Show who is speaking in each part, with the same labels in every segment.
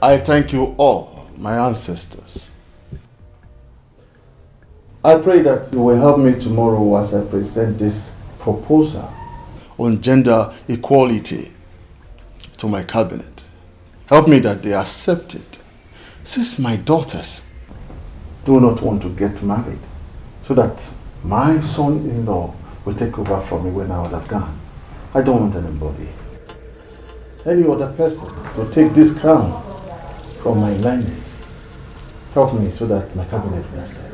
Speaker 1: I thank you all, my ancestors. I pray that you will help me tomorrow as I present this proposal on gender equality to my cabinet. Help me that they accept it, since my daughters do not want to get married, so that my son-in-law will take over from me when I would have gone. I don't want anybody, any other person, to take this crown from my lineage. Help me so that my cabinet will accept.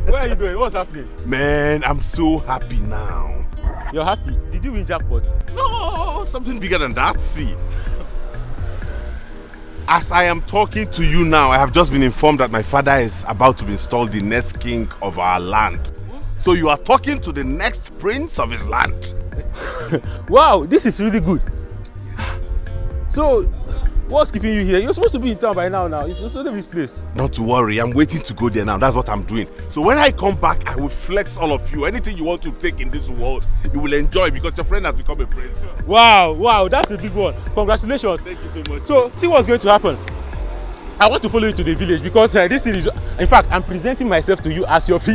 Speaker 2: Where are you going? What's happening?
Speaker 3: Man, I'm so happy now.
Speaker 2: You're happy? Did you win jackpot?
Speaker 3: No, something bigger than that. See, as I am talking to you now, I have just been informed that my father is about to be installed the next king of our land. So you are talking to the next prince of his land.
Speaker 2: Wow, this is really good. So, what's keeping you here? You're supposed to be in town by now. If you're still in this place.
Speaker 3: Not to worry, I'm waiting to go there now. That's what I'm doing. So when I come back, I will flex all of you. Anything you want to take in this world, you will enjoy because your friend has become a prince.
Speaker 2: Wow, that's a big one. Congratulations.
Speaker 3: Thank you so much.
Speaker 2: So, see what's going to happen. I want to follow you to the village because this is, in fact, I'm presenting myself to you as your PA.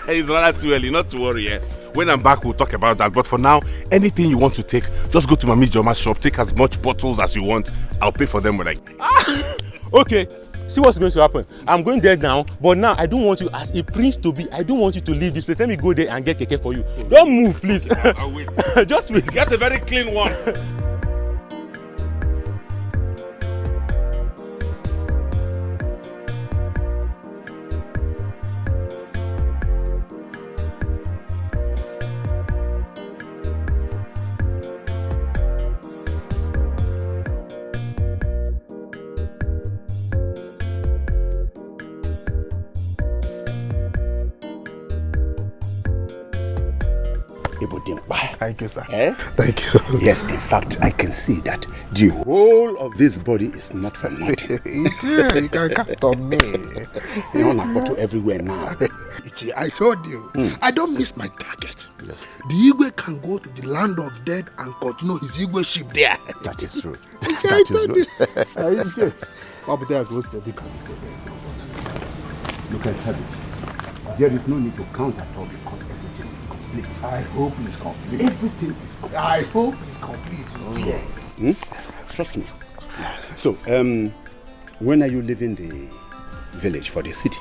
Speaker 3: It's rather too early, not to worry. When I'm back, we'll talk about that. But for now, anything you want to take, just go to Mami Joma's shop, take as much bottles as you want. I'll pay for them when I...
Speaker 2: Okay, see what's going to happen. I'm going there now, but now I don't want you as a prince to be. I don't want you to leave this place. Let me go there and get keke for you. Don't move, please.
Speaker 3: I'll wait.
Speaker 2: Just wait.
Speaker 3: Get a very clean one.
Speaker 4: Thank you, sir.
Speaker 5: Eh?
Speaker 4: Thank you.
Speaker 5: Yes, in fact, I can see that the whole of this body is not for nothing.
Speaker 4: You can count on me.
Speaker 5: You want a bottle everywhere now.
Speaker 4: I told you, I don't miss my target.
Speaker 5: Yes.
Speaker 4: The Igwe can go to the land of dead and continue his Igwe ship there.
Speaker 5: That is true. That is true. Look at heaven. There is no need to count at all because everything is complete.
Speaker 4: I hope it's complete.
Speaker 5: Everything is complete.
Speaker 4: I hope it's complete.
Speaker 5: Trust me. So, when are you leaving the village for the city?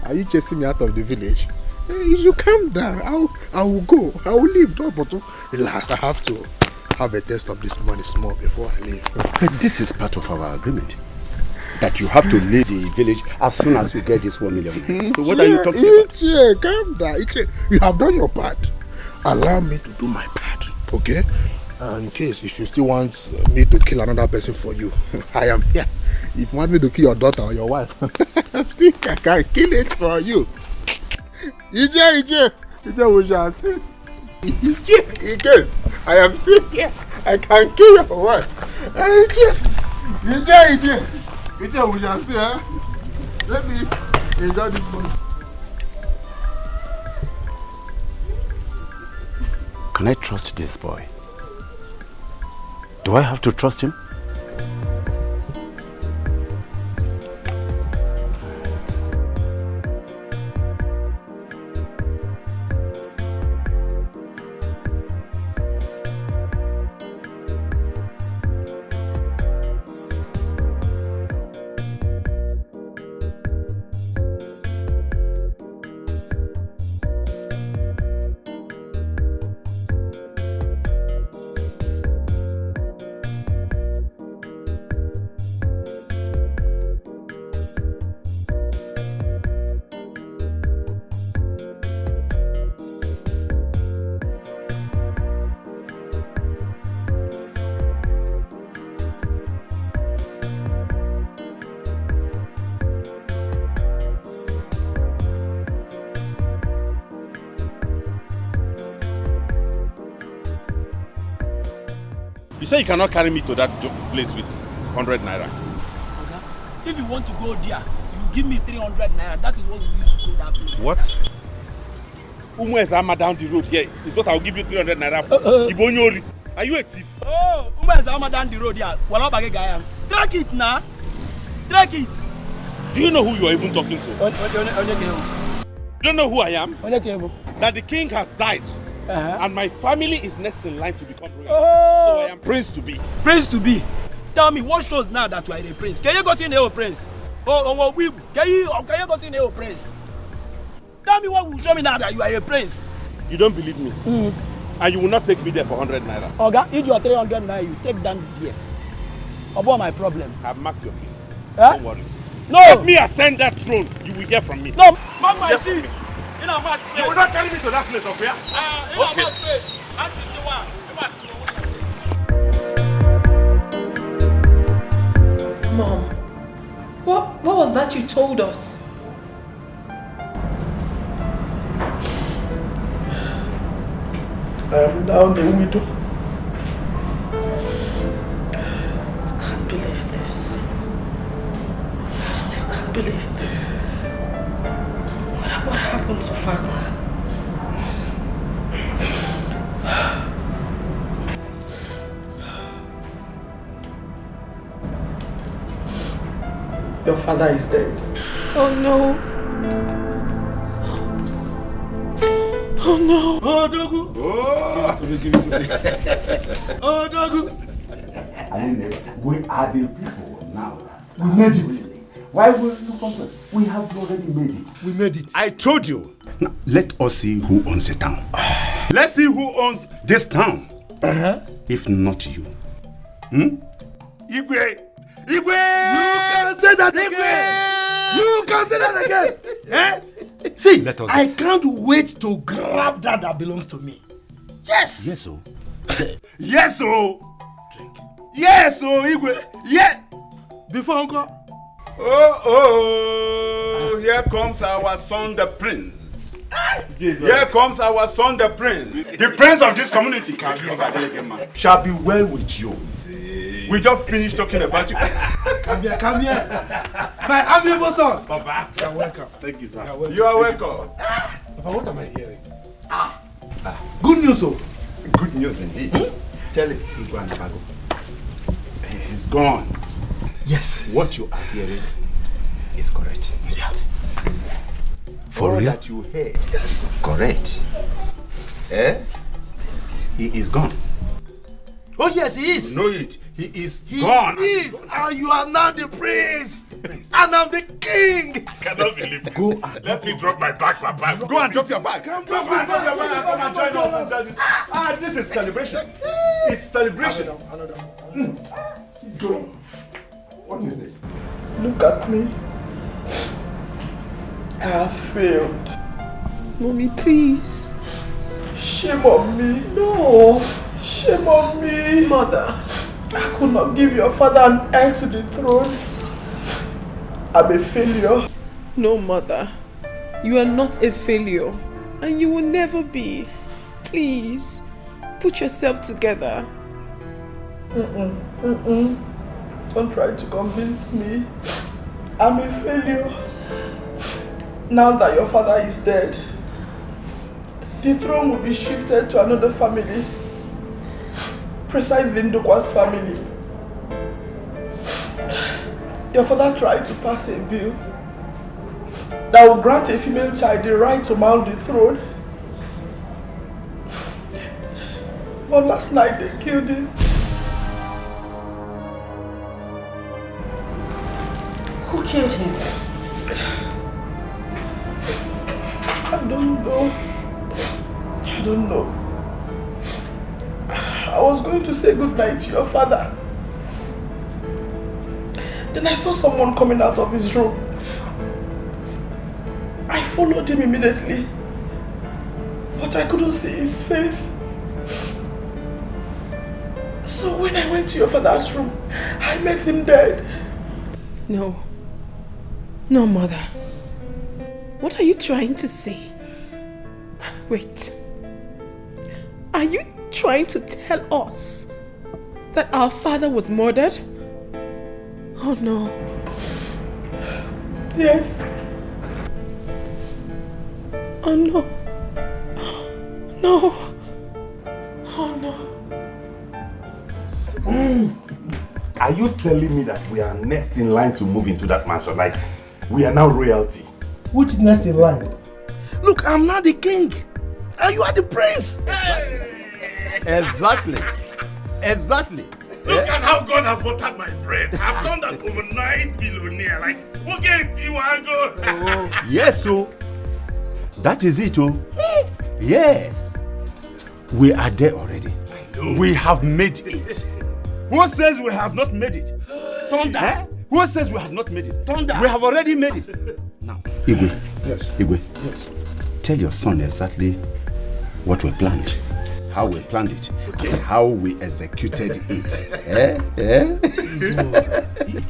Speaker 4: Are you chasing me out of the village? If you calm down, I will go. I will leave. Don't relax. I have to have a taste of this money small before I leave.
Speaker 5: But this is part of our agreement. That you have to leave the village as soon as you get this 1 million. So what are you talking about?
Speaker 4: Calm down. You have done your part. Allow me to do my part, okay? In case if you still want me to kill another person for you, I am here. If you want me to kill your daughter or your wife, I can kill it for you. Ije, we shall see. Ije, in case I am still here, I can kill your wife. Ije, we shall see. Let me enjoy this moment.
Speaker 5: Can I trust this boy? Do I have to trust him?
Speaker 3: You say you cannot carry me to that place with 100 naira.
Speaker 6: Okay. If you want to go there, you give me 300 naira. That is what we used to go that place.
Speaker 3: What? Umu Ezama down the road here. Is what I'll give you 300 naira for. Ibonyori. Are you a thief?
Speaker 6: Oh, Umu Ezama down the road here. Wala bage gaya. Track it now. Track it.
Speaker 3: Do you know who you are even talking to? You don't know who I am? That the king has died. And my family is next in line to become royal. So I am prince to be.
Speaker 6: Prince to be. Tell me, what shows now that you are a prince? Can you go to a prince? Can you go to a prince? Tell me what will show me now that you are a prince.
Speaker 3: You don't believe me? And you will not take me there for 100 naira.
Speaker 6: Okay, if you are 300 naira, you take down here. About my problem.
Speaker 3: I've marked your case.
Speaker 6: Huh?
Speaker 3: Don't worry.
Speaker 6: No!
Speaker 3: Let me ascend that throne. You will hear from me.
Speaker 6: No! Mark my teeth! In a mad place.
Speaker 3: You will not carry me to that place of where?
Speaker 6: In a mad place. Until the one.
Speaker 7: Mom, what was that you told us?
Speaker 4: I am now the widow.
Speaker 7: I can't believe this. I still can't believe this. What happened to Father?
Speaker 4: Your father is dead.
Speaker 7: Oh no. Oh no.
Speaker 4: Oh, Dogu. Give it to me. Oh, Dogu.
Speaker 5: We are the people now. We made it. Why will you complain? We have already made it.
Speaker 4: We made it.
Speaker 5: I told you. Now, let us see who owns the town. Let's see who owns this town. If not you. Igwe! You can say that again! You can say that again! See,
Speaker 4: I can't wait to grab that belongs to me. Yes!
Speaker 5: Yes, so.
Speaker 3: Yes, so.
Speaker 5: Drink.
Speaker 3: Yes, so, Igwe. Yeah.
Speaker 4: Before Uncle.
Speaker 3: Oh, here comes our son, the prince. Here comes our son, the prince. The prince of this community. Shall be well with you. We just finished talking about you.
Speaker 4: Come here. My amiable son.
Speaker 3: Papa.
Speaker 4: You're welcome.
Speaker 3: Thank you, sir.
Speaker 4: You are welcome. Papa, what am I hearing? Good news, oh.
Speaker 3: Good news indeed.
Speaker 4: Tell him.
Speaker 3: He's gone. He's gone.
Speaker 4: Yes.
Speaker 3: What you are hearing is correct.
Speaker 4: Yeah.
Speaker 3: For
Speaker 4: All
Speaker 3: real?
Speaker 4: that you heard.
Speaker 3: Yes. Correct. He is gone.
Speaker 4: Oh yes, he is.
Speaker 3: You know it. He is gone.
Speaker 4: He is, and you are now the prince. And I'm the king.
Speaker 3: I cannot believe this. Go and let me drop my bag, Papa. Go and drop your bag. Come drop your bag and come and join us inside this. This is celebration. It's celebration. Go. What is it?
Speaker 8: Look at me. I have failed.
Speaker 7: Mommy, please.
Speaker 8: Shame on me.
Speaker 7: No.
Speaker 8: Shame on me.
Speaker 7: Mother.
Speaker 8: I could not give your father an heir to the throne. I'm a failure.
Speaker 7: No, Mother. You are not a failure. And you will never be. Please, put yourself together.
Speaker 8: Don't try to convince me. I'm a failure. Now that your father is dead, the throne will be shifted to another family. Precisely Ndokwa's family. Your father tried to pass a bill that will grant a female child the right to mount the throne. But last night they killed him.
Speaker 7: Who killed him?
Speaker 8: I don't know. I don't know. I was going to say goodnight to your father. Then I saw someone coming out of his room. I followed him immediately, but I couldn't see his face. So when I went to your father's room, I met him dead.
Speaker 7: No. No, Mother. What are you trying to say? Wait. Are you trying to tell us that our father was murdered? Oh no.
Speaker 8: Yes.
Speaker 7: Oh no. No. Oh no.
Speaker 3: Are you telling me that we are next in line to move into that mansion? Like, we are now royalty?
Speaker 4: Which next in line? Look, I'm not the king. And you are the prince.
Speaker 1: Exactly. Exactly.
Speaker 3: Look at how God has buttered my bread. I've done that overnight billionaire. Like, okay, Tiwago.
Speaker 5: Yes, so that is it, oh. Yes. We are there already.
Speaker 3: We have made it. Who says we have not made it? Thunder. Eh? Who says we have not made it? Thunder. We have already made it.
Speaker 5: Now, Igwe.
Speaker 4: Yes.
Speaker 5: Igwe.
Speaker 4: Yes.
Speaker 5: Tell your son exactly what we planned. How we planned it. Okay. And how we executed it.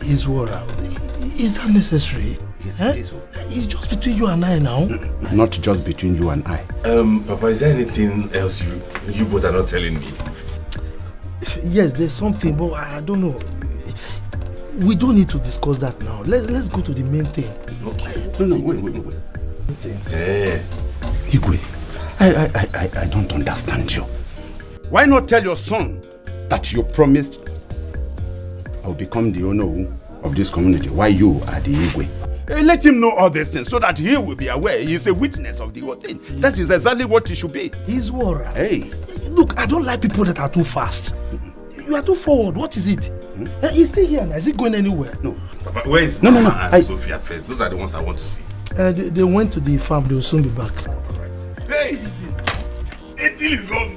Speaker 4: Iswara, is that necessary?
Speaker 5: Yes, it is.
Speaker 4: It's just between you and I now.
Speaker 5: Not just between you and I.
Speaker 3: Papa, is there anything else you both are not telling me?
Speaker 4: Yes, there's something, but I don't know. We don't need to discuss that now. Let's go to the main thing.
Speaker 3: Okay.
Speaker 5: No, wait. Igwe, I don't understand you. Why not tell your son that you promised I will become the owner of this community? Why you are the Igwe? Let him know all these things so that he will be aware. He is a witness of the whole thing. That is exactly what he should be.
Speaker 4: Iswara.
Speaker 5: Hey.
Speaker 4: Look, I don't like people that are too fast. You are too forward. What is it? He's still here now. Is he going anywhere?
Speaker 5: No.
Speaker 3: Papa, where is
Speaker 5: No.
Speaker 3: and Sophia first? Those are the ones I want to see.
Speaker 4: They went to the farm. They will soon be back.
Speaker 3: Hey! Until you go.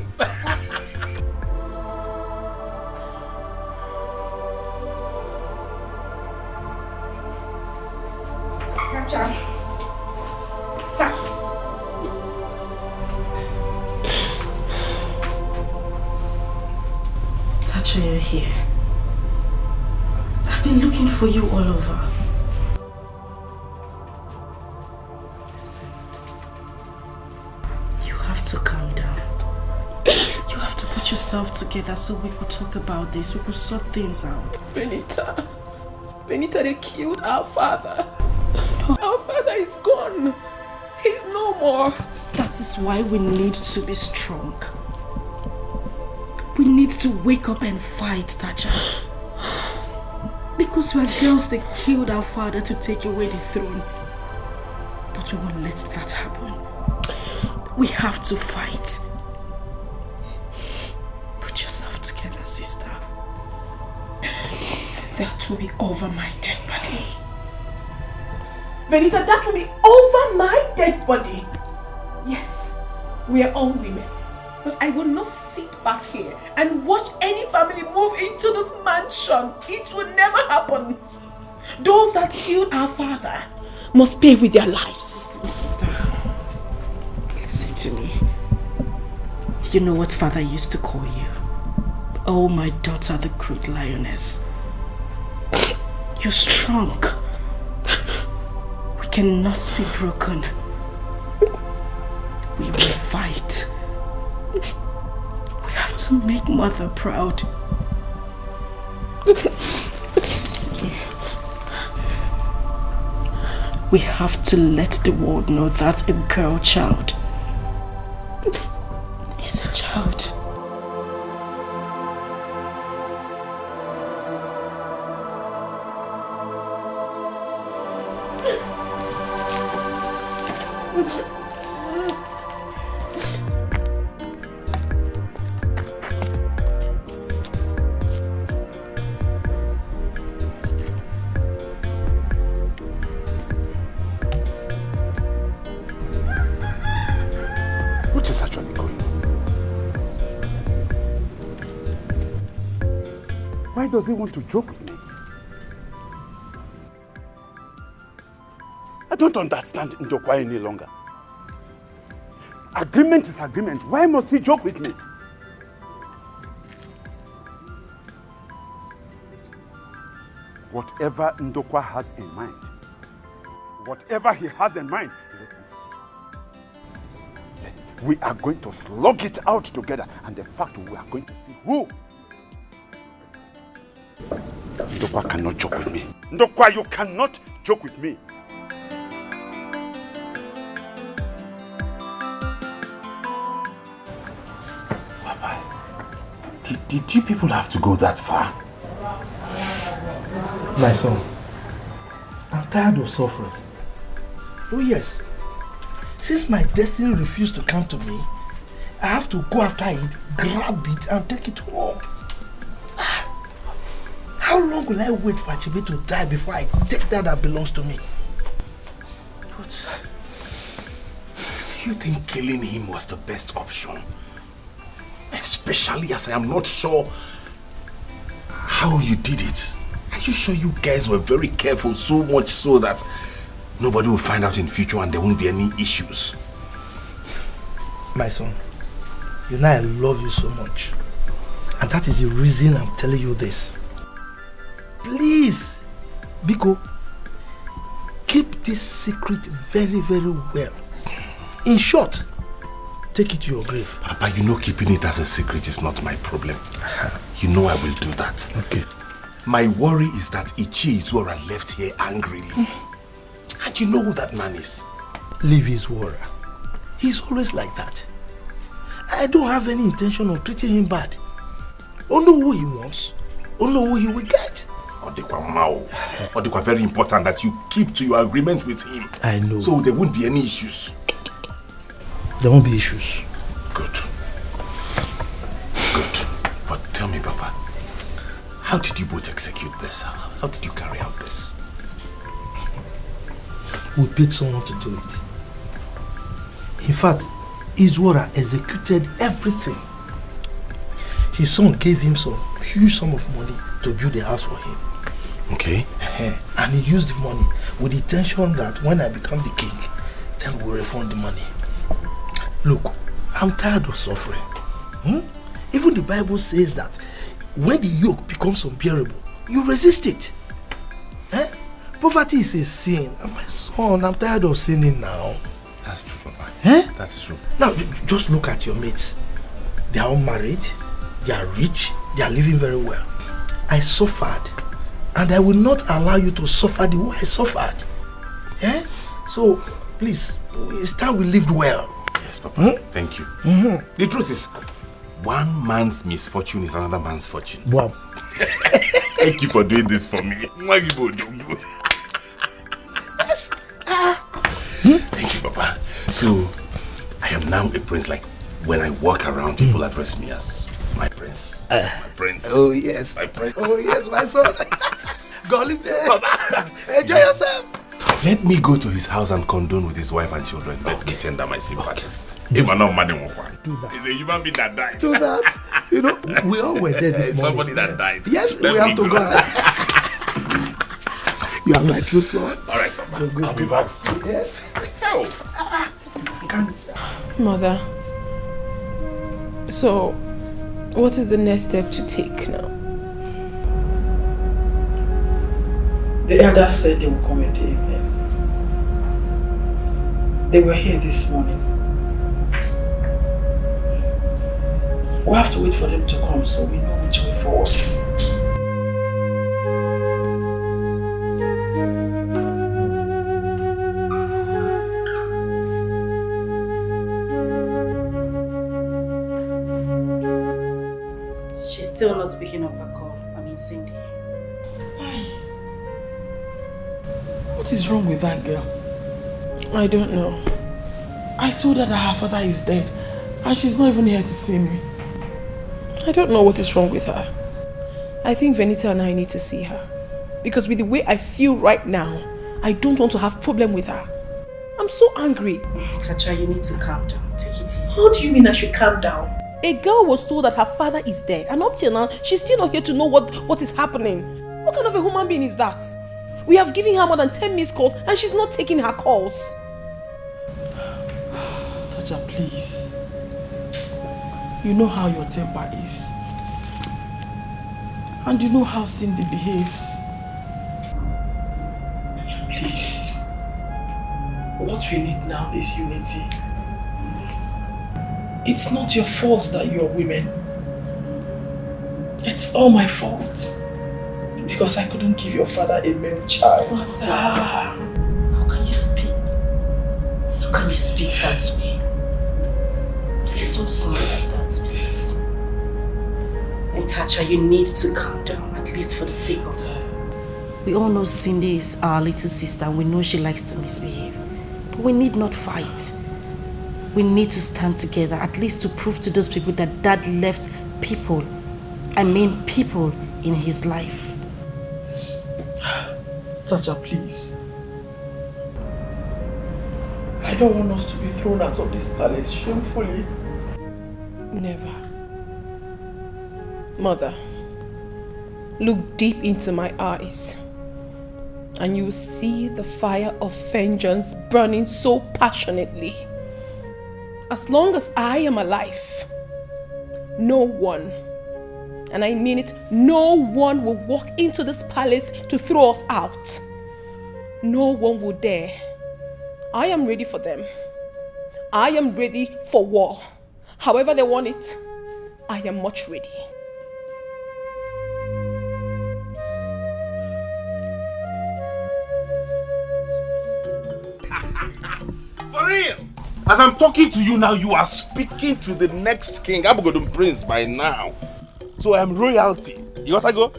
Speaker 7: Tacha, you're here. I've been looking for you all over. Listen. You have to calm down. You have to put yourself together so we could talk about this. We could sort things out. Benita, they killed our father. Our father is gone. He's no more. That is why we need to be strong. We need to wake up and fight, Tacha. Because we are girls that killed our father to take away the throne. But we won't let that happen. We have to fight. Put yourself together, sister. That will be over my dead body. Benita, that will be over my dead body. Yes, we are all women. But I will not sit back here and watch any family move into this mansion. It will never happen. Those that killed our father must pay with their lives. Sister, listen to me. Do you know what father used to call you? Oh, my daughter, the great lioness. You're strong. We cannot be broken. We will fight. We have to make Mother proud. We have to let the world know that a girl child is a child.
Speaker 5: What is actually going on? Why does he want to joke with me? I don't understand Ndokwa any longer. Agreement is agreement. Why must he joke with me? Whatever Ndokwa has in mind, whatever he has in mind, let me see. We are going to slug it out together, and the fact we are going to see who. Ndokwa cannot joke with me. Ndokwa, you cannot joke with me. Papa, did you people have to go that far?
Speaker 9: My son, I'm tired of suffering.
Speaker 4: Oh yes. Since my destiny refused to come to me, I have to go after it, grab it, and take it home. How long will I wait for Achebe to die before I take that belongs to me?
Speaker 10: But do you think killing him was the best option? Especially as I am not sure how you did it. Are you sure you guys were very careful, so much so that nobody will find out in future and there won't be any issues?
Speaker 4: My son, you know I love you so much. And that is the reason I'm telling you this. Please, Biko, keep this secret very, very well. In short, take it to your grave.
Speaker 10: Papa, you know keeping it as a secret is not my problem. You know I will do that.
Speaker 4: Okay.
Speaker 10: My worry is that Ichi Izora left here angrily. And you know who that man is.
Speaker 4: Leave his worry. He's always like that. I don't have any intention of treating him bad. Only who he wants, only who he will get.
Speaker 10: Odikwa Mao. Odikwa, very important that you keep to your agreement with him.
Speaker 4: I know.
Speaker 10: So there won't be any issues.
Speaker 4: There won't be issues.
Speaker 10: Good. Good. But tell me, Papa, how did you both execute this? How did you carry out this?
Speaker 4: We paid someone to do it. In fact, Izwara executed everything. His son gave him some huge sum of money to build a house for him.
Speaker 10: Okay.
Speaker 4: And he used the money with the intention that when I become the king, then we'll refund the money. Look, I'm tired of suffering. Even the Bible says that when the yoke becomes unbearable, you resist it. Poverty is a sin. And my son, I'm tired of sinning now.
Speaker 10: That's true, Papa. That's true.
Speaker 4: Now, just look at your mates. They are all married, they are rich, they are living very well. I suffered, and I will not allow you to suffer the way I suffered. So, please, it's time we lived well.
Speaker 10: Yes, Papa. Thank you. The truth is, one man's misfortune is another man's fortune.
Speaker 4: Wow.
Speaker 10: Thank you for doing this for me.
Speaker 4: Yes.
Speaker 10: Thank you, Papa. So, I am now a prince. Like, when I walk around, people address me as my prince. My prince.
Speaker 4: Oh, yes.
Speaker 10: My prince.
Speaker 4: Oh, yes, my son. Go live there. Enjoy yourself.
Speaker 10: Let me go to his house and condone with his wife and children. Let me tender my sympathies. Do that. He's a human being that died.
Speaker 4: Do that. You know, we all were there this morning.
Speaker 10: Somebody that died.
Speaker 4: Yes, we have to go. You are my true son.
Speaker 10: All right, Papa. I'll be back soon.
Speaker 4: Yes.
Speaker 10: Hell.
Speaker 7: Mother, so What is the next step to take now?
Speaker 8: The elders said they will come in the evening. They were here this morning. We have to wait for them to come so we know which way forward.
Speaker 11: She's still not picking up her call. I mean, Cindy.
Speaker 8: What is wrong with that girl?
Speaker 7: I don't know.
Speaker 8: I told her that her father is dead and she's not even here to see me.
Speaker 7: I don't know what is wrong with her. I think Venita and I need to see her. Because with the way I feel right now, I don't want to have problem with her. I'm so angry.
Speaker 11: Tacha, you need to calm down. Take it easy.
Speaker 7: What do you mean I should calm down? A girl was told that her father is dead, and up till now, she's still not here to know what is happening. What kind of a human being is that? We have given her more than 10 missed calls, and she's not taking her calls.
Speaker 8: Tacha, please. You know how your temper is. And you know how Cindy behaves. Please. What we need now is unity. It's not your fault that you're women. It's all my fault. Because I couldn't give your father a male child.
Speaker 11: How can you speak? How can you speak that way? Please don't sound like that, please. And Tacha, you need to calm down, at least for the sake of her. We all know Cindy is our little sister and we know she likes to misbehave. But we need not fight. We need to stand together, at least to prove to those people that Dad left people, I mean people, in his life.
Speaker 8: Tacha, please. I don't want us to be thrown out of this palace shamefully.
Speaker 7: Never. Mother, look deep into my eyes and you will see the fire of vengeance burning so passionately. As long as I am alive, no one, and I mean it, no one will walk into this palace to throw us out. No one will dare. I am ready for them. I am ready for war. However they want it, I am much ready.
Speaker 10: For real? As I'm talking to you now, you are speaking to the next king. I'm going to Prince by now. So I am royalty. You gotta go?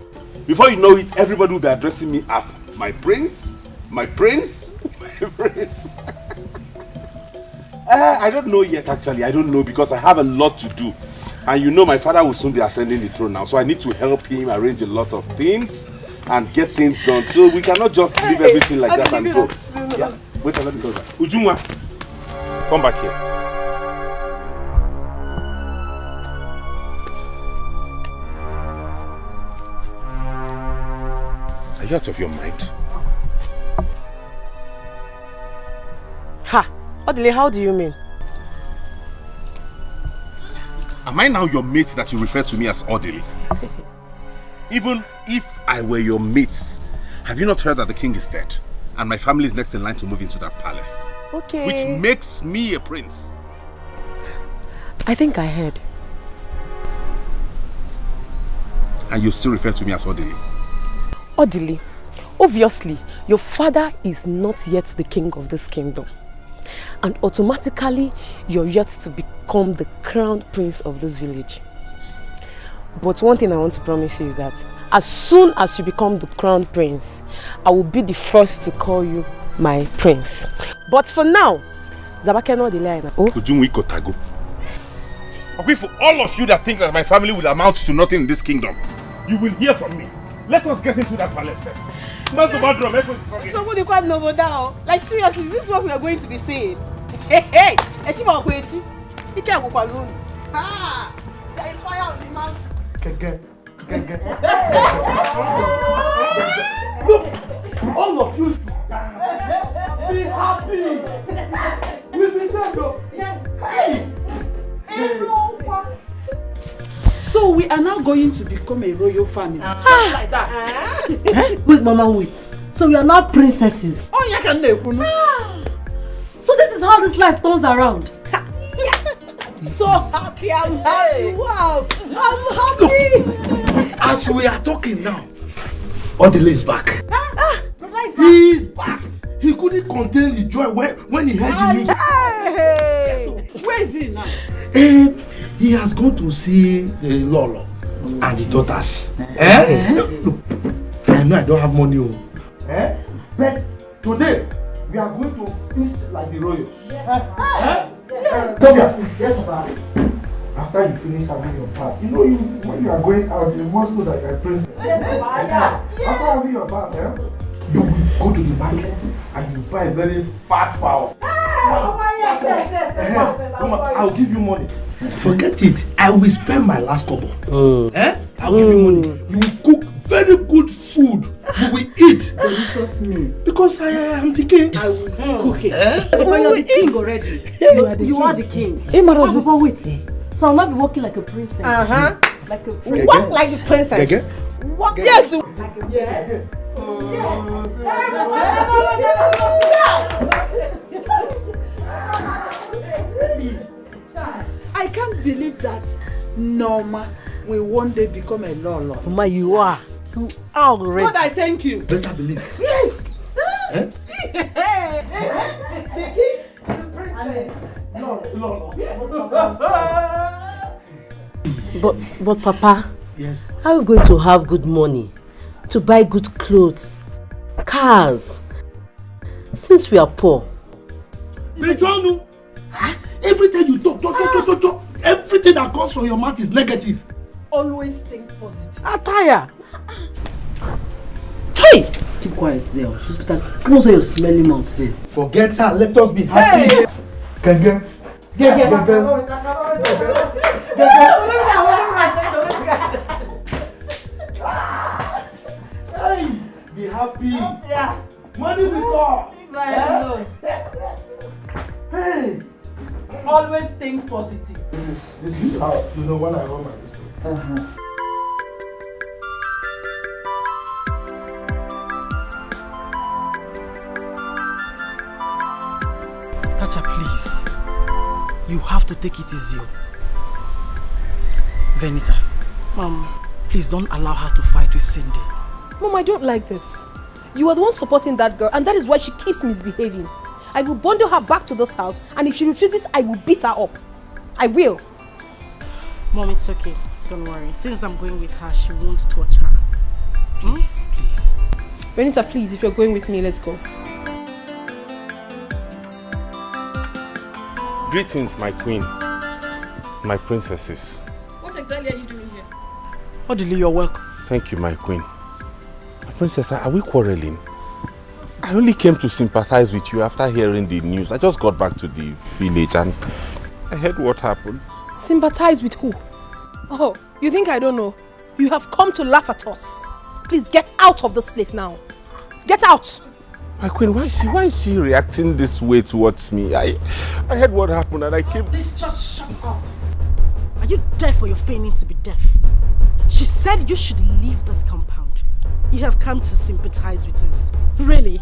Speaker 10: Before you know it, everybody will be addressing me as my prince, my prince, my prince. I don't know yet actually. I don't know because I have a lot to do. And you know my father will soon be ascending the throne now. So I need to help him arrange a lot of things and get things done. So we cannot just leave everything like that and go. Yeah. Wait, let me go back. Ujunwa, come back here. Are you out of your mind?
Speaker 12: Ha! Odile, how do you mean?
Speaker 10: Am I now your mate that you refer to me as Odile? Even if I were your mate, have you not heard that the king is dead? And my family is next in line to move into that palace.
Speaker 12: Okay.
Speaker 10: Which makes me a prince.
Speaker 12: I think I heard.
Speaker 10: And you still refer to me as Odile?
Speaker 12: Odile, obviously, your father is not yet the king of this kingdom. And automatically, you're yet to become the crown prince of this village. But one thing I want to promise you is that as soon as you become the crown prince, I will be the first to call you my prince. But for now, Zabakeno Odile.
Speaker 10: Okay, for all of you that think that my family will amount to nothing in this kingdom, you will hear from me. Let us get into that palace first.
Speaker 12: Somebody quite noble down. Like seriously, this is what we are going to be saying. Hey! He can't go alone. Ah! There is fire on the mountain.
Speaker 1: Look, all of you should be happy. We'll be saved. Yes. Hey!
Speaker 13: So we are now going to become a royal family. Just like that.
Speaker 14: Wait, Mama, wait. So we are now princesses.
Speaker 13: Oh, you can live.
Speaker 14: So this is how this life turns around.
Speaker 13: So happy, I'm happy. Wow, I'm happy.
Speaker 4: As we are talking now, Odile is back. He is back. He couldn't contain the joy when he heard the news.
Speaker 13: Hey. Where is he now?
Speaker 4: He has gone to see the Lolo and the daughters. Look, I know I don't have money. But today, we are going to feast like the royals. Sophia, yes, Papa. After you finish having your bath, when you are going out, you must know that you are a princess. After having your bath, you will go to the market and you buy a very fat fowl. I'll give you money. Forget it. I will spend my last couple. I'll give you money. You will cook very good food. You will eat.
Speaker 13: Trust me.
Speaker 4: Because I am the king.
Speaker 13: I will cook it.
Speaker 14: But you are the king already. You are the king. Papa, wait. So I'll not be walking like a princess. Like a princess.
Speaker 13: Walk like a princess. Walk. Yes. Yes. I can't believe that Norma will one day become a Lolo.
Speaker 14: Mama, you are. You are already.
Speaker 13: God, I thank you.
Speaker 4: Better believe.
Speaker 13: Yes. The king, the princess.
Speaker 14: But Papa,
Speaker 4: yes.
Speaker 14: How are you going to have good money to buy good clothes, cars, since we are poor?
Speaker 4: Betrayals. Everything you talk, everything that comes from your mouth is negative.
Speaker 13: Always think positive.
Speaker 14: Attire. Hey! Keep quiet there. She's better. Close your smelly mouth, say.
Speaker 4: Forget her. Let us be happy. Hey. Hey, be happy.
Speaker 13: Yeah.
Speaker 4: Money will come. Hey.
Speaker 13: Always think positive.
Speaker 4: This is how when I run my business.
Speaker 6: Tacha, please. You have to take it easy. Venita.
Speaker 12: Mom.
Speaker 6: Please don't allow her to fight with Cindy.
Speaker 12: Mom, I don't like this. You are the one supporting that girl, and that is why she keeps misbehaving. I will bundle her back to this house, and if she refuses, I will beat her up. I will.
Speaker 11: Mom, it's okay. Don't worry. Since I'm going with her, she won't touch her.
Speaker 6: Please, please.
Speaker 12: Benita, please, if you're going with me, let's go.
Speaker 2: Greetings, my queen. My princesses.
Speaker 7: What exactly are you doing here?
Speaker 6: Odile, you're welcome.
Speaker 2: Thank you, my queen. My princess, are we quarreling? I only came to sympathize with you after hearing the news. I just got back to the village and I heard what happened.
Speaker 12: Sympathize with who? Oh, you think I don't know? You have come to laugh at us. Please get out of this place now. Get out!
Speaker 2: My queen, why is she reacting this way towards me? I heard what happened and I came...
Speaker 11: Please just shut up. Are you deaf or you're feigning to be deaf? She said you should leave this compound. You have come to sympathize with us. Really?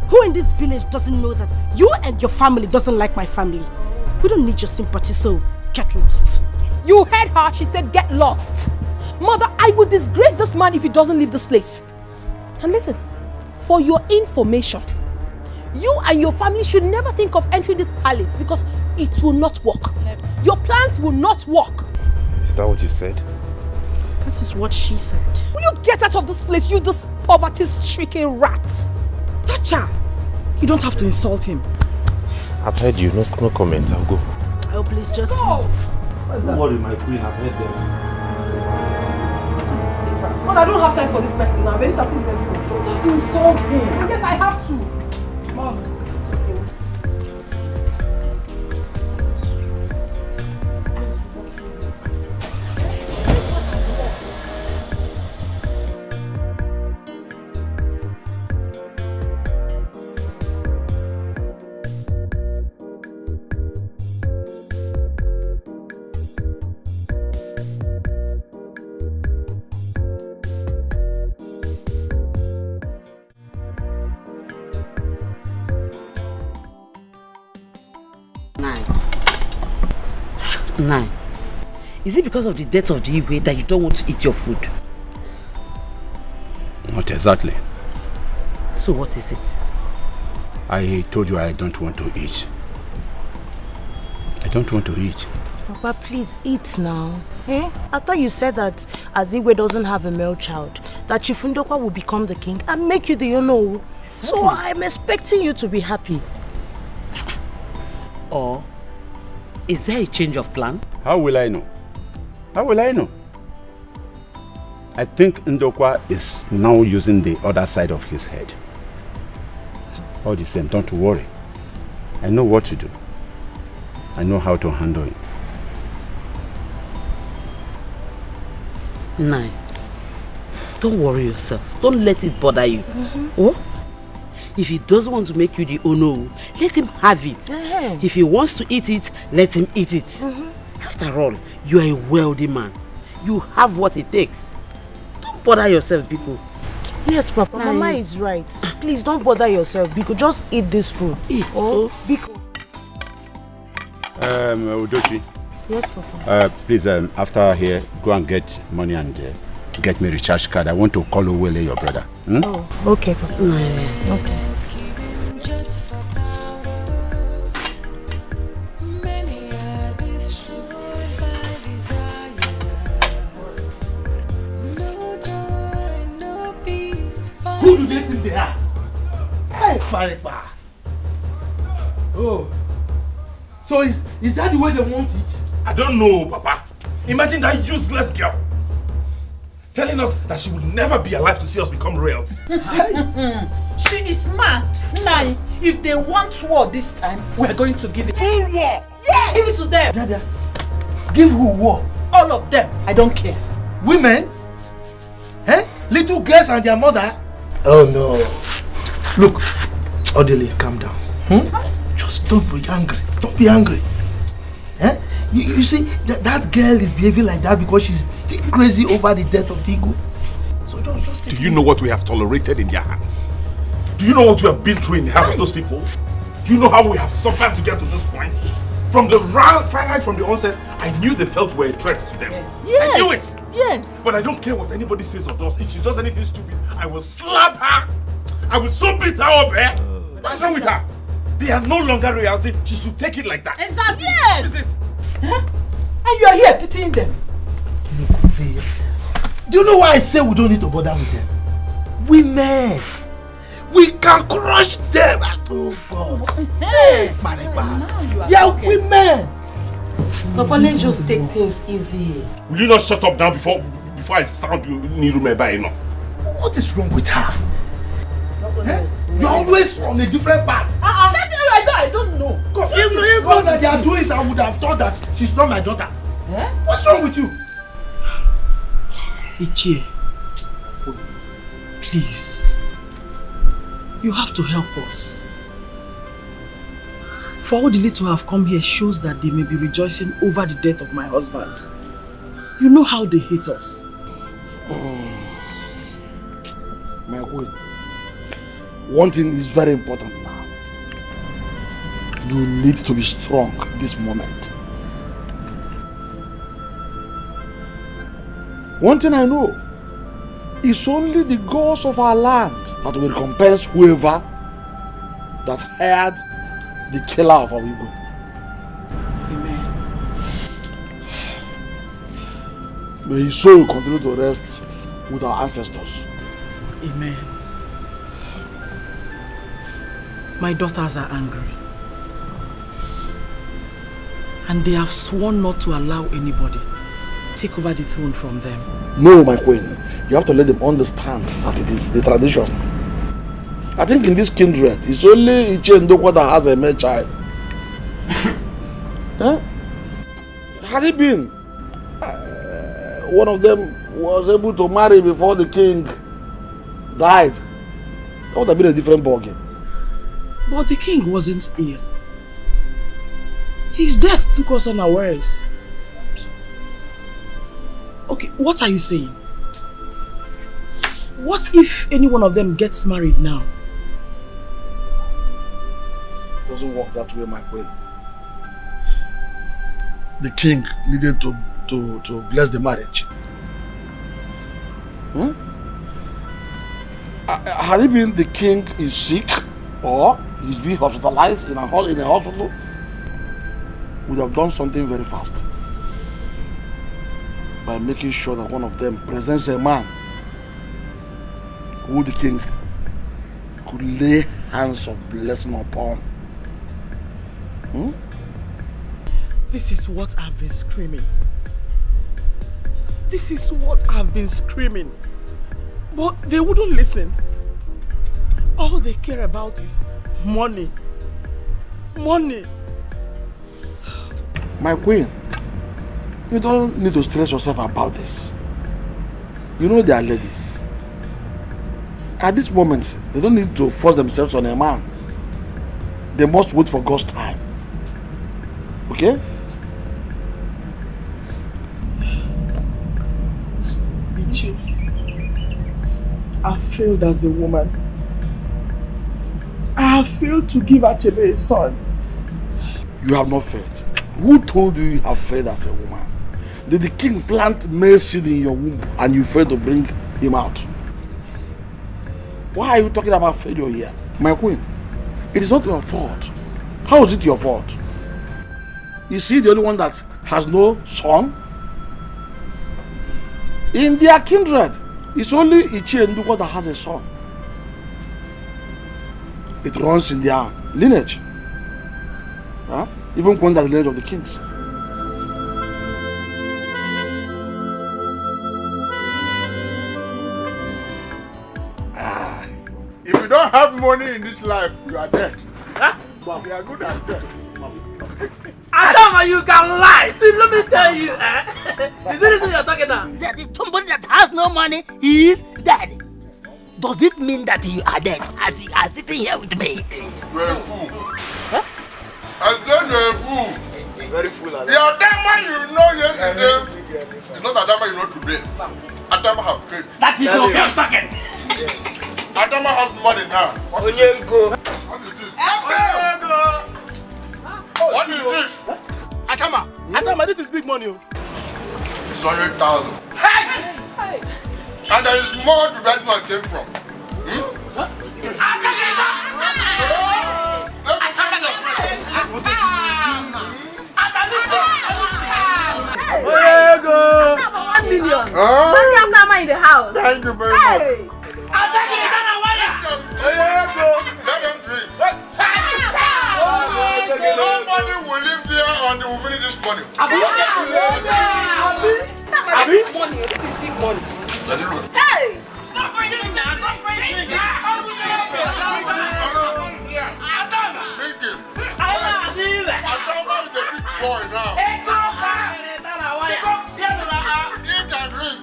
Speaker 11: Who in this village doesn't know that you and your family doesn't like my family? We don't need your sympathy, so get lost.
Speaker 12: You heard her. She said get lost. Mother, I will disgrace this man if he doesn't leave this place. And listen, for your information, you and your family should never think of entering this palace because it will not work. Your plans will not work.
Speaker 2: Is that what you said?
Speaker 11: That is what she said.
Speaker 12: Will you get out of this place, you this poverty-stricken rat?
Speaker 6: Tacha! You don't have to insult him.
Speaker 2: I've heard you. No comment. I'll go.
Speaker 11: Oh, please just
Speaker 12: move.
Speaker 2: Don't worry, my queen. I've heard them.
Speaker 12: But I don't have time for this person now. Benita, please let me go.
Speaker 6: You don't have to insult him.
Speaker 12: Yes, I have to. Mom.
Speaker 14: 9. Is it because of the death of the Igwe that you don't want to eat your food?
Speaker 5: Not exactly.
Speaker 14: So what is it?
Speaker 5: I told you I don't want to eat. I don't want to eat.
Speaker 15: Papa, please eat now. Eh? I thought you said that as Igwe doesn't have a male child, that Chifundokwa will become the king and make you the Ono. Exactly. So I'm expecting you to be happy.
Speaker 14: Or is there a change of plan?
Speaker 5: How will I know? How will I know? I think Ndokwa is now using the other side of his head. All the same, don't worry. I know what to do. I know how to handle it.
Speaker 14: 9. Don't worry yourself. Don't let it bother you. Oh? If he doesn't want to make you the Ono, let him have it. If he wants to eat it, let him eat it. After all, you are a wealthy man. You have what it takes. Don't bother yourself, Biko.
Speaker 15: Yes, Papa. Mama is right. Please don't bother yourself, Biko. Just eat this food.
Speaker 14: Eat.
Speaker 15: Oh, Biko.
Speaker 5: Udochi.
Speaker 15: Yes, Papa.
Speaker 5: Please, after here, go and get money and get me a recharge card. I want to call Owele, your brother.
Speaker 15: Oh, okay, Papa. Okay.
Speaker 4: Who do they think they are? Hey, Paripa. Oh. So is that the way they want it?
Speaker 10: I don't know, Papa. Imagine that useless girl telling us that she would never be alive to see us become royalty.
Speaker 13: She is mad. Nai, if they want war this time, we are going to give it.
Speaker 10: Full war?
Speaker 13: Yes! Give it to them.
Speaker 4: Dada, give who war?
Speaker 13: All of them. I don't care.
Speaker 4: Women? Eh? Little girls and their mother? Oh no. Look, Odile, calm down. Just don't be angry. Don't be angry. Eh? You see, that girl is behaving like that because she's still crazy over the death of Digo. So just take
Speaker 10: Do you know what we have tolerated in their hands? Do you know what we have been through in the hands of those people? Do you know how we have suffered to get to this point? From the right from the onset, I knew they felt we were a threat to them.
Speaker 13: Yes.
Speaker 10: I knew it.
Speaker 13: Yes.
Speaker 10: But I don't care what anybody says or does. If she does anything stupid, I will slap her. I will so beat her up, eh? What's wrong with her? They are no longer reality. She should take it like that.
Speaker 13: Exactly. Yes.
Speaker 10: This is it.
Speaker 13: Huh? And you are here pitying them.
Speaker 4: Do you know why I say we don't need to bother with them? Women. We can crush them. Oh God. Hey, Mariba. They are women.
Speaker 15: Papa, let's just take things easy.
Speaker 10: Will you not shut up now before I sound you Nirumeba enough?
Speaker 4: What is wrong with her? You're always on a different path.
Speaker 13: I don't know.
Speaker 4: Even that they are doing it, I would have thought that she's not my daughter. Eh? What's wrong with you?
Speaker 6: Ichie, please, you have to help us. For Odile to have come here shows that they may be rejoicing over the death of my husband. You know how they hate us.
Speaker 9: My queen, one thing is very important now. You need to be strong this moment. One thing I know, it's only the gods of our land that will recompense whoever that hired the killer of our Igbo.
Speaker 6: Amen.
Speaker 9: May his soul continue to rest with our ancestors.
Speaker 6: Amen. My daughters are angry. And they have sworn not to allow anybody take over the throne from them.
Speaker 9: No, my queen. You have to let them understand that it is the tradition. I think in this kindred, it's only Ichie Ndokwa that has a male child. Huh? Had it been, one of them was able to marry before the king died, that would have been a different ballgame.
Speaker 6: But the king wasn't ill. His death took us unawares. Okay, what are you saying? What if any one of them gets married now?
Speaker 9: It doesn't work that way, my queen. the king needed to bless the marriage. Had it been the king is sick or he's being hospitalized in a hospital, would have done something very fast by making sure that one of them presents a man who the king could lay hands of blessing upon.
Speaker 8: This is what I've been screaming. This is what I've been screaming. But they wouldn't listen. All they care about is money. Money.
Speaker 9: My queen, you don't need to stress yourself about this. You know they are ladies. At this moment, they don't need to force themselves on a man. They must wait for God's time. Okay?
Speaker 8: Ichi, I failed as a woman. I have failed to give Achebe a son.
Speaker 9: You have not failed. Who told you you have failed as a woman? Did the king plant male seed in your womb and you failed to bring him out? Why are you talking about failure here? My queen, it is not your fault. How is it your fault? Is he the only one that has no son? In their kindred, it's only Ichi and Ndukwa that has a son. It runs in their lineage. Huh? Even when that's the lineage of the kings.
Speaker 3: If you don't have money in this life, you are dead. Huh? You are good at death.
Speaker 6: Adama, you can lie. See, let me tell you. Is this what you're talking about?
Speaker 14: Somebody that has no money is dead. Does it mean that you are dead as you are sitting here with me?
Speaker 3: You're a fool. Huh? I said you're a fool.
Speaker 6: Very fool.
Speaker 3: The Adama you know yesterday is not Adama you know today. Adama have paid.
Speaker 6: That is okay. I'm talking.
Speaker 3: Adama has money now. What is this? What is this? What is this?
Speaker 6: Adama, this is big money.
Speaker 3: It's 100,000. Hey! And there is more to that man came from.
Speaker 7: $1 million. Money Adama in the house.
Speaker 3: Thank you very much. Let them drink. Nobody will live here until we finish this money.
Speaker 7: This is big money.
Speaker 3: Let it look.
Speaker 7: Hey!
Speaker 3: Don't bring it down. Don't bring it down. Drink him. Adama is a big boy now. Eat and drink.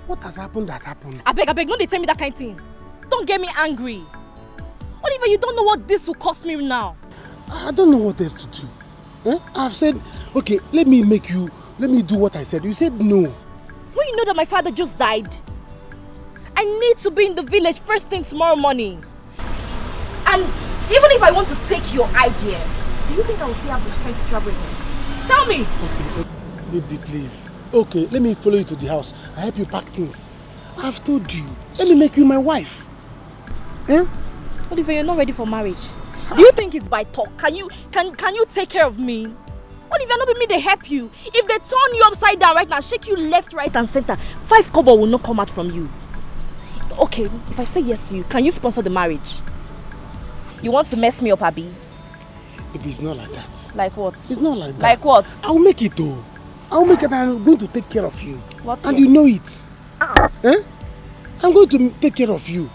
Speaker 9: What has happened that happened?
Speaker 12: I beg, no dey tell me that kind of thing. Don't get me angry. Oliver, you don't know what this will cost me now.
Speaker 9: I don't know what else to do. I've said, okay, let me do what I said. You said no.
Speaker 12: When you know that my father just died, I need to be in the village first thing tomorrow morning. And even if I want to take your idea, do you think I will still have the strength to travel again? Tell me.
Speaker 9: Okay, baby, please. Okay, let me follow you to the house. I help you pack things. I've told you. Let me make you my wife.
Speaker 12: Oliver, you're not ready for marriage. Do you think it's by talk? Can you take care of me? Oliver, not be me, they help you. If they turn you upside down right now, shake you left, right, and center, 5 kobo will not come out from you. Okay, if I say yes to you, can you sponsor the marriage? You want to mess me up, Abi?
Speaker 9: Baby, it's not like that.
Speaker 12: Like what?
Speaker 9: It's not like that.
Speaker 12: Like what?
Speaker 9: I'll make it though. I'll make it and I'm going to take care of you.
Speaker 12: What?
Speaker 9: And you know it. I'm going to take care of you.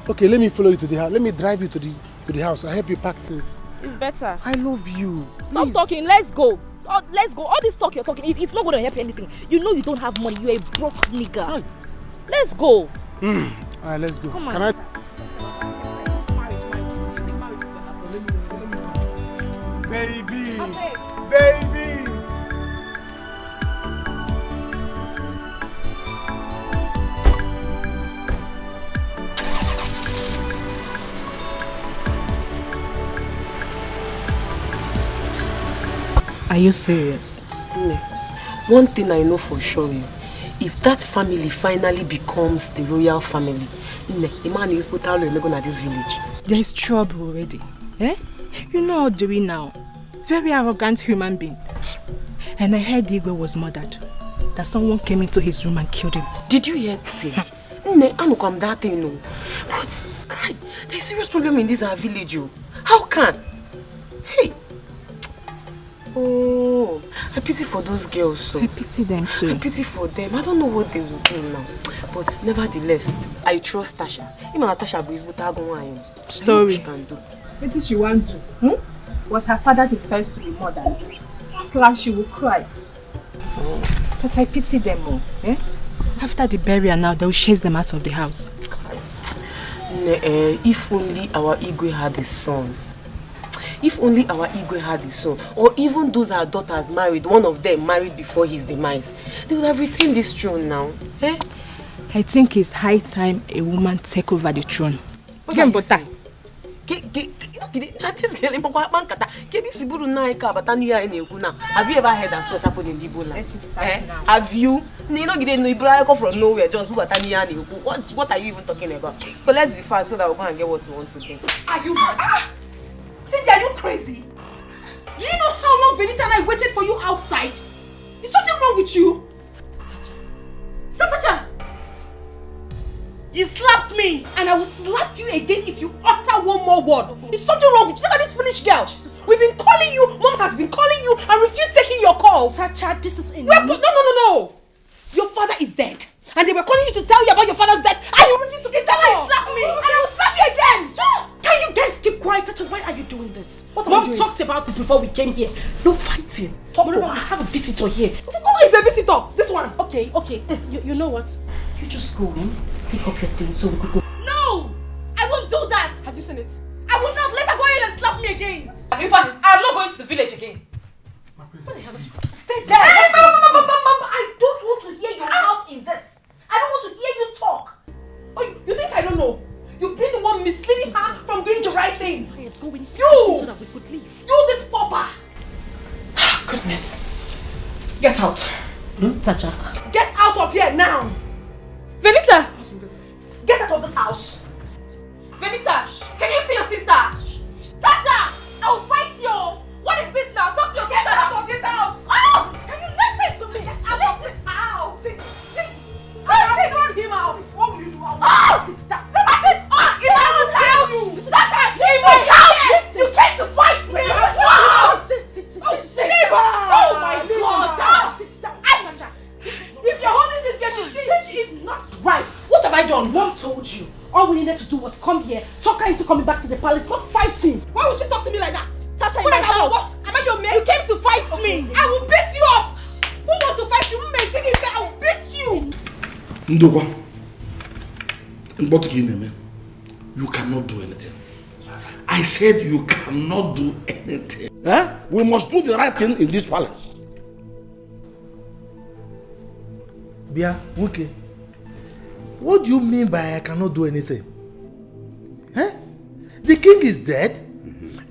Speaker 9: Okay, let me follow you to the house. Let me drive you to the house. I'll help you pack things.
Speaker 12: It's better.
Speaker 9: I love you.
Speaker 12: Stop
Speaker 9: Please.
Speaker 12: talking. Let's go. Let's go. All this talk you're talking, it's not going to help you anything. You know you don't have money. You're a broke nigga.
Speaker 9: Hi.
Speaker 12: Let's go.
Speaker 9: Alright, let's go.
Speaker 12: Come on.
Speaker 9: Can I?
Speaker 6: Baby.
Speaker 15: Are you serious?
Speaker 12: No. One thing I know for sure is, if that family finally becomes the royal family, the man is put out at this village.
Speaker 15: There is trouble already. Eh? You know how Dewey now. Very arrogant human being. And I heard Igwe was murdered. That someone came into his room and killed him.
Speaker 12: Did you hear it? I come that thing, no. But God, there's a serious problem in this our village, you. How can? Hey. Oh, I pity for those girls. So.
Speaker 15: I pity them too.
Speaker 12: I pity for them. I don't know what they will do now. But nevertheless, I trust Tasha. Even Tasha is but
Speaker 15: story.
Speaker 13: What did she want to do? Was her father the first to be murdered? Last last she will cry. But I pity them all. Eh?
Speaker 15: After the burial now, they will chase them out of the house.
Speaker 12: If only our Igwe had a son. If only our Igwe had a son. Or even those our daughters married, one of them married before his demise, they would have retained this throne now. Eh?
Speaker 15: I think it's high time a woman take over the throne.
Speaker 12: What are you saying? Have you ever heard that such happened in Igbo land? Have you? You know, you from nowhere, just what are you even talking about? But let's be fast so that we're going to get what we want to get.
Speaker 7: Are you mad? Cindy, are you crazy? Do you know how long Venita and I waited for you outside? Is something wrong with you? Tasha! You slapped me, and I will slap you again if you utter one more word. Is something wrong with you? Look at this foolish girl. We've been calling you, Mom has been calling you, and refused taking your calls.
Speaker 13: Tasha, this is
Speaker 7: enough. No. Your father is dead, and they were calling you to tell you about your father's death, and you refused to give that. You slapped me, and I will slap you again.
Speaker 13: Can you guys keep quiet? Tasha, why are you doing this? Mom talked about this before we came here. No fighting. I have a visitor here.
Speaker 7: Who is the visitor? This one.
Speaker 13: Okay. You know what? You just go in, pick up your things so we could go.
Speaker 7: No! I won't do that! Have you seen it? I will not let her go in and slap me again!
Speaker 12: In fact, I'm not going to the village again.
Speaker 7: Stay there! Hey, Mama, I don't want to hear your mouth in this. I don't want to hear you talk. Oh, you think I don't know? You've been the one misleading her from doing the right thing. You!
Speaker 13: So that we could leave.
Speaker 7: You, this pauper!
Speaker 12: Goodness.
Speaker 7: Get out.
Speaker 13: Tasha.
Speaker 7: Get out of here now! Venita! Get out of this house! Venita! Can you see your sister? Tasha! I will fight you! What is this now? Talk to your sister! Get out of this house! Oh! Can you listen to me? Listen out! Sit! Take him out! What will you do? Sit down! Sit! I will tell you! Tasha! In my house! You came to fight me! Sit! Oh my God! Sit down! If you're holding this girl, she is not right. What have I done?
Speaker 13: Mom told you. All we needed to do was come here, talk her into coming back to the palace, not fighting.
Speaker 7: Why would she talk to me like that?
Speaker 13: Tasha, am I your mate?
Speaker 7: You came to fight me. I will beat you up. Who wants to fight you? I will beat you.
Speaker 9: Ndokwa, you cannot do anything. I said you cannot do anything. We must do the right thing in this palace.
Speaker 4: Bia, okay. What do you mean by I cannot do anything? The king is dead.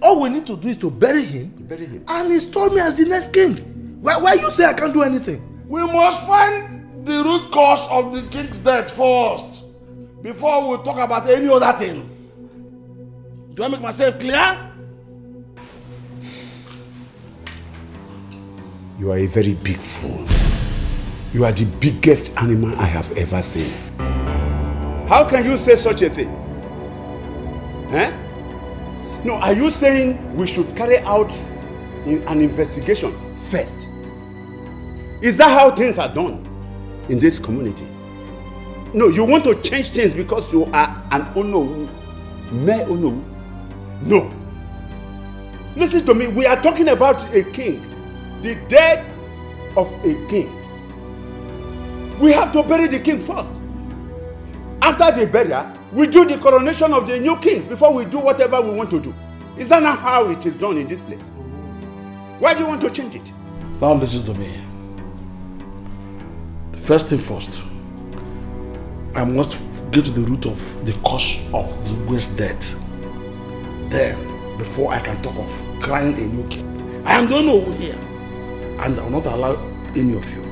Speaker 4: All we need to do is to bury him and install me as the next king. Why you say I can't do anything?
Speaker 9: We must find the root cause of the king's death first before we talk about any other thing. Do I make myself clear?
Speaker 5: You are a very big fool. You are the biggest animal I have ever seen.
Speaker 3: How can you say such a thing? No, are you saying we should carry out an investigation first? Is that how things are done in this community? No, you want to change things because you are an Ono, mere Ono? No. Listen to me, we are talking about a king, the death of a king. We have to bury the king first. After the burial, we do the coronation of the new king before we do whatever we want to do. Is that not how it is done in this place? Why do you want to change it?
Speaker 9: Now listen to me. First thing first, I must get to the root of the cause of the Igwe's death. Then, before I can talk of crying a new king. I am the one over here. And I will not allow any of you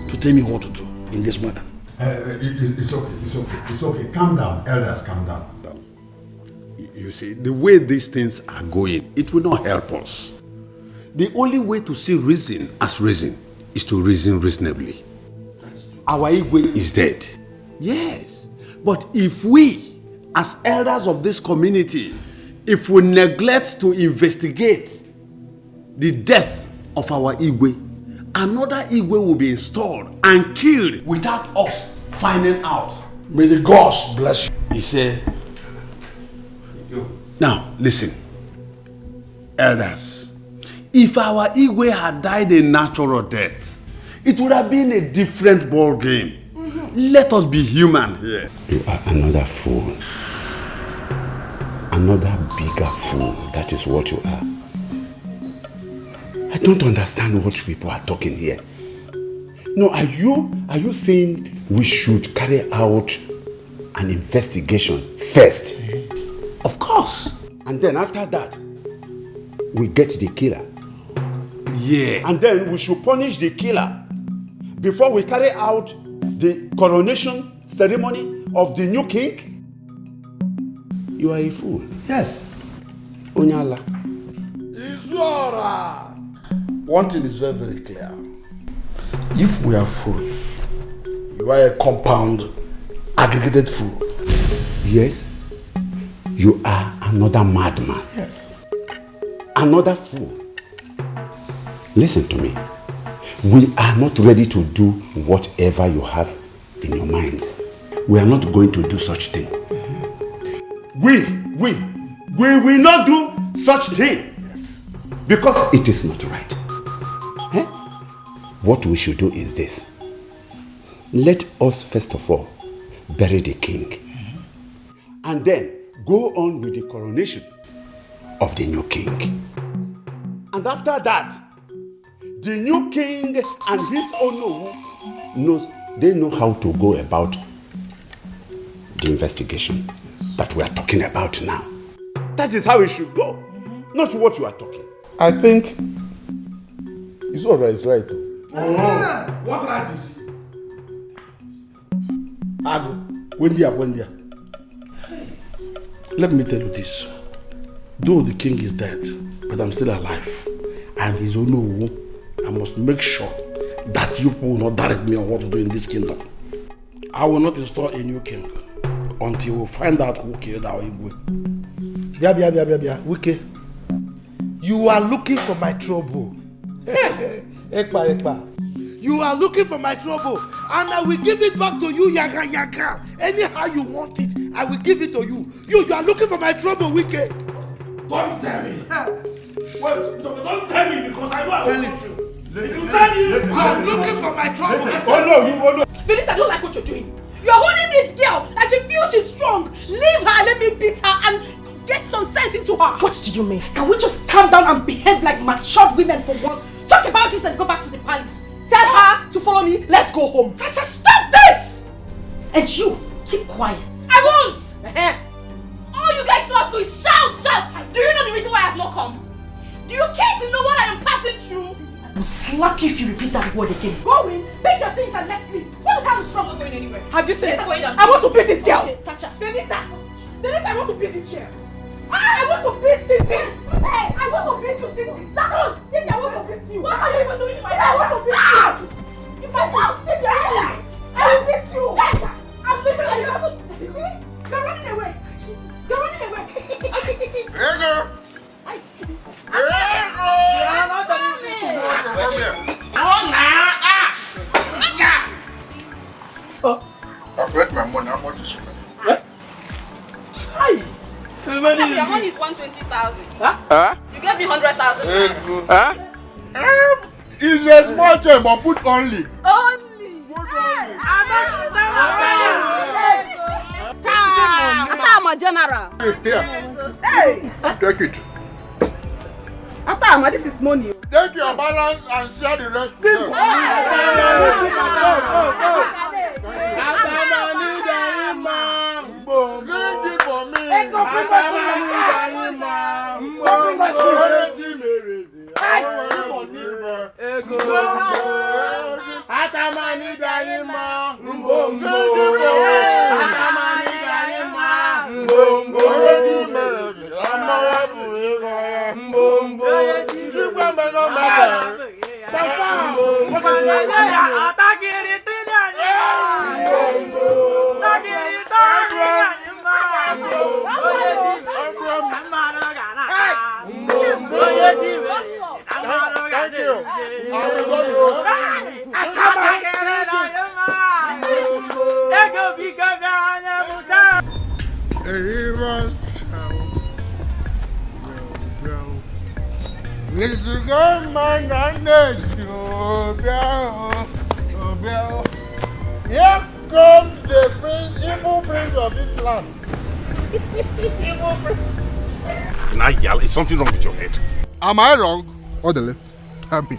Speaker 9: to tell me what to do in this matter.
Speaker 5: It's okay. Calm down, elders, calm down. You see, the way these things are going, it will not help us. The only way to see reason as reason is to reason reasonably. Our Igwe is dead. Yes. But if we, as elders of this community, if we neglect to investigate the death of our Igwe, another Igwe will be installed and killed without us finding out.
Speaker 9: May the gods bless you.
Speaker 5: He said, now listen, elders, if our Igwe had died a natural death, it would have been a different ball game. Let us be human here. You are another fool. Another bigger fool. That is what you are. I don't understand what people are talking here. No, are you saying we should carry out an investigation first? Of course. And then after that, we get the killer. Yeah. And then we should punish the killer before we carry out the coronation ceremony of the new king. You are a fool. Yes. Onyala.
Speaker 9: Izora. One thing is very, very clear. If we are fools, you are a compound, aggregated fool.
Speaker 5: Yes. You are another madman.
Speaker 9: Yes.
Speaker 5: Another fool. Listen to me. We are not ready to do whatever you have in your minds. We are not going to do such thing. We will not do such thing. Yes. Because it is not right. Eh? What we should do is this. Let us first of all bury the king. And then go on with the coronation of the new king. And after that, the new king and his Ono know how to go about the investigation that we are talking about now. That is how it should go, not what you are talking.
Speaker 9: I think Izora is right.
Speaker 5: What right is he?
Speaker 9: Adu, Wendia. Let me tell you this. Though the king is dead, but I'm still alive. And his Ono, I must make sure that you people will not direct me on what to do in this kingdom. I will not install a new king until we find out who killed our Igwe. Bia, Wike. You are looking for my trouble. Ekpa. You are looking for my trouble, and I will give it back to you, yaga. Anyhow you want it, I will give it to you. You are looking for my trouble, Wike. Don't tell me. Wait, don't tell me because I know I will hurt you. If you tell me, you are looking for my trouble. Oh no.
Speaker 7: Phyllis, I don't like what you're doing. You're holding this girl and she feels she's strong. Leave her, let me beat her and get some sense into her.
Speaker 15: What do you mean?
Speaker 7: Can we just calm down and behave like matured women for once? Talk about this and go back to the palace. Tell her to follow me, let's go home. Tacha, stop this! And you, keep quiet. I won't! All you guys know how to do is shout! Do you know the reason why I've not come? Do you care to know what I am passing through? I will slap you if you repeat that word again. Go in, pick your things and let's leave. What the hell is wrong? Not going anywhere. Have you seen it? I want to beat this girl. Okay, Tacha. Denita, I want to beat this girl. I want to beat Cindy. Hey, I want to beat you, Cindy. That's all. Cindy, I want to beat you. What are you even doing in my life? I want to beat you. If I want Cindy, I will beat you. I'm leaving you. You see? You're running away. You're running away.
Speaker 16: Hey, girl. I've read my money. How much is your money?
Speaker 6: What? Hi.
Speaker 7: Your money is 120,000. Huh? You gave me 100,000.
Speaker 16: It's a small thing, but put only.
Speaker 7: Only. I'm a general.
Speaker 16: Here. Take it.
Speaker 7: Atama, this is money.
Speaker 16: Take your balance and share the rest. Go. Drink it for me. Thank you. Here comes the prince, evil prince of this land. Evil prince.
Speaker 10: Nayal, is something wrong with your head?
Speaker 16: Am I wrong? Orderly, tell me.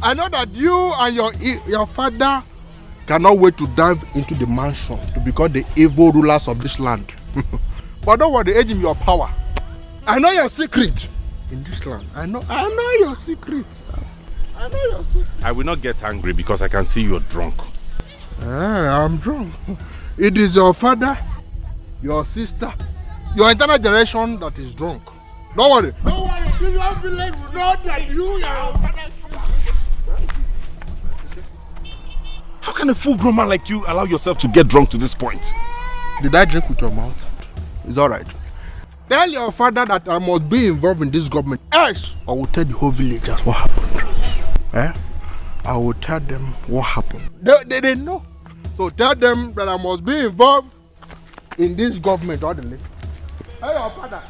Speaker 16: I know that you and your father cannot wait to dive into the mansion to become the evil rulers of this land. But don't worry, age in your power. I know your secret in this land. I know your secret. I know your secret.
Speaker 10: I will not get angry because I can see you're drunk.
Speaker 16: I'm drunk. It is your father, your sister, your entire generation that is drunk. Don't worry. Don't worry. You don't believe not that you and your father.
Speaker 10: How can a full-grown man like you allow yourself to get drunk to this point?
Speaker 16: Did I drink with your mouth? It's alright. Tell your father that I must be involved in this government. Else, I will tell the whole villagers what happened. I will tell them what happened. They know. So tell them that I must be involved in this government. Tell your father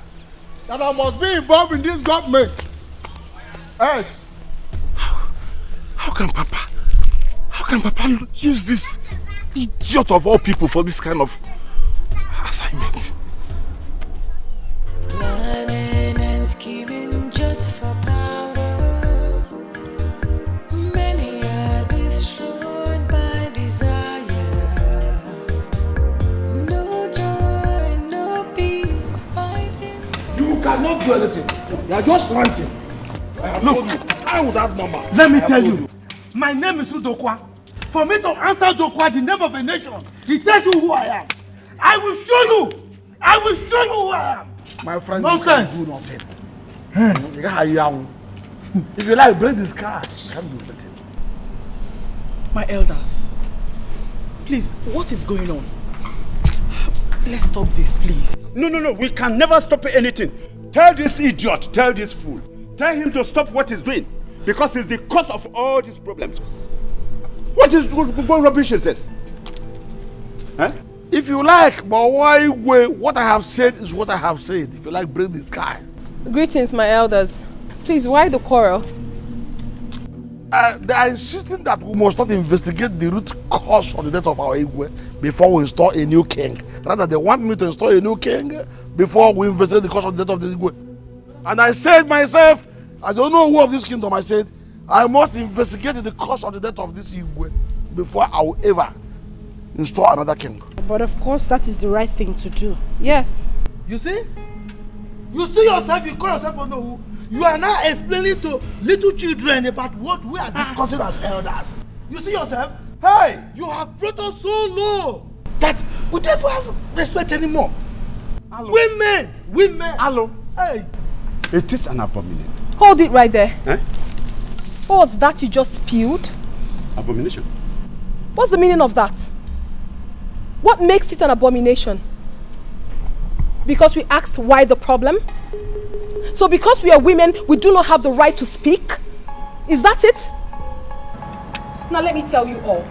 Speaker 16: that I must be involved in this government. Else.
Speaker 10: How can Papa use this idiot of all people for this kind of assignment?
Speaker 17: Planning and scheming just for power. Many are destroyed by desire. No joy, no peace, fighting.
Speaker 9: You cannot do anything. You are just ranting. I have told you. I would have mama.
Speaker 4: Let me tell you, my name is Udokwa. For me to answer Dokwa, the name of a nation, he tells you who I am. I will show you. I will show you who I am.
Speaker 9: My friend,
Speaker 4: nonsense.
Speaker 9: You can't do nothing. If you like, break this car. You can't do nothing.
Speaker 18: My elders, please, what is going on? Let's stop this, please.
Speaker 3: No. We can never stop anything. Tell this idiot, tell this fool. Tell him to stop what he's doing. Because he's the cause of all these problems. What rubbish is this?
Speaker 9: If you like, but why wait? What I have said is what I have said. If you like, bring this guy.
Speaker 19: Greetings, my elders. Please, why the quarrel?
Speaker 9: They are insisting that we must not investigate the root cause of the death of our Igwe before we install a new king. Rather, they want me to install a new king before we investigate the cause of the death of the Igwe. And I said myself, as the owner of this kingdom, I said, I must investigate the cause of the death of this Igwe before I will ever install another king.
Speaker 15: But of course, that is the right thing to do.
Speaker 19: Yes.
Speaker 4: You see? You see yourself, you call yourself a no. You are now explaining to little children about what we are discussing as elders. You see yourself? Hey, you have brought us so low that we don't have respect anymore. Hello. Women.
Speaker 3: Hello.
Speaker 4: Hey.
Speaker 3: It is an abomination.
Speaker 19: Hold it right there. What was that you just spewed?
Speaker 3: Abomination.
Speaker 19: What's the meaning of that? What makes it an abomination? Because we asked why the problem? So because we are women, we do not have the right to speak? Is that it? Now let me tell you all.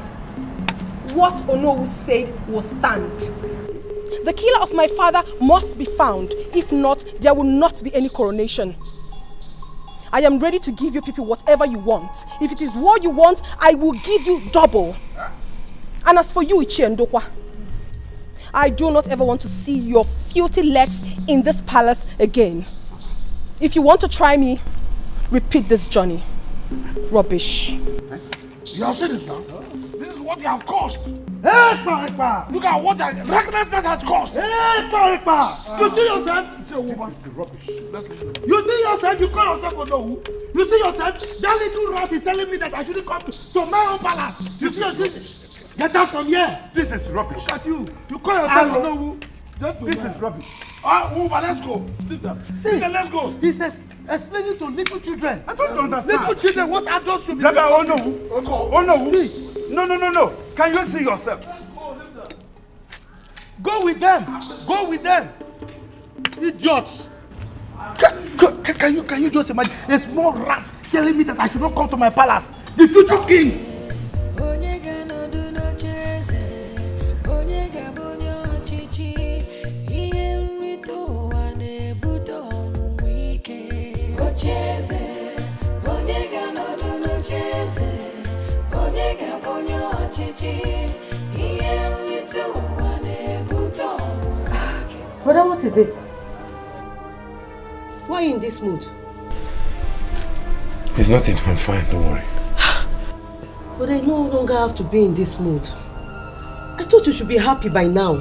Speaker 19: What Onowu said will stand. The killer of my father must be found. If not, there will not be any coronation. I am ready to give you people whatever you want. If it is what you want, I will give you double. And as for you, Ichie Ndokwa, I do not ever want to see your filthy legs in this palace again. If you want to try me, repeat this journey. Rubbish.
Speaker 9: You have seen it now. This is what you have cost. Hey, look at what recklessness has cost.
Speaker 4: Hey, you see yourself? It's a woman.
Speaker 9: Rubbish.
Speaker 4: You see yourself? You call yourself a no. You see yourself? That little rat is telling me that I shouldn't come to my own palace. You see yourself?
Speaker 16: Get out from here!
Speaker 3: This is rubbish.
Speaker 16: Look at you. You call yourself you know who?
Speaker 3: This is rubbish.
Speaker 16: Move, let's go. See, let's go. He says, explaining to little children.
Speaker 3: I don't understand.
Speaker 16: Little children, what adults should be
Speaker 3: doing. Oh no.
Speaker 16: See.
Speaker 3: No. Can you see yourself?
Speaker 16: Go with them. Go with them. Idiots. Can you just imagine a small rat telling me that I should not come to my palace? The future king.
Speaker 14: Brother, what is it? Why are you in this mood?
Speaker 2: It's nothing, I'm fine, don't worry.
Speaker 14: But I no longer have to be in this mood. I thought you should be happy by now,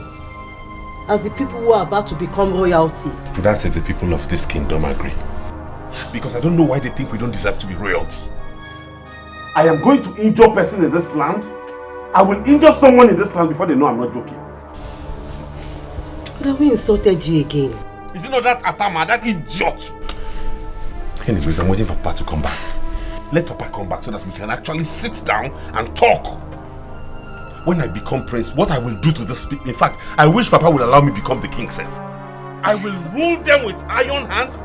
Speaker 14: as the people who are about to become royalty.
Speaker 2: That's if the people of this kingdom agree. Because I don't know why they think we don't deserve to be royalty.
Speaker 3: I am going to injure a person in this land. I will injure someone in this land before they know I'm not joking.
Speaker 14: But we insulted you again.
Speaker 2: Is it not that Atama, that idiot? Anyways, I'm waiting for Papa to come back. Let Papa come back so that we can actually sit down and talk. When I become prince, what I will do to this people. In fact, I wish Papa would allow me become the king self. I will rule them with iron hand,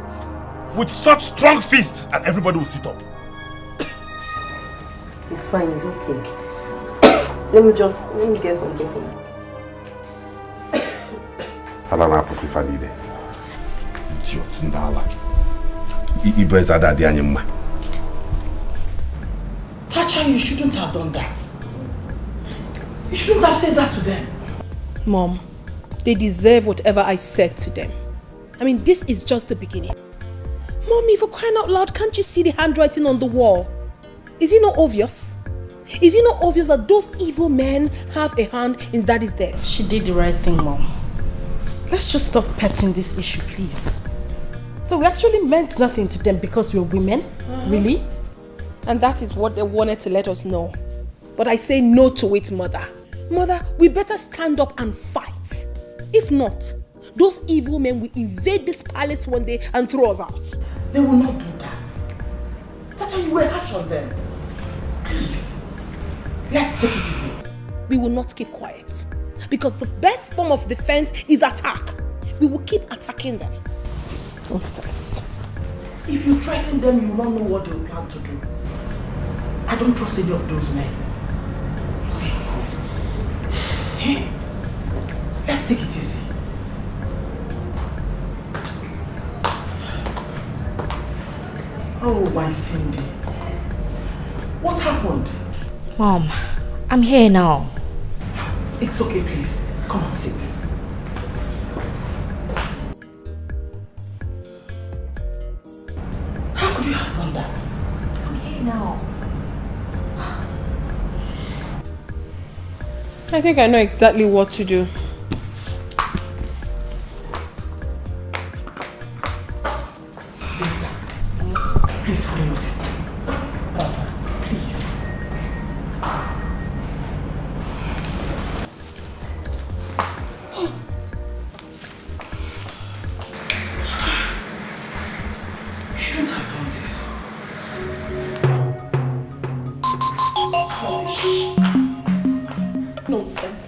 Speaker 2: with such strong fist, and everybody will sit up.
Speaker 14: It's fine, it's okay. Let me get something for you.
Speaker 2: Alana Posifalide. Idiots in Dala. Ibezada Dianyama.
Speaker 4: Tacha, you shouldn't have done that. You shouldn't have said that to them.
Speaker 19: Mom, they deserve whatever I said to them. I mean, this is just the beginning. Mommy, for crying out loud, can't you see the handwriting on the wall? Is it not obvious? Is it not obvious that those evil men have a hand in Daddy's death?
Speaker 11: She did the right thing, Mom. Let's just stop petting this issue, please. So we actually meant nothing to them because we're women? Really?
Speaker 19: And that is what they wanted to let us know. But I say no to it, Mother. Mother, we better stand up and fight. If not, those evil men will invade this palace one day and throw us out.
Speaker 4: They will not do that. Tata, you were harsh on them. Please, let's take it easy.
Speaker 19: We will not keep quiet. Because the best form of defense is attack. We will keep attacking them. Nonsense.
Speaker 4: If you threaten them, you will not know what they will plan to do. I don't trust any of those men. Hey, let's take it easy. Oh, my Cindy. What happened?
Speaker 20: Mom, I'm here now.
Speaker 4: It's okay, please. Come and sit. How could you have done that?
Speaker 20: I'm here now.
Speaker 19: I think I know exactly what to do.
Speaker 4: Please follow your sister. Please. You shouldn't have done this.
Speaker 19: Nonsense.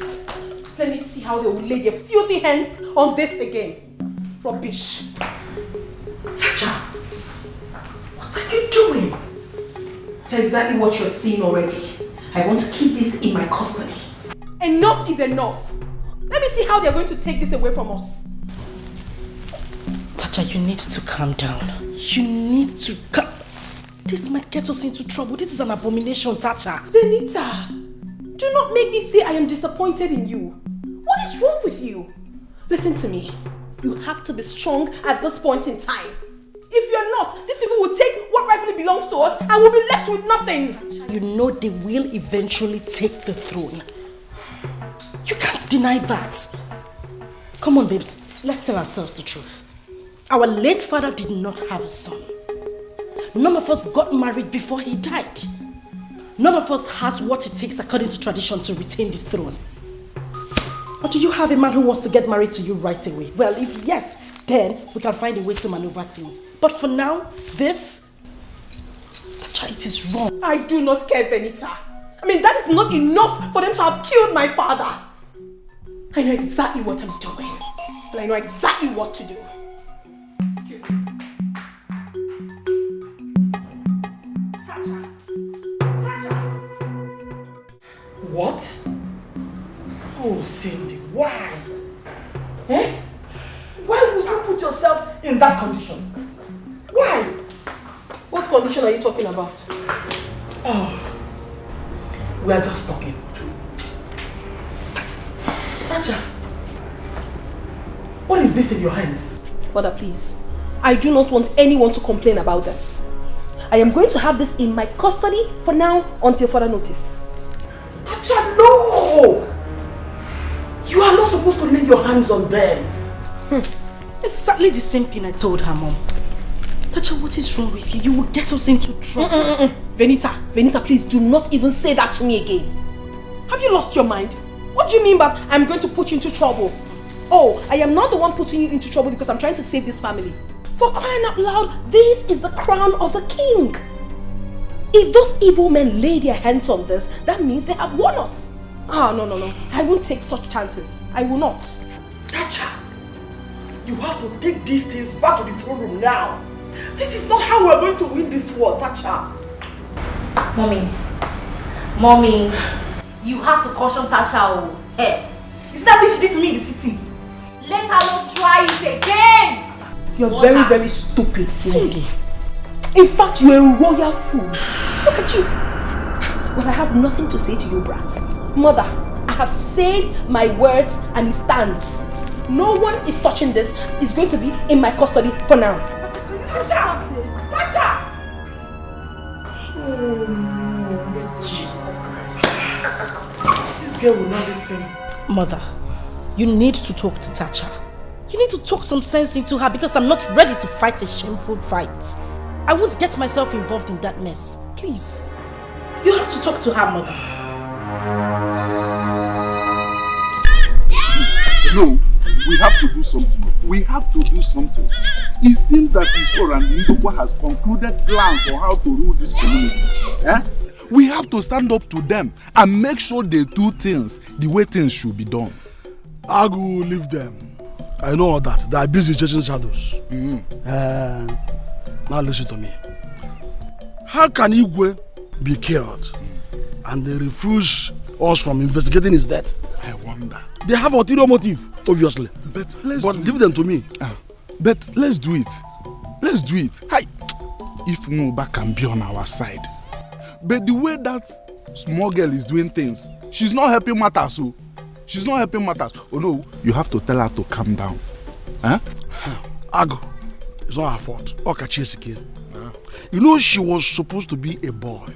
Speaker 19: Let me see how they will lay their filthy hands on this again. Rubbish.
Speaker 4: Sacha, what are you doing?
Speaker 19: Exactly what you're seeing already. I want to keep this in my custody. Enough is enough. Let me see how they're going to take this away from us.
Speaker 11: Tacha, you need to calm down. You need to calm. This might get us into trouble. This is an abomination, Tacha.
Speaker 19: Venita, do not make me say I am disappointed in you. What is wrong with you? Listen to me. You have to be strong at this point in time. If you're not, these people will take what rightfully belongs to us and we'll be left with nothing.
Speaker 11: You know they will eventually take the throne. You can't deny that. Come on, babes. Let's tell ourselves the truth. Our late father did not have a son. None of us got married before he died. None of us has what it takes according to tradition to retain the throne. Or do you have a man who wants to get married to you right away? Well, if yes, then we can find a way to maneuver things. But for now, this, it is wrong.
Speaker 7: I do not care, Venita. I mean, that is not enough for them to have killed my father. I know exactly what I'm doing. And I know exactly what to do.
Speaker 4: What? Oh, Cindy, why? Eh? Why would you put yourself in that condition? Why?
Speaker 7: What condition are you talking about?
Speaker 4: Oh, we are just talking. Tacha, what is this in your hands?
Speaker 7: Mother, please. I do not want anyone to complain about this. I am going to have this in my custody for now until further notice.
Speaker 4: Tacha, no! You are not supposed to lay your hands on them.
Speaker 11: Exactly the same thing I told her, Mom. Tacha, what is wrong with you? You will get us into trouble.
Speaker 7: Venita, please do not even say that to me again. Have you lost your mind? What do you mean by I'm going to put you into trouble? Oh, I am not the one putting you into trouble because I'm trying to save this family. For crying out loud, this is the crown of the king. If those evil men lay their hands on this, that means they have won us. Ah, no. I won't take such chances. I will not.
Speaker 4: Tacha, you have to take these things back to the throne room now. This is not how we're going to win this war, Tacha.
Speaker 20: Mommy, you have to caution Tasha. Hey, is that thing she did to me in the city? Let her not try it again.
Speaker 7: You're very stupid, Cindy. In fact, you're a royal fool. Look at you. Well, I have nothing to say to you, brat. Mother, I have said my words and it stands. No one is touching this. It's going to be in my custody for now.
Speaker 4: Tacha! Oh no.
Speaker 11: Jesus.
Speaker 4: This girl will not listen.
Speaker 11: Mother, you need to talk to Tacha. You need to talk some sense into her because I'm not ready to fight a shameful fight. I won't get myself involved in that mess. Please. You have to talk to her, Mother.
Speaker 5: No, we have to do something. We have to do something. It seems that Isor and Ndokwa has concluded plans on how to rule this community. We have to stand up to them and make sure they do things the way things should be done.
Speaker 9: I will leave them. I know all that. They are busy chasing shadows. Now listen to me. How can Igwe be killed and they refuse us from investigating his death?
Speaker 5: I wonder.
Speaker 9: They have ulterior motive, obviously.
Speaker 5: But
Speaker 9: give them to me.
Speaker 5: But let's do it. Let's do it. Hi. If Muba can be on our side. But the way that small girl is doing things, she's not helping matters. So she's not helping matters. Oh no, you have to tell her to calm down.
Speaker 9: Ago, it's not her fault. You know she was supposed to be a boy.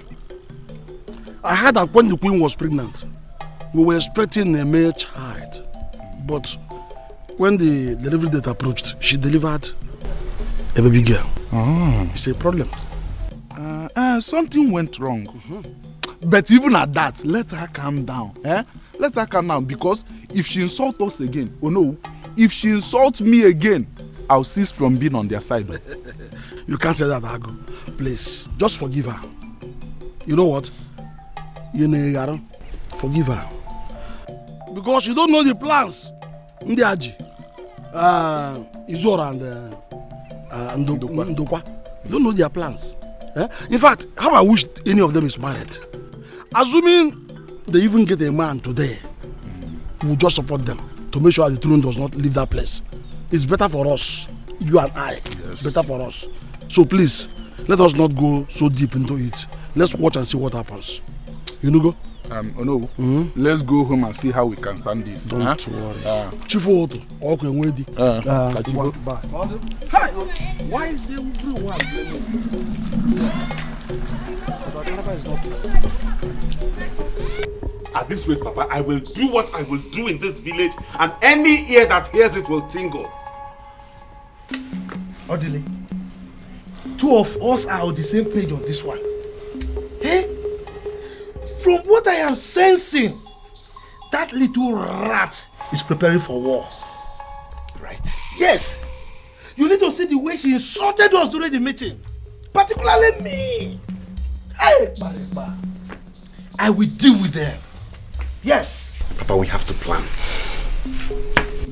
Speaker 9: I heard that when the queen was pregnant, we were expecting a male child. But when the delivery date approached, she delivered a baby girl. It's a problem.
Speaker 5: Something went wrong. But even at that, let her calm down. Let her calm down because if she insults us again, oh no, if she insults me again, I'll cease from being on their side.
Speaker 9: You can't say that, Ago. Please, just forgive her. You know what? Forgive her. Because you don't know the plans. Ndiaji, Izora and Ndokwa. You don't know their plans. In fact, how I wish any of them is married. Assuming they even get a man today, we'll just support them to make sure the throne does not leave that place. It's better for us, you and I. Yes. Better for us. So please, let us not go so deep into it. Let's watch and see what happens. You know, go?
Speaker 5: Let's go home and see how we can stand this.
Speaker 9: Don't worry. Chief Otto, okay, ready. Bye. Hey, why is everyone?
Speaker 2: At this rate, Papa, I will do what I will do in this village, and any ear that hears it will tingle.
Speaker 4: Odile, two of us are on the same page on this one. Hey? From what I am sensing, that little rat is preparing for war.
Speaker 5: Right.
Speaker 4: Yes. You need to see the way she insulted us during the meeting. Particularly me. Hey, Bareba. I will deal with them. Yes.
Speaker 2: Papa, we have to plan.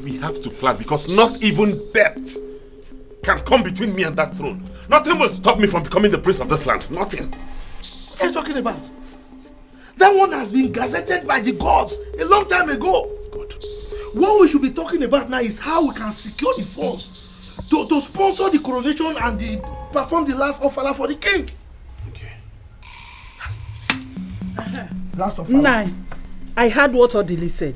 Speaker 2: We have to plan because not even death can come between me and that throne. Nothing will stop me from becoming the prince of this land. Nothing.
Speaker 4: What are you talking about? That one has been gazetted by the gods a long time ago.
Speaker 2: Good.
Speaker 4: What we should be talking about now is how we can secure the funds to sponsor the coronation and perform the last ofala for the king.
Speaker 2: Okay.
Speaker 18: Last ofala. Nine. I heard what Odili said.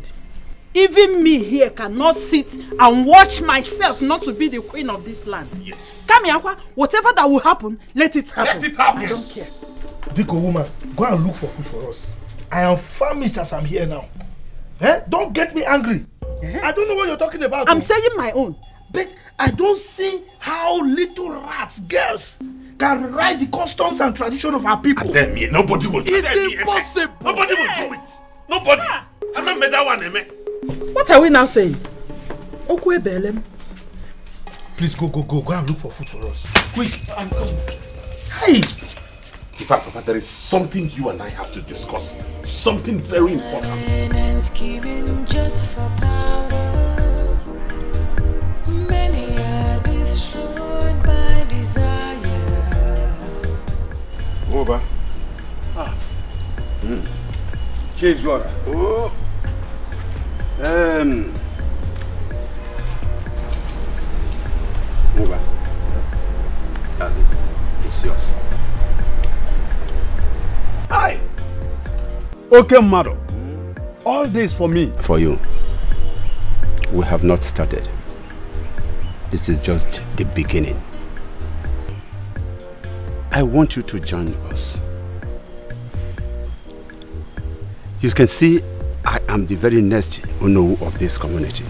Speaker 18: Even me here cannot sit and watch myself not to be the queen of this land.
Speaker 2: Yes.
Speaker 18: Come here, whatever that will happen, let it happen.
Speaker 2: Let it happen.
Speaker 18: I don't care.
Speaker 4: Biko woman, go and look for food for us. I am famished as I'm here now. Don't get me angry. I don't know what you're talking about.
Speaker 18: I'm saying my own.
Speaker 4: But I don't see how little rats, girls, can ride the customs and tradition of our people.
Speaker 2: And then nobody will do it.
Speaker 4: It's impossible.
Speaker 2: Nobody will do it. Nobody. I'm not made that one, Eme.
Speaker 18: What are we now saying? Okwe Belem.
Speaker 4: Please go and look for food for us. Quick, I'm coming. Hey!
Speaker 2: In fact, Papa, there is something you and I have to discuss. Something very important.
Speaker 17: Just for power. Many are destroyed by desire.
Speaker 16: Over. Change water.
Speaker 5: Oh. Over. That's it. It's yours.
Speaker 16: Hi. Okay, madam. All this for me.
Speaker 5: For you. We have not started. This is just the beginning. I want you to join us. You can see I am the very next Onowu of this community.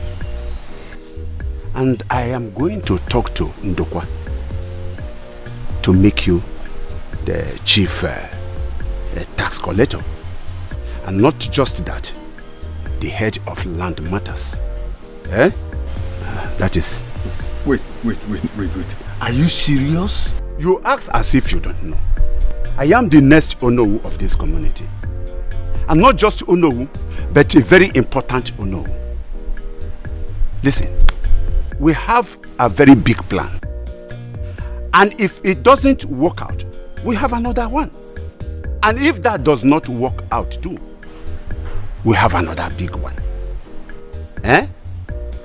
Speaker 5: And I am going to talk to Ndokwa to make you the chief tax collector. And not just that, the head of land matters. That is...
Speaker 16: Wait. Are you serious?
Speaker 5: You ask as if you don't know. I am the next Onowu of this community. And not just Onowu, but a very important Onowu. Listen, we have a very big plan. And if it doesn't work out, we have another one. And if that does not work out too, we have another big one.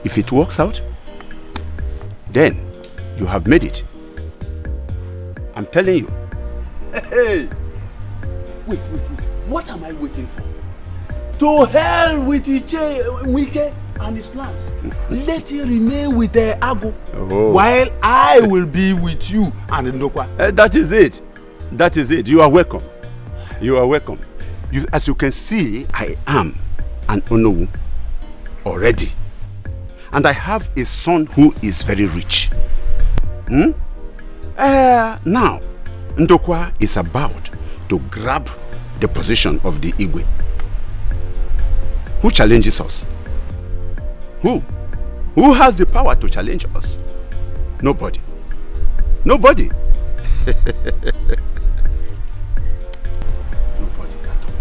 Speaker 5: If it works out, then you have made it. I'm telling you.
Speaker 16: Hey! Wait. What am I waiting for? To hell with Wike and his plans. Let him remain with Ago, while I will be with you and Ndokwa.
Speaker 5: That is it. That is it. You are welcome. You are welcome. As you can see, I am an Onowu already. And I have a son who is very rich. Now, Ndokwa is about to grab the position of the Igwe. Who challenges us? Who? Who has the power to challenge us? Nobody. Nobody. Nobody at all.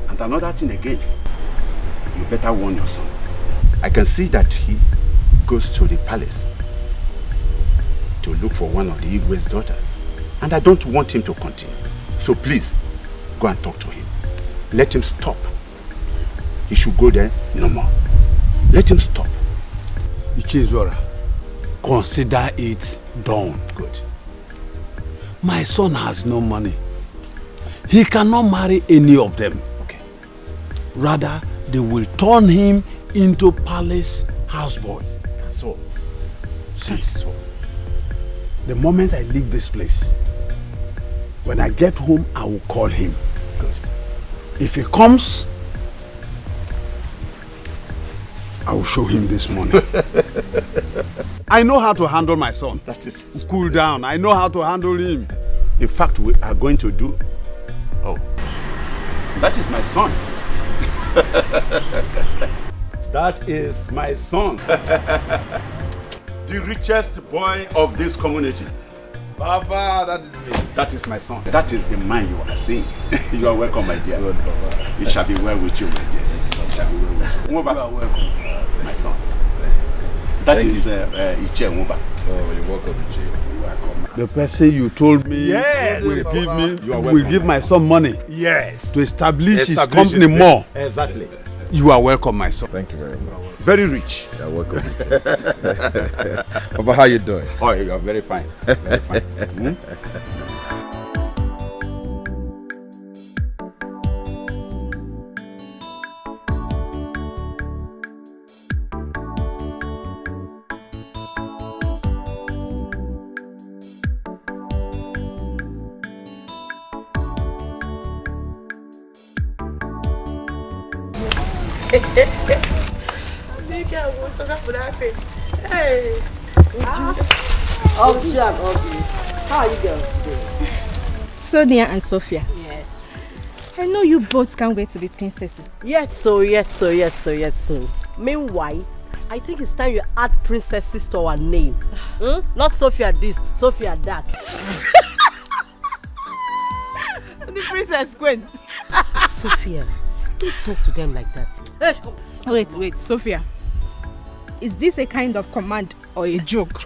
Speaker 5: And another thing again, you better warn your son. I can see that he goes to the palace to look for one of the Igwe's daughters. And I don't want him to continue. So please, go and talk to him. Let him stop. He should go there no more. Let him stop.
Speaker 16: Ichezora, consider it done.
Speaker 5: Good.
Speaker 16: My son has no money. He cannot marry any of them.
Speaker 5: Okay.
Speaker 16: Rather, they will turn him into palace houseboy.
Speaker 5: That's all.
Speaker 16: That's all. The moment I leave this place, when I get home, I will call him.
Speaker 5: Good.
Speaker 16: If he comes, I will show him this morning. I know how to handle my son.
Speaker 5: That is it.
Speaker 16: Cool down. I know how to handle him.
Speaker 5: In fact, we are going to do... Oh. That is my son. That is my son.
Speaker 3: The richest boy of this community.
Speaker 5: Papa, that is me. That is my son. That is the man you are seeing. You are welcome, my dear. It shall be well with you, my dear. It shall be well with you. You are welcome, my son. That is Iche Nwuba.
Speaker 10: Oh, you're welcome, Iche.
Speaker 5: You're welcome.
Speaker 16: The person you told me
Speaker 5: yes,
Speaker 16: will give my son money.
Speaker 5: Yes.
Speaker 16: To establish his company more.
Speaker 5: Exactly.
Speaker 16: You are welcome, my son.
Speaker 10: Thank you very much.
Speaker 16: Very rich.
Speaker 10: You're welcome. Papa, how you doing?
Speaker 5: Oh, you are very fine. Very fine.
Speaker 15: Hey.
Speaker 14: Obi and Obi. How are you girls doing?
Speaker 13: Sonia and Sophia.
Speaker 14: Yes.
Speaker 13: I know you both can't wait to be princesses.
Speaker 14: Yet so. Meanwhile, I think it's time you add princesses to our name. Not Sophia this, Sophia that.
Speaker 15: The princess Gwen.
Speaker 14: Sophia, don't talk to them like that.
Speaker 13: Wait, Sophia. Is this a kind of command or a joke?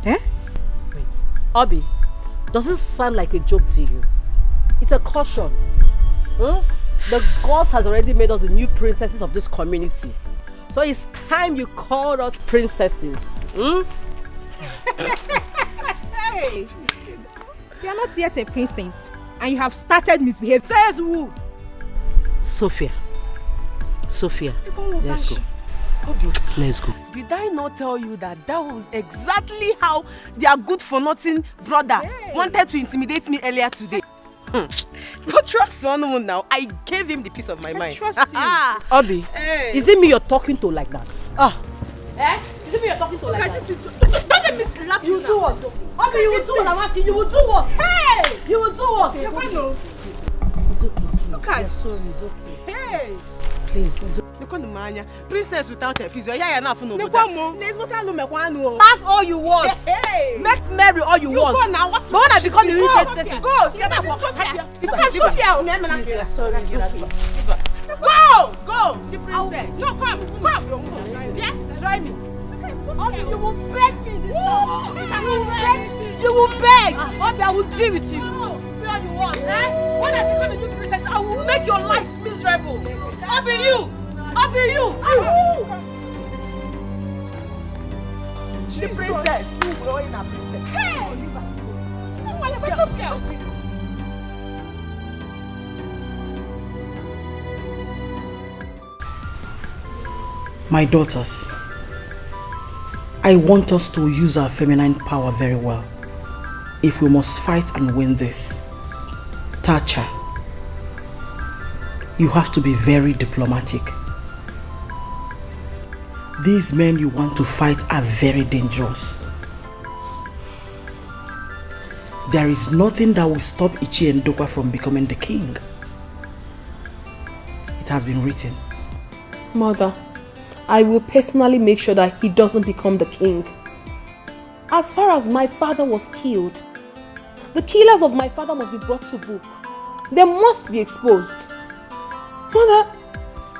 Speaker 13: Eh?
Speaker 14: Wait, Obi, does it sound like a joke to you? It's a caution. The God has already made us the new princesses of this community. So it's time you called us princesses.
Speaker 13: Hey! You are not yet a princess and you have started misbehaving. Says who?
Speaker 14: Sophia, let's go. Let's go.
Speaker 15: Did I not tell you that was exactly how their good-for-nothing brother wanted to intimidate me earlier today? But trust one woman now. I gave him the peace of my mind.
Speaker 13: Trust you.
Speaker 14: Obi, is it me you're talking to like that?
Speaker 15: Is it me you're talking to like that?
Speaker 13: Don't let me slap you.
Speaker 15: You do what? Obi, you will do what I'm asking. You will do what? Hey! You will do what?
Speaker 14: It's okay.
Speaker 13: Look at.
Speaker 14: I'm sorry, it's okay.
Speaker 15: Hey!
Speaker 14: Please.
Speaker 15: Princess without a physio. Yeah, enough no.
Speaker 14: Laugh all you want.
Speaker 15: Hey.
Speaker 14: Make merry all you want.
Speaker 15: Go now. What?
Speaker 14: But when I become the real princess,
Speaker 15: go. Go. The princess. No, come. Yeah, try me. You will beg me this time. You will beg.
Speaker 14: Obi, I will deal with you.
Speaker 15: No, all you want. When I become the new princess, I will make your life miserable. I'll be you. The princess. You growing a princess. Hey!
Speaker 21: My daughters, I want us to use our feminine power very well. If we must fight and win this, Tacha, you have to be very diplomatic. These men you want to fight are very dangerous. There is nothing that will stop Ichi and Ndokwa from becoming the king. It has been written.
Speaker 19: Mother, I will personally make sure that he doesn't become the king. As far as my father was killed, the killers of my father must be brought to book. They must be exposed. Mother,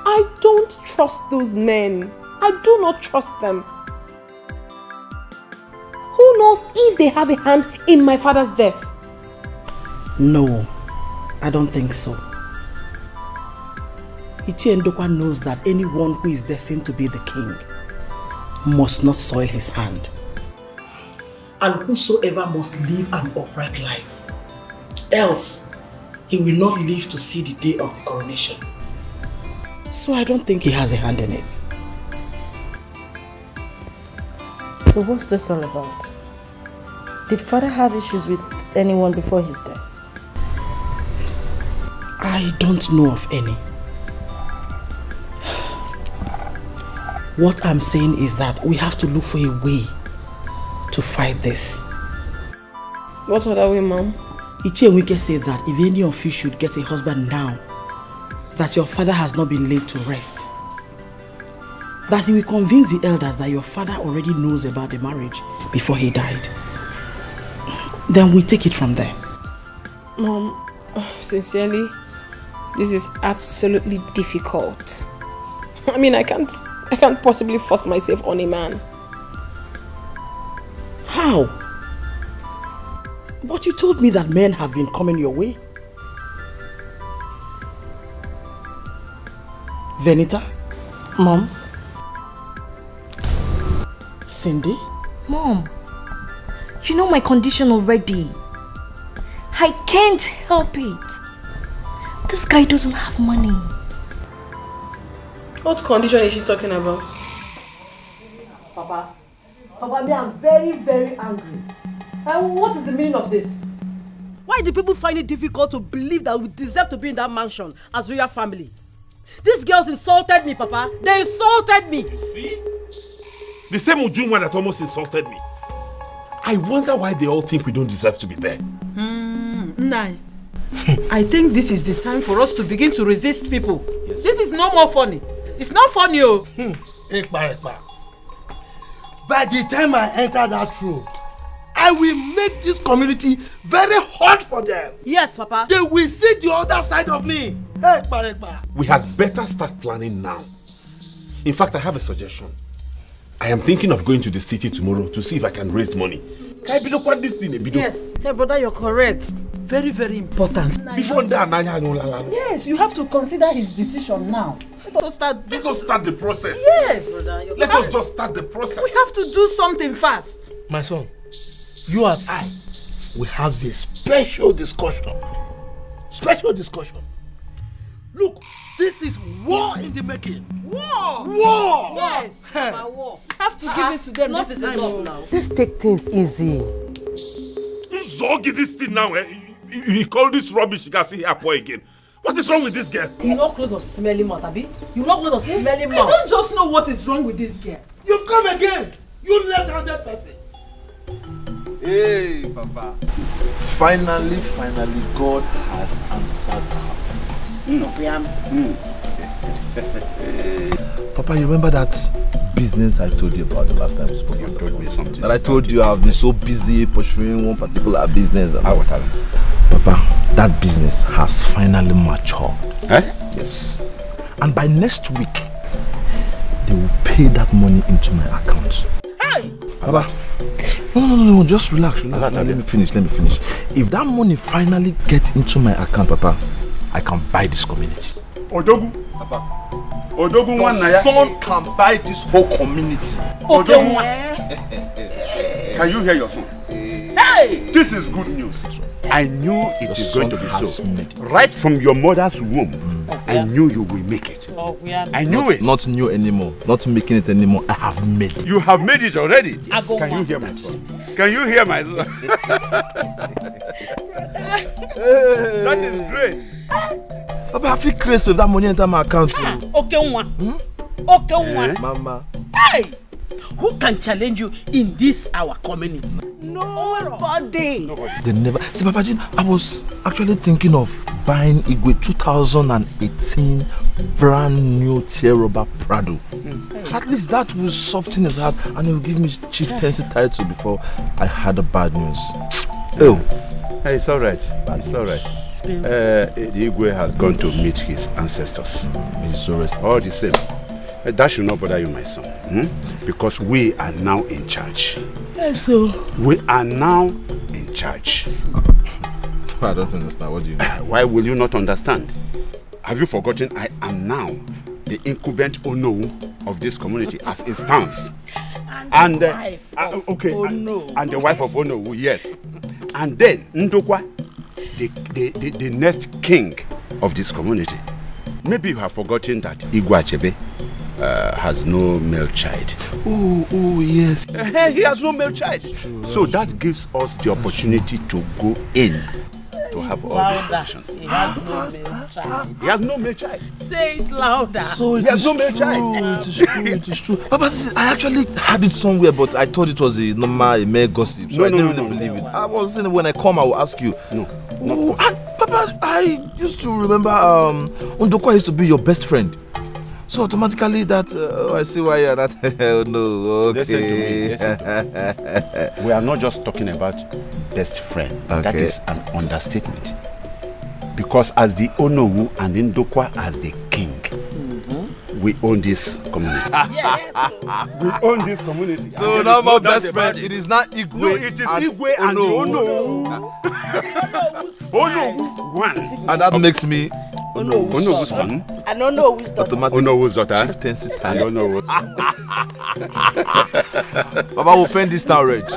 Speaker 19: I don't trust those men. I do not trust them. Who knows if they have a hand in my father's death?
Speaker 21: No, I don't think so. Ichi Ndokwa knows that anyone who is destined to be the king must not soil his hand. And whosoever must live an upright life, else he will not live to see the day of the coronation. So I don't think he has a hand in it.
Speaker 11: So what's this all about? Did father have issues with anyone before his death?
Speaker 21: I don't know of any. What I'm saying is that we have to look for a way to fight this.
Speaker 19: What other way, Mom?
Speaker 21: Ichi Nwike said that if any of you should get a husband now, that your father has not been laid to rest. That he will convince the elders that your father already knows about the marriage before he died. Then we take it from there.
Speaker 19: Mom, sincerely, this is absolutely difficult. I mean, I can't possibly force myself on a man.
Speaker 21: How? But you told me that men have been coming your way. Venita?
Speaker 19: Mom?
Speaker 21: Cindy?
Speaker 20: Mom, you know my condition already. I can't help it. This guy doesn't have money.
Speaker 19: What condition is she talking about?
Speaker 21: Papa, I'm very, very angry. And what is the meaning of this? Why do people find it difficult to believe that we deserve to be in that mansion as royal family? These girls insulted me, Papa. They insulted me.
Speaker 2: You see? The same Ujunwa that almost insulted me. I wonder why they all think we don't deserve to be there.
Speaker 18: Nai. I think this is the time for us to begin to resist people. Yes. This is no more funny. It's not funny, oh.
Speaker 16: By the time I enter that room, I will make this community very hot for them.
Speaker 21: Yes, Papa.
Speaker 16: They will see the other side of me.
Speaker 2: We had better start planning now. In fact, I have a suggestion. I am thinking of going to the city tomorrow to see if I can raise money.
Speaker 18: Yes, hey brother, you're correct. Very, very important.
Speaker 2: Before that,
Speaker 18: yes, you have to consider his decision now. Let us start
Speaker 2: the process.
Speaker 18: Yes, brother.
Speaker 2: Let us just start the process.
Speaker 18: We have to do something fast.
Speaker 16: My son, you and I will have a special discussion. Special discussion. Look, this is war in the making.
Speaker 18: War!
Speaker 16: War!
Speaker 18: Yes, war. Have to give it to them. Enough is enough now.
Speaker 12: Let's take things easy.
Speaker 2: Zoggy this thing now, eh? He called this rubbish you can see here boy again. What is wrong with this girl?
Speaker 21: You not close of smelly mouth, Abi? You not close of smelly mouth.
Speaker 18: I don't just know what is wrong with this girl.
Speaker 16: You've come again. You left-handed person.
Speaker 1: Hey, Papa. Finally, God has answered her. Papa, you remember that business I told you about the last time we spoke?
Speaker 5: You told me something.
Speaker 1: That I told you I've been so busy pursuing one particular business. Papa, that business has finally matured.
Speaker 5: Eh?
Speaker 1: Yes. And by next week, they will pay that money into my account.
Speaker 18: Hey!
Speaker 1: Papa, no, just relax. Let me finish. If that money finally gets into my account, Papa, I can buy this community.
Speaker 3: Odogu.
Speaker 1: Papa.
Speaker 3: Odogu
Speaker 1: Your son can buy this whole community.
Speaker 3: Odogu. Can you hear your son?
Speaker 18: Hey!
Speaker 3: This is good news.
Speaker 5: I knew it is going to be so. Right from your mother's womb, I knew you will make it. I knew it.
Speaker 1: Not new anymore. Not making it anymore. I have made it.
Speaker 5: You have made it already.
Speaker 1: Yes.
Speaker 5: Can you hear my son? Can you hear my son? That is great.
Speaker 1: Papa, I feel crazy with that money enter my account.
Speaker 14: Okay, one.
Speaker 1: Mama.
Speaker 14: Hey! Who can challenge you in this our community?
Speaker 21: Nobody.
Speaker 1: They never. See, Papa, I was actually thinking of buying Igwe 2018 brand new Tierroba Prado. So at least that will soften his heart and it will give me chieftaincy title before I had the bad news. Oh.
Speaker 5: Hey, it's all right. It's all right. The Igwe has gone to meet his ancestors.
Speaker 1: He's so rested.
Speaker 5: All the same. That should not bother you, my son. Because we are now in charge.
Speaker 1: Yes, so.
Speaker 5: We are now in charge.
Speaker 1: I don't understand. What do you mean?
Speaker 5: Why will you not understand? Have you forgotten I am now the incumbent Ono of this community as it stands? And the wife of Ono, yes. And then Ndokwa, the next king of this community. Maybe you have forgotten that Igwe Achebe has no male child.
Speaker 1: Oh, yes.
Speaker 5: He has no male child. So that gives us the opportunity to go in to have all these positions.
Speaker 14: He has no male child.
Speaker 5: He has no male child.
Speaker 14: Say it louder.
Speaker 1: So
Speaker 5: He has no male child.
Speaker 1: It is true, it is true. Papa, I actually had it somewhere, but I thought it was a normal male gossip, so I didn't really believe it. I was saying when I come, I will ask you.
Speaker 5: No.
Speaker 1: Oh, and Papa, I used to remember Undokwa used to be your best friend. So automatically that, I see why you're not, oh no, okay.
Speaker 5: Listen to me. We are not just talking about best friend.
Speaker 1: Okay.
Speaker 5: That is an understatement. Because as the Onowu and Ndokwa as the king, we own this community. We own this community.
Speaker 1: So now my best friend, it is not Igwe.
Speaker 5: No, it is Igwe and Onowu. Onowu one.
Speaker 1: And that makes me
Speaker 5: Onowu's son.
Speaker 14: And Onowu's daughter.
Speaker 5: Onowu's daughter.
Speaker 1: Intensity.
Speaker 5: And Onowu.
Speaker 1: Baba will paint this town red.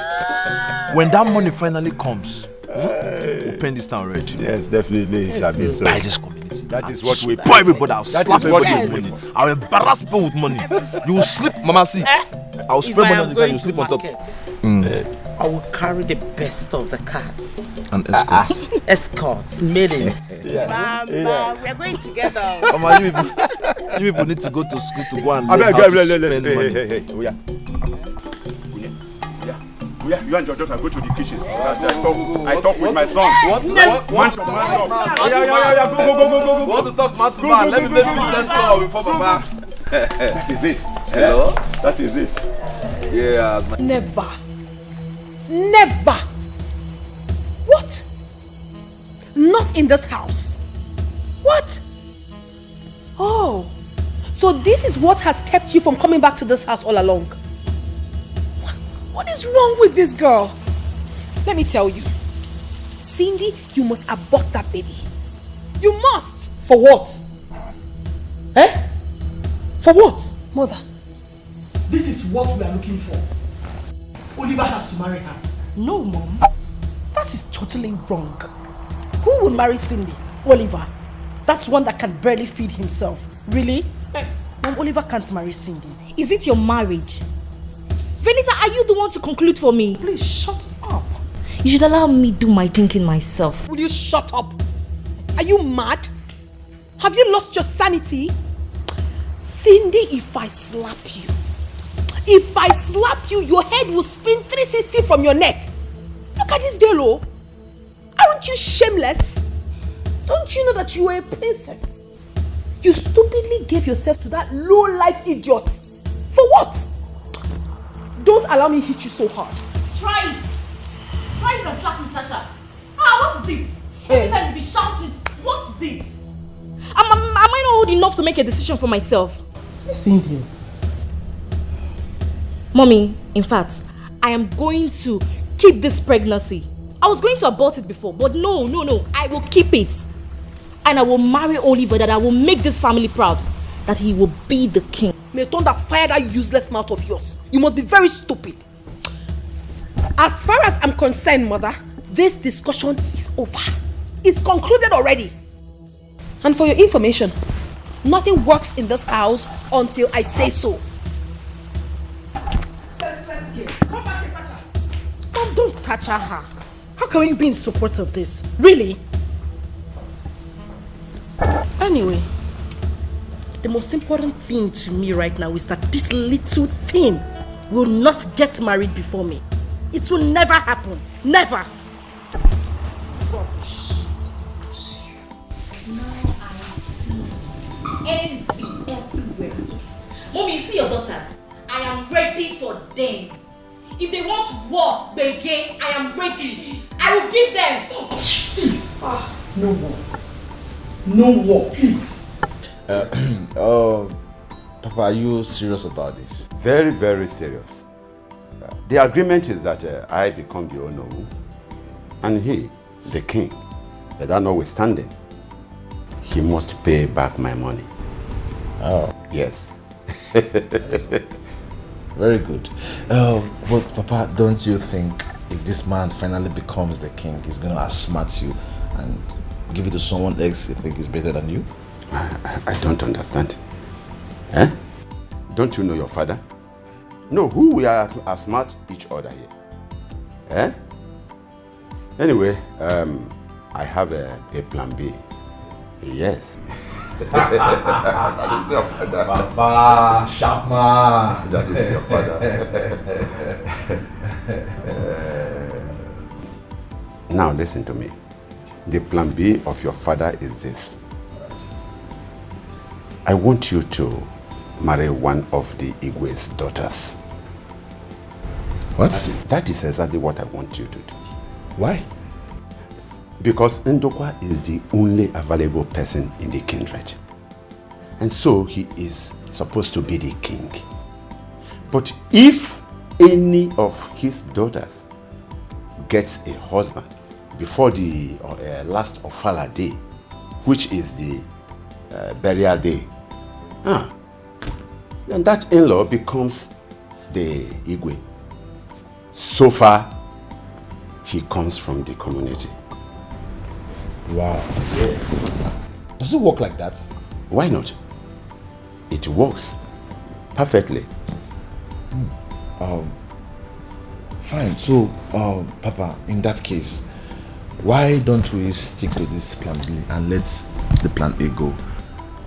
Speaker 1: When that money finally comes, we'll paint this town red.
Speaker 5: Yes, definitely. It shall be so.
Speaker 1: By this community.
Speaker 5: That is what we
Speaker 1: pour everybody. I'll
Speaker 5: That
Speaker 1: slap
Speaker 5: is what
Speaker 1: everybody
Speaker 5: we
Speaker 1: with money. I'll embarrass people with money. You will sleep, Mama. See, I'll
Speaker 14: If
Speaker 1: spread
Speaker 14: I
Speaker 1: money on
Speaker 14: am
Speaker 1: the ground.
Speaker 14: going
Speaker 1: You
Speaker 14: to
Speaker 1: sleep on top.
Speaker 14: markets,
Speaker 5: Yes.
Speaker 14: I will carry the best of the cars.
Speaker 1: And escorts.
Speaker 14: Escorts, maidens.
Speaker 5: Yeah.
Speaker 14: Mama, we are going together.
Speaker 1: Mama, you people need to go to school to go and learn how to spend money.
Speaker 5: Hey. Oya. You and your daughter go to the kitchen. I talk with my son.
Speaker 1: What?
Speaker 5: Go.
Speaker 1: Want to talk man to man? Let me make business call before Papa.
Speaker 5: That is it.
Speaker 1: Hello?
Speaker 5: That is it.
Speaker 1: Yeah.
Speaker 19: Never. Never. What? Not in this house. What? Oh. So this is what has kept you from coming back to this house all along. What is wrong with this girl? Let me tell you. Cindy, you must abort that baby. You must.
Speaker 9: For what? Eh? For what?
Speaker 19: Mother.
Speaker 21: This is what we are looking for. Oliver has to marry her.
Speaker 15: No, Mom. That is totally wrong. Who would marry Cindy? Oliver. That's one that can barely feed himself. Really? Mom, Oliver can't marry Cindy.
Speaker 20: Is it your marriage? Venita, are you the one to conclude for me?
Speaker 15: Please shut up.
Speaker 20: You should allow me do my thinking myself.
Speaker 19: Will you shut up? Are you mad? Have you lost your sanity? Cindy, if I slap you, your head will spin 360 from your neck. Look at this girl, oh. Aren't you shameless? Don't you know that you are a princess? You stupidly gave yourself to that low-life idiot. For what? Don't allow me to hit you so hard.
Speaker 20: Try it. Try it and slap Natasha. What is it? Every time you be shouting, what is it? Am I not old enough to make a decision for myself?
Speaker 15: Cindy.
Speaker 20: Mommy, in fact, I am going to keep this pregnancy. I was going to abort it before, but no. I will keep it. And I will marry Oliver, that I will make this family proud. That he will be the king.
Speaker 19: May thunder fire that useless mouth of yours. You must be very stupid. As far as I'm concerned, Mother, this discussion is over. It's concluded already. And for your information, nothing works in this house until I say so.
Speaker 15: Mom, don't touch her. How can we be in support of this? Really? Anyway, the most important thing to me right now is that this little thing will not get married before me. It will never happen. Never.
Speaker 20: Now I see envy everywhere. Mommy, you see your daughters? I am ready for them. If they want war, begin, I am ready. I will give them.
Speaker 21: Please. No war. No war, please.
Speaker 1: Papa, are you serious about this?
Speaker 5: Very, very serious. The agreement is that I become the Onowu and he, the king. But that notwithstanding, he must pay back my money.
Speaker 1: Oh.
Speaker 5: Yes.
Speaker 1: Very good. But Papa, don't you think if this man finally becomes the king, he's going to outsmart you and give it to someone else you think is better than you?
Speaker 5: I don't understand. Eh? Don't you know your father? No, who we are to outsmart each other here? Eh? Anyway, I have a plan B. Yes.
Speaker 1: That is your father. Papa, sharp man.
Speaker 5: That is your father. Now listen to me. The plan B of your father is this. I want you to marry one of the Igwe's daughters.
Speaker 1: What?
Speaker 5: That is exactly what I want you to do.
Speaker 1: Why?
Speaker 5: Because Ndokwa is the only available person in the kindred. And so he is supposed to be the king. But if any of his daughters gets a husband before the last Ofala day, which is the burial day, then that in-law becomes the Igwe. So far, he comes from the community.
Speaker 1: Wow.
Speaker 5: Yes.
Speaker 1: Does it work like that?
Speaker 5: Why not? It works perfectly.
Speaker 1: Fine. So, Papa, in that case, why don't we stick to this plan B and let the plan A go?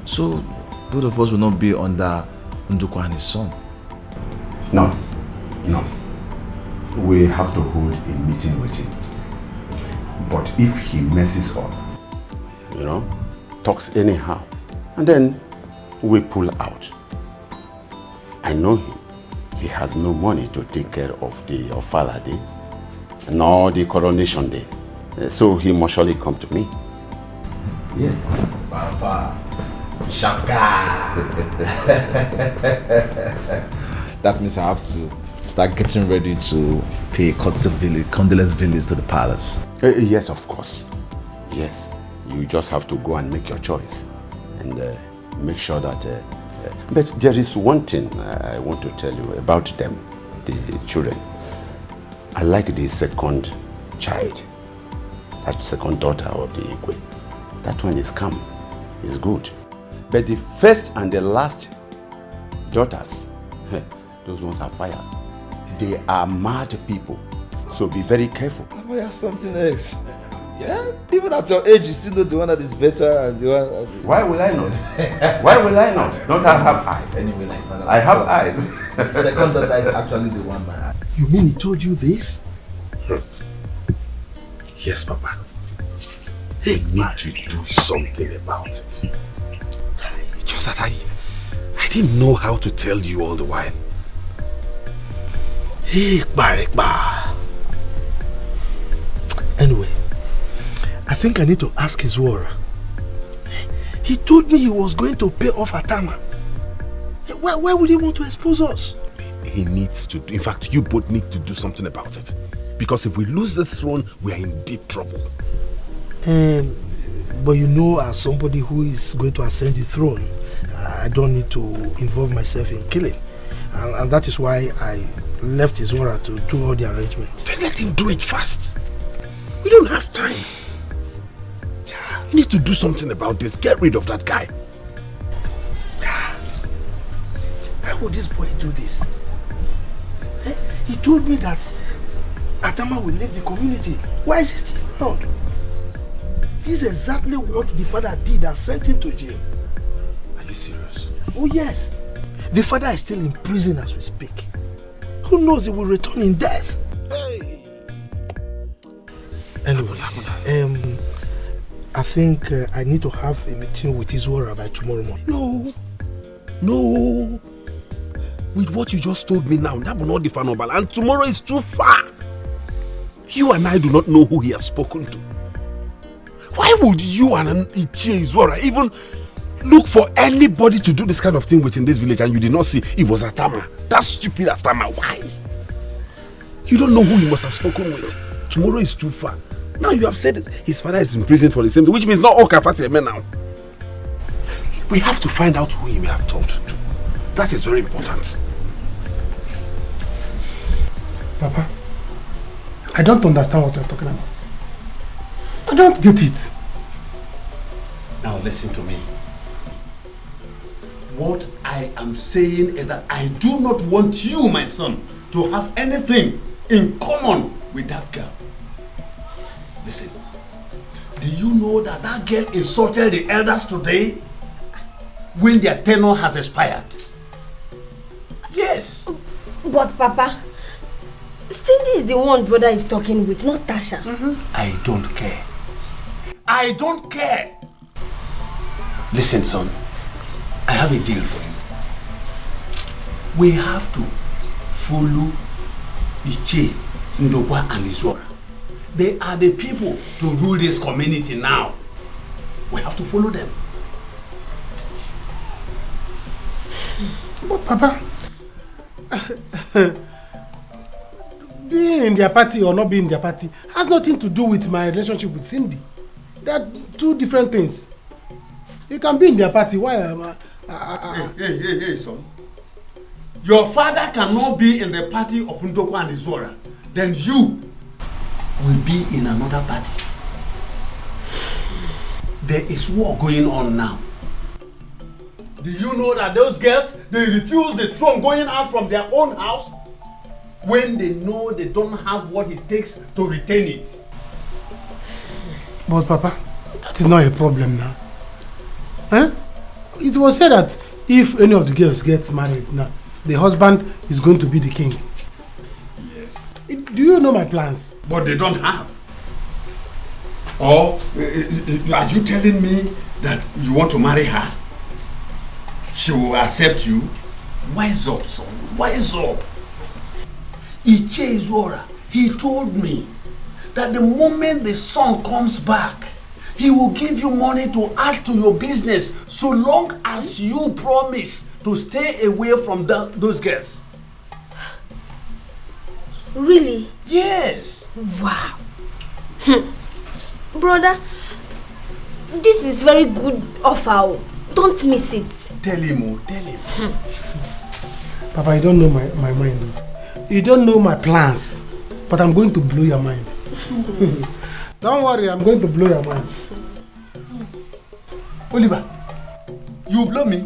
Speaker 1: So, both of us will not be under Ndukwa and his son.
Speaker 5: No. We have to hold a meeting with him. But if he messes up, talks anyhow, and then we pull out. I know him. He has no money to take care of the Ofala day, nor the coronation day. So he must surely come to me.
Speaker 1: Yes. Papa. Shaka. That means I have to start getting ready to pay condolence village to the palace.
Speaker 5: Yes, of course. Yes. You just have to go and make your choice. And make sure that... but there is one thing I want to tell you about them, the children. I like the second child. That second daughter of the Igwe. That one is calm. Is good. But the first and the last daughters, those ones are fire. They are mad people. So be very careful.
Speaker 1: Papa, you have something else. Yeah? Even at your age, you still know the one that is better and the one...
Speaker 5: Why will I not? Why will I not? Don't I have eyes?
Speaker 1: Anyway, like father,
Speaker 5: I have eyes.
Speaker 1: The second daughter is actually the one by eye.
Speaker 4: You mean he told you this?
Speaker 2: Yes, Papa. I need to do something about it. Just that I didn't know how to tell you all the while.
Speaker 4: Anyway, I think I need to ask his Zwara. He told me he was going to pay off Atama. Why would he want to expose us?
Speaker 2: He needs to. In fact, you both need to do something about it. Because if we lose this throne, we are in deep trouble.
Speaker 4: But you know, as somebody who is going to ascend the throne, I don't need to involve myself in killing. And that is why I left his Zwara to do all the arrangements.
Speaker 2: Then let him do it fast. We don't have time. You need to do something about this. Get rid of that guy.
Speaker 4: Why would this boy do this? He told me that Atama will leave the community. Why is he still around? This is exactly what the father did and sent him to jail.
Speaker 2: Are you serious?
Speaker 4: Oh yes. The father is still in prison as we speak. Who knows, he will return in death.
Speaker 2: Hey.
Speaker 4: Anyway, I think I need to have a meeting with his Zwara by tomorrow morning.
Speaker 2: No. With what you just told me now, that will not differ Nobal, and tomorrow is too far. You and I do not know who he has spoken to. Why would you and Ichie Zwara even look for anybody to do this kind of thing within this village and you did not see it was Atama? That stupid Atama. Why? You don't know who he must have spoken with. Tomorrow is too far. Now you have said it. His father is in prison for the same thing, which means not all Kafati men now. We have to find out who he may have talked to. That is very important.
Speaker 9: Papa, I don't understand what you're talking about. I don't get it.
Speaker 2: Now listen to me. What I am saying is that I do not want you, my son, to have anything in common with that girl. Listen,
Speaker 8: Do you know that that girl insulted the elders today when their tenure has expired? Yes.
Speaker 22: But Papa, Cindy is the one brother is talking with, not Tasha.
Speaker 8: I don't care. I don't care. Listen, son. I have a deal for you. We have to follow Iche, Ndokwa, and Izora. They are the people to rule this community now. We have to follow them.
Speaker 23: But Papa, being in their party or not being in their party has nothing to do with my relationship with Cindy. They are two different things. You can be in their party while
Speaker 8: Hey, son. Your father cannot be in the party of Ndokwa and Izora. Then you will be in another party. There is war going on now. Do you know that those girls, they refuse the throne going out from their own house when they know they don't have what it takes to retain it?
Speaker 23: But Papa, that is not a problem now. Huh? It was said that if any of the girls gets married now, the husband is going to be the king.
Speaker 8: Yes.
Speaker 23: Do you know my plans?
Speaker 8: But they don't have. Or are you telling me that you want to marry her? She will accept you? Wise up, son. Wise up. Iche Izora, he told me that the moment the son comes back, he will give you money to add to your business so long as you promise to stay away from those girls.
Speaker 22: Really?
Speaker 8: Yes.
Speaker 22: Wow. Brother, this is very good offer. Don't miss it.
Speaker 8: Tell him, tell him.
Speaker 23: Papa, you don't know my mind. You don't know my plans. But I'm going to blow your mind. Don't worry, I'm going to blow your mind.
Speaker 8: Oliver, you blow me?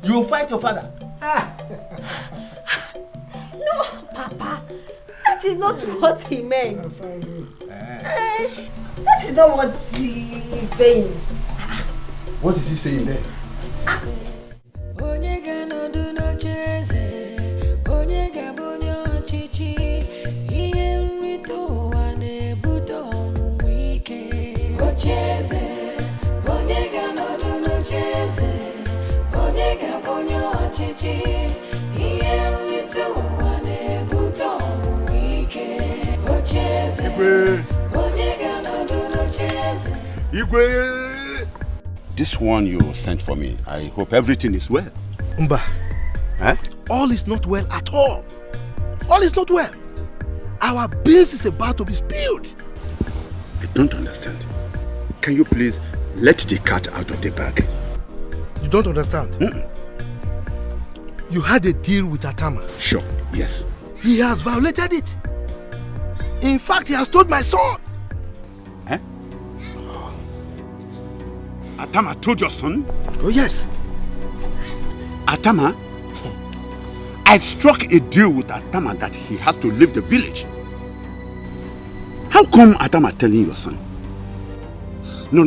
Speaker 8: You will fight your father?
Speaker 22: No, Papa. That is not what he meant. That is not what he is saying.
Speaker 8: What is he saying there?
Speaker 5: This one you sent for me, I hope everything is well.
Speaker 9: Mba, all is not well at all. All is not well. Our beans is about to be spilled.
Speaker 5: I don't understand. Can you please let the cat out of the bag?
Speaker 9: You don't understand? You had a deal with Atama.
Speaker 5: Sure, yes.
Speaker 9: He has violated it. In fact, he has told my son.
Speaker 5: Atama told your son?
Speaker 9: Oh, yes.
Speaker 5: Atama? I struck a deal with Atama that he has to leave the village. How come Atama telling your son? No.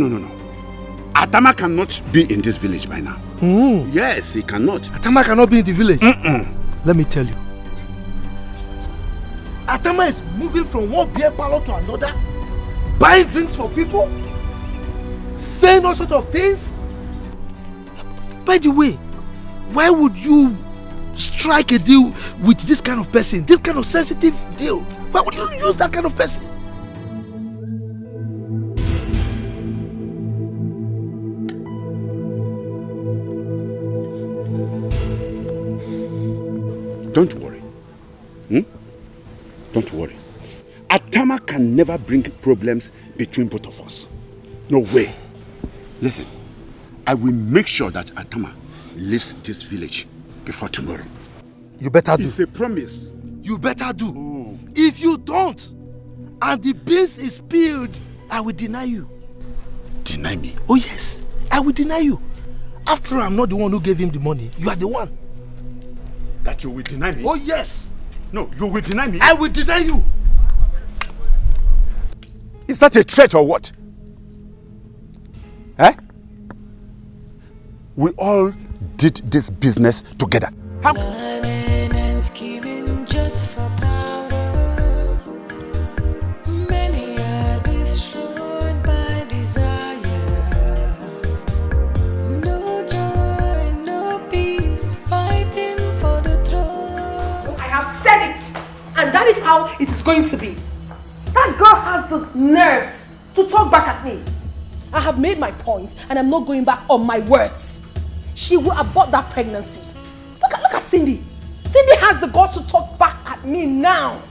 Speaker 5: Atama cannot be in this village by now. Yes, he cannot.
Speaker 9: Atama cannot be in the village? Let me tell you. Atama is moving from one beer parlor to another, buying drinks for people, saying all sorts of things. By the way, why would you strike a deal with this kind of person, this kind of sensitive deal? Why would you use that kind of person?
Speaker 5: Don't worry. Don't worry. Atama can never bring problems between both of us. No way. Listen, I will make sure that Atama leaves this village before tomorrow.
Speaker 9: You better do.
Speaker 5: It's a promise.
Speaker 9: You better do. If you don't, and the beans is spilled, I will deny you.
Speaker 5: Deny me?
Speaker 9: Oh yes, I will deny you. After all, I'm not the one who gave him the money. You are the one.
Speaker 5: That you will deny me?
Speaker 9: Oh yes.
Speaker 5: No, you will deny me?
Speaker 9: I will deny you.
Speaker 5: Is that a threat or what? Eh? We all did this business together.
Speaker 6: Planning and scheming just for power. Many are destroyed by desire. No joy, no peace, fighting for the throne.
Speaker 19: I have said it, and that is how it is going to be. That girl has the nerves to talk back at me. I have made my point, and I'm not going back on my words. She will abort that pregnancy. Look at Cindy. Cindy has the guts to talk back at me now.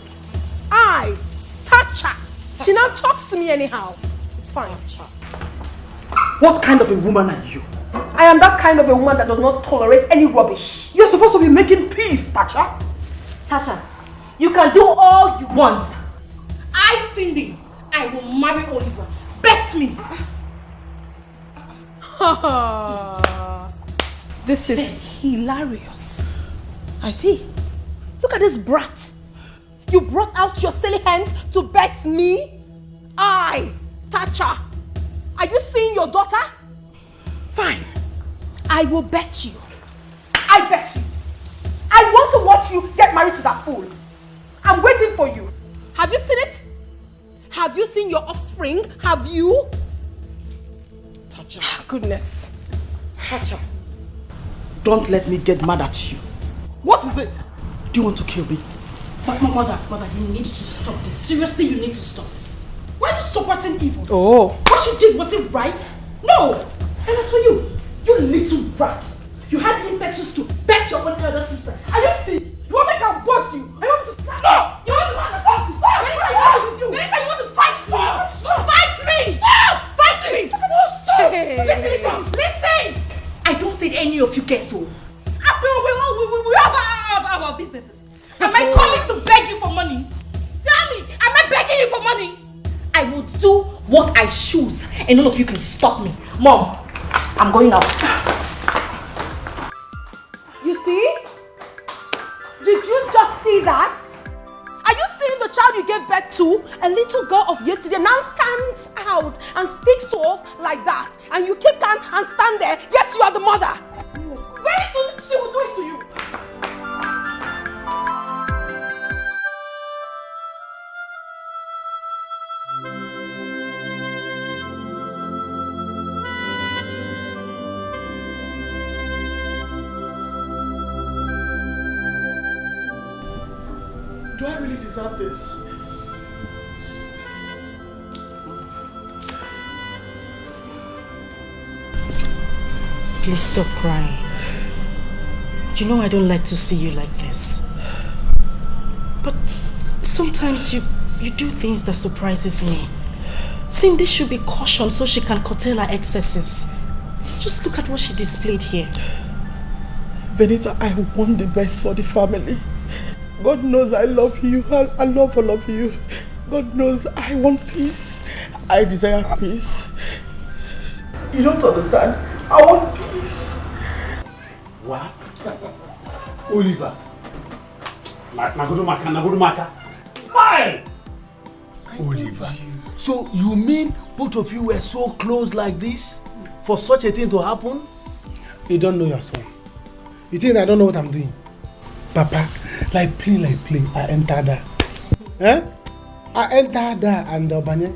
Speaker 19: I touch her. She now talks to me anyhow. It's fine.
Speaker 21: What kind of a woman are you?
Speaker 19: I am that kind of a woman that does not tolerate any rubbish.
Speaker 21: You're supposed to be making peace, Tasha.
Speaker 20: Tasha, you can do all you want. I, Cindy, I will marry Oliver. Bet me.
Speaker 19: This is hilarious. I see. Look at this brat. You brought out your silly hands to bet me? I, Tacha. Are you seeing your daughter? Fine. I will bet you. I bet you. I want to watch you get married to that fool. I'm waiting for you. Have you seen it? Have you seen your offspring? Have you?
Speaker 21: Tacha.
Speaker 19: Goodness.
Speaker 21: Tacha. Don't let me get mad at you. What is it? Do you want to kill me?
Speaker 20: Mother, you need to stop this. Seriously, you need to stop it. Why are you supporting evil?
Speaker 21: Oh.
Speaker 20: What she did, was it right? No! And as for you, you little rat. You had impetus to bet your own elder sister. Are you sick? You want me to boss you? I want to stop. No! You want to stop? Stop! Benita, you want to fight me? Stop! Fight me! Stop! Fight me! Stop! Listen! I don't see any of you guess so. After all, we have our businesses. Am I coming to beg you for money? Tell me, am I begging you for money? I will do what I choose and none of you can stop me. Mom, I'm going out.
Speaker 19: You see? Did you just see that? Are you seeing the child you gave birth to? A little girl of yesterday now stands out and speaks to us like that. And you keep calm and stand there, yet you are the mother. Very soon she will do it to you.
Speaker 21: Do I really deserve this?
Speaker 20: Please stop crying. You know I don't like to see you like this. But sometimes you do things that surprises me. Cindy should be cautioned so she can curtail her excesses. Just look at what she displayed here.
Speaker 21: Benita, I want the best for the family. God knows I love you. I love all of you. God knows I want peace. I desire peace. You don't understand. I want peace.
Speaker 8: What? Oliver. Nagudu Why?
Speaker 23: Oliver. So you mean both of you were so close like this for such a thing to happen? You don't know your son. You think I don't know what I'm doing? Papa, like play, I enter there. Eh? I enter there and Banye.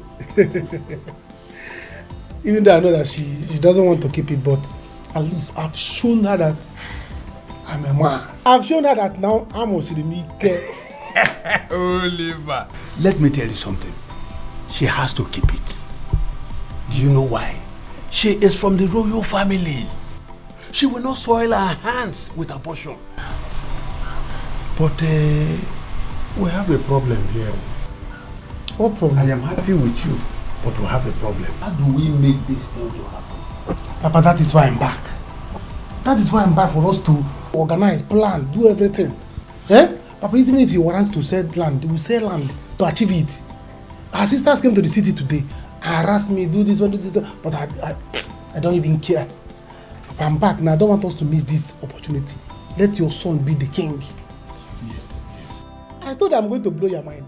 Speaker 23: Even though I know that she doesn't want to keep it, but at least I've shown her that I'm a man. I've shown her that now I'm also the Mike.
Speaker 8: Oliver. Let me tell you something. She has to keep it. Do you know why? She is from the royal family. She will not soil her hands with abortion. But we have a problem here.
Speaker 23: What problem?
Speaker 8: I am happy with you, but we have a problem. How do we make this thing to happen?
Speaker 23: Papa, that is why I'm back. That is why I'm back, for us to organize, plan, do everything. Eh? Papa, even if you want to sell land, we sell land to achieve it. Our sisters came to the city today, harassed me, do this one, but I don't even care. Papa, I'm back now. I don't want us to miss this opportunity. Let your son be the king.
Speaker 8: Yes.
Speaker 23: I thought I'm going to blow your mind.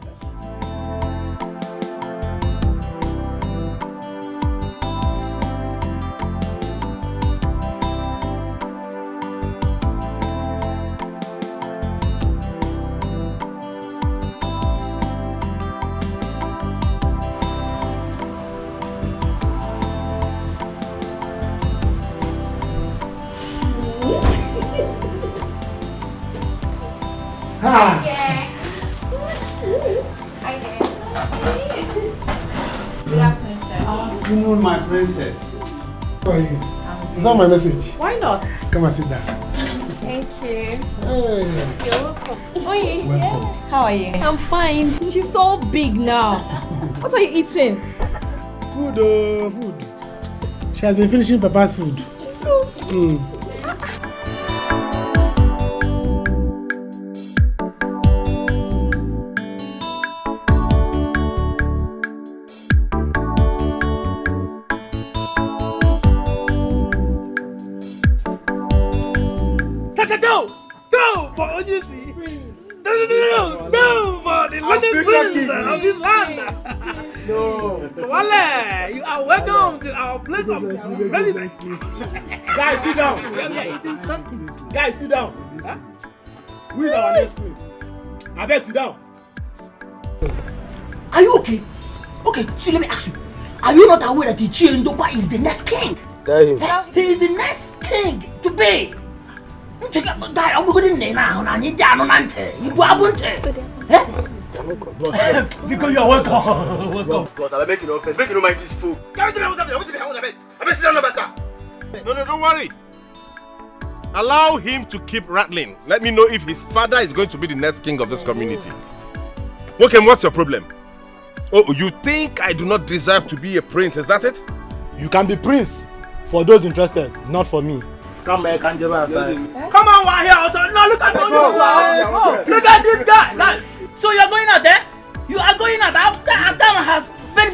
Speaker 22: Good afternoon, sir.
Speaker 8: You know my princess.
Speaker 23: How are you? Is that my message?
Speaker 22: Why not?
Speaker 23: Come and sit down.
Speaker 22: Thank you.
Speaker 23: Hey.
Speaker 22: You're welcome. Oye,
Speaker 23: Welcome.
Speaker 22: how are you?
Speaker 20: I'm fine. She's so big now. What are you eating?
Speaker 23: Food, food. She has been finishing Papa's food.
Speaker 20: So.
Speaker 7: Go for Onyisi. No for the London Prince of this land. No. Wale, you are welcome to our place of residence.
Speaker 23: Guys, sit down.
Speaker 7: We are eating something.
Speaker 23: Guys, sit down. Huh? Who is our next prince? I beg, sit down.
Speaker 7: Are you okay? Okay, so let me ask you. Are you not aware that Ichie Ndokwa is the next king?
Speaker 23: Tell him.
Speaker 7: He is the next king to be. Guy, I'm going to now. I need down on Ante. You because you are welcome. Welcome.
Speaker 23: Because I'll make it offense. Make you no mind this fool.
Speaker 2: No, don't worry. Allow him to keep rattling. Let me know if his father is going to be the next king of this community. Okay, what's your problem? Oh, you think I do not deserve to be a prince, is that it?
Speaker 23: You can be prince for those interested, not for me.
Speaker 7: Come back and give us Come on, we're here also. No, look at you. Look at this guy. Guys. So you're going out there? You are going out after Adam has paid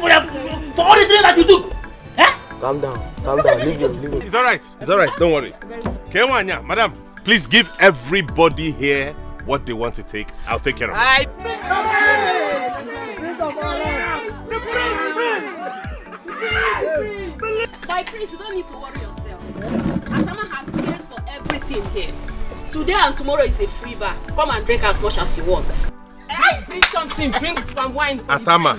Speaker 7: for all the things that you do. Eh?
Speaker 23: Calm down. Leave him.
Speaker 2: It's alright, don't worry. Okay, madam, please give everybody here what they want to take. I'll take care of it.
Speaker 10: By Prince, you don't need to worry yourself. Atama has paid for everything here. Today and tomorrow is a free bar. Come and drink as much as you want. Bring something, bring some wine.
Speaker 2: Atama.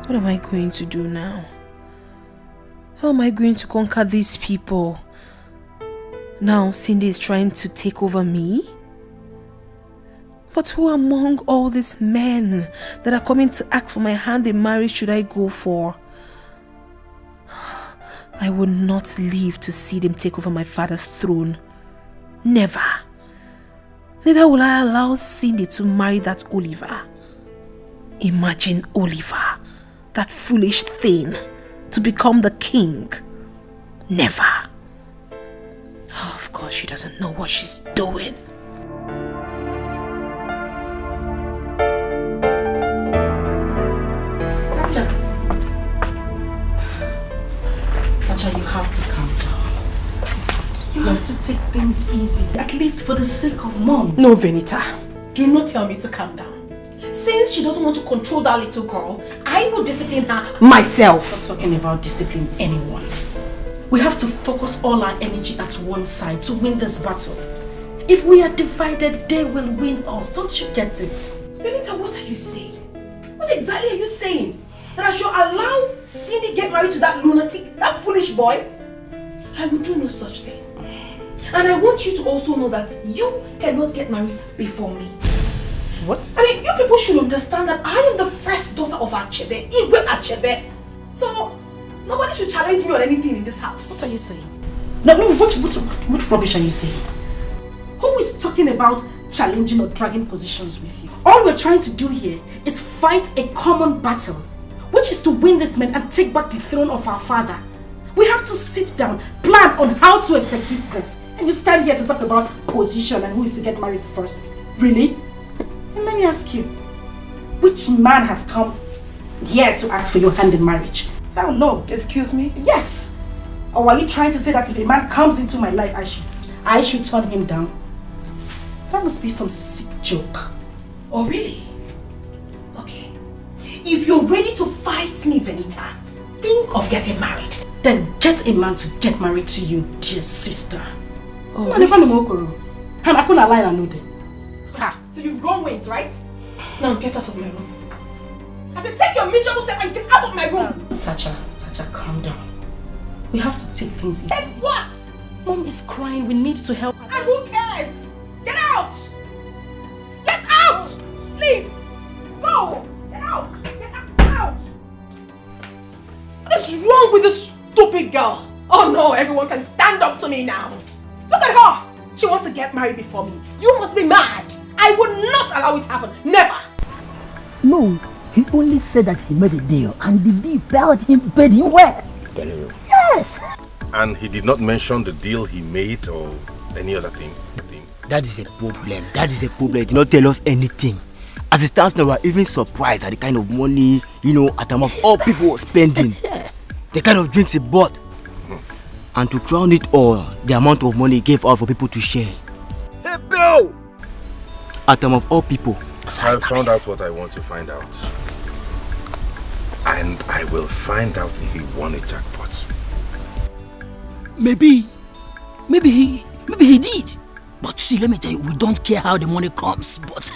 Speaker 17: What am I going to do now? How am I going to conquer these people? Now Cindy is trying to take over me? But who among all these men that are coming to ask for my hand in marriage should I go for? I will not live to see them take over my father's throne. Never. Neither will I allow Cindy to marry that Oliver. Imagine Oliver, that foolish thing, to become the king. Never. Oh, of course she doesn't know what she's doing.
Speaker 21: Tacha, you have to calm down. You have to take things easy, at least for the sake of Mom.
Speaker 17: No, Venita.
Speaker 21: Do not tell me to calm down. Since she doesn't want to control that little girl, I will discipline her
Speaker 17: myself.
Speaker 21: Stop talking about discipline anyone. We have to focus all our energy at one side to win this battle. If we are divided, they will win us. Don't you get it?
Speaker 19: Venita, what are you saying? What exactly are you saying? That I should allow Cindy get married to that lunatic, that foolish boy? I will do no such thing. And I want you to also know that you cannot get married before me.
Speaker 21: What?
Speaker 19: I mean, you people should understand that I am the first daughter of Achebe, Igwe Achebe. So, nobody should challenge me on anything in this house.
Speaker 21: What are you saying? No, what rubbish are you saying? Who is talking about challenging or dragging positions with you? All we're trying to do here is fight a common battle, which is to win this man and take back the throne of our father. We have to sit down, plan on how to execute this. And you stand here to talk about position and who is to get married first. Really? And let me ask you, which man has come here to ask for your hand in marriage? Oh no. Excuse me? Yes. Or are you trying to say that if a man comes into my life, I should turn him down? That must be some sick joke.
Speaker 19: Oh really? Okay. If you're ready to fight me, Venita, think of getting married.
Speaker 21: Then get a man to get married to you, dear sister.
Speaker 19: Oh,
Speaker 21: really?
Speaker 19: so you've grown wings, right?
Speaker 15: Now get out of my room. I said, take your miserable self and get out of my room.
Speaker 21: Tacha, calm down. We have to take things easy.
Speaker 15: Take what?
Speaker 21: Mom is crying. We need to help her.
Speaker 15: And who cares? Get out! Get out! Leave! Go! Get out! Get out! What is wrong with this stupid girl? Oh no, everyone can stand up to me now. Look at her! She wants to get married before me. You must be mad. I would not allow it to happen. Never!
Speaker 11: No, he only said that he made a deal and the deal paid him well. Yes!
Speaker 2: And he did not mention the deal he made or any other thing.
Speaker 12: That is a problem. That is a problem. He did not tell us anything. As it stands now, we are even surprised at the kind of money, at time of all people spending. The kind of drinks he bought. And to crown it all, the amount of money he gave out for people to share. Hey, bro! At time of all people.
Speaker 2: I found out what I want to find out. And I will find out if he won a jackpot.
Speaker 11: Maybe he did. But see, let me tell you, we don't care how the money comes. But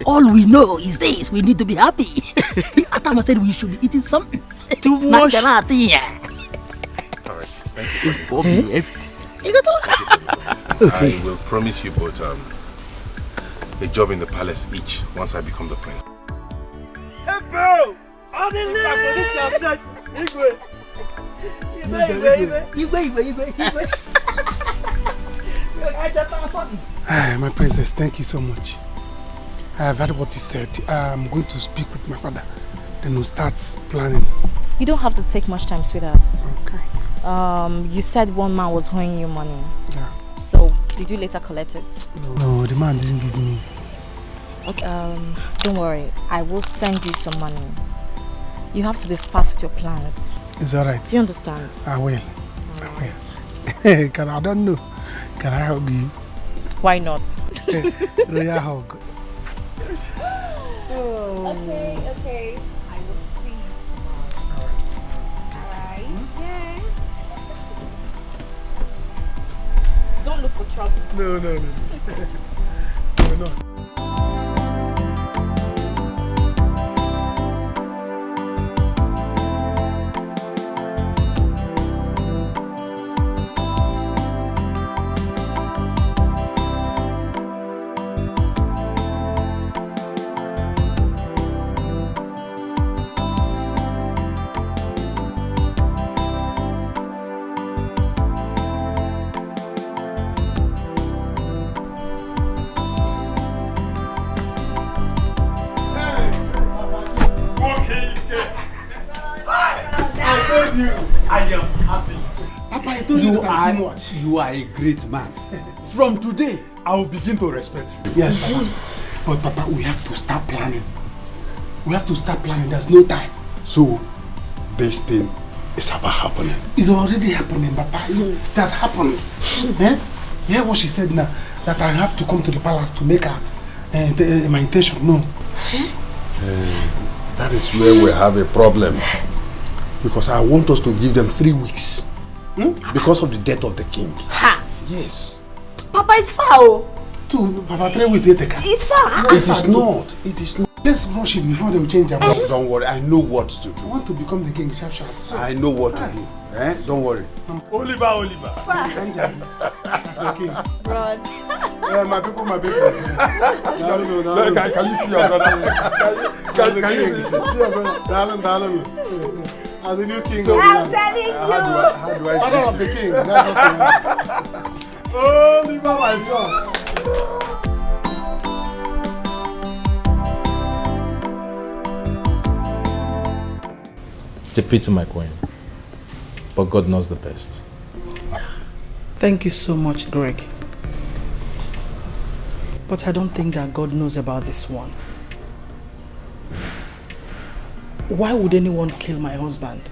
Speaker 11: all we know is this: we need to be happy. Atama said we should be eating something.
Speaker 12: Too much.
Speaker 2: Alright, thank you for the I will promise you both a job in the palace each once I become the prince.
Speaker 7: Hey, bro!
Speaker 23: My princess, thank you so much. I have heard what you said. I'm going to speak with my father. Then we'll start planning.
Speaker 20: You don't have to take much time, sweetheart.
Speaker 23: Okay.
Speaker 20: You said one man was owing you money.
Speaker 23: Yeah.
Speaker 20: So, did you later collect it?
Speaker 23: No, the man didn't give me.
Speaker 20: Okay. Don't worry. I will send you some money. You have to be fast with your plans.
Speaker 23: It's alright.
Speaker 20: Do you understand?
Speaker 23: I will. I don't know. Can I hug you?
Speaker 20: Why not?
Speaker 23: Royal hug.
Speaker 20: Okay. I will see you tomorrow. Alright. Yeah. Don't look for trouble.
Speaker 23: No. No.
Speaker 5: You are a great man. From today, I will begin to respect you.
Speaker 23: Yes, Papa. But Papa, we have to start planning. There's no time.
Speaker 5: So, this thing is about happening.
Speaker 23: It's already happening, Papa. It has happened. Hear what she said now, that I have to come to the palace to make her my intention known.
Speaker 5: That is where we have a problem. Because I want us to give them 3 weeks. Because of the death of the king.
Speaker 15: Ha!
Speaker 5: Yes.
Speaker 15: Papa is far.
Speaker 23: Papa, 3 weeks later.
Speaker 15: It's far.
Speaker 5: It is not. It is not.
Speaker 23: Let's rush it before they will change their mind.
Speaker 5: Don't worry, I know what to do.
Speaker 23: I want to become the king sharp.
Speaker 5: I know what to do. Don't worry.
Speaker 23: Oliver. That's a king.
Speaker 15: Run.
Speaker 23: My people.
Speaker 5: Can you see your brother? Can you see your brother?
Speaker 23: Darling. As a new king.
Speaker 15: So I'm telling you.
Speaker 23: How do I father of the king. That's what Oliver, my son.
Speaker 1: It's a pity, my queen. But God knows the best.
Speaker 21: Thank you so much, Greg. But I don't think that God knows about this one. Why would anyone kill my husband?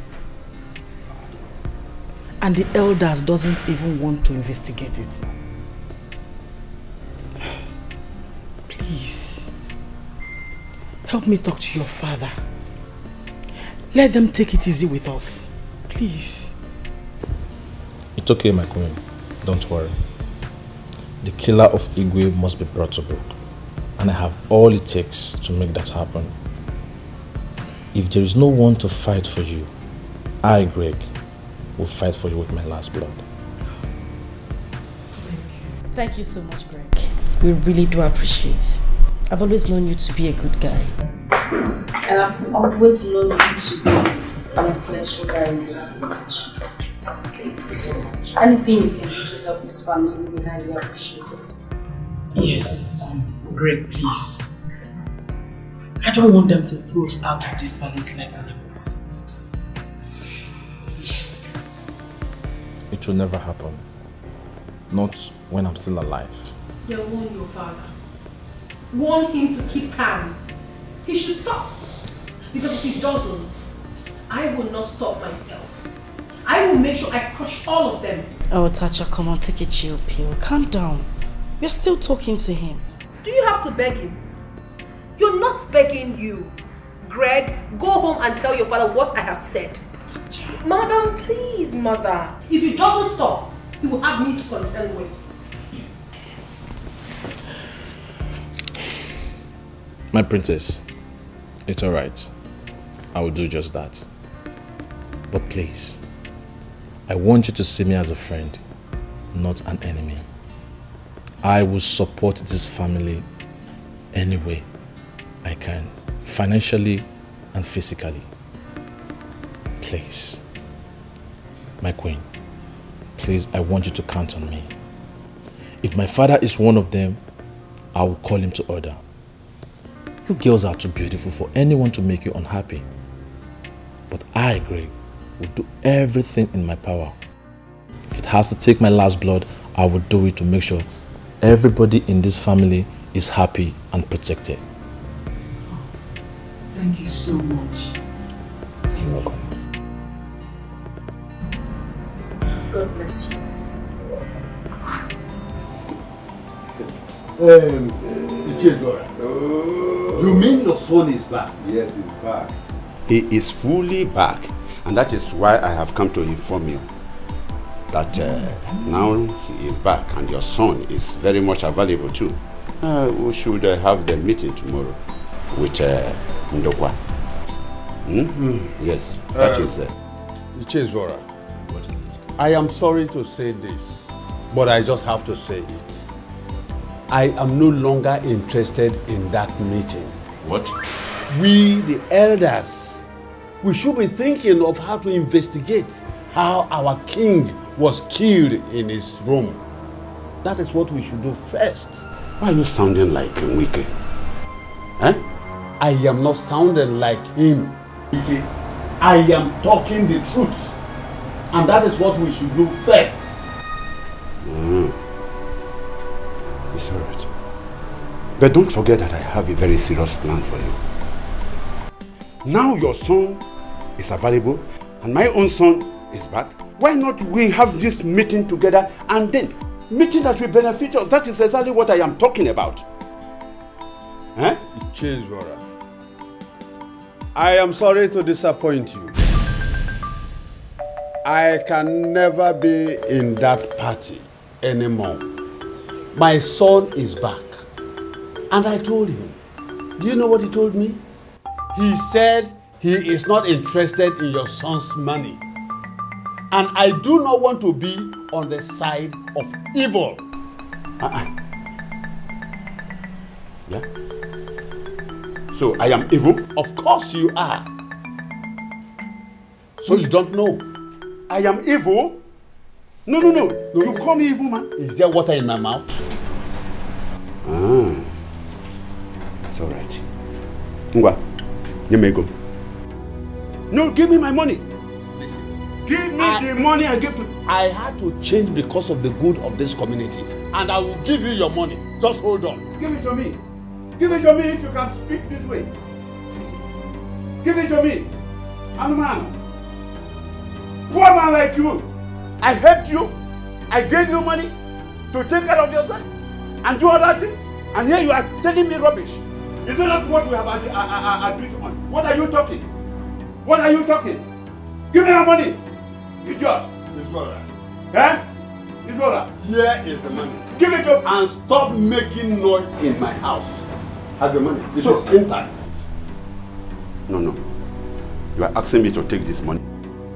Speaker 21: And the elders doesn't even want to investigate it. Please, help me talk to your father. Let them take it easy with us. Please.
Speaker 1: It's okay, my queen. Don't worry. The killer of Igwe must be brought to book. And I have all it takes to make that happen. If there is no one to fight for you, I, Greg, will fight for you with my last blood.
Speaker 20: Thank you so much, Greg. We really do appreciate. I've always known you to be a good guy. And I've always known you to be an influential guy in this village. Thank you so much. Anything you can do to help this family will be highly appreciated.
Speaker 4: Yes, Greg, please. I don't want them to throw us out of this palace like animals. Please.
Speaker 1: It will never happen. Not when I'm still alive.
Speaker 19: Then warn your father. Warn him to keep calm. He should stop. Because if he doesn't, I will not stop myself. I will make sure I crush all of them.
Speaker 20: Oh, Tacha, come on, take a chill pill. Calm down. We are still talking to him.
Speaker 19: Do you have to beg him? You're not begging you. Greg, go home and tell your father what I have said. Madam, please, mother. If he doesn't stop, he will have me to contend with.
Speaker 1: My princess, it's alright. I will do just that. But please, I want you to see me as a friend, not an enemy. I will support this family any way I can, financially and physically. Please, my queen, please, I want you to count on me. If my father is one of them, I will call him to order. You girls are too beautiful for anyone to make you unhappy. But I, Greg, will do everything in my power. If it has to take my last blood, I will do it to make sure everybody in this family is happy and protected.
Speaker 4: Thank you so much.
Speaker 1: You're welcome.
Speaker 20: God bless you.
Speaker 5: You mean your son is back?
Speaker 8: Yes, he's back.
Speaker 5: He is fully back, and that is why I have come to inform you that now he is back and your son is very much available too. We should have the meeting tomorrow with Ndokwa. Yes, that is it.
Speaker 8: Ichezora,
Speaker 1: What is it?
Speaker 8: I am sorry to say this, but I just have to say it. I am no longer interested in that meeting.
Speaker 1: What?
Speaker 8: We, the elders, we should be thinking of how to investigate how our king was killed in his room. That is what we should do first.
Speaker 5: Why are you sounding like Wike?
Speaker 8: I am not sounding like him. I am talking the truth. And that is what we should do first.
Speaker 5: It's all right. But don't forget that I have a very serious plan for you. Now your son is available and my own son is back. Why not we have this meeting together and then meeting that will benefit us? That is exactly what I am talking about.
Speaker 8: Chizwara, I am sorry to disappoint you. I can never be in that party anymore. My son is back. And I told him. Do you know what he told me? He said he is not interested in your son's money. And I do not want to be on the side of evil.
Speaker 5: Yeah? So I am evil?
Speaker 8: Of course you are. So you don't know.
Speaker 5: I am evil? No. You call me evil, man.
Speaker 8: Is there water in my mouth?
Speaker 5: It's all right. Ngwa, you may go. No, give me my money.
Speaker 8: Listen.
Speaker 5: Give me the money I give to...
Speaker 8: I had to change because of the good of this community. And I will give you your money. Just hold on.
Speaker 5: Give it to me. Give it to me if you can speak this way. Give it to me. I'm a man. Poor man like you. I helped you. I gave you money to take care of yourself and do other things. And here you are telling me rubbish. Is that not what we have agreed on? What are you talking? What are you talking? Give me your money. Idiot.
Speaker 8: It's all right.
Speaker 5: It's all right.
Speaker 8: Here is the money.
Speaker 5: Give it to me.
Speaker 8: And stop making noise in my house.
Speaker 5: have your money. It is intact. No. You are asking me to take this money?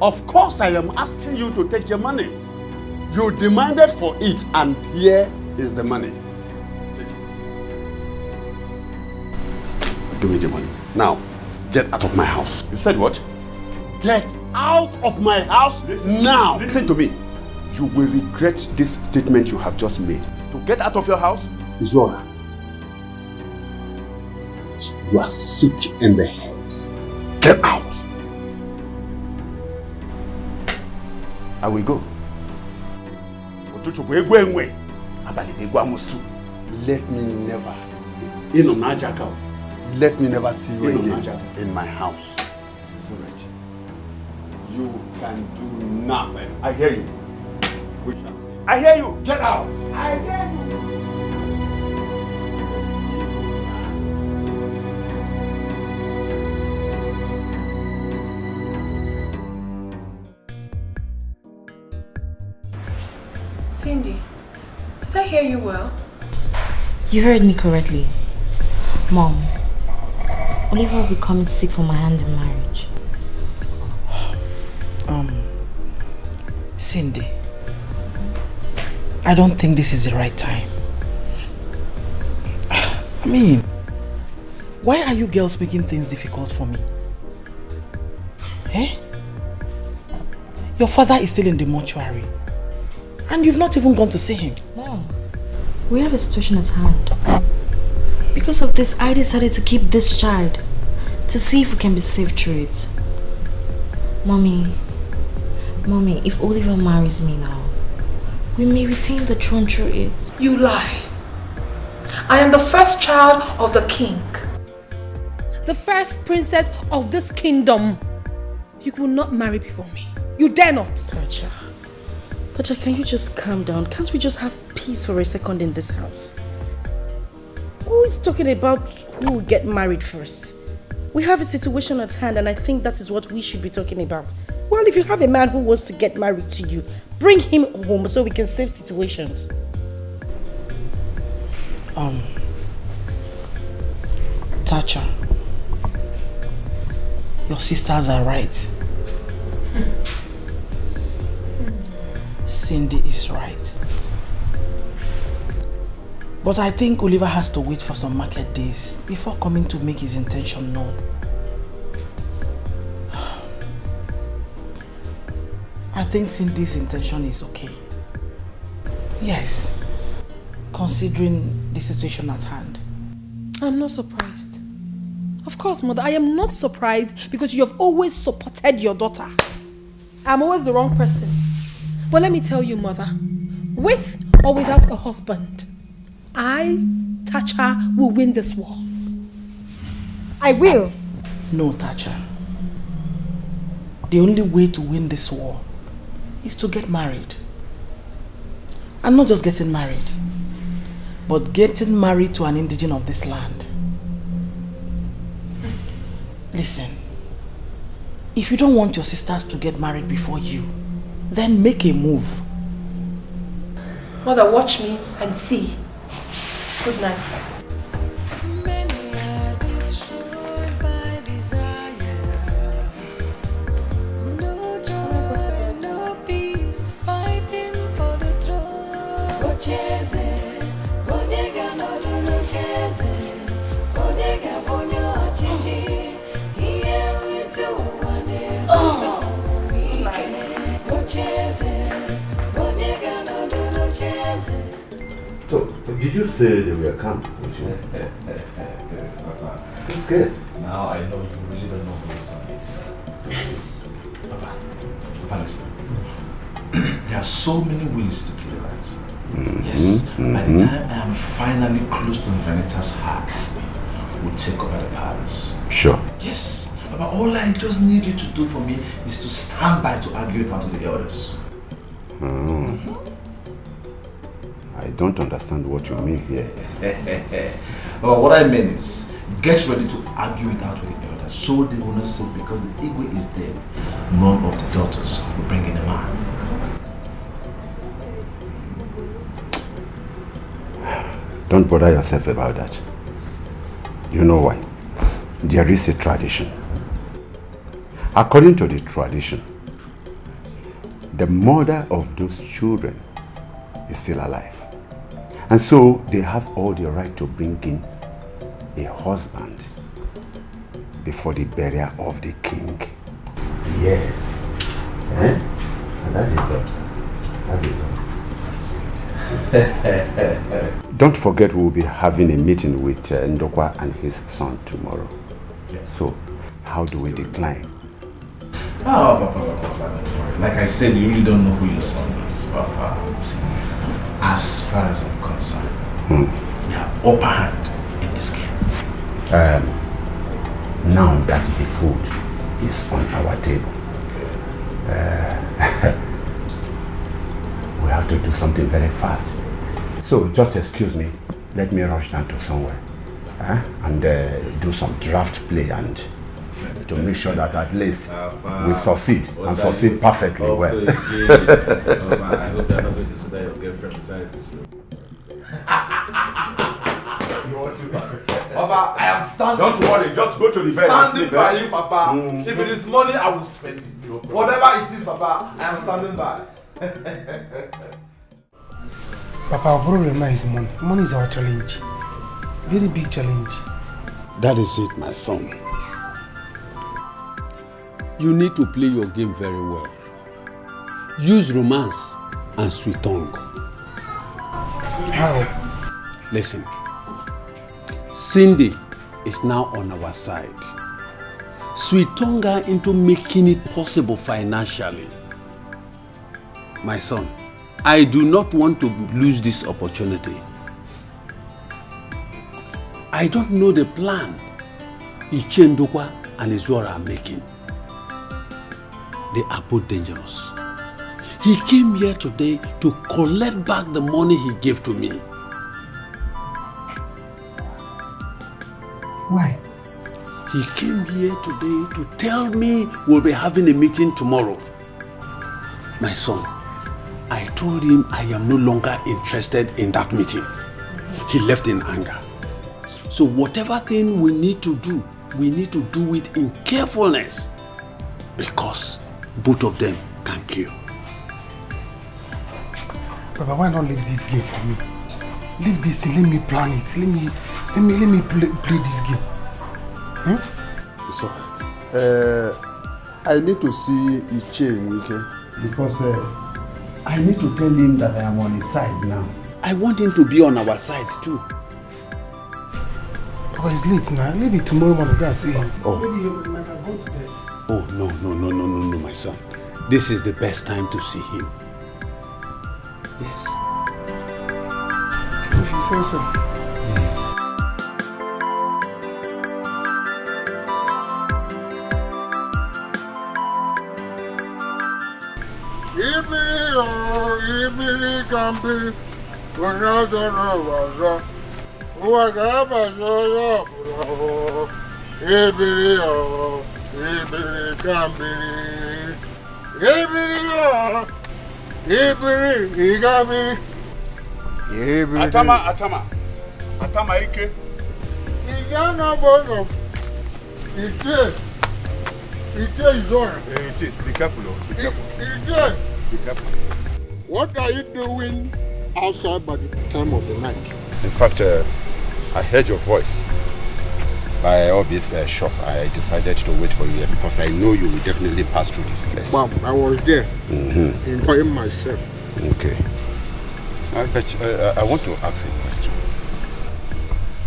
Speaker 5: Of course I am asking you to take your money. You demanded for it and here is the money. Take it. Give me the money. Now, get out of my house. You said what? Get out of my house now. Listen to me. You will regret this statement you have just made. To get out of your house is your right. You are sick in the head. Get out. I will go. Let me never. Let me never see you again in my house. It's all right. You can do nothing. I hear you. We shall see. I hear you. Get out. I hear you.
Speaker 17: Cindy, did I hear you well?
Speaker 20: You heard me correctly. Mom, Oliver will be coming sick for my hand in marriage.
Speaker 11: Cindy, I don't think this is the right time. I mean, why are you girls making things difficult for me? Eh? Your father is still in the mortuary. And you've not even gone to see him.
Speaker 20: Mom, we have a situation at hand. Because of this, I decided to keep this child to see if we can be saved through it. Mommy, if Oliver marries me now, we may retain the throne through it.
Speaker 17: You lie. I am the first child of the king. The first princess of this kingdom. You will not marry before me. You dare not.
Speaker 11: Tacha, can you just calm down? Can't we just have peace for a second in this house? Who is talking about who will get married first? We have a situation at hand and I think that is what we should be talking about. Well, if you have a man who wants to get married to you, bring him home so we can save situations. Tacha, your sisters are right. Cindy is right. But I think Oliver has to wait for some market days before coming to make his intention known. I think Cindy's intention is okay. Yes, considering the situation at hand.
Speaker 17: I'm not surprised. Of course, Mother, I am not surprised because you have always supported your daughter. I'm always the wrong person. But let me tell you, Mother, with or without a husband, I, Tacha, will win this war. I will.
Speaker 11: No, Tacha. The only way to win this war is to get married. And not just getting married, but getting married to an indigene of this land. Listen, if you don't want your sisters to get married before you, then make a move.
Speaker 17: Mother, watch me and see. Good night.
Speaker 2: So, did you say they were come with you? Who's guess?
Speaker 1: Now I know you really don't know who your son is. Yes. Papa, listen. There are so many ways to kill a rat. Yes. By the time I am finally close to Veneta's heart, we'll take over the palace.
Speaker 5: Sure.
Speaker 1: Yes. Papa, all I just need you to do for me is to stand by to argue it out with the elders.
Speaker 5: I don't understand what you mean here.
Speaker 1: But what I mean is, get ready to argue it out with the elders so they will not say because the Igwe is dead, none of the daughters will bring in a man.
Speaker 5: Don't bother yourself about that. You know why? There is a tradition. According to the tradition, the mother of those children is still alive. And so they have all the right to bring in a husband before the burial of the king. Yes. And that is all. That is all. Don't forget we'll be having a meeting with Ndokwa and his son tomorrow. So, how do we decline?
Speaker 13: Oh, Papa, like I said, you really don't know who your son is, Papa. See, as far as I'm concerned, we have upper hand in this game.
Speaker 5: Now that the food is on our table, we have to do something very fast. So just excuse me, let me rush down to somewhere and do some draft play and to make sure that at least we succeed and succeed perfectly well.
Speaker 13: I hope you're not going to sit down your girlfriend beside this.
Speaker 1: You want to? Papa, I am standing.
Speaker 3: Don't worry, just go to the bed.
Speaker 1: Standing by you, Papa. If it is money, I will spend it. Whatever it is, Papa, I am standing by.
Speaker 23: Papa, our problem now is money. Money is our challenge. Very big challenge.
Speaker 8: That is it, my son. You need to play your game very well. Use romance and sweet tongue.
Speaker 23: How?
Speaker 8: Listen. Cindy is now on our side. Sweet tongue her into making it possible financially. My son, I do not want to lose this opportunity. I don't know the plan Ichendokwa and Izora are making. They are both dangerous. He came here today to collect back the money he gave to me.
Speaker 23: Why?
Speaker 8: He came here today to tell me we'll be having a meeting tomorrow. My son, I told him I am no longer interested in that meeting. He left in anger. So whatever thing we need to do it in carefulness. Because both of them can kill.
Speaker 23: Papa, why not leave this game for me? Leave this thing, let me plan it. Let me play this game.
Speaker 16: It's alright. I need to see Iche Wike because I need to tell him that I am on his side now.
Speaker 8: I want him to be on our side too.
Speaker 23: Papa, it's late now. Maybe tomorrow morning I can see him.
Speaker 8: Oh.
Speaker 23: Maybe he might have gone to bed.
Speaker 8: Oh, no, my son. This is the best time to see him. Yes.
Speaker 23: If you say so.
Speaker 18: Ibiri kambiri, wazara, wagaba zoyo bro. Ibiri kambiri, Ibiri kambiri.
Speaker 3: Atama Ike.
Speaker 18: Igana bozo. Ike Izora.
Speaker 3: It is. Be careful, be careful.
Speaker 18: Ike.
Speaker 3: Be careful.
Speaker 18: What are you doing outside by the time of the night?
Speaker 5: In fact, I heard your voice by Obi's shop. I decided to wait for you here because I know you will definitely pass through this place.
Speaker 18: Mom, I was there, enjoying myself.
Speaker 5: Okay. But I want to ask a question.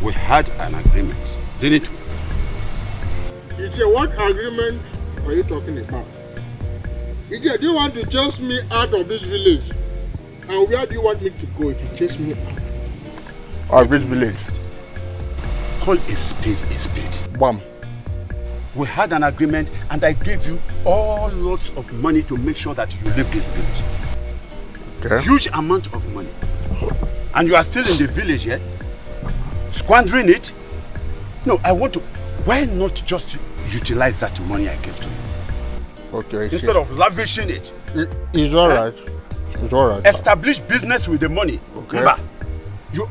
Speaker 5: We had an agreement, didn't we?
Speaker 18: Ije, what agreement are you talking about? Ije, do you want to chase me out of this village? And where do you want me to go if you chase me out of this village?
Speaker 5: Call a spade a spade.
Speaker 18: Bam.
Speaker 5: We had an agreement and I gave you all lots of money to make sure that you leave this village.
Speaker 18: Okay.
Speaker 5: Huge amount of money. And you are still in the village, yeah? Squandering it? No, I want to... Why not just utilize that money I gave to you?
Speaker 18: Okay.
Speaker 5: Instead of lavishing it.
Speaker 18: It's alright. It's alright.
Speaker 5: Establish business with the money.
Speaker 18: Okay.
Speaker 5: Remember, You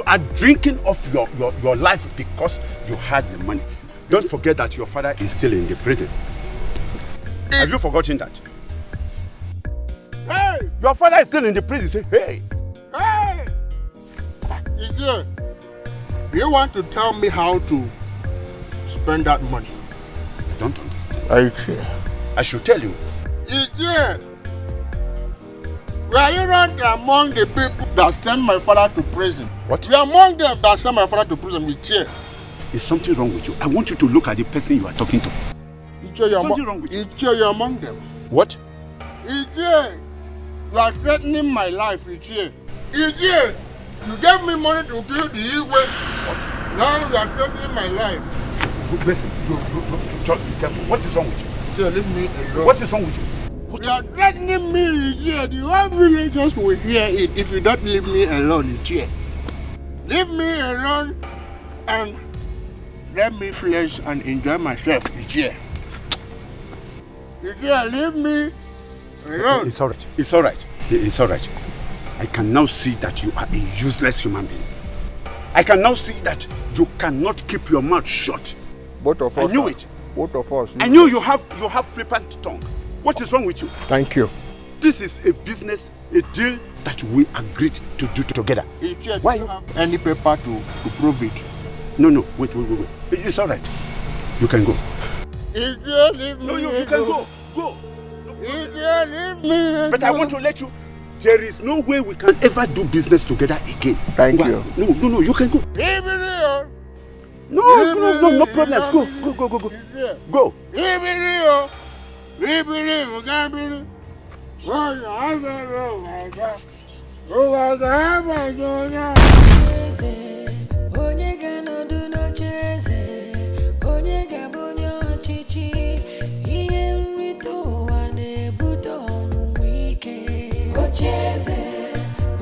Speaker 5: are drinking off your life because you had the money. Don't forget that your father is still in the prison. Have you forgotten that?
Speaker 18: Hey!
Speaker 5: Your father is still in the prison. Say, hey!
Speaker 18: Hey! Ije, you want to tell me how to spend that money?
Speaker 5: I don't understand.
Speaker 18: Are you sure?
Speaker 5: I should tell you.
Speaker 18: Ije, were you not among the people that sent my father to prison?
Speaker 5: What?
Speaker 18: We are among them that sent my father to prison, Ije.
Speaker 5: Is something wrong with you? I want you to look at the person you are talking to.
Speaker 18: Ije,
Speaker 5: Something wrong with you.
Speaker 18: Ije, you're among them.
Speaker 5: What?
Speaker 18: Ije, you are threatening my life, Ije. Ije, you gave me money to kill the Igwe. Now you are threatening my life.
Speaker 5: Listen, just be careful. What is wrong with you?
Speaker 18: Ije, leave me alone.
Speaker 5: What is wrong with you?
Speaker 18: You are threatening me, Ije. The whole villagers will hear it if you don't leave me alone, Ije. Leave me alone and let me flex and enjoy myself, Ije. Ije, leave me alone.
Speaker 5: It's alright. It's alright. It's alright. I can now see that you are a useless human being. I can now see that you cannot keep your mouth shut.
Speaker 18: Both of us.
Speaker 5: I knew it.
Speaker 18: Both of us.
Speaker 5: I knew you have flippant tongue. What is wrong with you?
Speaker 18: Thank you.
Speaker 5: This is a business, a deal that we agreed to do together.
Speaker 18: Ije,
Speaker 5: why
Speaker 18: do you have any paper to prove it?
Speaker 5: No. Wait. It's alright. You can go.
Speaker 18: Ije, leave me.
Speaker 5: No, you can go. Go.
Speaker 18: Ije, leave me.
Speaker 5: But I want to let you. There is no way we can ever do business together again.
Speaker 18: Thank you.
Speaker 5: No, you can go.
Speaker 18: Leave me alone.
Speaker 5: No problem. Go. Go.
Speaker 18: Leave me alone. Leave me alone. You can't be alone. Oh my God. Oh my God.
Speaker 6: Onye ga-anọdụ n'ocheeze, onye ga-abụ onye ọchịchị, ihe nrite ụwa na-ebute ọnwụnwa ike. Ocheeze,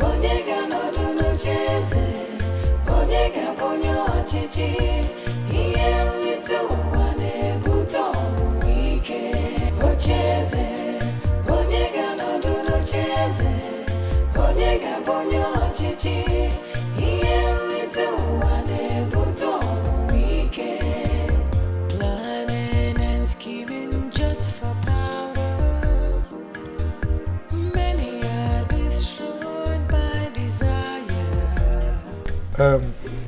Speaker 6: onye ga-anọdụ n'ocheeze, onye ga-abụ onye ọchịchị, ihe nrite ụwa na-ebute ọnwụnwa ike. Ocheeze, onye ga-anọdụ n'ocheeze, onye ga-abụ onye ọchịchị, ihe nrite ụwa na-ebute ọnwụnwa ike. Planning and scheming just for power. Many are destroyed by desire.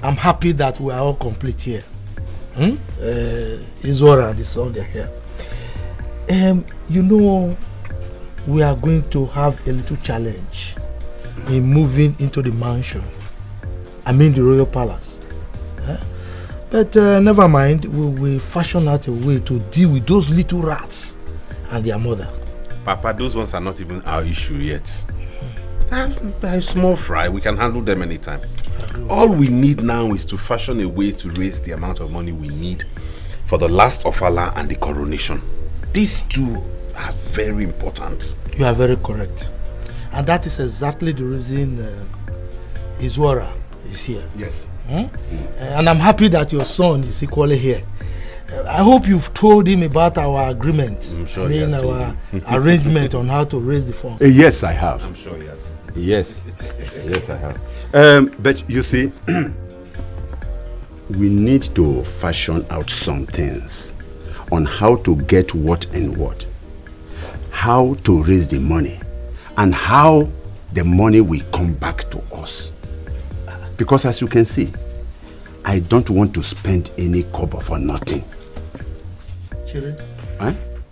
Speaker 4: I'm happy that we are all complete here. Izora and the son, they're here. We are going to have a little challenge in moving into the mansion. I mean the royal palace. But never mind, we will fashion out a way to deal with those little rats and their mother.
Speaker 2: Papa, those ones are not even our issue yet. They're a small fry, we can handle them anytime. All we need now is to fashion a way to raise the amount of money we need for the last ofala and the coronation. These two are very important.
Speaker 4: You are very correct. And that is exactly the reason Izwara is here.
Speaker 5: Yes.
Speaker 4: And I'm happy that your son is equally here. I hope you've told him about our agreement.
Speaker 2: I'm sure he has told
Speaker 4: our
Speaker 2: him.
Speaker 4: arrangement on how to raise the funds.
Speaker 5: Yes, I have.
Speaker 2: I'm sure he has.
Speaker 5: Yes, I have. But you see, we need to fashion out some things on how to get what and what, how to raise the money, and how the money will come back to us. Because as you can see, I don't want to spend any kobo for nothing.
Speaker 4: Chiri?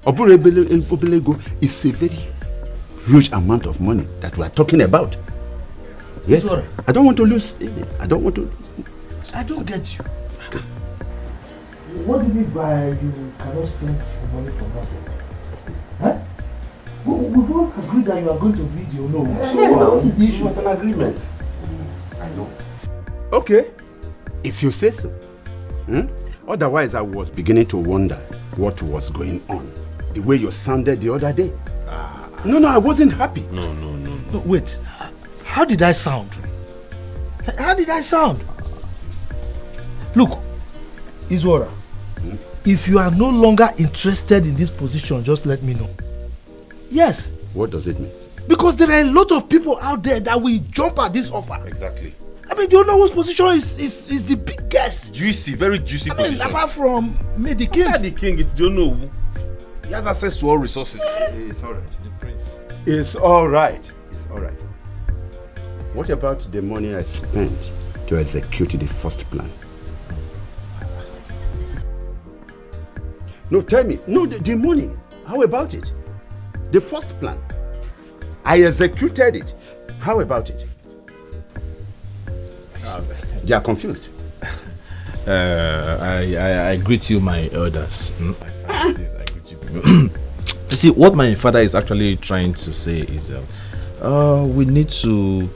Speaker 5: Obelego is a very huge amount of money that we are talking about. Yes,
Speaker 4: Sorry.
Speaker 5: I don't want to lose. I don't
Speaker 4: get you. What do you mean by you cannot spend money for nothing? Huh? We've all agreed that you are going to video, no? So what is the issue?
Speaker 5: It was an agreement. I know. Okay, if you say so. Otherwise, I was beginning to wonder what was going on. The way you sounded the other day. No, I wasn't happy.
Speaker 2: No.
Speaker 4: No, wait. How did I sound? How did I sound? Look, Izwara, if you are no longer interested in this position, just let me know. Yes.
Speaker 5: What does it mean?
Speaker 4: Because there are a lot of people out there that will jump at this offer.
Speaker 2: Exactly.
Speaker 4: I mean, the Onowo's position is the biggest.
Speaker 2: Juicy, very juicy position.
Speaker 4: Apart from me, the king.
Speaker 2: The king, it's the Onowu. He has access to all resources.
Speaker 5: It's all right.
Speaker 2: The prince.
Speaker 5: It's all right. It's all right. What about the money I spent to execute the first plan? No, tell me. No, the money. How about it? The first plan. I executed it. How about it? They are confused.
Speaker 1: I greet you, my elders. I greet you. You see, what my father is actually trying to say is we need to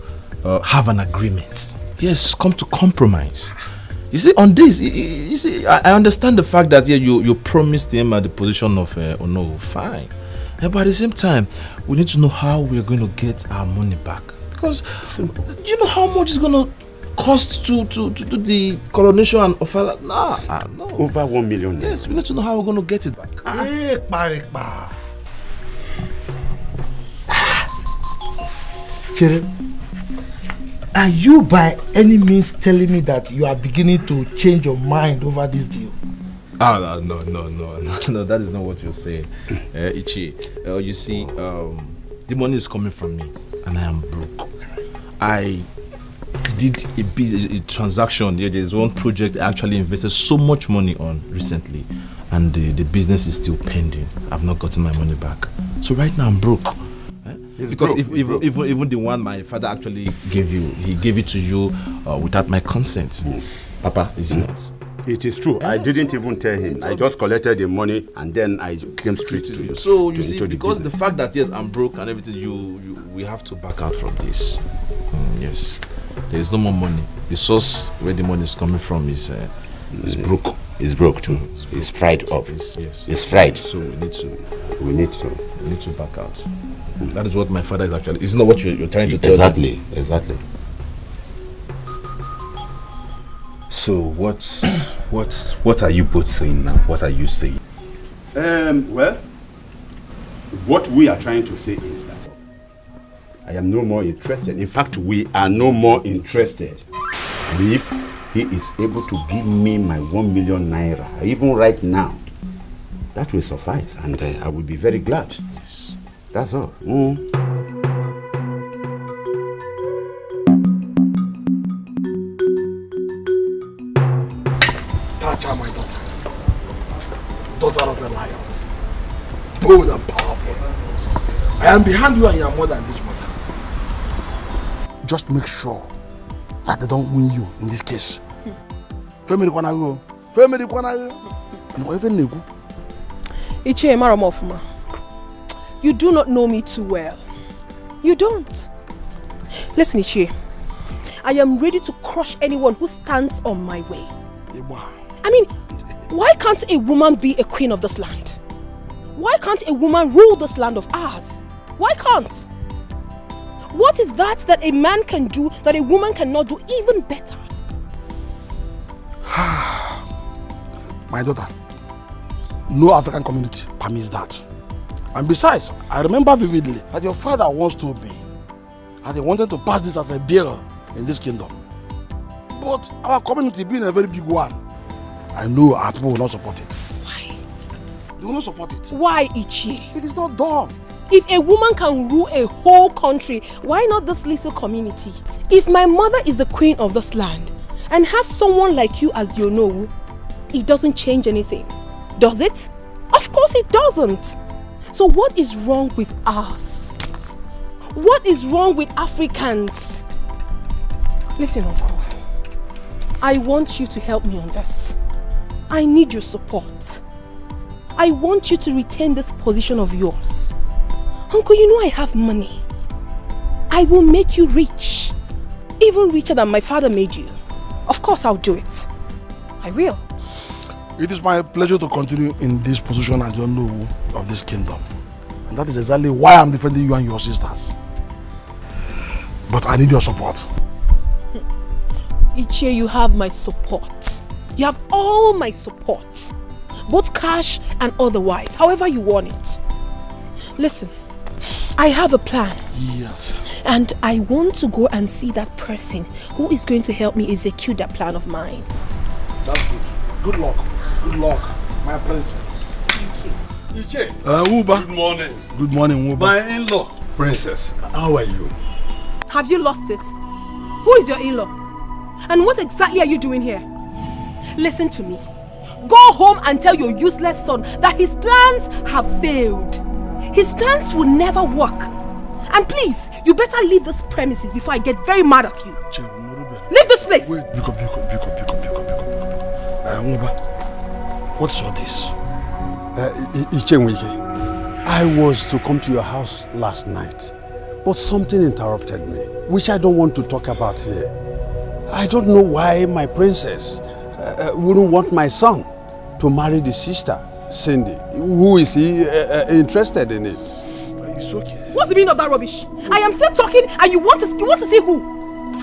Speaker 1: have an agreement. Yes, come to compromise. You see, on this, you see, I understand the fact that you promised him at the position of Ono, fine. But at the same time, we need to know how we're going to get our money back. Because, do you know how much it's going to cost to do the coronation and offer? No.
Speaker 5: Over 1 million.
Speaker 1: Yes, we need to know how we're going to get it back.
Speaker 4: Hey, Parikpa. Chere, are you by any means telling me that you are beginning to change your mind over this deal?
Speaker 1: No, that is not what you're saying. Ichi, you see, the money is coming from me and I am broke. I did a transaction. There's one project I actually invested so much money on recently and the business is still pending. I've not gotten my money back. So right now I'm broke. Because even the one my father actually gave you, he gave it to you without my consent. Papa, it's not.
Speaker 5: It is true. I didn't even tell him. I just collected the money and then I came straight to you.
Speaker 1: So you see, because the fact that yes, I'm broke and everything, we have to back out from this. Yes, there is no more money. The source where the money is coming from is broke.
Speaker 5: It's broke too. It's fried up.
Speaker 1: Yes.
Speaker 5: It's fried.
Speaker 1: So we need to back out. That is what my father is actually. It's not what you're trying to tell me.
Speaker 5: Exactly.
Speaker 2: So what are you both saying now? What are you saying?
Speaker 5: Well, what we are trying to say is that I am no more interested. In fact, we are no more interested. If he is able to give me my 1 million naira, even right now, that will suffice, and I will be very glad. Yes. That's all.
Speaker 4: Tacha, my daughter. Daughter of a lion. Bold and powerful. I am behind you and your mother in this matter. Just make sure that they don't win you in this case. Family Kwanago. Family Kwanago.
Speaker 19: Ichie Maramofuma. You do not know me too well. You don't. Listen, Ichie. I am ready to crush anyone who stands on my way. I mean, why can't a woman be a queen of this land? Why can't a woman rule this land of ours? Why can't? What is that a man can do that a woman cannot do even better?
Speaker 4: My daughter, no African community permits that. And besides, I remember vividly that your father once told me that he wanted to pass this as a bill in this kingdom. But our community being a very big one, I know our people will not support it.
Speaker 19: Why?
Speaker 4: They will not support it.
Speaker 19: Why, Ichie?
Speaker 4: It is not done.
Speaker 19: If a woman can rule a whole country, why not this little community? If my mother is the queen of this land and have someone like you as the Onowu, it doesn't change anything. Does it? Of course it doesn't. So what is wrong with us? What is wrong with Africans? Listen, Uncle. I want you to help me on this. I need your support. I want you to retain this position of yours. Uncle, you know I have money. I will make you rich. Even richer than my father made you. Of course I'll do it. I will.
Speaker 4: It is my pleasure to continue in this position as the Onowu of this kingdom. And that is exactly why I'm defending you and your sisters. But I need your support.
Speaker 19: Ichie, you have my support. You have all my support. Both cash and otherwise, however you want it. Listen, I have a plan.
Speaker 1: Yes.
Speaker 19: And I want to go and see that person who is going to help me execute that plan of mine.
Speaker 23: That's good. Good luck. Good luck, my princess.
Speaker 8: Iche.
Speaker 23: Uba.
Speaker 8: Good morning.
Speaker 23: Good morning, Uba.
Speaker 8: My in-law, princess. How are you?
Speaker 19: Have you lost it? Who is your in-law? And what exactly are you doing here? Listen to me. Go home and tell your useless son that his plans have failed. His plans will never work. And please, you better leave this premises before I get very mad at you. Leave this place!
Speaker 23: Wait, Biko. Uba, what's all this?
Speaker 16: Iche, I was to come to your house last night, but something interrupted me, which I don't want to talk about here. I don't know why my princess wouldn't want my son to marry the sister, Cindy. Who is he interested in it?
Speaker 23: It's okay.
Speaker 19: What's the meaning of that rubbish? I am still talking and you want to see who?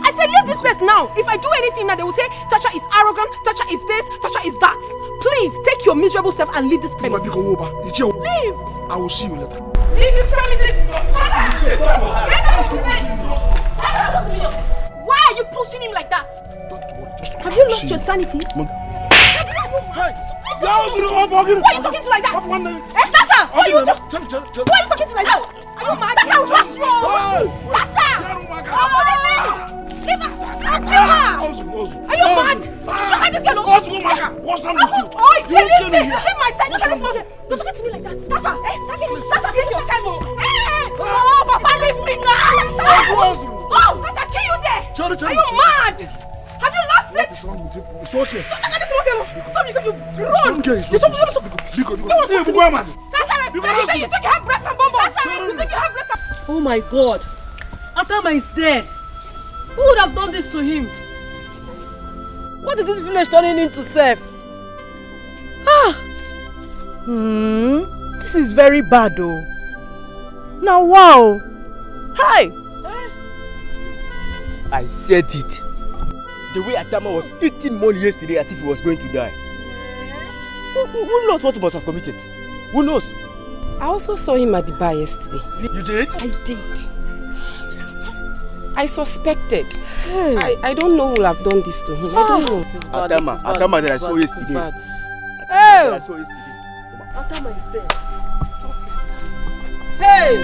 Speaker 19: I said leave this place now. If I do anything now, they will say Tasha is arrogant, Tasha is this, Tasha is that. Please take your miserable self and leave this premises. Leave.
Speaker 23: I will see you later.
Speaker 19: Leave this premises. Get out of the place. Why are you pushing him like that? Have you lost your sanity? Why are you talking to like that? Tasha, why are you talking to like that? Are you mad? Tasha, what's wrong? Tasha! Leave her! I'll kill her! Are you mad? Look at this girl! What's wrong, Maka? What's wrong with you? Oh, leave me! Leave my side! Look at this woman! Don't talk to me like that! Tasha! Tasha, take your time! Oh, Papa, leave me now! Oh, Tasha, kill you there! Are you mad? Have you lost it?
Speaker 23: It's okay.
Speaker 19: Look at this woman! Stop, you run!
Speaker 23: It's okay.
Speaker 19: Tasha, respect! You think you have breast and bumbo! Tasha, you think you have breast and...
Speaker 7: Oh my God! Atama is dead. Who would have done this to him? What is this village turning into, Seth? This is very bad, though. Now, wow. Hi.
Speaker 12: I said it. The way Atama was eating money yesterday as if he was going to die. Who knows what he must have committed? Who knows?
Speaker 9: I also saw him at the bar yesterday.
Speaker 12: You did?
Speaker 9: I did. I suspected. I don't know who will have done this to him. I don't know.
Speaker 12: Atama that I saw yesterday.
Speaker 7: Hey!
Speaker 12: I saw yesterday.
Speaker 7: Atama is dead. Just like that. Hey!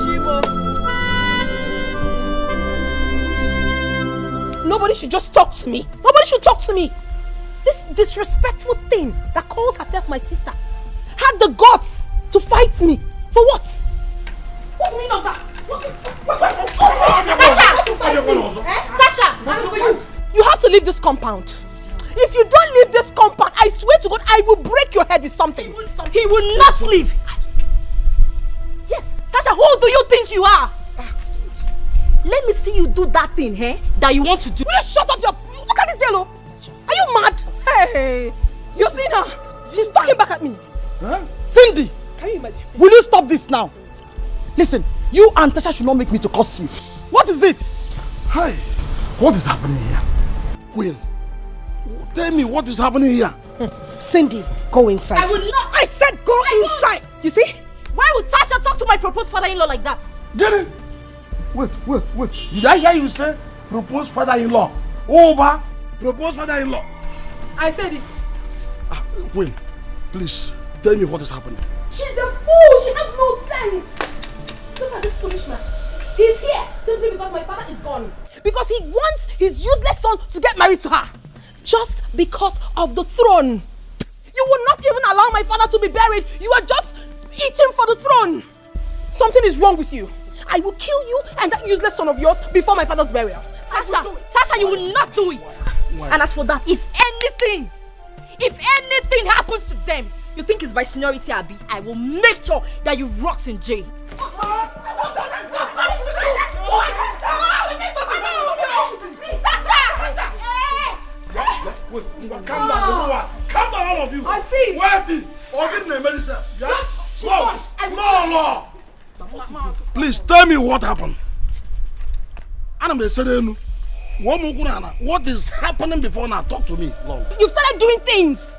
Speaker 7: Chibo.
Speaker 19: Nobody should just talk to me. Nobody should talk to me. This disrespectful thing that calls herself my sister had the guts to fight me. For what? What's the meaning of that? Tasha! You have to leave this compound. If you don't leave this compound, I swear to God, I will break your head with something.
Speaker 20: He will not leave. Yes, Tasha, who do you think you are? Let me see you do that thing, that you want to do.
Speaker 19: Will you shut up your... Look at this girl, Are you mad? Hey, you seen her? She's talking back at me.
Speaker 23: Huh?
Speaker 7: Cindy!
Speaker 19: Can you imagine?
Speaker 7: Will you stop this now? Listen, you and Tasha should not make me to curse you. What is it?
Speaker 23: Hi. What is happening here? Queen, tell me what is happening here.
Speaker 19: Cindy, go inside.
Speaker 20: I will not.
Speaker 19: I said go inside. You see?
Speaker 20: Why would Tasha talk to my proposed father-in-law like that?
Speaker 23: Get it? Wait. Did I hear you say proposed father-in-law? Oba, proposed father-in-law.
Speaker 19: I said it.
Speaker 23: Queen, please tell me what is happening.
Speaker 19: She's a fool. She has no sense. Look at this foolish man. He's here simply because my father is gone. Because he wants his useless son to get married to her. Just because of the throne. You will not even allow my father to be buried. You are just itching for the throne. Something is wrong with you. I will kill you and that useless son of yours before my father's burial.
Speaker 20: Tasha, you will not do it.
Speaker 23: Why?
Speaker 20: And as for that, if anything happens to them, you think it's by seniority, Abby, I will make sure that you rot in jail.
Speaker 23: Calm down, calm down, all of you.
Speaker 19: I see.
Speaker 23: Wait, or give me medicine. No. Please tell me what happened. What is happening before now? Talk to me, Lord.
Speaker 19: You started doing things.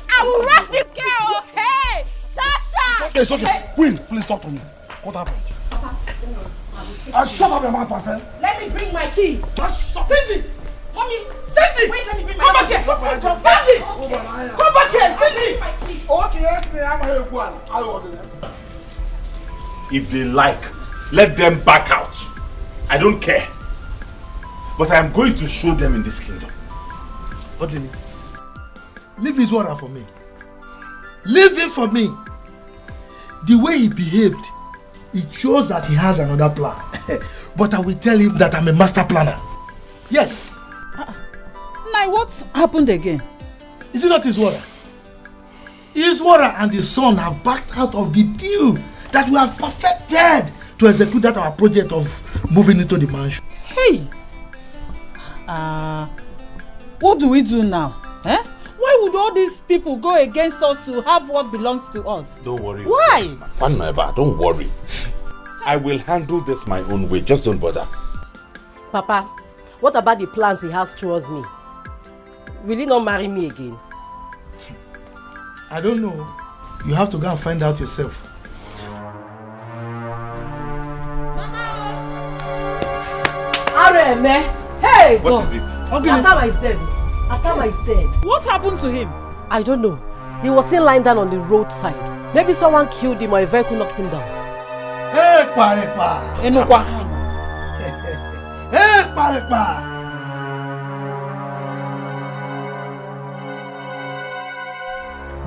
Speaker 19: I will rush this girl. Hey, Tasha.
Speaker 23: It's okay. Queen, please talk to me. What happened? Shut up your mouth, my friend.
Speaker 20: Let me bring my key.
Speaker 7: Cindy!
Speaker 20: Mommy!
Speaker 7: Cindy!
Speaker 20: Wait, let me bring my
Speaker 7: Come back
Speaker 20: key.
Speaker 7: here! Cindy! Come back here, Cindy!
Speaker 23: Okay, yes, I'm here.
Speaker 2: If they like, let them back out. I don't care. But I am going to show them in this kingdom.
Speaker 4: What do you mean? Leave his water for me. Leave him for me. The way he behaved, it shows that he has another plan. But I will tell him that I'm a master planner. Yes.
Speaker 10: Now what happened again?
Speaker 4: Is it not his water? His water and his son have backed out of the deal that we have perfected to execute that our project of moving into the mansion.
Speaker 10: Hey! What do we do now? Eh? Why would all these people go against us to have what belongs to us?
Speaker 2: Don't worry.
Speaker 10: Why?
Speaker 2: Don't worry. I will handle this my own way. Just don't bother.
Speaker 14: Papa, what about the plans he has towards me? Will he not marry me again?
Speaker 4: I don't know. You have to go and find out yourself.
Speaker 14: Areme! Hey!
Speaker 2: What is it?
Speaker 14: Atama is dead. Atama is dead.
Speaker 10: What happened to him?
Speaker 14: I don't know. He was seen lying down on the roadside. Maybe someone killed him or a vehicle knocked him down.
Speaker 4: Hey, Parepa!
Speaker 10: Enokwa.
Speaker 4: Hey, Parepa!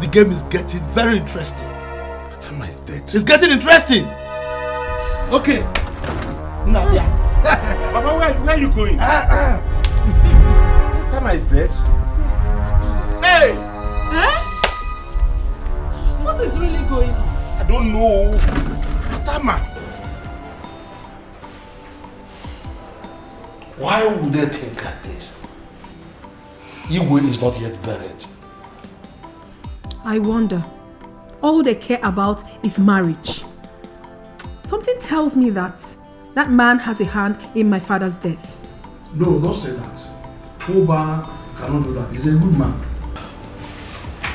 Speaker 4: The game is getting very interesting.
Speaker 2: Atama is dead.
Speaker 4: It's getting interesting. Okay. Now, yeah.
Speaker 2: Papa, where are you going? Atama is dead. Hey!
Speaker 10: Huh? What is really going on?
Speaker 2: I don't know. Atama.
Speaker 23: Why would they think like this? Igwe is not yet buried.
Speaker 17: I wonder. All they care about is marriage. Something tells me that that man has a hand in my father's death.
Speaker 23: No, don't say that. Oba cannot do that. He's a good man.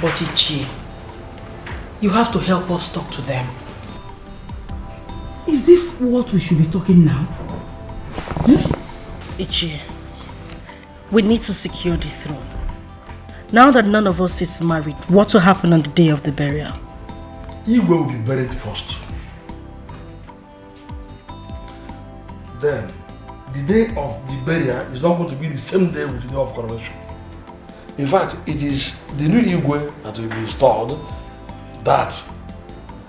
Speaker 21: But Ichie, you have to help us talk to them.
Speaker 10: Is this what we should be talking now?
Speaker 11: Ichie, we need to secure the throne. Now that none of us is married, what will happen on the day of the burial?
Speaker 23: Igwe will be buried first. Then, the day of the burial is not going to be the same day with the day of coronation. In fact, it is the new Igwe that will be installed that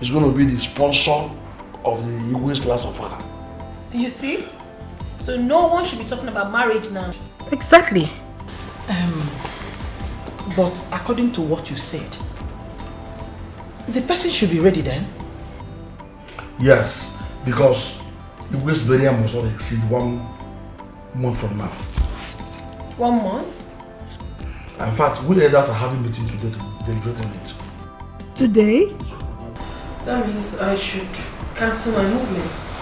Speaker 23: is going to be the sponsor of the Igwe's last of father.
Speaker 17: You see? So no one should be talking about marriage now.
Speaker 11: Exactly.
Speaker 21: But according to what you said, the person should be ready then?
Speaker 23: Yes, because Igwe's burial must not exceed 1 month from now.
Speaker 17: 1 month?
Speaker 23: In fact, we elders are having a meeting today to deliberate on it.
Speaker 17: Today?
Speaker 22: That means I should cancel my movements.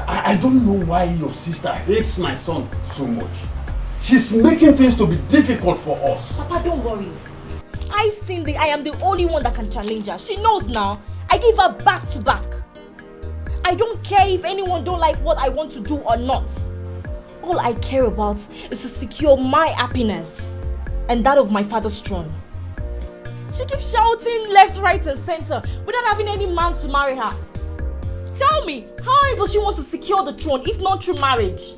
Speaker 16: I don't know why your sister hates my son so much. She's making things to be difficult for us.
Speaker 20: Papa, don't worry. I Cindy, I am the only one that can challenge her. She knows now. I give her back to back. I don't care if anyone don't like what I want to do or not. All I care about is to secure my happiness and that of my father's throne. She keeps shouting left, right and center without having any man to marry her. Tell me, how does she want to secure the throne if not through marriage?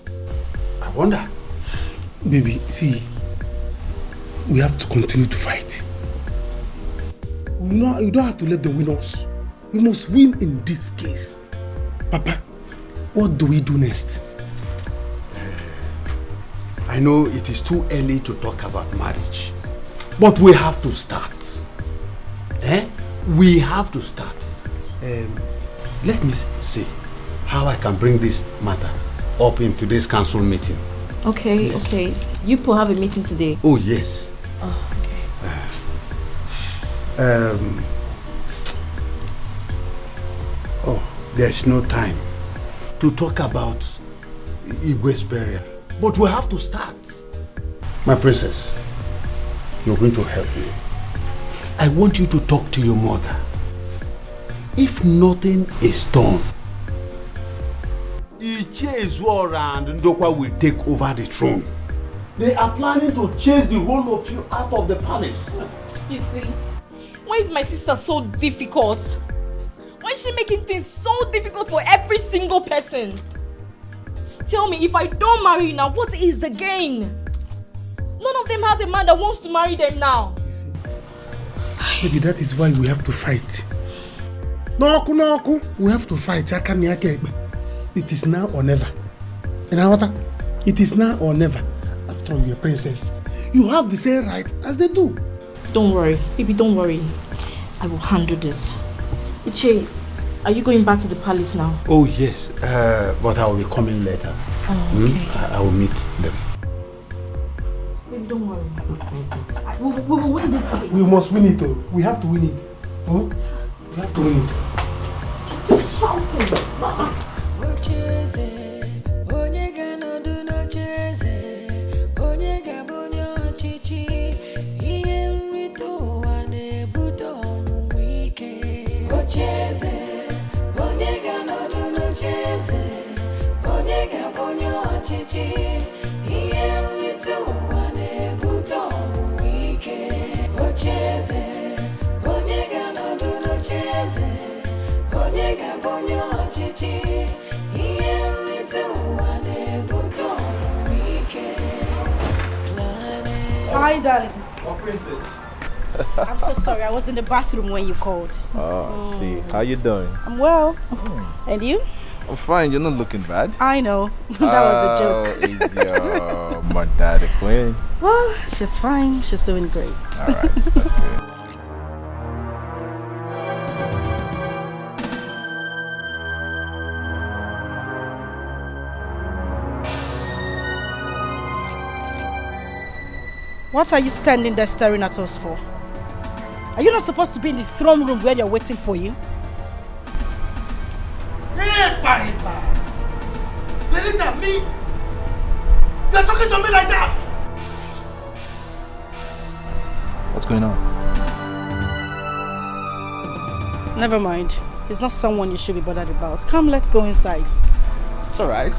Speaker 23: I wonder. Baby, see, we have to continue to fight. No, you don't have to let them win us. We must win in this case. Papa, what do we do next?
Speaker 16: I know it is too early to talk about marriage, but we have to start. We have to start. Let me see how I can bring this matter up in today's council meeting.
Speaker 20: Okay,
Speaker 16: Yes.
Speaker 20: okay. You people have a meeting today.
Speaker 16: Oh, yes.
Speaker 20: Oh,
Speaker 16: There's no time to talk about Igwe's burial, but we have to start. My princess, you're going to help me. I want you to talk to your mother. If nothing is done, Ichezora and Ndokwa will take over the throne. They are planning to chase the whole of you out of the palace.
Speaker 20: You see, why is my sister so difficult? Why is she making things so difficult for every single person? Tell me, if I don't marry you now, what is the gain? None of them has a man that wants to marry them now.
Speaker 23: Maybe that is why we have to fight. No, we have to fight. It is now or never. It is now or never. After all, you're a princess. You have the same right as they do.
Speaker 20: Don't worry, baby, don't worry. I will handle this. Iche, are you going back to the palace now?
Speaker 16: Oh yes, but I will be coming later.
Speaker 20: Oh, okay.
Speaker 16: I will meet them.
Speaker 20: Baby, don't worry. We will win this game.
Speaker 23: We must win it though. We have to win it. We have to win it.
Speaker 20: Keep shouting.
Speaker 11: Hi, darling.
Speaker 1: Oh, princess.
Speaker 11: I'm so sorry. I was in the bathroom when you called.
Speaker 1: Oh, see. How you doing?
Speaker 11: I'm well. And you?
Speaker 1: I'm fine. You're not looking bad.
Speaker 11: I know. That was a joke.
Speaker 1: Is your mother the queen?
Speaker 11: Well, she's fine. She's doing great.
Speaker 1: All right. That's good.
Speaker 11: What are you standing there staring at us for? Are you not supposed to be in the throne room where they're waiting for you?
Speaker 4: Hey, Paripa! Venita, me? You're talking to me like that?
Speaker 1: What's going on?
Speaker 11: Never mind. He's not someone you should be bothered about. Come, let's go inside.
Speaker 1: It's alright.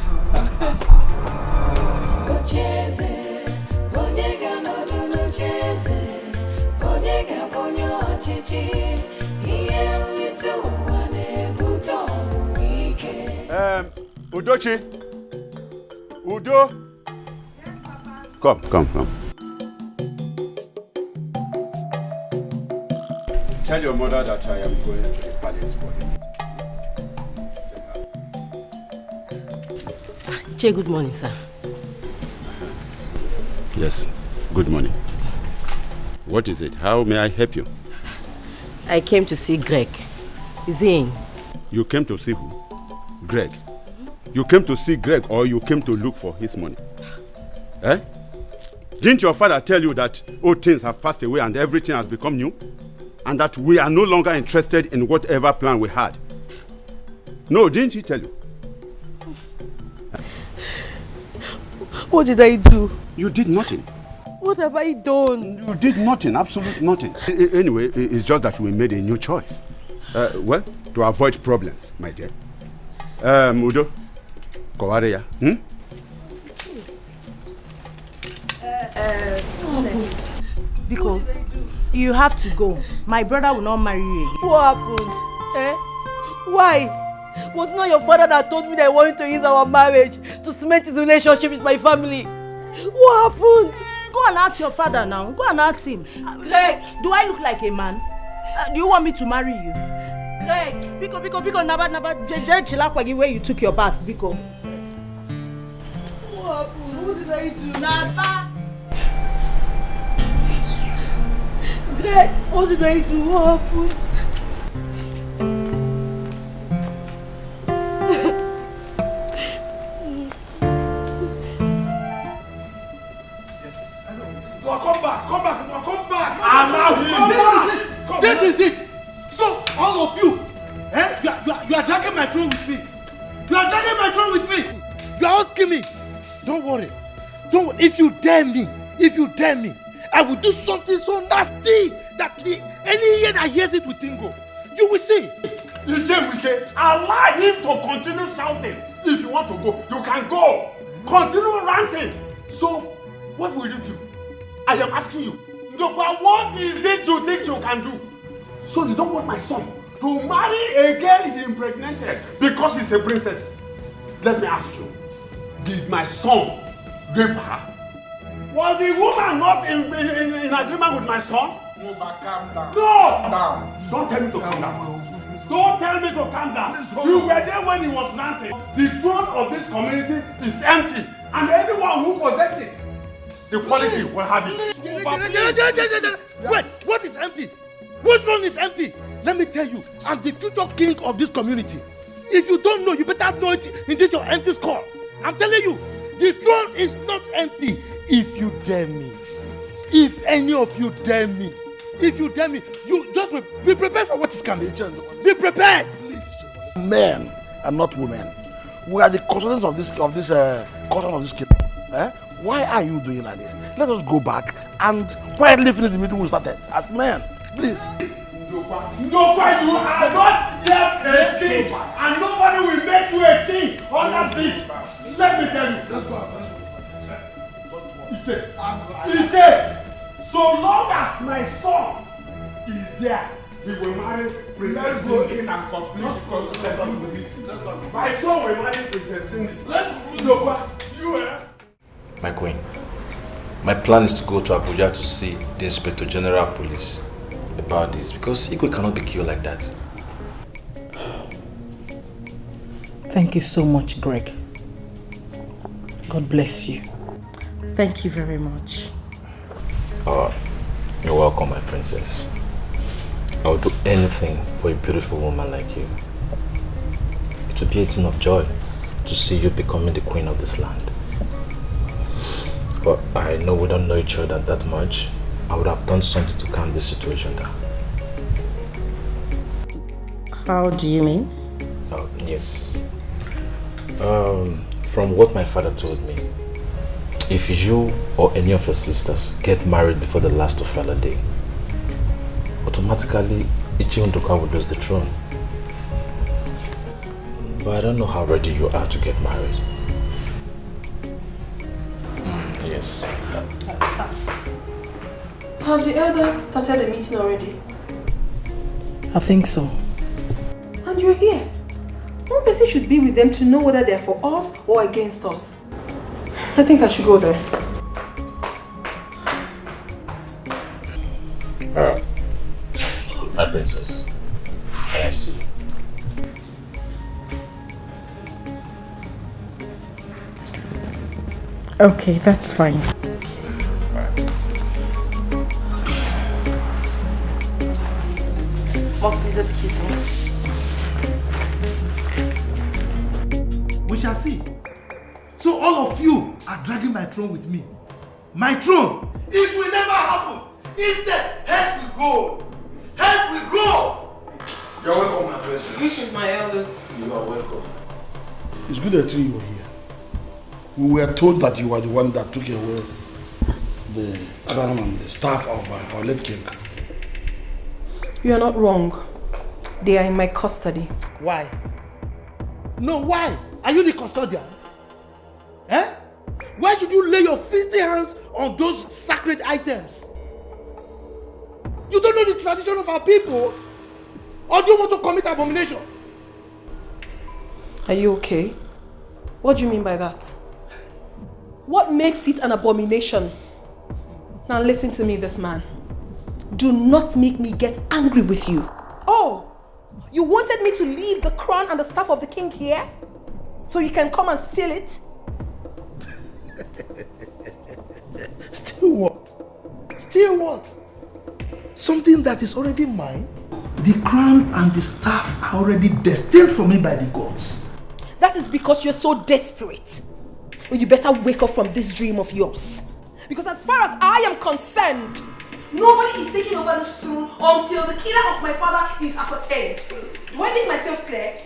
Speaker 5: Udochi. Udo. Come. Tell your mother that I am going to the palace for him.
Speaker 14: Che, good morning, sir.
Speaker 5: Yes, good morning. What is it? How may I help you?
Speaker 14: I came to see Greg. Is he in?
Speaker 5: You came to see who? Greg. You came to see Greg or you came to look for his money? Eh? Didn't your father tell you that old things have passed away and everything has become new? And that we are no longer interested in whatever plan we had? No, didn't he tell you?
Speaker 14: What did I do?
Speaker 5: You did nothing.
Speaker 14: What have I done?
Speaker 5: You did nothing, absolutely nothing. Anyway, it's just that we made a new choice. Well, to avoid problems, my dear. Udo, Kowareya,
Speaker 10: Because you have to go. My brother will not marry you again.
Speaker 14: What happened? Why? Was not your father that told me that he wanted to use our marriage to cement his relationship with my family? What happened?
Speaker 10: Go and ask your father now. Go and ask him. Greg, do I look like a man? Do you want me to marry you? Greg, Biko, naba, chilakwa where you took your bath, Biko.
Speaker 14: What happened? What did I do?
Speaker 10: Naba.
Speaker 14: Greg, what did I do? What happened?
Speaker 4: Come back. I'm out here. This is it. So, all of you, you are dragging my throne with me. You are dragging my throne with me. You are asking me. Don't worry. If you dare me, I will do something so nasty that any ear that hears it will tingle. You will see.
Speaker 5: Allow him to continue shouting. If you want to go, you can go. Continue ranting. So, what will you do? I am asking you. Ndokwa, what is it you think you can do? So you don't want my son to marry a girl he impregnated because she's a princess? Let me ask you. Did my son rape her? Was the woman not in agreement with my son?
Speaker 18: No, but calm down.
Speaker 5: No!
Speaker 18: Calm down.
Speaker 5: Don't tell me to calm down. Don't tell me to calm down. You were there when he was ranting. The throne of this community is empty, and anyone who possesses the quality will have it.
Speaker 4: Wait, what is empty? Which throne is empty? Let me tell you, I'm the future king of this community. If you don't know, you better know it in this your empty skull. I'm telling you, the throne is not empty. If you dare me, if any of you dare me, you just be prepared for what is coming. Be prepared.
Speaker 23: Please, men and not women. We are the custodians of this caution of this kingdom. Why are you doing like this? Let us go back and quietly finish the meeting we started as men. Please.
Speaker 5: Ndokwa, you are not yet a king, and nobody will make you a king under this. Let me tell you. Let's go. Ite, so long as my son is there, he will marry Princess.
Speaker 18: Let's go in and complete. Let's go.
Speaker 5: My son will marry Princess Cindy. Let's go.
Speaker 1: My queen, my plan is to go to Abuja to see the Inspector General of Police about this because Igwe cannot be killed like that.
Speaker 10: Thank you so much, Greg. God bless you.
Speaker 11: Thank you very much.
Speaker 1: Oh, you're welcome, my princess. I will do anything for a beautiful woman like you. It will be a thing of joy to see you becoming the queen of this land. But I know we don't know each other that much. I would have done something to calm this situation down.
Speaker 11: How do you mean?
Speaker 1: Oh, yes. From what my father told me, if you or any of your sisters get married before the last Ofala day, automatically Ichi Nduka will lose the throne. But I don't know how ready you are to get married. Yes.
Speaker 22: Have the elders started a meeting already?
Speaker 10: I think so.
Speaker 22: And you're here. One person should be with them to know whether they're for us or against us. I think I should go there.
Speaker 1: My princess, can I see you?
Speaker 11: Okay, that's fine.
Speaker 10: Oh, please excuse me.
Speaker 4: We shall see. So all of you are dragging my throne with me. My throne! It will never happen! Instead, heads will go! Heads will go!
Speaker 23: You're welcome, my princess.
Speaker 22: Greetings, my elders.
Speaker 23: You are welcome. It's good that you were here. We were told that you were the one that took away the crown and the staff of our late king.
Speaker 19: You are not wrong. They are in my custody.
Speaker 4: Why? No, why? Are you the custodian? Eh? Why should you lay your filthy hands on those sacred items? You don't know the tradition of our people? Or do you want to commit abomination?
Speaker 19: Are you okay? What do you mean by that? What makes it an abomination? Now listen to me, this man. Do not make me get angry with you. Oh, you wanted me to leave the crown and the staff of the king here? So you can come and steal it?
Speaker 4: Steal what? Steal what? Something that is already mine? The crown and the staff are already destined for me by the gods.
Speaker 19: That is because you're so desperate. Well, you better wake up from this dream of yours. Because as far as I am concerned, nobody is taking over this throne until the killer of my father is ascertained. Do I make myself clear?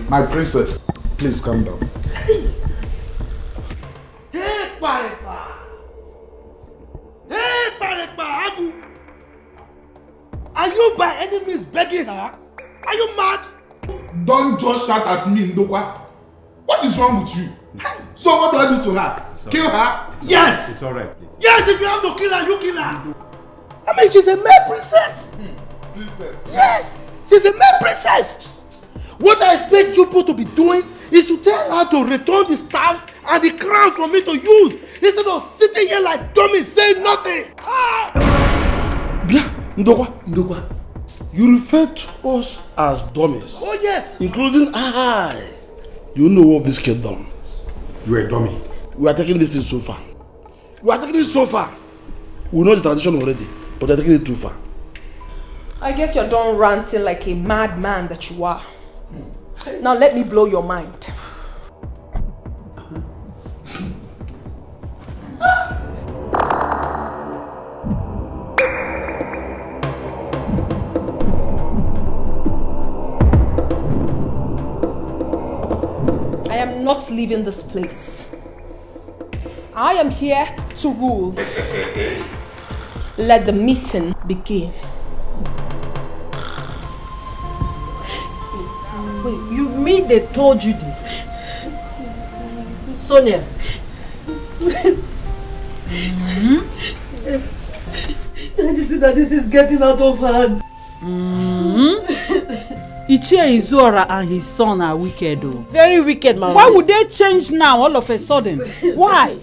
Speaker 23: My princess, please calm down.
Speaker 4: Hey, Parekpa! Hey, Parekpa, Abu!
Speaker 23: Are you by any means begging her? Are you mad?
Speaker 18: Don't just shout at me, Ndokwa. What is wrong with you? So what do I do to her? Kill her?
Speaker 23: Yes!
Speaker 5: It's alright, please.
Speaker 23: Yes, if you have to kill her, you kill her. I mean, she's a male princess.
Speaker 18: Princess?
Speaker 23: Yes, she's a male princess. What I expect you people to be doing is to tell her to return the staff and the crowns for me to use instead of sitting here like dummies saying nothing. Bia, Ndokwa, you refer to us as dummies. Oh yes. Including I. You know of this kingdom.
Speaker 5: You are a dummy.
Speaker 23: We are taking this thing so far. We know the tradition already, but they're taking it too far.
Speaker 19: I guess you're done ranting like a madman that you are. Now let me blow your mind. I am not leaving this place. I am here to rule. Let the meeting begin.
Speaker 10: Wait, you mean they told you this? Sonia.
Speaker 14: This is getting out of hand.
Speaker 3: Ichie Izora and his son are wicked though.
Speaker 10: Very wicked, man.
Speaker 3: Why would they change now all of a sudden? Why?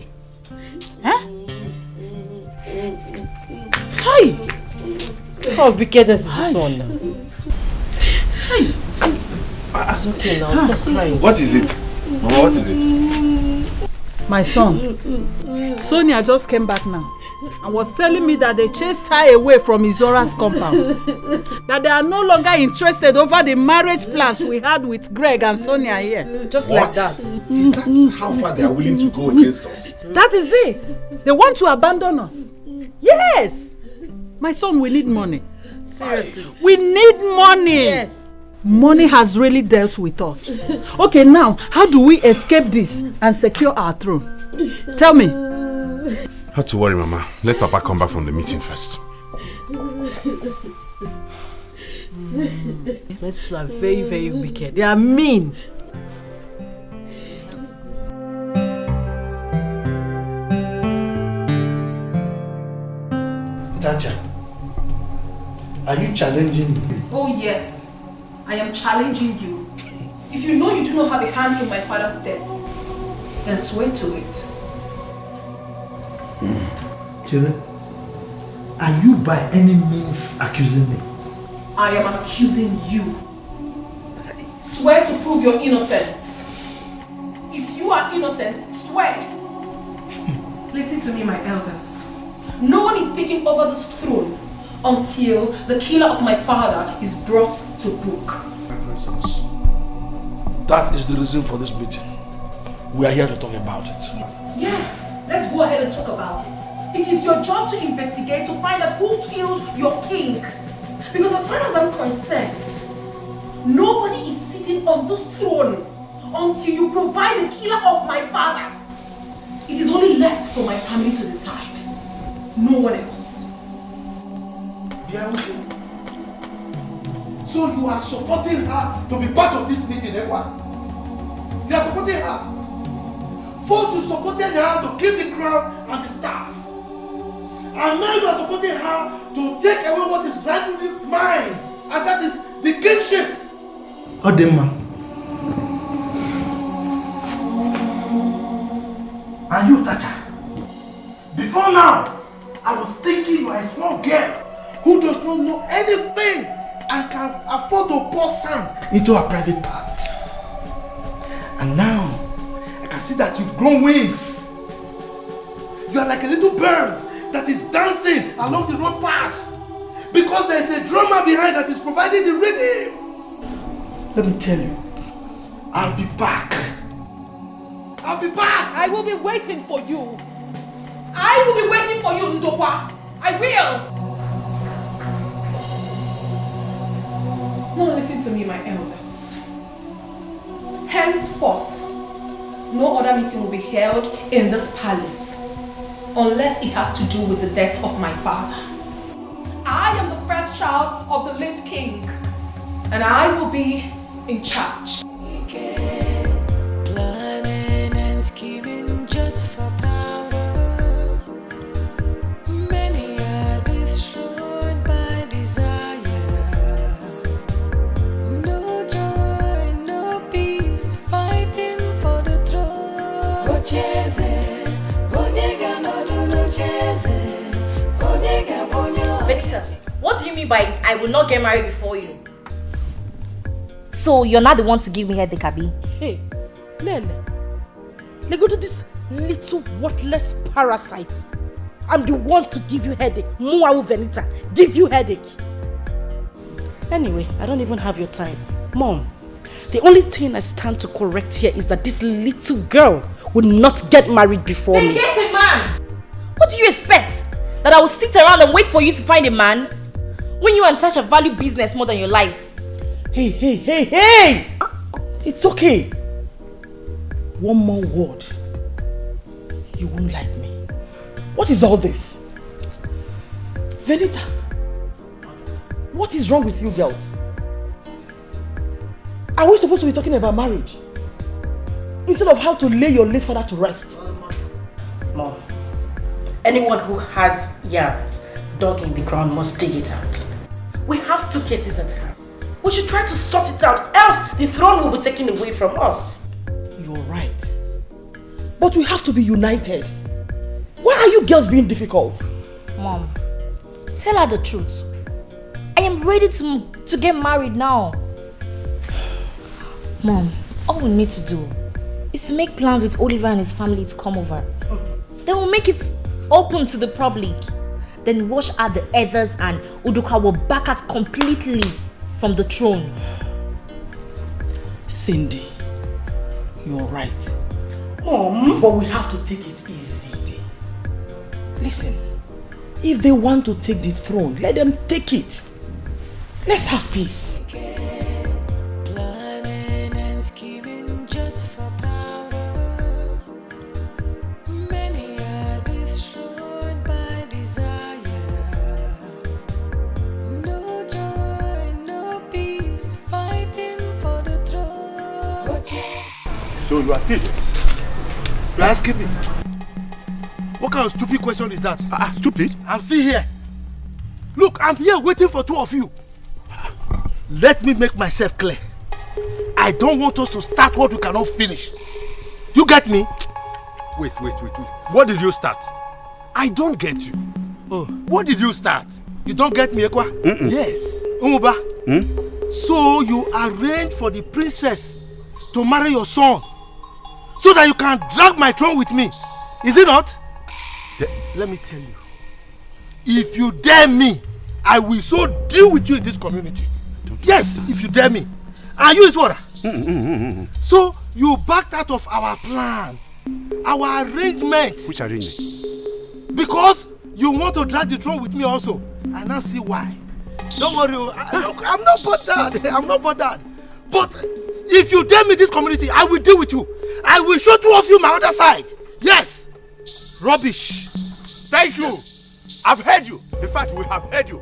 Speaker 3: Huh? Hi!
Speaker 10: How wicked is his son now? It's okay now, stop crying.
Speaker 2: What is it? Mama, what is it?
Speaker 3: My son, Sonia just came back now and was telling me that they chased her away from Izora's compound. That they are no longer interested over the marriage plans we had with Greg and Sonia here.
Speaker 10: Just
Speaker 2: What?
Speaker 10: like that.
Speaker 2: Is that how far they are willing to go against us?
Speaker 3: That is it. They want to abandon us. Yes. My son, we need money.
Speaker 10: Seriously.
Speaker 3: We need money.
Speaker 10: Yes.
Speaker 3: Money has really dealt with us. Okay, now, how do we escape this and secure our throne? Tell me.
Speaker 2: Not to worry, Mama. Let Papa come back from the meeting first.
Speaker 10: These people are very, very wicked. They are mean.
Speaker 4: Tacha, are you challenging me?
Speaker 19: Oh yes, I am challenging you. If you know you do not have a hand in my father's death, then swear to it.
Speaker 4: Chere, are you by any means accusing me?
Speaker 19: I am accusing you. Swear to prove your innocence. If you are innocent, swear. Listen to me, my elders. No one is taking over this throne until the killer of my father is brought to book.
Speaker 23: That is the reason for this meeting. We are here to talk about it.
Speaker 19: Yes, let's go ahead and talk about it. It is your job to investigate to find out who killed your king. Because as far as I'm concerned, nobody is sitting on this throne until you provide the killer of my father. It is only left for my family to decide. No one else.
Speaker 23: So you are supporting her to be part of this meeting, Ekwa? You are supporting her. First you supported her to keep the crown and the staff. And now you are supporting her to take away what is rightfully mine. And that is the kingship.
Speaker 4: Odema. And you, Tacha.
Speaker 23: Before now, I was thinking you are a small girl who does not know anything and can afford to pour sand into her private part. And now, I can see that you've grown wings. You are like a little bird that is dancing along the road path because there is a drummer behind that is providing the rhythm. Let me tell you, I'll be back. I'll be back.
Speaker 19: I will be waiting for you. I will be waiting for you, Ndokwa. I will. Now listen to me, my elders. Henceforth, no other meeting will be held in this palace unless it has to do with the death of my father. I am the first first child of the late king. And I will be in charge.
Speaker 6: Planning and scheming just for power. Many are destroyed by desire. No joy, no peace, fighting for the throne.
Speaker 20: Victor, what do you mean by I will not get married before you? So you're not the one to give me headache, Abi?
Speaker 11: Hey, Nene, go to this little worthless parasite. I'm the one to give you headache. Muawu Venita, give you headache. Anyway, I don't even have your time. Mom, the only thing I stand to correct here is that this little girl would not get married before
Speaker 20: Then
Speaker 11: me.
Speaker 20: get a man! What do you expect? That I will sit around and wait for you to find a man? When you and Tasha value business more than your lives?
Speaker 11: Hey! It's okay. One more word. You won't like me. What is all this? Venita, what is wrong with you girls? Are we supposed to be talking about marriage? Instead of how to lay your late father to rest? Mom, anyone who has yarns dug in the ground must dig it out. We have 2 cases at hand. We should try to sort it out, else the throne will be taken away from us. You're right. But we have to be united. Why are you girls being difficult?
Speaker 20: Mom, tell her the truth. I am ready to get married now. Mom, all we need to do is to make plans with Oliver and his family to come over. Then we'll make it open to the public. Then wash out the others and Uduka will back out completely from the throne.
Speaker 11: Cindy, you're right. Mom, but we have to take it easy. Listen, if they want to take the throne, let them take it. Let's have peace.
Speaker 6: Planning and scheming just for power. Many are destroyed by desire. No joy, no peace, fighting for the throne.
Speaker 13: So you are still here? You are asking me? What kind of stupid question is that?
Speaker 5: Stupid?
Speaker 13: I'm still here. Look, I'm here waiting for 2 of you. Let me make myself clear. I don't want us to start what we cannot finish. You get me?
Speaker 5: Wait. What did you start? I don't get you.
Speaker 13: Oh.
Speaker 5: What did you start?
Speaker 13: You don't get me, Ekwa? Yes. Umuba. So you arranged for the princess to marry your son so that you can drag my throne with me. Is it not? Let me tell you. If you dare me, I will so deal with you in this community. Yes, if you dare me. And you is what? So you backed out of our plan, our arrangement.
Speaker 5: Which arrangement?
Speaker 13: Because you want to drag the throne with me also. And I see why. Don't worry. Look, I'm not bothered. I'm not bothered. But if you dare me this community, I will deal with you. I will show 2 of you my other side. Yes. Rubbish.
Speaker 5: Thank you. I've heard you. In fact, we have heard you.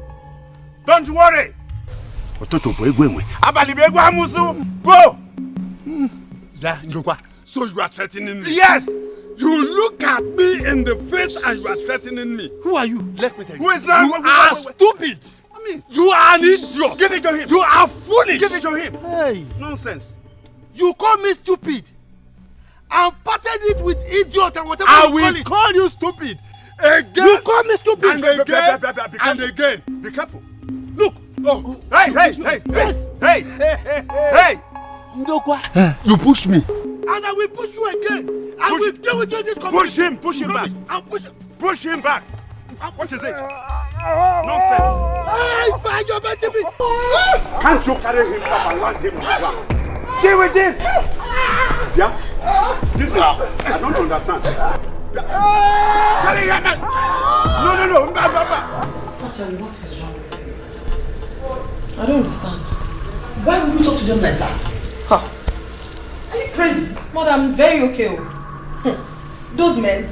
Speaker 5: Don't worry. Go. So you are threatening me?
Speaker 13: Yes.
Speaker 5: You look at me in the face and you are threatening me.
Speaker 13: Who are you? Let me tell you.
Speaker 5: Who is that? You are stupid.
Speaker 13: I mean,
Speaker 5: you are an idiot.
Speaker 13: Give it to him.
Speaker 5: You are foolish.
Speaker 13: Give it to him. Hey.
Speaker 5: Nonsense.
Speaker 13: You call me stupid and parted it with idiot and whatever
Speaker 5: I
Speaker 13: you
Speaker 5: will
Speaker 13: call it.
Speaker 5: Call you stupid. Again.
Speaker 13: You call me stupid.
Speaker 5: And again. And again. Be careful.
Speaker 13: Look.
Speaker 5: Oh. Hey.
Speaker 13: Ndokwa.
Speaker 5: You push me.
Speaker 13: And I will push you again. I will deal with you in this community.
Speaker 5: Push him back.
Speaker 13: I'll
Speaker 5: push him back. What is it? Nonsense.
Speaker 13: It's by your baby.
Speaker 5: Can't you carry him up and land him on the ground? Deal with him. Yeah? Listen, I don't understand. Carry him back. No.
Speaker 11: Tell me, what is wrong with you? I don't understand. Why would you talk to them like that? Are you crazy?
Speaker 19: Mother, I'm very okay. Those men,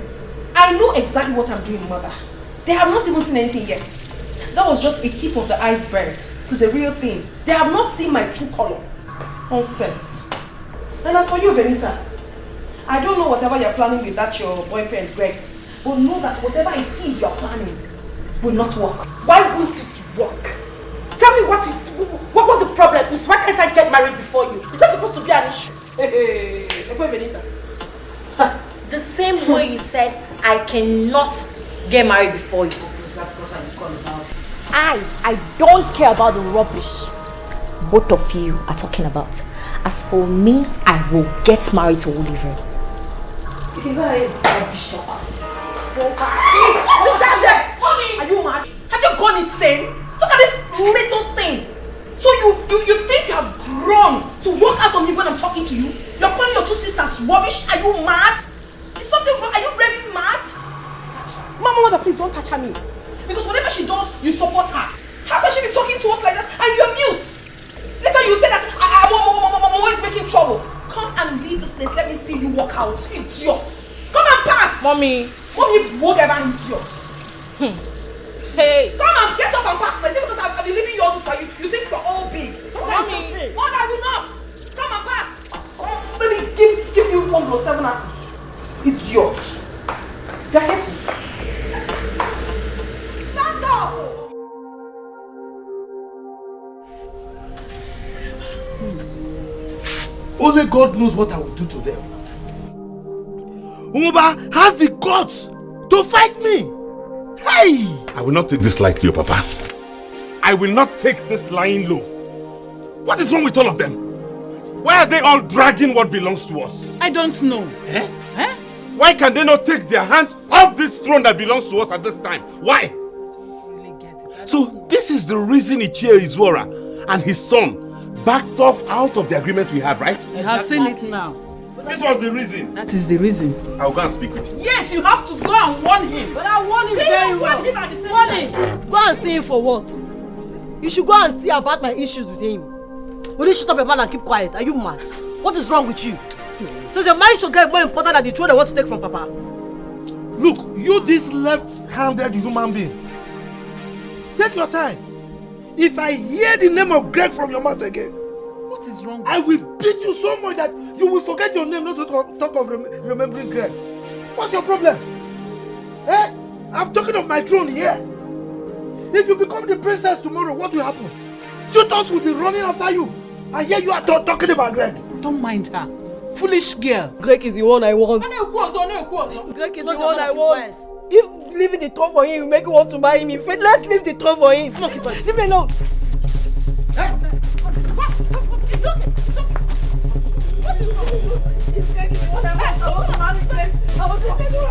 Speaker 19: I know exactly what I'm doing, Mother. They have not even seen anything yet.
Speaker 22: that was just a tip of the iceberg to the real thing. They have not seen my true color. Nonsense. And as for you, Benita, I don't know whatever you're planning with that your boyfriend, Greg, but know that whatever it is you're planning will not work.
Speaker 17: Why won't it work? Tell me what the problem is. Why can't I get married before you? Is that supposed to be an issue?
Speaker 22: Hey, Benita.
Speaker 20: The same way you said I cannot get married before you. I don't care about the rubbish both of you are talking about. As for me, I will get married to Oliver.
Speaker 22: You can go ahead with this rubbish talk.
Speaker 17: Sit down there! Mommy!
Speaker 22: Are you mad? Have you gone insane? Look at this little thing. So you think you have grown to walk out on me when I'm talking to you? You're calling your two sisters rubbish? Are you mad? Is something wrong? Are you really mad? Mama, mother, please don't touch her me. Because whatever she does, you support her. How can she be talking to us like that and you're mute? Later you say that I'm always making trouble. Come and leave this place. Let me see you walk out. Idiot. Come and pass.
Speaker 20: Mommy,
Speaker 22: whatever idiot. Hey. Come and get up and pass. Is it because I've been leaving you all this while you think you're all big? Mommy. What I will not. Come and pass. Let me give you 1 plus 7 apples. Idiot. Stand up.
Speaker 13: Only God knows what I will do to them. Umuba has the guts to fight me. Hey!
Speaker 2: I will not take this lightly, Papa. I will not take this lying low. What is wrong with all of them? Why are they all dragging what belongs to us?
Speaker 3: I don't know.
Speaker 2: Eh? Why can they not take their hands off this throne that belongs to us at this time? Why? So this is the reason Ichie Izora and his son backed off out of the agreement we had, right?
Speaker 3: You have seen it now.
Speaker 2: This was the reason.
Speaker 3: That is the reason.
Speaker 2: I'll go and speak with him.
Speaker 3: Yes, you have to go and warn him.
Speaker 10: But I warn him very well.
Speaker 3: Warn him.
Speaker 10: Go and see him for what? You should go and see about my issues with him. Will you shut up your mouth and keep quiet? Are you mad? What is wrong with you? Since your marriage to Greg more important than the throne they want to take from Papa.
Speaker 13: Look, you this left-handed human being. Take your time. If I hear the name of Greg from your mouth again,
Speaker 3: what is wrong with
Speaker 13: I will beat you so much that you will forget your name, not to talk of remembering Greg. What's your problem? Eh? I'm talking of my throne here. If you become the princess tomorrow, what will happen? Suitors will be running after you. And here you are talking about Greg.
Speaker 3: Don't mind her. Foolish girl.
Speaker 10: Greg is the one I want. Greg is the one I want. If leaving the throne for him will make you want to marry me, let's leave the throne for him. Leave me alone.
Speaker 17: It's okay. If Greg is the one I want to marry Greg, I will do it. I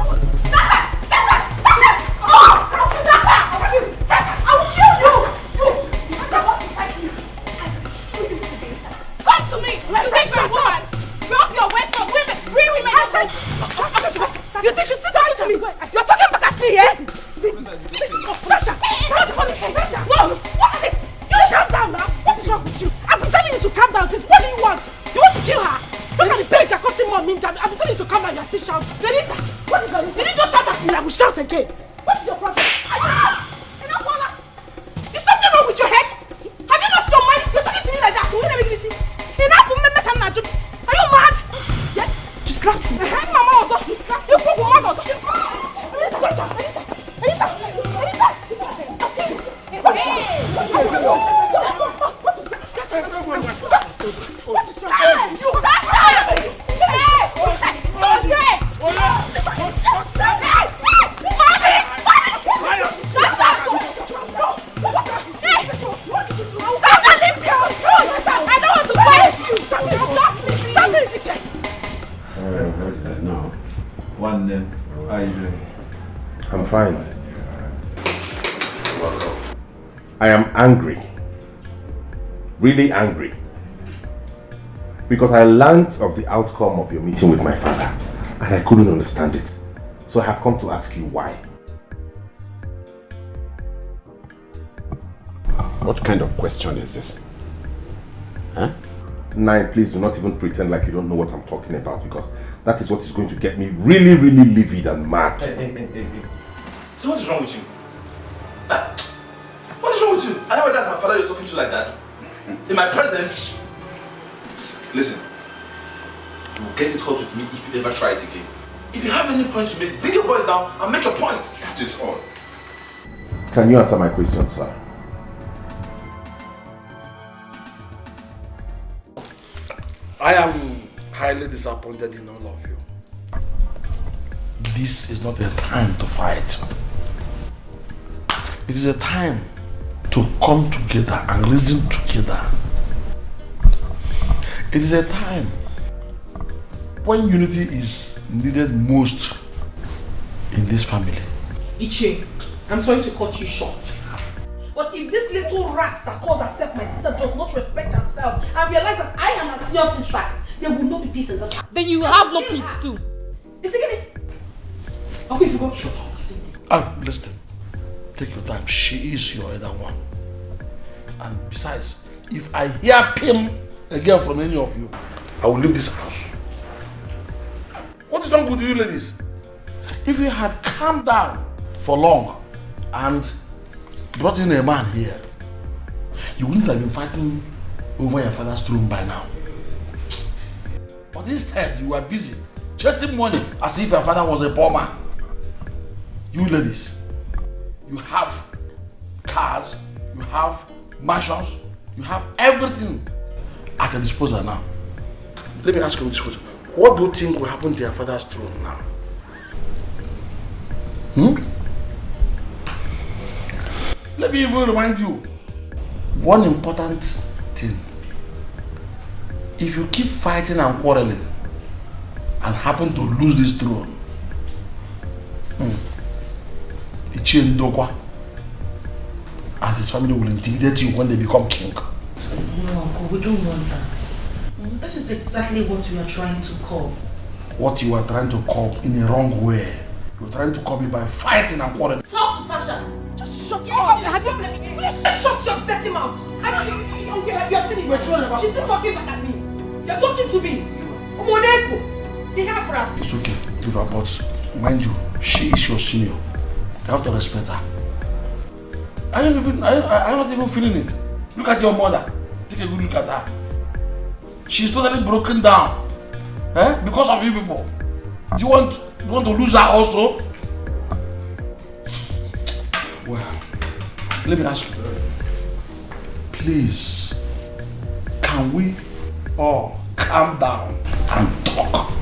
Speaker 17: will kill you. Come to me. You think you're a woman? Drop your way from women. Real women. You think she's still talking to me? You're talking back at me, eh? Tasha! No! What is it? You calm down now. What is wrong with you? I've been telling you to calm down since. What do you want? You want to kill her? Look at the pain you're causing more meantime. I've been telling you to calm down. You're still shouting. Benita, what is going on? Did you just shout at me? I will shout again. What is your problem? Are you mad? Is something wrong with your head? Have you lost your mind? You're talking to me like that. Will you let me listen? Are you mad? Yes. You slapped me. Mama also. You slapped me. You broke my mother.
Speaker 8: How are you doing?
Speaker 2: I'm fine. I am angry. Really angry. Because I learned of the outcome of your meeting with my father and I couldn't understand it. So I have come to ask you why.
Speaker 5: What kind of question is this? Huh?
Speaker 2: Nai, please do not even pretend like you don't know what I'm talking about, because that is what is going to get me really, really livid and mad.
Speaker 8: Hey. So what is wrong with you?
Speaker 1: that's my father you're talking to like that? In my presence? Listen, you will get it hot with me if you ever try it again. If you have any points to make, bring your voice down and make your points. That is all.
Speaker 2: Can you answer my question, sir?
Speaker 4: I am highly disappointed in all of you. This is not a time to fight. It is a time to come together and reason together. It is a time when unity is needed most in this family.
Speaker 22: Iche, I'm sorry to cut you short. But if this little rat that calls herself my sister does not respect herself and realize that I am her senior sister, there will not be peace in this house.
Speaker 20: Then you have no peace too.
Speaker 22: Is it getting? Okay, if you go, shut up. See.
Speaker 4: Listen. Take your time. She is your other one. And besides, if I hear him again from any of you, I will leave this house. What is wrong with you ladies? If you had calmed down for long and brought in a man here, you wouldn't have been fighting over your father's throne by now. But instead, you were busy chasing money as if your father was a poor man. You ladies, you have cars, you have mansions, you have everything at your disposal now. Let me ask you this question. What do you think will happen to your father's throne now? Let me even remind you one important thing. If you keep fighting and quarreling and happen to lose this throne, Ichie Ndokwa and his family will intimidate you when they become king.
Speaker 11: No, Uncle, we don't want that. That is exactly what we are trying to curb.
Speaker 4: What you are trying to curb in a wrong way. You are trying to curb it by fighting and quarreling.
Speaker 22: Talk to Tasha. Just shut up. Have you seen? Please shut your dirty mouth. I know you're finished. She's still talking back at me. You're talking to me. Umoneko. They have Raf.
Speaker 4: It's okay, Riva, but mind you, she is your senior. You have to respect her. I'm not even feeling it. Look at your mother. Take a good look at her. She's totally broken down. Because of you people. Do you want to lose her also? Well, let me ask you. Please, can we all calm down and talk?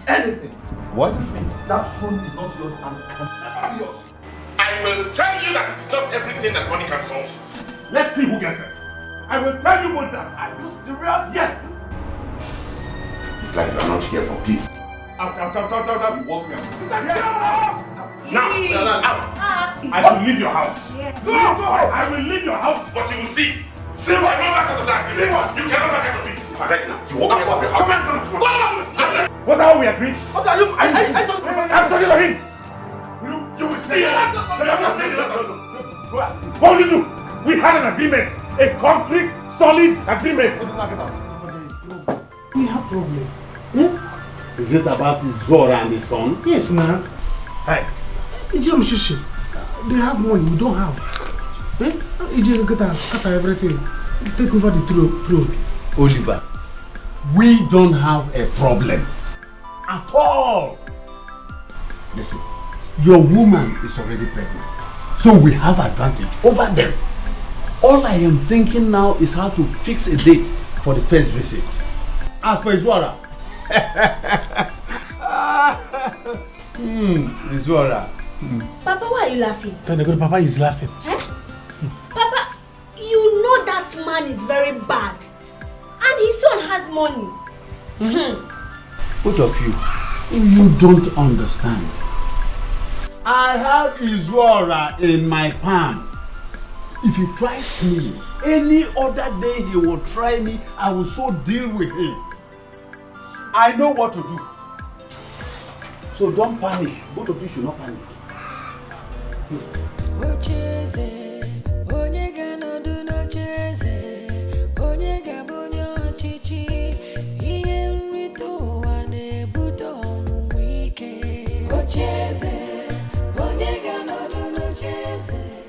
Speaker 1: Anything.
Speaker 2: What?
Speaker 1: That throne is not yours and can yours.
Speaker 2: I will tell you that it is not everything that money can solve.
Speaker 5: Let's see who gets it. I will tell you both that.
Speaker 1: Are you serious?
Speaker 5: Yes.
Speaker 2: It's like you are not here for peace.
Speaker 5: Out. You walk me out.
Speaker 2: Now,
Speaker 5: out. I will leave your house.
Speaker 2: Go!
Speaker 5: I will leave your house.
Speaker 2: But you will see. See what? You cannot back out of that. See what? You cannot back out of it. Right now. You walk me out of your house. Come on.
Speaker 5: What are we agreed?
Speaker 1: What are you?
Speaker 5: I'm talking to him.
Speaker 2: You will see.
Speaker 5: What will you do? We had an agreement. A concrete, solid agreement.
Speaker 23: We have problem.
Speaker 16: Is it about Zora and his son?
Speaker 23: Yes, now.
Speaker 16: Hey.
Speaker 23: Ijam Shishi. They have money, we don't have. Ijam get and scatter everything. Take over the throne.
Speaker 16: Oliver, we don't have a problem at all. Listen, your woman is already pregnant, so we have advantage over them. All I am thinking now is how to fix a date for the first visit. As for Izwara, Izwara.
Speaker 22: Papa, why are you laughing?
Speaker 23: Then the good Papa is laughing.
Speaker 22: Papa, you know that man is very bad. And his son has money.
Speaker 16: Both of you don't understand. I have Izwara in my palm. If he tries me, any other day he will try me, I will so deal with him. I know what to do. So don't panic. Both of you should not panic.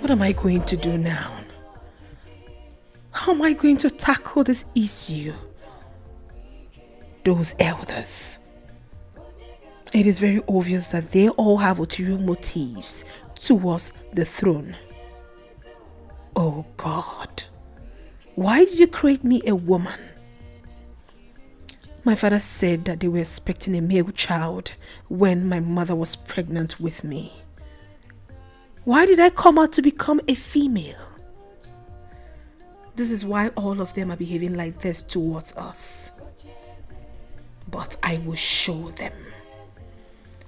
Speaker 17: What am I going to do now? How am I going to tackle this issue? Those elders. It is very obvious that they all have ulterior motives towards the throne. Oh God, why did you create me a woman? My father said that they were expecting a male child when my mother was pregnant with me. Why did I come out to become a female? This is why all of them are behaving like this towards us. But I will show them.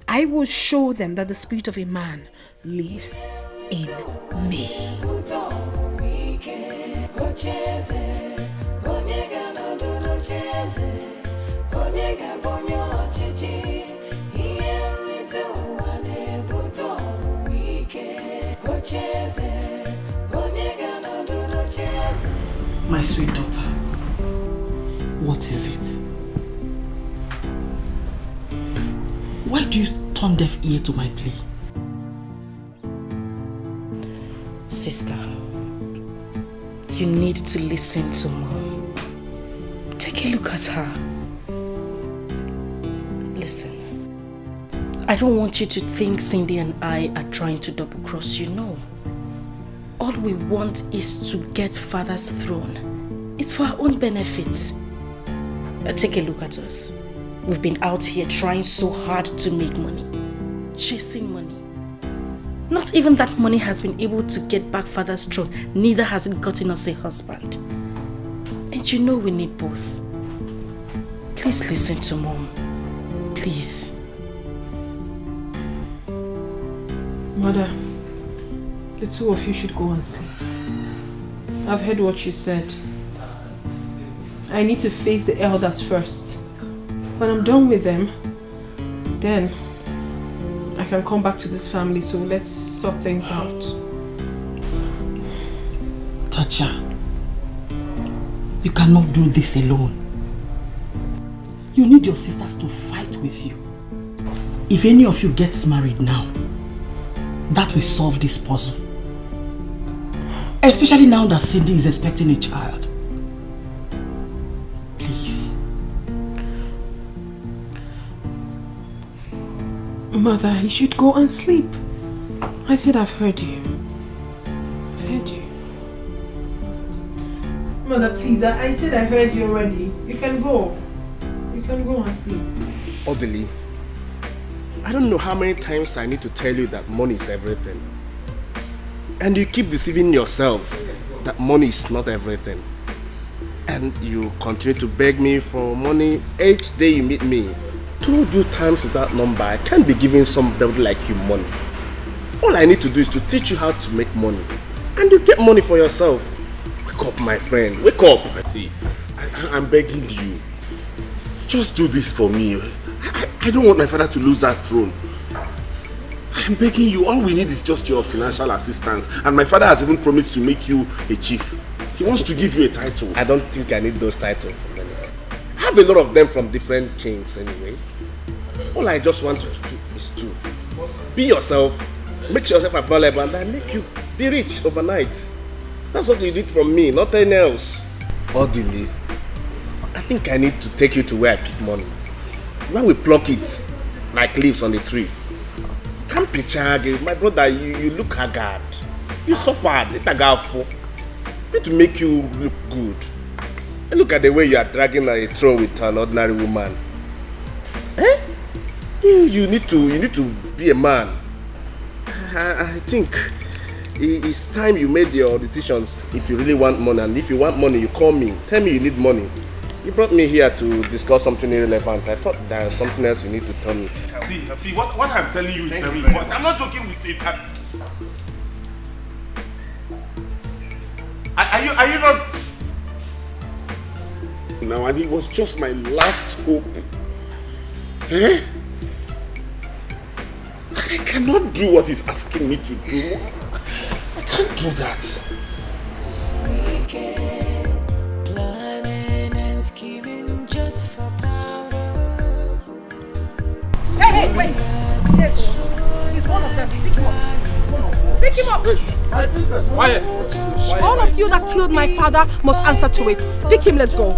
Speaker 17: I will show them that the spirit of a man lives in me.
Speaker 21: My sweet daughter, what is it? Why do you turn deaf ear to my plea?
Speaker 11: Sister, you need to listen to Mom. Take a look at her. Listen, I don't want you to think Cindy and I are trying to double cross you, no. All we want is to get Father's throne. It's for our own benefit. Take a look at us. We've been out here trying so hard to make money. Chasing money. Not even that money has been able to get back Father's throne. Neither has it gotten us a husband. And you know we need both. Please listen to Mom. Please.
Speaker 17: Mother, the two of you should go and sleep. I've heard what you said. I need to face the elders first. When I'm done with them, then I can come back to this family, so let's sort things out.
Speaker 21: Tacha, you cannot do this alone. You need your sisters to fight with you. If any of you gets married now, that will solve this puzzle. Especially now that Cindy is expecting a child. Please.
Speaker 17: Mother, you should go and sleep. I said I've heard you. I've heard you. Mother, please, I said I heard you already. You can go. You can go and sleep.
Speaker 13: Orderly, I don't know how many times I need to tell you that money is everything. And you keep deceiving yourself that money is not everything. And you continue to beg me for money each day you meet me. 2 due times with that number, I can't be giving somebody like you money. All I need to do is to teach you how to make money. And you get money for yourself. Wake up, my friend. Wake up.
Speaker 2: See, I'm begging you. Just do this for me. I don't want my father to lose that throne. I'm begging you. All we need is just your financial assistance. And my father has even promised to make you a chief. He wants to give you a title.
Speaker 13: I don't think I need those titles from anyone. I have a lot of them from different kings anyway. All I just want you to do is to be yourself, make yourself available, and I make you be rich overnight. That's what you need from me, nothing else. Orderly, I think I need to take you to where I pick money. Where we pluck it like leaves on the tree. Can't picture, my brother, you look haggard. You suffered, need to make you look good. And look at the way you are dragging a throne with an ordinary woman. Eh? You need to be a man. I think it's time you made your decisions if you really want money. And if you want money, you call me. Tell me you need money. You brought me here to discuss something irrelevant. I thought there was something else you need to tell me.
Speaker 2: See, what I'm telling you is very important. I'm not joking with it. Are you not? Now, and it was just my last hope. Eh? I cannot do what he's asking me to do. I can't do that.
Speaker 6: Planning and scheming just for power.
Speaker 10: Hey, wait! Yes, he's one of them. Pick him up. Pick him up.
Speaker 8: Quiet.
Speaker 19: All of you that killed my father must answer to it. Pick him, let's go.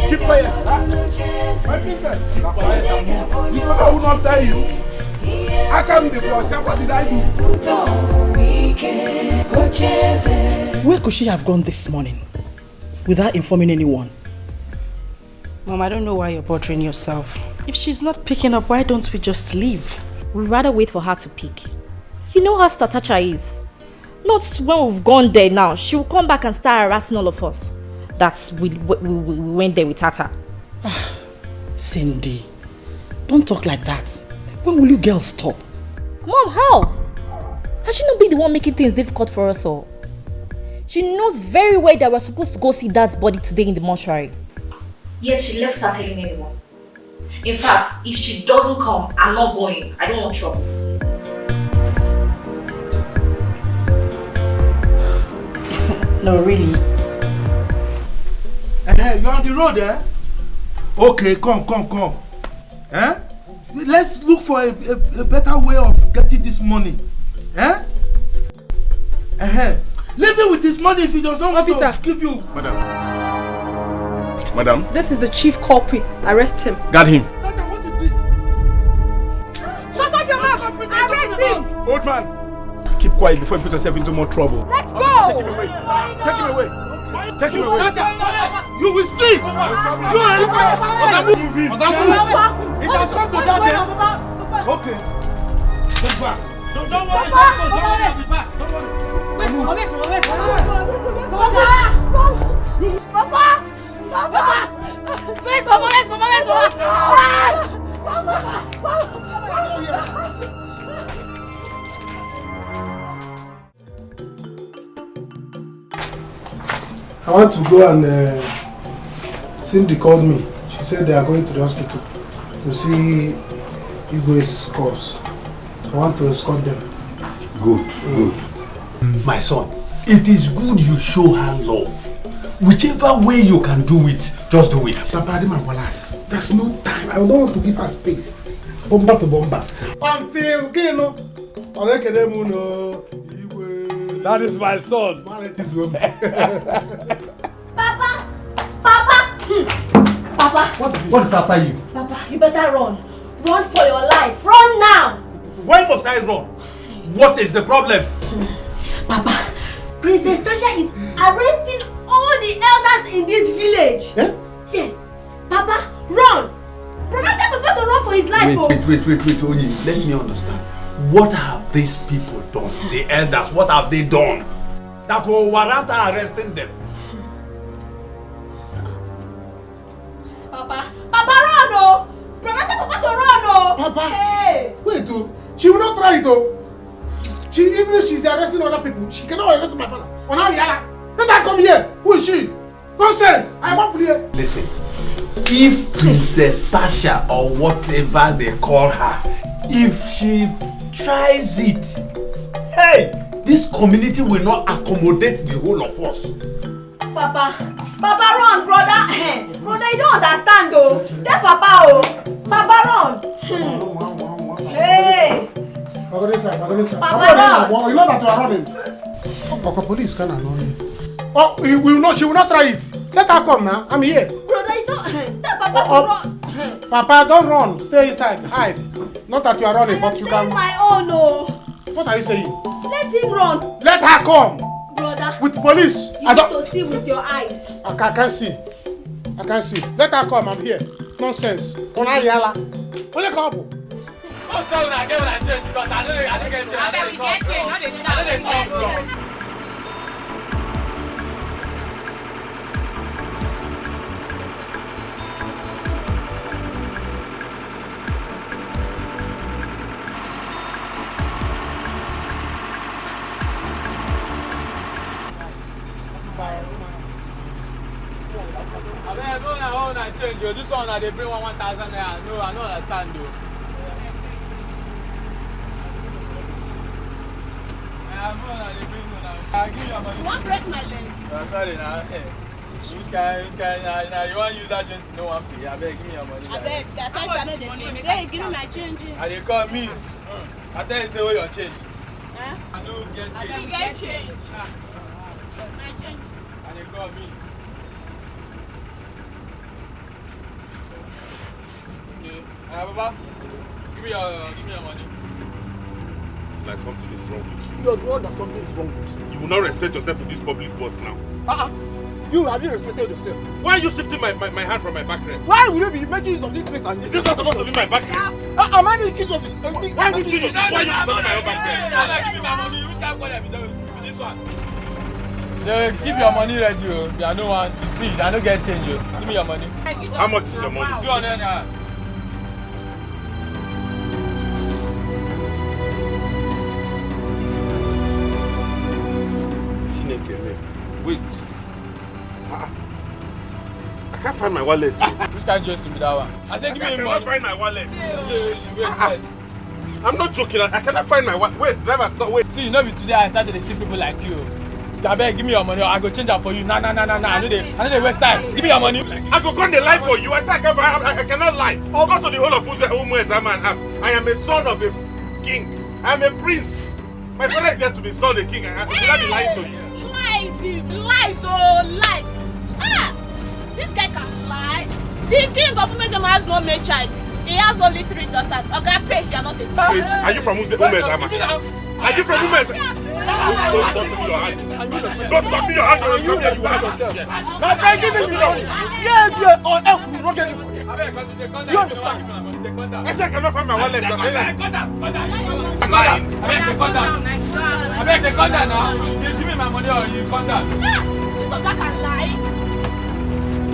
Speaker 5: Keep quiet. My princess, keep quiet and move. You know I will not tell you. I can't be blocked. What did I do?
Speaker 10: Where could she have gone this morning without informing anyone?
Speaker 11: Mom, I don't know why you're bothering yourself. If she's not picking up, why don't we just leave?
Speaker 20: We'd rather wait for her to pick. You know how Statacha is. Not when we've gone there now. She will come back and start harassing all of us. That's we went there with Tata.
Speaker 10: Cindy, don't talk like that. When will you girls stop?
Speaker 20: Mom, how? Has she not been the one making things difficult for us all? She knows very well that we're supposed to go see Dad's body today in the mortuary. Yet she left her telling anyone. In fact, if she doesn't come, I'm not going. I don't want trouble.
Speaker 10: No, really.
Speaker 13: You're on the road, eh? Okay, come. Eh? Let's look for a better way of getting this money. Eh? Leave him with his money if he does not want to give you.
Speaker 8: Madam.
Speaker 19: This is the chief culprit. Arrest him.
Speaker 8: Got him.
Speaker 19: Shut up your mouth! Arrest him!
Speaker 8: Old man. Keep quiet before you put yourself into more trouble.
Speaker 19: Let's go!
Speaker 8: Take him away. Take him away. Take him away.
Speaker 13: You will see! You are it has come to that, eh? Okay. Don't worry. Don't back. Don't worry.
Speaker 14: Papa! Where's Mama?
Speaker 23: I want to go and Cindy called me. She said they are going to the hospital to see Igwe's corpse. I want to escort them.
Speaker 5: Good.
Speaker 9: My son, it is good you show her love. Whichever way you can do it, just do it.
Speaker 23: Papa, there's no time. I don't want to give her space. Bomba to bomba. Until
Speaker 5: that is my son.
Speaker 14: Papa!
Speaker 9: What is after you?
Speaker 14: Papa, you better run. Run for your life. Run now!
Speaker 9: Why must I run? What is the problem?
Speaker 14: Papa, Princess Tasha is arresting all the elders in this village.
Speaker 23: Eh?
Speaker 14: Yes. Papa, run! Brother, tell Papa to run for his life.
Speaker 9: Wait, Onyi. Let me understand. What have these people done? The elders, what have they done that will warrant arresting them?
Speaker 14: Papa, run, oh! Brother, tell Papa to run, oh!
Speaker 23: Papa!
Speaker 14: Hey!
Speaker 23: Wait, she will not try it, though. Even if she's arresting other people, she cannot arrest my father. Let her come here. Who is she? Nonsense! I want to hear.
Speaker 9: Listen, if Princess Tasha or whatever they call her, if she tries it, hey, this community will not accommodate the whole of us.
Speaker 14: Papa, run, brother. Brother, you don't understand, though. Tell Papa, oh. Papa, run. Hey.
Speaker 23: Papa,
Speaker 14: run.
Speaker 23: You know that you are running. Papa, police can annoy you. Oh, she will not try it. Let her come now. I'm here.
Speaker 14: Brother, you don't. Tell Papa to run.
Speaker 23: Papa, don't run. Stay inside. Hide. Not that you are running, but you can.
Speaker 14: My own, oh.
Speaker 23: What are you saying?
Speaker 14: Let him run.
Speaker 23: Let her come.
Speaker 14: Brother.
Speaker 23: With police.
Speaker 14: You need to see with your eyes.
Speaker 23: I can't see. Let her come. I'm here. Nonsense. Ona yala. Only come.
Speaker 8: Oh, so I get what I change because I don't get change. I don't change. This one they bring 1,000 naira. No, I don't understand though. I'll give you your money.
Speaker 19: You want to break my leg?
Speaker 8: Sorry now. Which kind now you want to use that change no one pay. I beg, give me your money.
Speaker 19: I beg, that time I know the pay. Hey, give me my change.
Speaker 8: And they call me. I tell you say where your change. I don't get change.
Speaker 22: I don't get change.
Speaker 8: And they call me. Okay. Baba, give me your money.
Speaker 2: It's like something is wrong with you.
Speaker 13: You're the one that something is wrong with you.
Speaker 2: You will not respect yourself in this public bus now.
Speaker 13: You have you respected yourself?
Speaker 2: Why are you shifting my hand from my backrest?
Speaker 13: Why would you be making use of this place? And
Speaker 2: Is this not supposed to be my backrest?
Speaker 13: Am I making use of it?
Speaker 2: Why would you use it? Why are you disturbing my own backrest?
Speaker 8: Give me my money. Which can't call them with this one? Keep your money ready. You are no one to see. I don't get change. Give me your money.
Speaker 2: How much is your money?
Speaker 8: 200 naira.
Speaker 2: Wait. I can't find my wallet.
Speaker 8: Which kind of just be that one? I said give me money.
Speaker 2: I cannot find my wallet.
Speaker 8: Wait first.
Speaker 2: I'm not joking. I cannot find my wallet. Wait, driver, stop. Wait.
Speaker 8: See, you know today I started to see people like you. Gabel, give me your money or I go change it for you. Nah. I know they waste time. Give me your money.
Speaker 2: I go come the lie for you. I said I cannot lie. Go to the whole of who man has. I am a son of a king. I am a prince. My father is here to be installed a king. I will be lying to you.
Speaker 22: Lies. This guy can lie. The king of Umezema has no male child. He has only 3 daughters. Okay, pay if you are not a child.
Speaker 2: Are you from Umezama? Are you from Umezama? Don't touch me your hand. Don't touch me your hand. Don't touch me your hand.
Speaker 13: Now, I'm giving you that. Yeah, or else we will not get it for you. You understand?
Speaker 2: I said I cannot find my wallet.
Speaker 8: I'm lying. I beg the conda now. You give me my money or you conda.
Speaker 22: This of that can lie.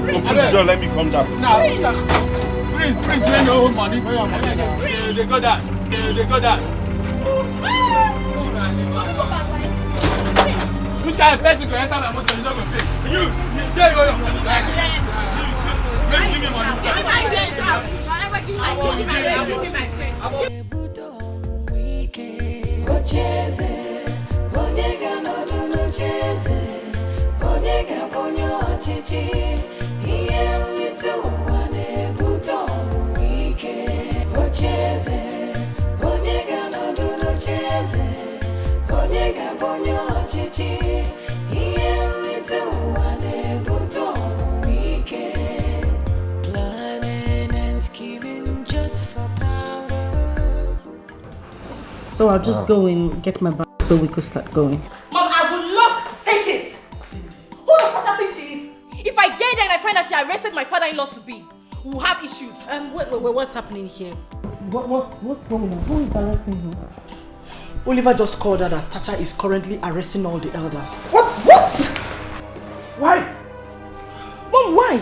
Speaker 2: Open the door, let me come down.
Speaker 8: Now, Prince, lend your own money. They go down. Which kind of person can enter my motor? You don't go pay. You tell you your money. Give me money.
Speaker 22: Give me my change.
Speaker 6: Ocheze, onega no do no cheze, onega bonyo chichi, iye mwitu wane buto wike. Ocheze, onega no do no cheze, onega bonyo chichi, iye mwitu wane buto wike. Planning and scheming just for power.
Speaker 11: So I'll just go and get my bag so we could start going.
Speaker 20: Mom, I will not take it. Who the fuck think she is? If I get there and I find that she arrested my father-in-law to be, we'll have issues.
Speaker 11: Wait, what's happening here? What's going on? Who is arresting who?
Speaker 21: Oliver just called her that Tacha is currently arresting all the elders.
Speaker 11: What?
Speaker 21: Why?
Speaker 11: Mom, why?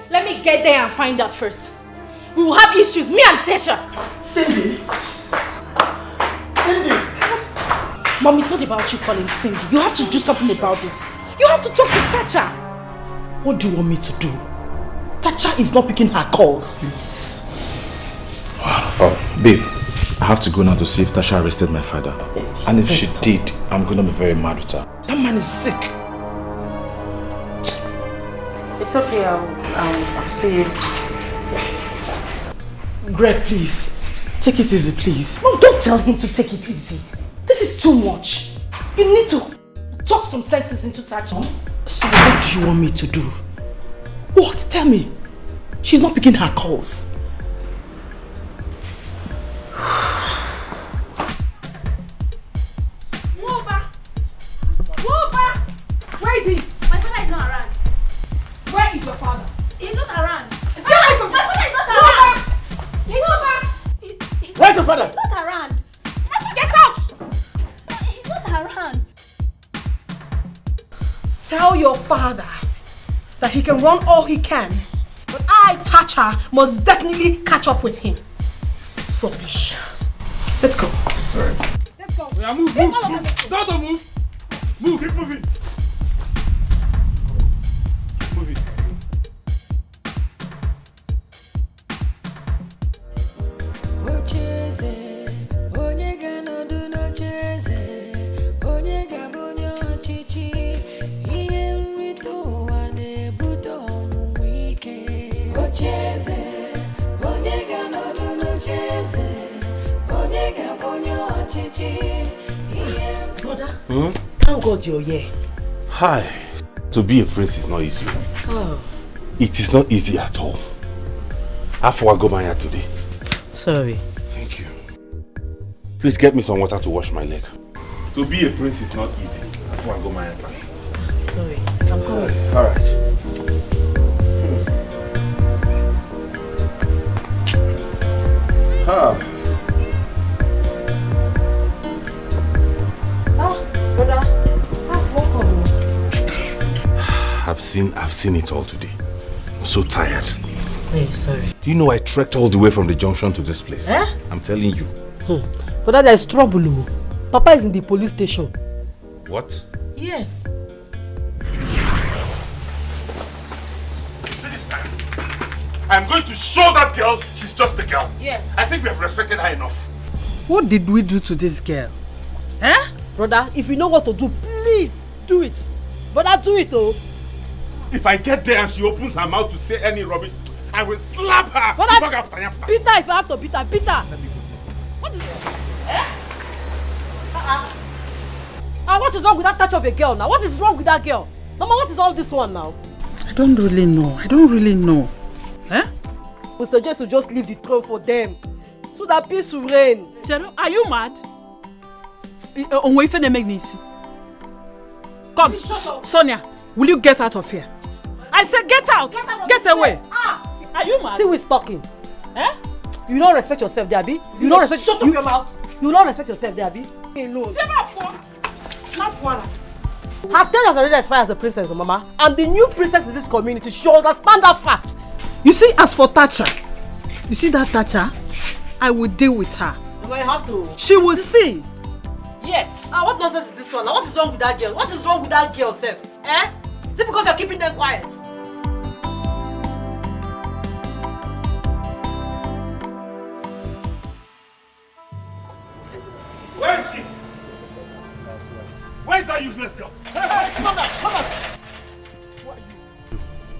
Speaker 20: Let me get there and find out first. We will have issues, me and Tasha.
Speaker 21: Cindy?
Speaker 11: Mom, it's not about you calling Cindy. You have to do something about this. You have to talk to Tacha.
Speaker 21: What do you want me to do? Tacha is not picking her calls. Please.
Speaker 1: Oh, babe, I have to go now to see if Tasha arrested my father. And if she did, I'm gonna be very mad with her.
Speaker 21: That man is sick.
Speaker 11: It's okay, I'll see you.
Speaker 21: Greg, please. Take it easy, please.
Speaker 11: Mom, don't tell him to take it easy. This is too much. You need to talk some senses into Tacha.
Speaker 21: So what do you want me to do? What? Tell me. She's not picking her calls.
Speaker 22: Woba! Where is he? My father is not around. Where is your father? He's not around. My father is not around.
Speaker 13: Where's your father?
Speaker 22: He's not around. Get out! He's not around.
Speaker 19: Tell your father that he can run all he can, but I, Tacha, must definitely catch up with him. Rubbish. Let's go.
Speaker 1: Sorry.
Speaker 22: Let's go.
Speaker 8: Yeah, move. Don't move. Move, keep moving. Move it.
Speaker 6: Ocheze, onyega no do no cheze, onyega bonyo chichi, iye mrito wane buto wike. Ocheze, onyega no do no cheze, onyega
Speaker 21: Brother, thank God you're here.
Speaker 2: Hi. To be a prince is not easy.
Speaker 21: Oh.
Speaker 2: It is not easy at all. I forgot go my hair today.
Speaker 21: Sorry.
Speaker 2: Thank you. Please get me some water to wash my leg. To be a prince is not easy. I forgot go my hair.
Speaker 21: Sorry. I'm coming.
Speaker 2: All right.
Speaker 21: Brother. Welcome.
Speaker 2: I've seen it all today. I'm so tired.
Speaker 21: Hey, sorry.
Speaker 2: Do you know I trekked all the way from the junction to this place?
Speaker 21: Eh?
Speaker 2: I'm telling you.
Speaker 14: Brother, there is trouble. Papa is in the police station.
Speaker 2: What?
Speaker 21: Yes.
Speaker 2: See this time? I'm going to show that girl she's just a girl.
Speaker 21: Yes.
Speaker 2: I think we have respected her enough.
Speaker 3: What did we do to this girl? Eh?
Speaker 14: Brother, if you know what to do, please do it. Brother, do it, oh.
Speaker 2: If I get there and she opens her mouth to say any rubbish, I will slap her.
Speaker 14: Brother, Peter, if you have to beat her, Peter. What is what is wrong with that touch of a girl now? What is wrong with that girl? Mama, what is all this one now?
Speaker 3: I don't really know. Eh?
Speaker 14: We suggest you just leave the throne for them, so that peace will reign.
Speaker 3: Cheru, are you mad? Come, Sonia, will you get out of here? I said get out! Get away! Are you mad?
Speaker 14: See who is talking.
Speaker 3: Eh?
Speaker 14: You don't respect yourself, Debbie. You don't respect. Shut up your mouth. You don't respect yourself, Debbie. Alone. Her tenure has already expired as a princess, Mama. I'm the new princess in this community. She understand that fact.
Speaker 3: You see, as for Thatcher, you see that Thatcher? I will deal with her.
Speaker 14: You have to.
Speaker 3: She will see.
Speaker 14: Yes. What nonsense is this one? What is wrong with that girl? What is wrong with that girl, Seth? Eh? Is it because you're keeping them quiet?
Speaker 2: Where is she? Where is that useless girl?
Speaker 14: Hey, come on.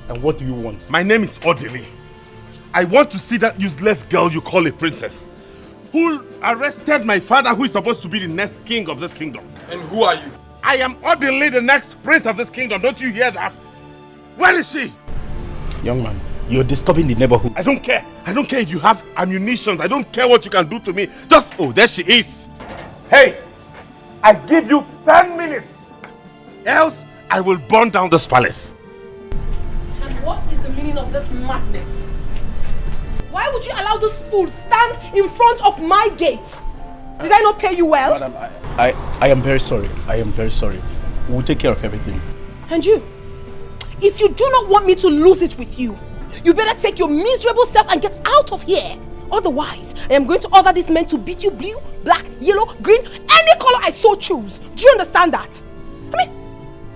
Speaker 2: And what do you want? My name is Odili. I want to see that useless girl you call a princess, who arrested my father, who is supposed to be the next king of this kingdom.
Speaker 8: And who are you?
Speaker 2: I am Odili, the next prince of this kingdom. Don't you hear that? Where is she?
Speaker 7: Young man, you're disturbing the neighborhood.
Speaker 2: I don't care. I don't care if you have ammunitions. I don't care what you can do to me. Just, oh, there she is. Hey, I give you 10 minutes. Else, I will burn down this palace.
Speaker 19: And what is the meaning of this madness? Why would you allow this fool stand in front of my gate? Did I not pay you well?
Speaker 7: Madam, I am very sorry. I am very sorry. We'll take care of everything.
Speaker 19: And you? If you do not want me to lose it with you, you better take your miserable self and get out of here. Otherwise, I am going to order these men to beat you blue, black, yellow, green, any color I so choose. Do you understand that? I mean,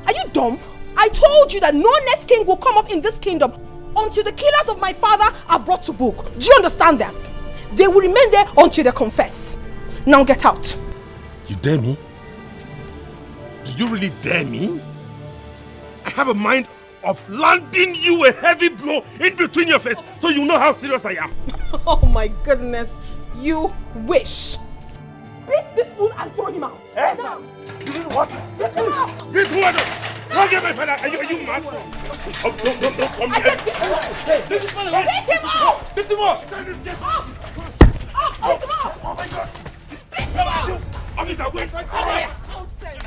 Speaker 19: are you dumb? I told you that no next king will come up in this kingdom until the killers of my father are brought to book. Do you understand that? They will remain there until they confess. Now get out.
Speaker 2: You dare me? Do you really dare me? I have a mind of landing you a heavy blow in between your face so you know how serious I am.
Speaker 19: Oh my goodness. You wish. Beat this fool and throw him out.
Speaker 2: Eh?
Speaker 19: Now.
Speaker 2: You know what?
Speaker 19: Beat him out.
Speaker 2: Beat who? Don't get my father. Are you mad? Oh, don't come here.
Speaker 19: Beat him out. Beat him out.
Speaker 2: Beat him out.
Speaker 19: Beat him out.
Speaker 2: Oh my God.
Speaker 19: Beat him out.
Speaker 2: Officer, wait.
Speaker 19: Nonsense.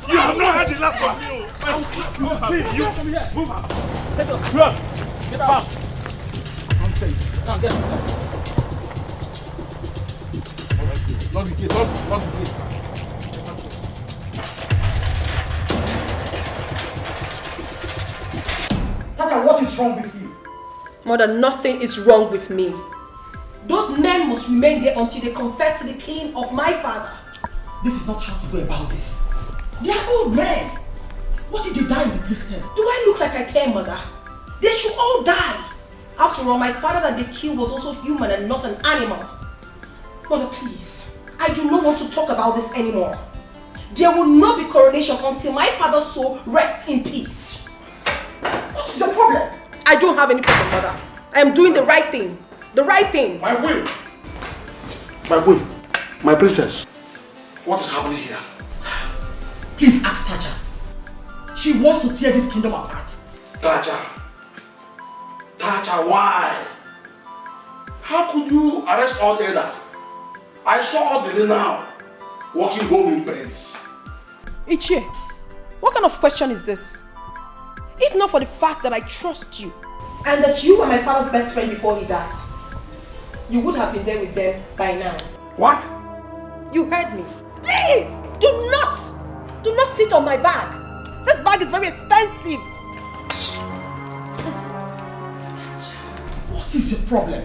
Speaker 2: You have not had the last of me. Move out.
Speaker 8: Let us run. Get out. Nonsense. Now get inside. Lock the gate. Lock the gate.
Speaker 21: Tata, what is wrong with you?
Speaker 19: Mother, nothing is wrong with me. Those men must remain there until they confess to the killing of my father.
Speaker 21: This is not how to go about this. They are old men. What if they die in the police cell?
Speaker 19: Do I look like I care, Mother? They should all die. After all, my father that they killed was also human and not an animal. Mother, please. I do not want to talk about this anymore. There will not be coronation until my father's soul rests in peace. What is your problem? I don't have any problem, Mother. I am doing the right thing. The right thing.
Speaker 2: My will.
Speaker 23: My queen, my princess, what is happening here?
Speaker 22: Please ask Tacha. She wants to tear this kingdom apart.
Speaker 23: Tacha, why? How could you arrest all the elders? I saw Odile now, walking home in beds.
Speaker 19: Ichie, what kind of question is this? If not for the fact that I trust you, and that you were my father's best friend before he died, you would have been there with them by now.
Speaker 23: What?
Speaker 19: You heard me. Please, do not sit on my bag. This bag is very expensive.
Speaker 22: What is your problem?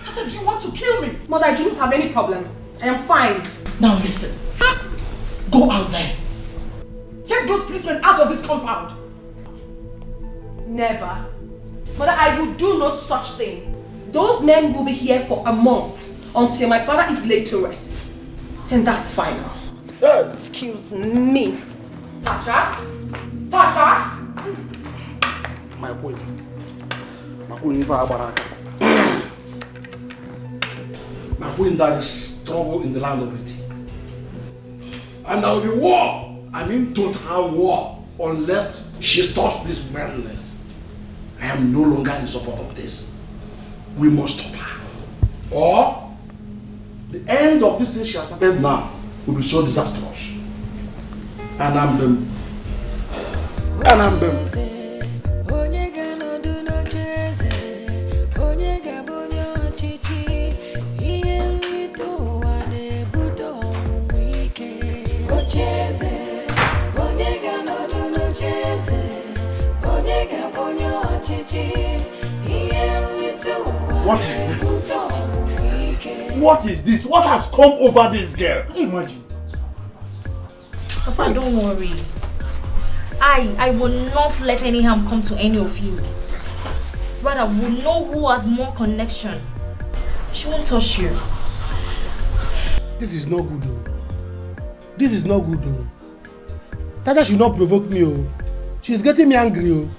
Speaker 22: Tata, do you want to kill me?
Speaker 19: Mother, I do not have any problem. I am fine.
Speaker 22: Now listen. Go out there. Take those policemen out of this compound.
Speaker 19: Never. Mother, I will do no such thing. Those men will be here for a month until my father is laid to rest. Then that's final. Excuse me.
Speaker 22: Tacha? Tacha?
Speaker 23: My queen, my queen, there is trouble in the land already. And there will be war. I mean total war. Unless she stops this madness. I am no longer in support of this. We must stop her. Or the end of this thing she has started now will be so disastrous. And I'm them.
Speaker 9: What is this? What is this? What has come over this girl? Imagine.
Speaker 20: Papa, don't worry. I will not let any harm come to any of you. Rather, we'll know who has more connection. She won't touch you.
Speaker 23: This is not good though. This is not good though. Tata should not provoke me oh. She's getting me angry oh.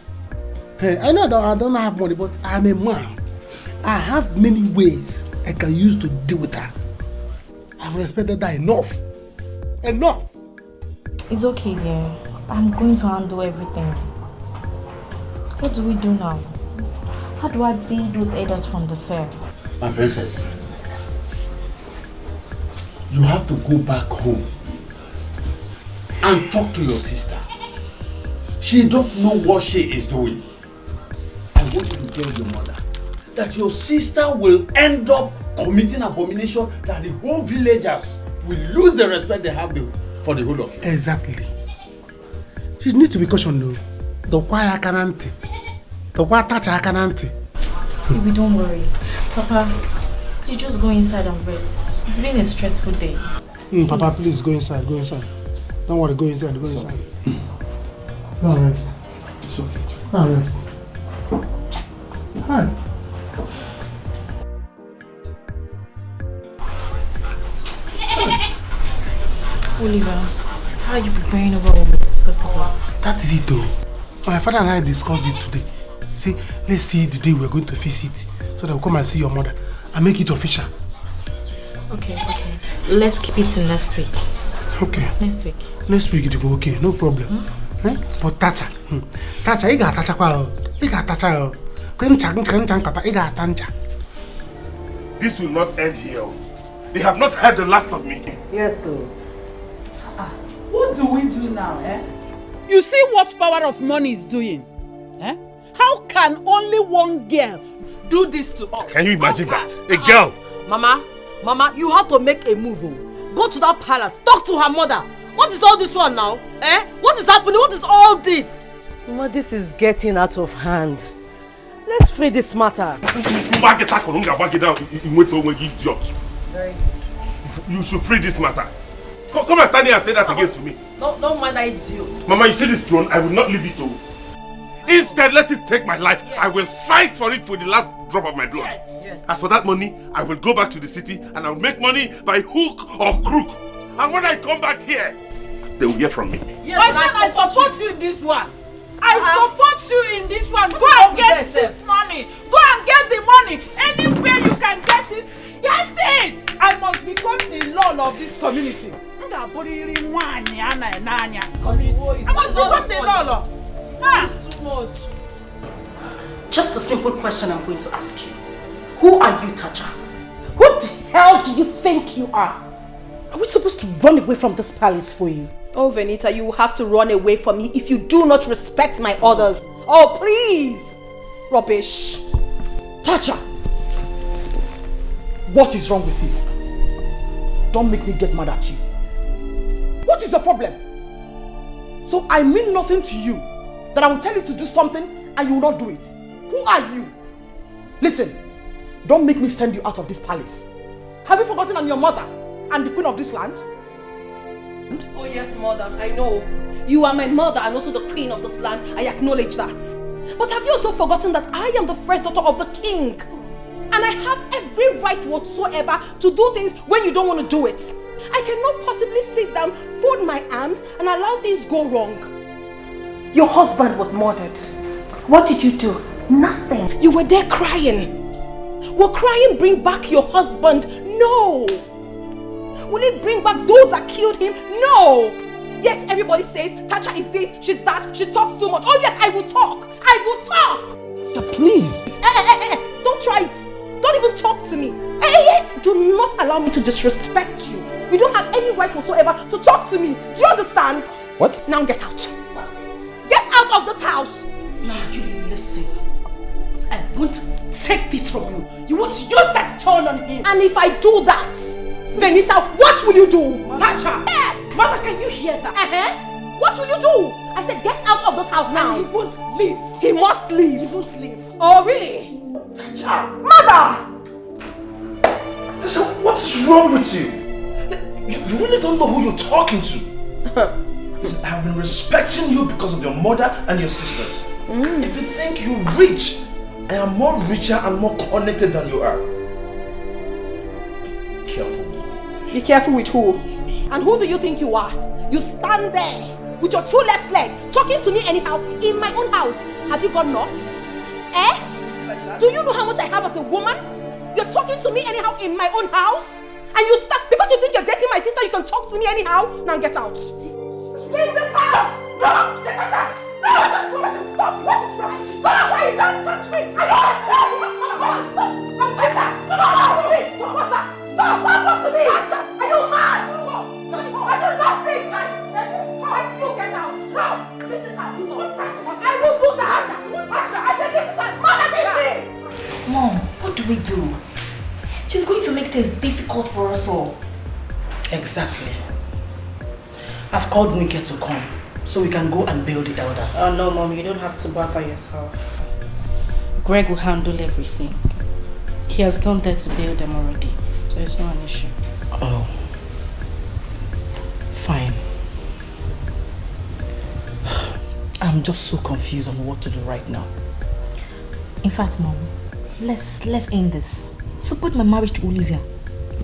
Speaker 23: Hey, I know that I don't have money, but I'm a man. I have many ways I can use to deal with her. I've respected her enough. Enough!
Speaker 20: It's okay, dear. I'm going to handle everything. What do we do now? How do I pay those elders from the cell?
Speaker 5: My princess, you have to go back home and talk to your sister. She don't know what she is doing. I want you to tell your mother that your sister will end up committing abomination that the whole villagers will lose the respect they have for the whole of you.
Speaker 23: Exactly. She needs to be cautioned though. The choir can't. The choir touch her can't.
Speaker 20: Baby, don't worry. Papa, you just go inside and rest. It's been a stressful day.
Speaker 23: Papa, please go inside. Go inside. Don't worry, go inside. Go inside. No rest. It's okay. No rest. Hi.
Speaker 20: Oliver, how are you preparing over what we discussed about?
Speaker 23: That is it though. My father and I discussed it today. See, let's see the day we're going to visit so that we'll come and see your mother and make it official.
Speaker 20: Okay. Let's keep it till next week.
Speaker 23: Okay.
Speaker 20: Next week.
Speaker 23: Next week it will go okay, no problem. Eh? But Tacha, you got Tacha kwa. You got Tacha.
Speaker 2: This will not end here. They have not heard the last of me.
Speaker 3: Yes, sir. What do we do now, eh? You see what power of money is doing? Eh? How can only one girl do this to us?
Speaker 2: Can you imagine that? A girl!
Speaker 14: Mama, you have to make a move. Go to that palace, talk to her mother. What is all this one now? Eh? What is happening? What is all this? Mama, this is getting out of hand. Let's free this matter.
Speaker 2: You should free this matter. Come and stand here and say that again to me.
Speaker 14: Don't mind that idiot.
Speaker 2: Mama, you see this throne? I will not leave it to. Instead, let it take my life. Yes. I will fight for it for the last drop of my blood. Yes. As for that money, I will go back to the city and I will make money by hook or crook. And when I come back here, they will hear from me.
Speaker 3: Yes, my son, I support you in this one. I support you in this one. Go and get this money. Go and get the money. Anywhere you can get it, That's it! I must become the law of this community. I must become the law.
Speaker 14: It's too much. Just a simple question I'm going to ask you. Who are you, Tacha? Who the hell do you think you are? Are we supposed to run away from this palace for you?
Speaker 10: Oh, Venita, you will have to run away from me if you do not respect my orders. Oh, please! Rubbish.
Speaker 21: Tacha! What is wrong with you? Don't make me get mad at you. What is the problem? So I mean nothing to you that I will tell you to do something and you will not do it. Who are you? Listen, don't make me send you out of this palace. Have you forgotten I'm your mother and the queen of this land?
Speaker 19: Oh yes, mother, I know. You are my mother and also the queen of this land. I acknowledge that. But have you also forgotten that I am the first daughter of the king? And I have every right whatsoever to do things when you don't want to do it. I cannot possibly sit down, fold my arms and allow things go wrong.
Speaker 10: Your husband was murdered. What did you do? Nothing.
Speaker 19: You were there crying. Will crying bring back your husband? No. Will it bring back those that killed him? No. Yet everybody says, Tacha is this, she's that, she talks too much. Oh yes, I will talk. I will talk.
Speaker 21: Please.
Speaker 19: Don't try it. Don't even talk to me. Do not allow me to disrespect you. You don't have any right whatsoever to talk to me. Do you understand?
Speaker 21: What?
Speaker 19: Now get out. What? Get out of this house.
Speaker 14: Now you listen. I want to take this from you. You want to use that turn on him.
Speaker 19: And if I do that, Venita, what will you do?
Speaker 14: Tacha!
Speaker 19: Yes!
Speaker 14: Mother, can you hear that?
Speaker 19: What will you do? I said get out of this house now.
Speaker 14: And he won't leave.
Speaker 19: He must leave.
Speaker 14: He won't leave.
Speaker 19: Oh, really?
Speaker 14: Tacha!
Speaker 19: Mother!
Speaker 1: Tasha, what's wrong with you? You really don't know who you're talking to. Listen, I have been respecting you because of your mother and your sisters. If you think you're rich, I am more richer and more connected than you are. Be careful.
Speaker 19: Be careful with who? And who do you think you are? You stand there with your two left legs talking to me anyhow in my own house. Have you got nuts? Do you know how much I have as a woman? You're talking to me anyhow in my own house? And you start, because you think you're dating my sister, you can talk to me anyhow? Now get out. Leave this house! No! Get out! No! Stop! What is wrong? Stop! Why you don't touch me? I don't I'm Tessa! No! Please! What's that? Stop! What happened to me? Are you mad? I do nothing! I still get out! No! Leave this house! I will do that! I said leave this house! Mother, leave me!
Speaker 20: Mom, what do we do? She's going to make things difficult for us all.
Speaker 21: Exactly. I've called Wike to come so we can go and bail the elders.
Speaker 14: Oh no, Mom, you don't have to bother yourself. Greg will handle everything. He has gone there to bail them already, so it's not an issue.
Speaker 21: Oh. Fine. I'm just so confused on what to do right now.
Speaker 20: In fact, Mom, let's end this. Support my marriage to Olivia.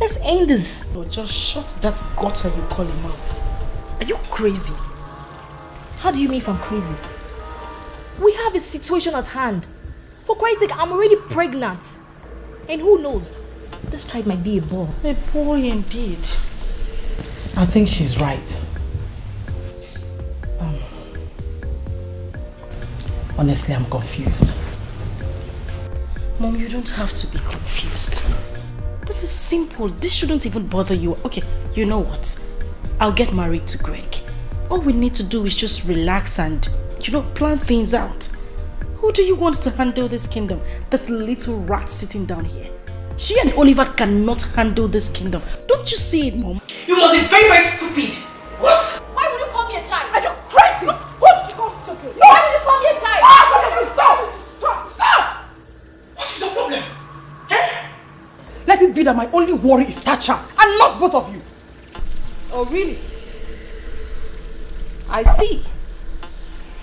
Speaker 20: Let's end this.
Speaker 14: Oh, just shut that gutter you call a mouth. Are you crazy?
Speaker 20: How do you mean if I'm crazy? We have a situation at hand. For Christ's sake, I'm already pregnant. And who knows? This child might be a boy.
Speaker 14: A boy indeed.
Speaker 21: I think she's right. Honestly, I'm confused.
Speaker 14: Mom, you don't have to be confused. This is simple. This shouldn't even bother you. Okay, you know what? I'll get married to Greg. All we need to do is just relax and, plan things out. Who do you want to handle this kingdom? This little rat sitting down here. She and Oliver cannot handle this kingdom. Don't you see it, Mom?
Speaker 22: You must be very, very stupid. What?
Speaker 19: Why would you call me a child?
Speaker 22: Are you crazy?
Speaker 19: What? Why would you call me a child?
Speaker 22: Stop! What is your problem?
Speaker 21: Let it be that my only worry is Tacha and not both of you.
Speaker 19: Oh, really? I see.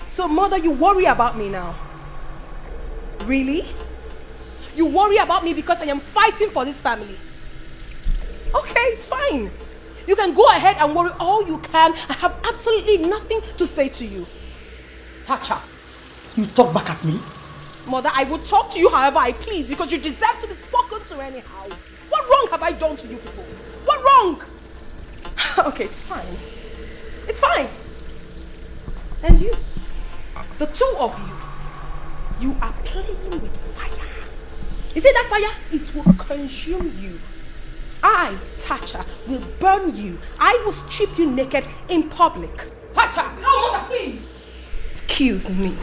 Speaker 19: So, Mother, you worry about me now? Really? You worry about me because I am fighting for this family? Okay, it's fine. You can go ahead and worry all you can. I have absolutely nothing to say to you.
Speaker 21: Tacha, you talk back at me?
Speaker 19: Mother, I will talk to you however I please because you deserve to be spoken to anyhow. What wrong have I done to you people? What wrong? Okay, it's fine. It's fine. And you, the two of you are playing with fire. You see that fire? It will consume you. I, Tacha, will burn you. I will strip you naked in public. Tacha! No, mother, please! Excuse me.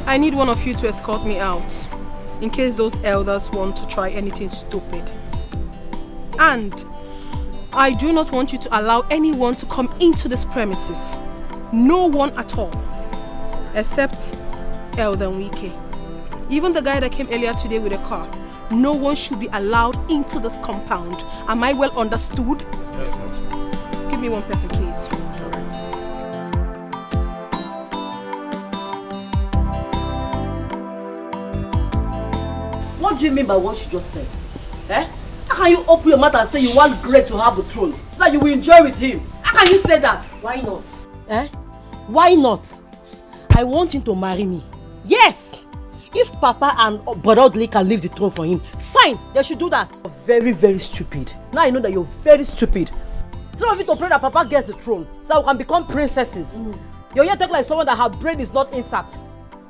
Speaker 19: I need one of you to escort me out, in case those elders want to try anything stupid. And I do not want you to allow anyone to come into this premises. No one at all. Except Elder Wike. Even the guy that came earlier today with a car. No one should be allowed into this compound. Am I well understood?
Speaker 8: Yes, yes.
Speaker 19: Give me one person, please.
Speaker 14: What do you mean by what you just said? Eh? How can you open your mouth and say you want Greg to have the throne so that you will enjoy with him? How can you say that? Why not? Eh? Why not? I want him to marry me. Yes! If Papa and Brother Odley can leave the throne for him, fine, they should do that. You're very, very stupid. Now I know that you're very stupid. Instead of you to pray that Papa gets the throne so that we can become princesses. You're here talking like someone that her brain is not intact.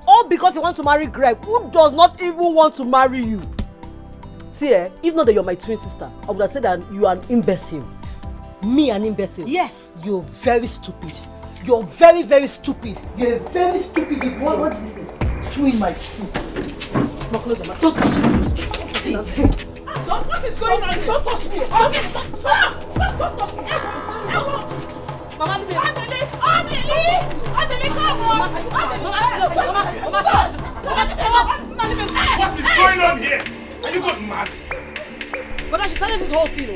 Speaker 14: All because you want to marry Greg, who does not even want to marry you. See, if not that you're my twin sister, I would have said that you are an imbecile. Me, an imbecile? Yes. You're very stupid. You're very, very stupid. You're very stupid. What is this? Chewing my foot. No, close the mouth. Don't touch me. See.
Speaker 3: What is going on here?
Speaker 14: Don't touch me.
Speaker 3: Okay, stop. Don't touch me.
Speaker 14: Mama, leave me.
Speaker 3: Adele, come on.
Speaker 2: What is going on here? Are you got mad?
Speaker 14: But she started this whole thing.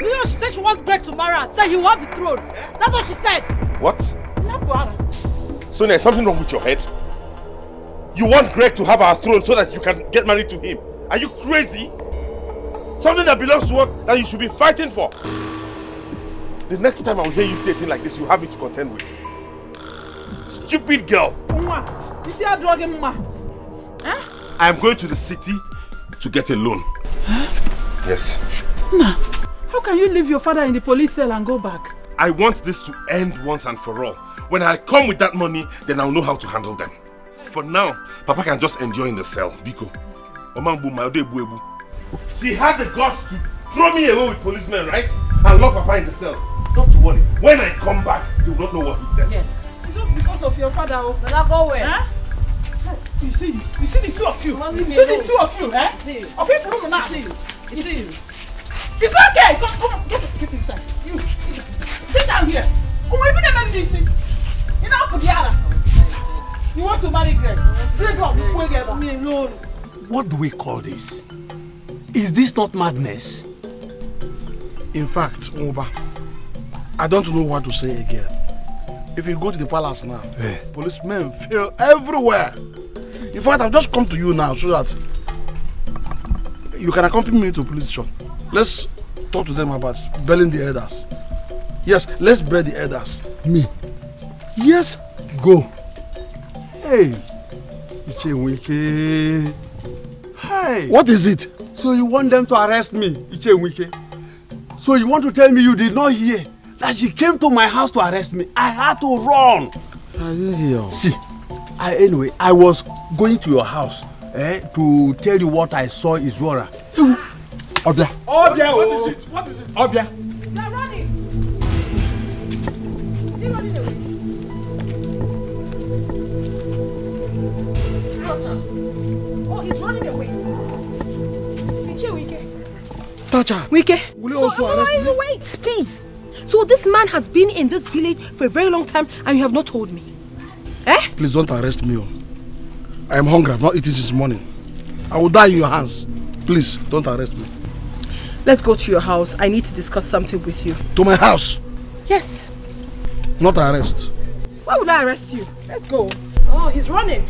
Speaker 14: You know, she said she wants Greg to marry her. Said you want the throne. That's what she said.
Speaker 2: What? Sonia, is something wrong with your head? You want Greg to have our throne so that you can get married to him? Are you crazy? Something that belongs to us that you should be fighting for. The next time I will hear you say a thing like this, you have me to contend with. Stupid girl.
Speaker 3: You see how drugging Mama?
Speaker 2: Huh? I am going to the city to get a loan. Huh? Yes.
Speaker 3: Nah, how can you leave your father in the police cell and go back?
Speaker 2: I want this to end once and for all. When I come with that money, then I'll know how to handle them. For now, Papa can just enjoy in the cell. Biko. She had the guts to throw me away with policemen, right? And lock Papa in the cell. Not to worry. When I come back, you will not know what hit them.
Speaker 3: Yes. It's just because of your father.
Speaker 14: Now go where?
Speaker 3: Huh? You see the two of you. You see the two of you, eh?
Speaker 14: See you.
Speaker 3: Okay, from now.
Speaker 14: See you.
Speaker 3: You see you. It's okay. Come on. Get inside. You sit down here. Oh, even the man this. You know, Kudiara. You want to marry Greg? Greg, go together.
Speaker 14: Me alone.
Speaker 9: What do we call this? Is this not madness?
Speaker 23: In fact, Oba, I don't know what to say again. If you go to the palace now, policemen feel everywhere. In fact, I've just come to you now so that you can accompany me to police station. Let's talk to them about belling the elders. Yes, let's bear the elders.
Speaker 16: Me?
Speaker 23: Yes.
Speaker 16: Go. Hey. Ichewike. Hey.
Speaker 23: What is it?
Speaker 16: So you want them to arrest me, Ichewike? So you want to tell me you did not hear that she came to my house to arrest me? I had to run.
Speaker 23: I didn't hear.
Speaker 16: See, anyway, I was going to your house to tell you what I saw is Zora.
Speaker 23: Obia.
Speaker 16: Obia.
Speaker 23: What is it? What is it?
Speaker 16: Obia.
Speaker 3: They're running. They're running away. Oh, he's running away.
Speaker 23: Tacha.
Speaker 19: Wike.
Speaker 23: Will you also arrest me?
Speaker 19: Wait, please. So this man has been in this village for a very long time and you have not told me. Eh?
Speaker 23: Please don't arrest me. I am hungry. I've not eaten since morning. I will die in your hands. Please, don't arrest me.
Speaker 19: Let's go to your house. I need to discuss something with you.
Speaker 23: To my house?
Speaker 19: Yes.
Speaker 23: Not arrest.
Speaker 19: Why would I arrest you? Let's go. Oh, he's running.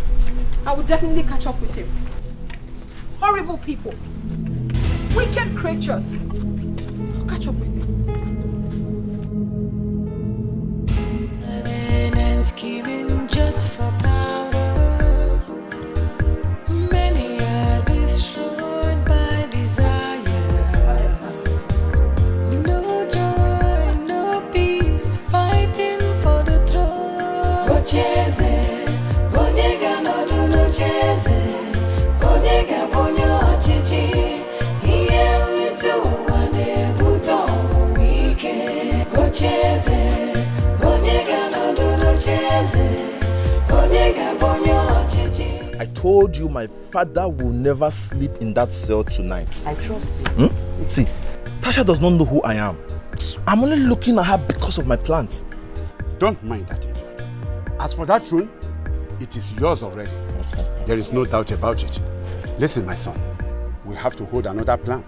Speaker 19: I will definitely catch up with him. Horrible people. Wicked creatures. I'll catch up with him.
Speaker 6: And scheming just for power. Many are destroyed by desire. No joy, no peace, fighting for the throne. Ocheze, onyega no do no cheze, onyega bonyo chichi, iye ritu wane buto wike. Ocheze, onyega no do no cheze, onyega bonyo chichi.
Speaker 1: I told you my father will never sleep in that cell tonight.
Speaker 14: I trust you.
Speaker 1: See, Tasha does not know who I am. I'm only looking at her because of my plans.
Speaker 5: Don't mind that idiot. As for that throne, it is yours already. There is no doubt about it. Listen, my son, we have to hold another plan.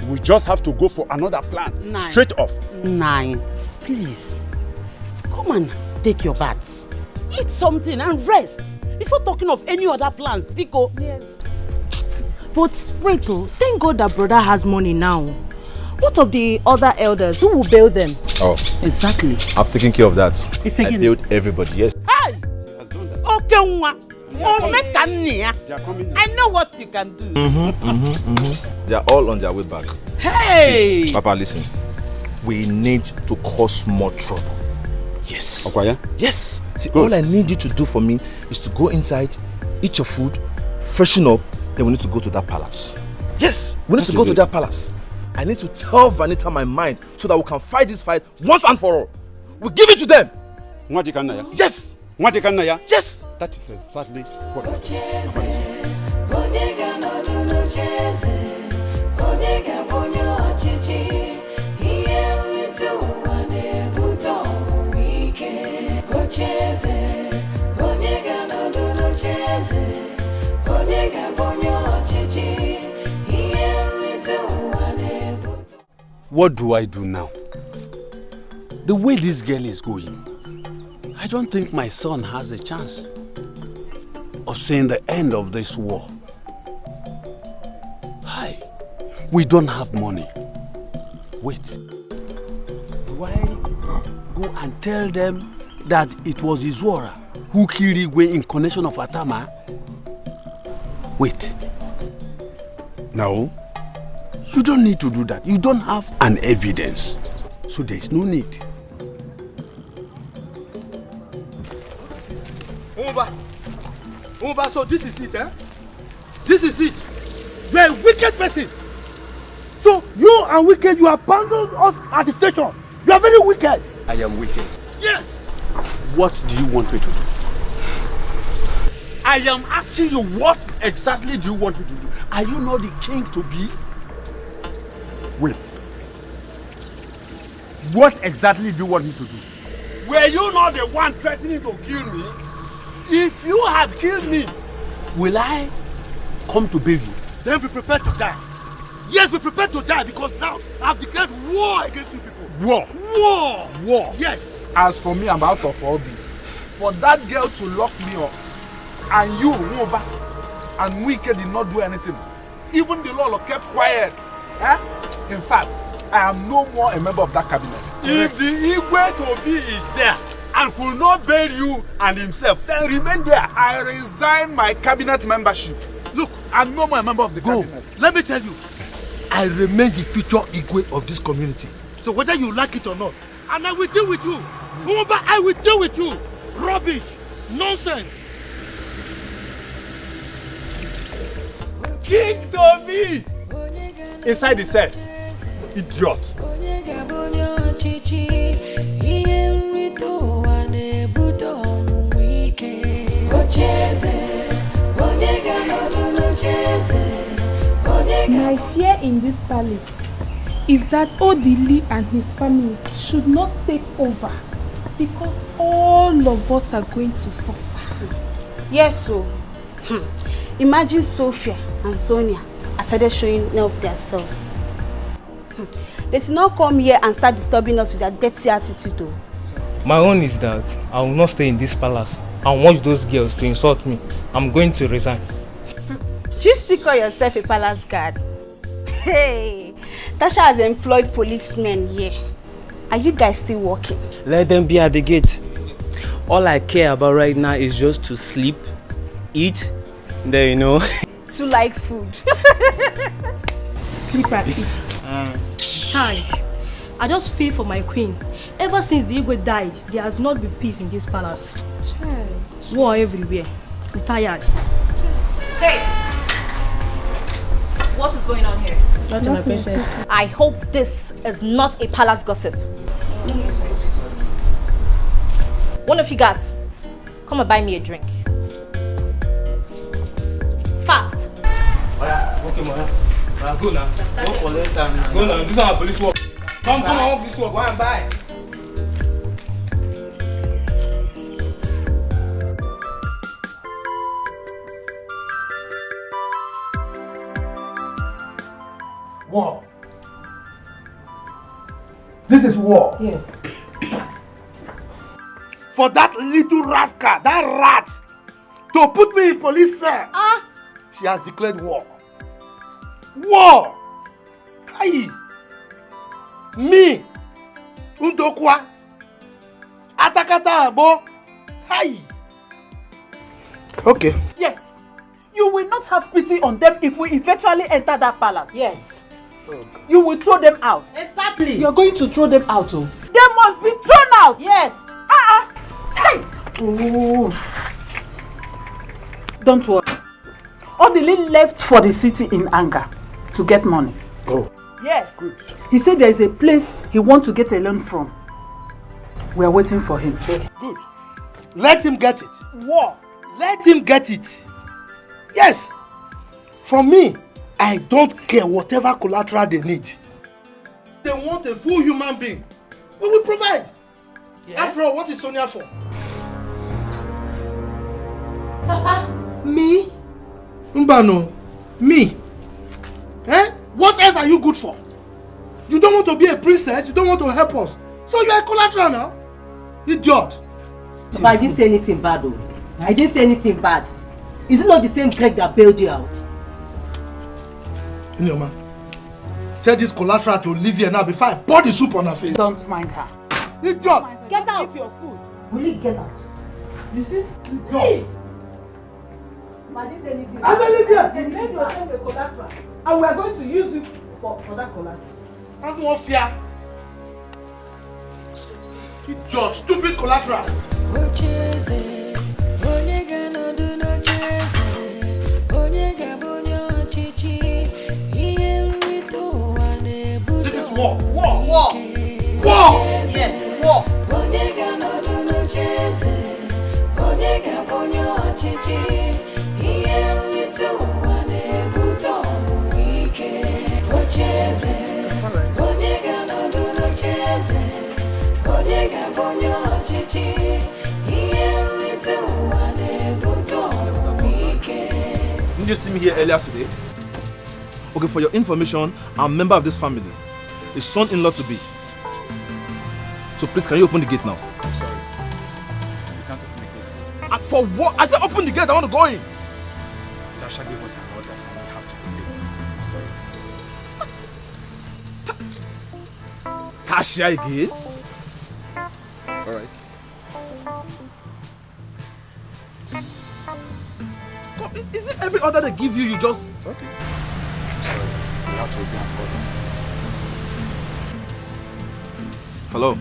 Speaker 5: We just have to go for another plan.
Speaker 14: Nine.
Speaker 5: Straight off.
Speaker 14: 9. Please. Come and take your baths. Eat something and rest. Before talking of any other plans, Pico.
Speaker 10: Yes. But wait, thank God that brother has money now. What of the other elders? Who will bail them?
Speaker 1: Oh.
Speaker 14: Exactly.
Speaker 1: I've taken care of that.
Speaker 14: It's
Speaker 1: I
Speaker 14: again.
Speaker 1: bailed everybody, yes.
Speaker 14: Hey! Okay, I know what you can do.
Speaker 1: They are all on their way back.
Speaker 14: Hey!
Speaker 1: See, Papa, listen. We need to cause more trouble. Yes.
Speaker 5: Okay,
Speaker 1: yes. See, all I need you to do for me is to go inside, eat your food, freshen up, then we need to go to that palace. Yes, we need to go to that palace. I need to tell Vanita my mind so that we can fight this fight once and for all. We give it to them. Yes. Yes.
Speaker 5: That is exactly what
Speaker 6: Onyega no do no cheze, onyega bonyo chichi, iye ritu wane buto wike. Ocheze, onyega no do no cheze, onyega bonyo chichi, iye ritu wane buto.
Speaker 16: What do I do now? The way this girl is going, I don't think my son has a chance of seeing the end of this war. Hi, we don't have money. Wait, do I go and tell them that it was Izwara who killed Igwe in connection of Atama? Wait, no, you don't need to do that. You don't have an evidence, so there is no need.
Speaker 13: Umba, so this is it, eh? This is it. You are a wicked person. So you and wicked, you abandoned us at the station. You are very wicked.
Speaker 16: I am wicked.
Speaker 13: Yes.
Speaker 16: What do you want me to do? I am asking you, what exactly do you want me to do? Are you not the king to be? Wait. What exactly do you want me to do? Were you not the one threatening to kill me? If you had killed me, will I come to bail you?
Speaker 13: Then be prepared to die. Yes, be prepared to die because now I have declared war against you people.
Speaker 12: War.
Speaker 13: War.
Speaker 12: War.
Speaker 13: Yes.
Speaker 12: As for me, I'm out of all this. For that girl to lock me up, and you, Nwoba, and Wike did not do anything. Even the Lolo kept quiet. Eh? In fact, I am no more a member of that cabinet.
Speaker 16: If the Igwe Tobi is there and could not bail you and himself, then remain there.
Speaker 12: I resign my cabinet membership.
Speaker 13: Look, I'm no more a member of the cabinet. Let me tell you, I remain the future Igwe of this community. So whether you like it or not, and I will deal with you. Nwoba, I will deal with you. Rubbish. Nonsense.
Speaker 16: King Tobi! Inside the cell. Idiot.
Speaker 15: My fear in this palace is that Odili and his family should not take over
Speaker 19: Because all of us are going to suffer.
Speaker 22: Yes, so. Imagine Sophia and Sonia are started showing off themselves. They should not come here and start disturbing us with their dirty attitude though.
Speaker 8: My own is that I will not stay in this palace and watch those girls to insult me. I'm going to resign.
Speaker 22: You still call yourself a palace guard? Hey, Tasha has employed policemen here. Are you guys still working?
Speaker 4: Let them be at the gate. All I care about right now is just to sleep, eat, there you know.
Speaker 22: To like food.
Speaker 19: Sleep and eat.
Speaker 15: Chai, I just feel for my queen. Ever since the Igwe died, there has not been peace in this palace.
Speaker 19: Chai.
Speaker 15: War everywhere. I'm tired.
Speaker 20: Hey! What is going on here?
Speaker 15: Nothing, my princess.
Speaker 20: I hope this is not a palace gossip. One of you guys, come and buy me a drink. Fast!
Speaker 8: Okay, Moya. Go now. Go for that time now. Go now. This is our police work. Come on, this work. Go and buy.
Speaker 13: War. This is war.
Speaker 19: Yes.
Speaker 13: For that little rascal, that rat, to put me in police cell. She has declared war. War! Aye! Me! Undokwa! Atakata abo! Aye! Okay.
Speaker 3: Yes. You will not have pity on them if we eventually enter that palace. Yes. You will throw them out.
Speaker 22: Exactly.
Speaker 3: You are going to throw them out, oh. They must be thrown out.
Speaker 22: Yes.
Speaker 3: Hey! Oh. Don't worry. Odili left for the city in anger to get money.
Speaker 13: Oh.
Speaker 3: Yes. Good. He said there is a place he wants to get a loan from. We are waiting for him.
Speaker 13: Good. Let him get it.
Speaker 3: War.
Speaker 13: Let him get it. Yes. For me, I don't care whatever collateral they need. They want a full human being. We will provide. Yes. After all, what is Sonia for?
Speaker 22: Papa, me?
Speaker 13: Mbano, me? Eh? What else are you good for? You don't want to be a princess, you don't want to help us. So you are a collateral now? Idiot.
Speaker 14: But I didn't say anything bad though. I didn't say anything bad. Is it not the same Greg that bailed you out?
Speaker 13: Inyoma, tell this collateral to leave here now before I pour the soup on her face.
Speaker 3: Don't mind her.
Speaker 13: Idiot!
Speaker 14: Get out!
Speaker 3: Eat your food.
Speaker 14: Will you get out?
Speaker 3: You see?
Speaker 13: Idiot!
Speaker 14: I didn't say anything.
Speaker 13: I don't leave here!
Speaker 3: You made yourself a collateral. And we are going to use you for that collateral.
Speaker 13: I don't want fear. Idiot, stupid collateral. This is war.
Speaker 20: War.
Speaker 13: War.
Speaker 20: Yes, war.
Speaker 1: Didn't you see me here earlier today? Okay, for your information, I'm a member of this family. His son-in-law to be. So please, can you open the gate now?
Speaker 5: I'm sorry. You can't open the gate.
Speaker 1: For what? I said open the gate, I want to go in.
Speaker 5: Tasha gave us an order and we have to obey. Sorry.
Speaker 1: Tasha again? Alright. Is it every order they give you, you just... Okay.
Speaker 5: I'm sorry. We have to obey an order.
Speaker 1: Hello?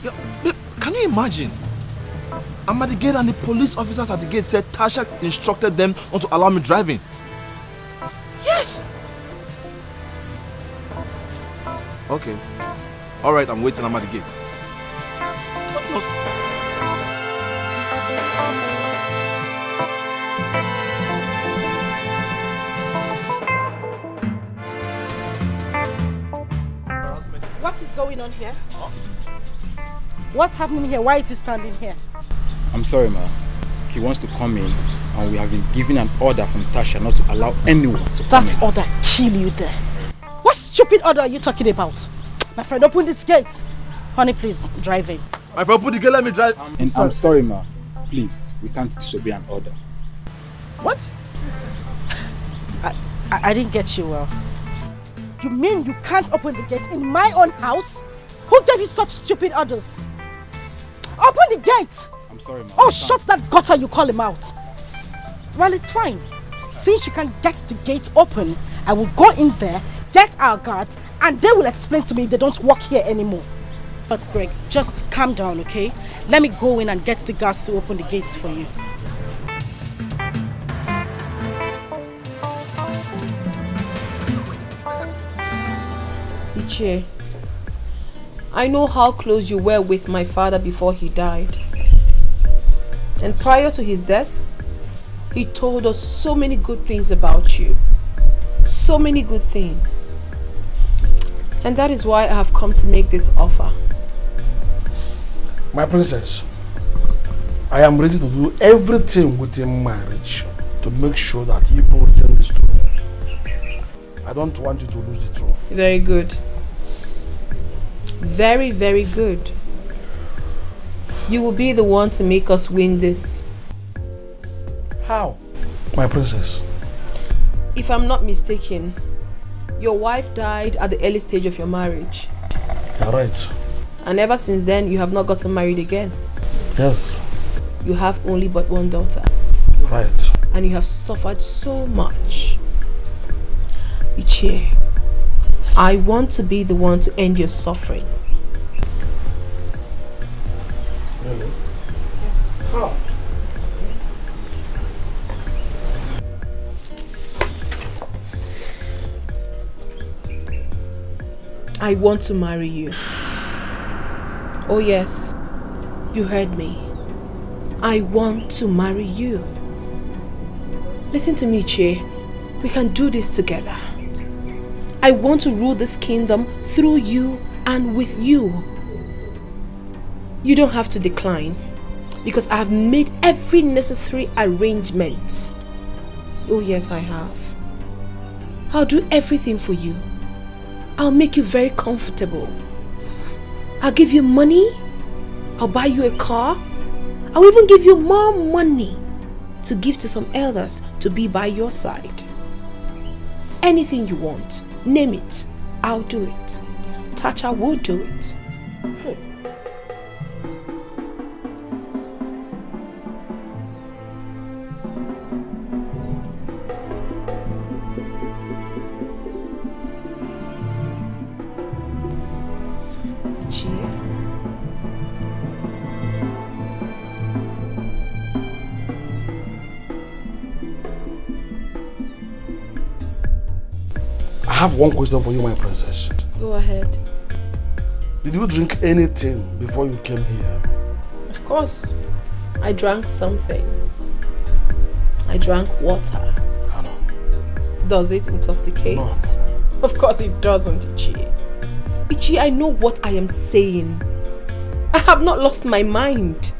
Speaker 1: Yeah, can you imagine? I'm at the gate and the police officers at the gate said Tasha instructed them not to allow me driving. Yes! Okay. Alright, I'm waiting, I'm at the gate. What knows?
Speaker 10: What is going on here? What's happening here? Why is he standing here?
Speaker 7: I'm sorry, ma. He wants to come in, and we have been given an order from Tasha not to allow anyone to come
Speaker 10: That's
Speaker 7: in.
Speaker 10: order kill you there. What stupid order are you talking about? My friend, open this gate. Honey, please, drive in.
Speaker 1: My friend, open the gate, let me drive.
Speaker 7: I'm sorry, ma. Please, we can't disobey an order.
Speaker 1: What?
Speaker 10: I didn't get you well. You mean you can't open the gate in my own house? Who gave you such stupid orders? Open the gate!
Speaker 7: I'm sorry, ma.
Speaker 10: Oh, shut that gutter you call him out. Well, it's fine. Since you can get the gate open, I will go in there, get our guards, and they will explain to me if they don't work here anymore. But Greg, just calm down, okay? Let me go in and get the guards to open the gates for you.
Speaker 11: Ichie, I know how close you were with my father before he died. And prior to his death, he told us so many good things about you. So many good things. And that is why I have come to make this offer.
Speaker 23: My princess, I am ready to do everything within marriage to make sure that you both return this throne. I don't want you to lose the throne.
Speaker 11: Very good. Very, very good. You will be the one to make us win this.
Speaker 23: How? My princess.
Speaker 11: If I'm not mistaken, your wife died at the early stage of your marriage.
Speaker 23: You're right.
Speaker 11: And ever since then, you have not gotten married again.
Speaker 23: Yes.
Speaker 11: You have only but one daughter.
Speaker 23: Right.
Speaker 11: And you have suffered so much. Ichie, I want to be the one to end your suffering.
Speaker 23: Really? Yes. How?
Speaker 11: I want to marry you. Oh yes, you heard me. I want to marry you. Listen to me, Che. We can do this together. I want to rule this kingdom through you and with you. You don't have to decline because I have made every necessary arrangement. Oh yes, I have. I'll do everything for you. I'll make you very comfortable. I'll give you money. I'll buy you a car. I'll even give you more money to give to some elders to be by your side. Anything you want, name it. I'll do it. Tasha will do it.
Speaker 23: Hey. I have one question for you, my princess.
Speaker 11: Go ahead.
Speaker 23: Did you drink anything before you came here?
Speaker 11: Of course. I drank something. I drank water. Does it intoxicate?
Speaker 23: No.
Speaker 11: Of course it doesn't, Ichie. Ichie, I know what I am saying. I have not lost my mind.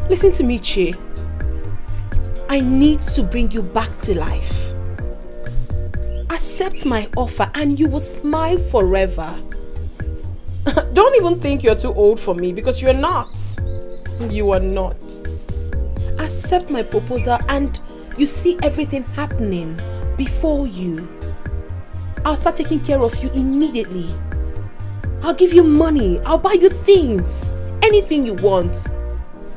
Speaker 11: Listen to me, Ichie. I need to bring you back to life. Accept my offer and you will smile forever. Don't even think you're too old for me because you're not. You are not. Accept my proposal and you see everything happening before you. I'll start taking care of you immediately. I'll give you money. I'll buy you things. Anything you want.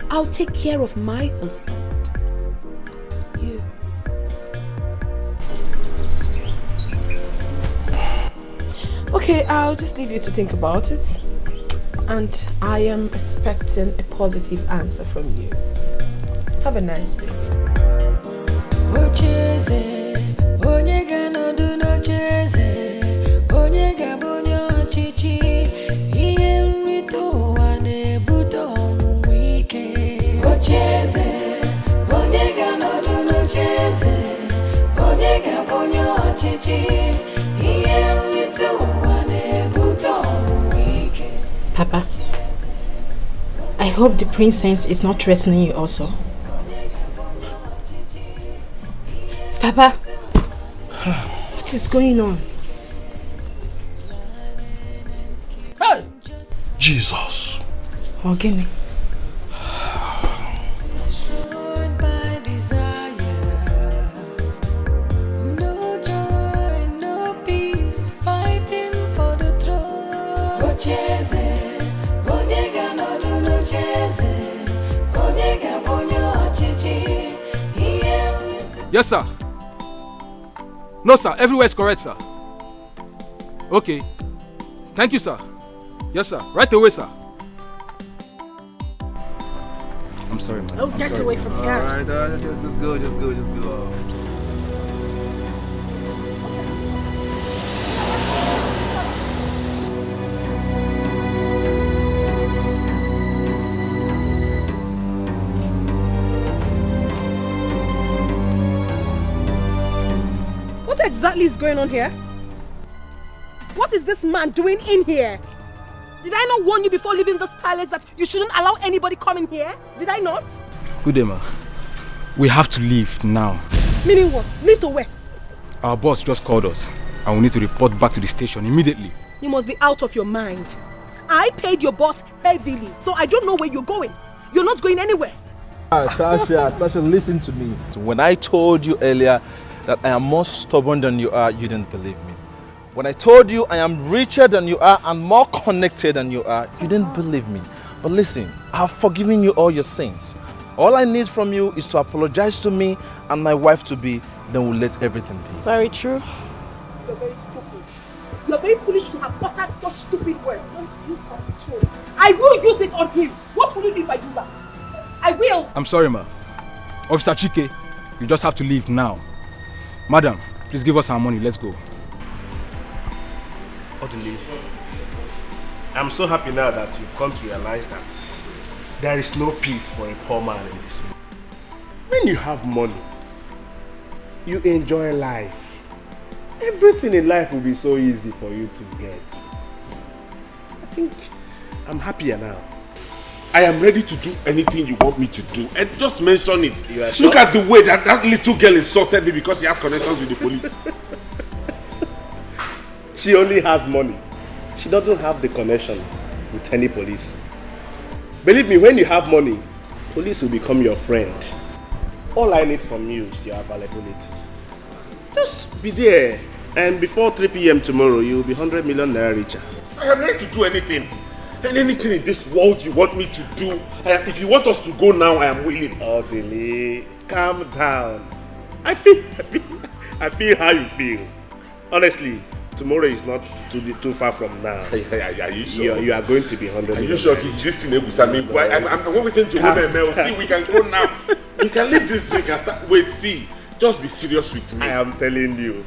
Speaker 11: I'll take care of my husband. You. Okay, I'll just leave you to think about it. And I am expecting a positive answer from you. Have a nice day. Papa,
Speaker 19: I hope the princess is not threatening you also. Papa, what is going on?
Speaker 1: Hey! Jesus.
Speaker 19: Ogene.
Speaker 6: Destroyed by desire. No joy, no peace, fighting for the throne. Ocheze, onyega no do no cheze, onyega bonyo chichi.
Speaker 7: Yes, sir. No, sir. Everywhere is correct, sir. Okay. Thank you, sir. Yes, sir. Right away, sir. I'm sorry, man.
Speaker 19: Oh, get away from here.
Speaker 4: Alright, just go.
Speaker 19: What exactly is going on here? What is this man doing in here? Did I not warn you before leaving this palace that you shouldn't allow anybody come in here? Did I not?
Speaker 7: Good day, ma. We have to leave now.
Speaker 19: Meaning what? Leave to where?
Speaker 7: Our boss just called us and we need to report back to the station immediately.
Speaker 19: You must be out of your mind. I paid your boss heavily, so I don't know where you're going. You're not going anywhere.
Speaker 1: Tasha, listen to me. When I told you earlier that I am more stubborn than you are, you didn't believe me. When I told you I am richer than you are and more connected than you are, you didn't believe me. But listen, I have forgiven you all your sins. All I need from you is to apologize to me and my wife to be, then we'll let everything be.
Speaker 19: Very true. You're very stupid. You're very foolish to have uttered such stupid words. Don't use that tone. I will use it on him. What will you do if I do that? I will.
Speaker 7: I'm sorry, ma. Officer Chike, you just have to leave now. Madam, please give us our money. Let's go.
Speaker 13: Odili, I'm so happy now that you've come to realize that there is no peace for a poor man in this world. When you have money, you enjoy life. Everything in life will be so easy for you to get. I think I'm happier now.
Speaker 2: I am ready to do anything you want me to do. And just mention it.
Speaker 13: You are sure?
Speaker 2: Look at the way that little girl insulted me because she has connections with the police.
Speaker 13: She only has money. She doesn't have the connection with any police. Believe me, when you have money, police will become your friend. All I need from you is your availability. Just be there, and before 3 p.m. tomorrow, you will be 100 million naira richer.
Speaker 2: I am ready to do anything. And anything in this world you want me to do. If you want us to go now, I am willing.
Speaker 13: Odili, calm down. I feel how you feel. Honestly, tomorrow is not too far from now.
Speaker 2: Are you sure?
Speaker 13: You are going to be 100
Speaker 2: Are
Speaker 13: million.
Speaker 2: you sure? This thing is I'm waiting to women. See, we can go now. We can leave this drink and start. Wait, see. Just be serious with me.
Speaker 13: I am telling you.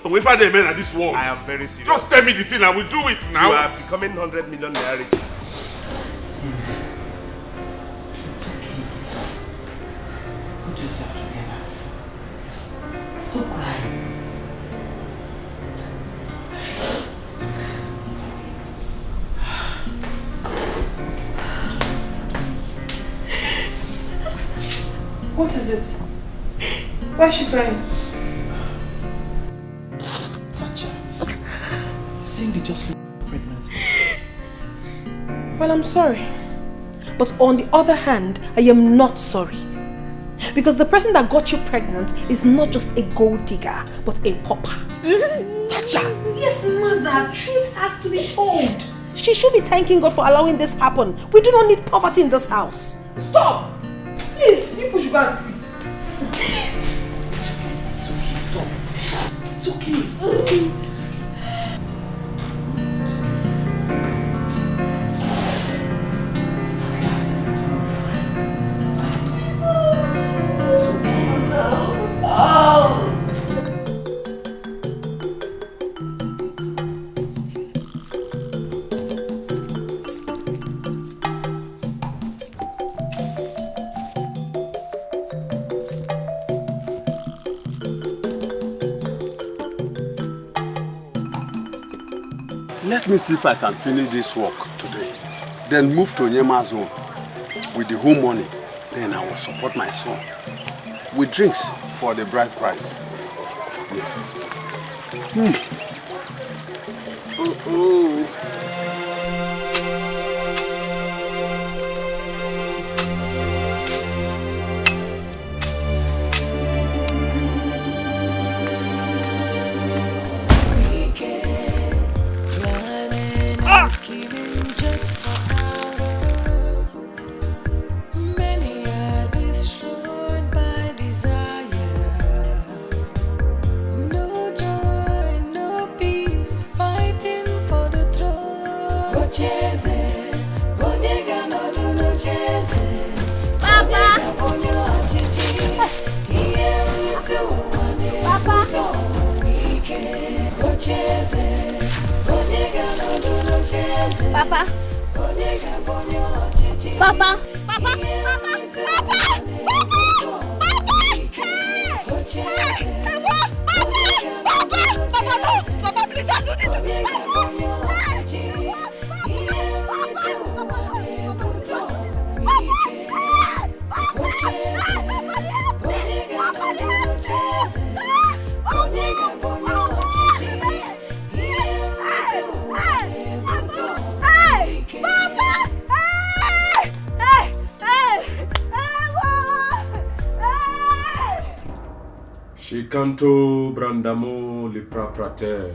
Speaker 2: We find a man at this world.
Speaker 13: I am very serious.
Speaker 2: Just tell me the thing and we'll do it now.
Speaker 13: You are becoming 100 million naira richer.
Speaker 17: See, it's okay. Put yourself together. Stop crying.
Speaker 11: What is it? Why is she crying?
Speaker 17: Cindy just lost pregnancy.
Speaker 19: Well, I'm sorry. But on the other hand, I am not sorry. Because the person that got you pregnant is not just a gold digger, but a pauper.
Speaker 11: Yes, mother. Truth has to be told.
Speaker 19: She should be thanking God for allowing this happen. We do not need poverty in this house.
Speaker 11: Stop! Please, people should go and sleep.
Speaker 17: It's okay, stop.
Speaker 16: Let me see if I can finish this work today. Then move to Nyema's home. with the whole money, then I will support my son with drinks for the bride price. Yes.
Speaker 6: Just for power. Many are destroyed by desire. No joy, no peace, fighting for the throne. Ocheze, Onyega no do no cheze. Papa, Onyo Achichi. Here to one. Papa, Ocheze, Onyega no do no cheze. Papa. Papa, Papa,
Speaker 9: Shikanto brandamo lipraprate.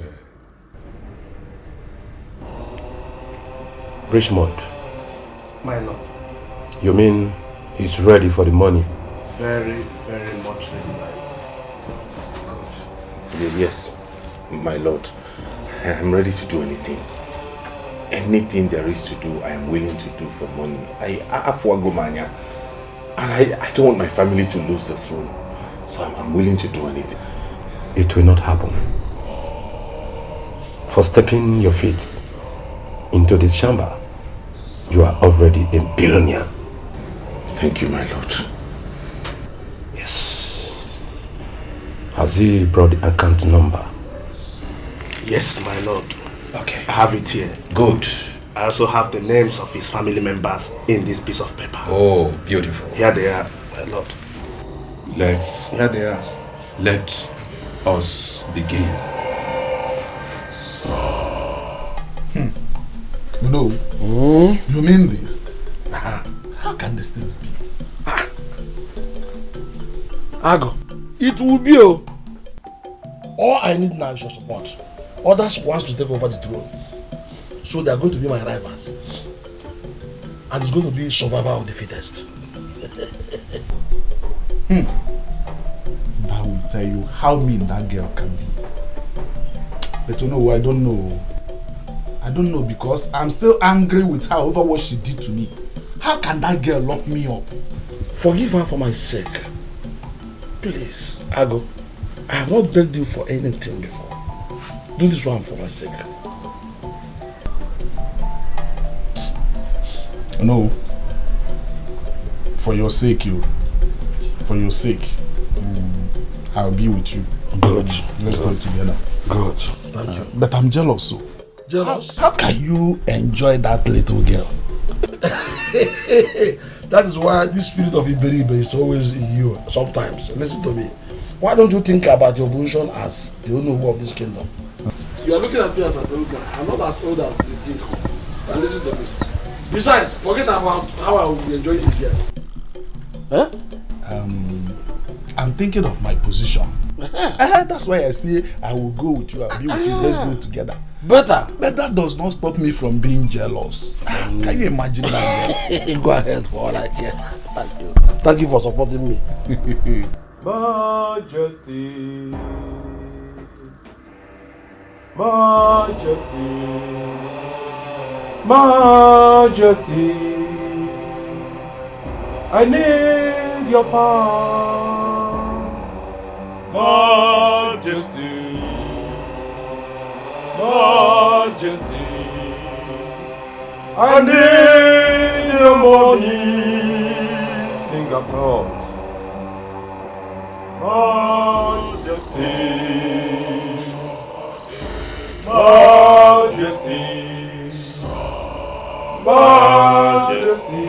Speaker 9: Richmond.
Speaker 13: My lord.
Speaker 9: You mean he's ready for the money?
Speaker 13: Very, very much ready, my lord.
Speaker 2: Yes, my lord. I am ready to do anything. Anything there is to do, I am willing to do for money. I have Wagomania, and I don't want my family to lose the throne. So I'm willing to do anything.
Speaker 9: It will not happen. For stepping your feet into this chamber, you are already a billionaire.
Speaker 2: Thank you, my lord.
Speaker 9: Yes. Has he brought the account number?
Speaker 13: Yes, my lord.
Speaker 2: Okay.
Speaker 13: I have it here.
Speaker 2: Good.
Speaker 13: I also have the names of his family members in this piece of paper.
Speaker 9: Oh, beautiful.
Speaker 13: Here they are, my lord.
Speaker 9: Here
Speaker 13: they are.
Speaker 9: Let us begin.
Speaker 12: You know, you mean this? How can these things be?
Speaker 13: Ago.
Speaker 23: It will be. All I need now is your support. Others wants to take over the throne. So they are going to be my rivals. And it's going to be survival of the fittest.
Speaker 12: That will tell you how mean that girl can be. But you know, I don't know. I don't know because I'm still angry with her over what she did to me. How can that girl lock me up?
Speaker 23: Forgive her for my sake. Please, Ago. I have not begged you for anything before. Do this one for my sake.
Speaker 12: No. For your sake, I'll be with you.
Speaker 23: Good.
Speaker 12: Let's go together.
Speaker 23: Good. Thank you.
Speaker 12: But I'm jealous, so.
Speaker 23: Jealous?
Speaker 12: How can you enjoy that little girl?
Speaker 23: That is why this spirit of Iberibe is always in you. Sometimes, listen to me. Why don't you think about your position as the owner of this kingdom? You are looking at me as an old man. I'm not as old as you think. Now listen to me. Besides, forget about how I will be enjoying this year.
Speaker 12: Huh? I'm thinking of my position. That's why I say I will go with you. I'll be with you. Let's go together.
Speaker 23: Better.
Speaker 12: But that does not stop me from being jealous. Can you imagine that?
Speaker 23: Go ahead for all I care. Thank you. Thank you for supporting me.
Speaker 9: Majesty. Majesty. Majesty. I need your power. Majesty. Majesty. I need your money. Sing after us. Majesty. Majesty. Majesty.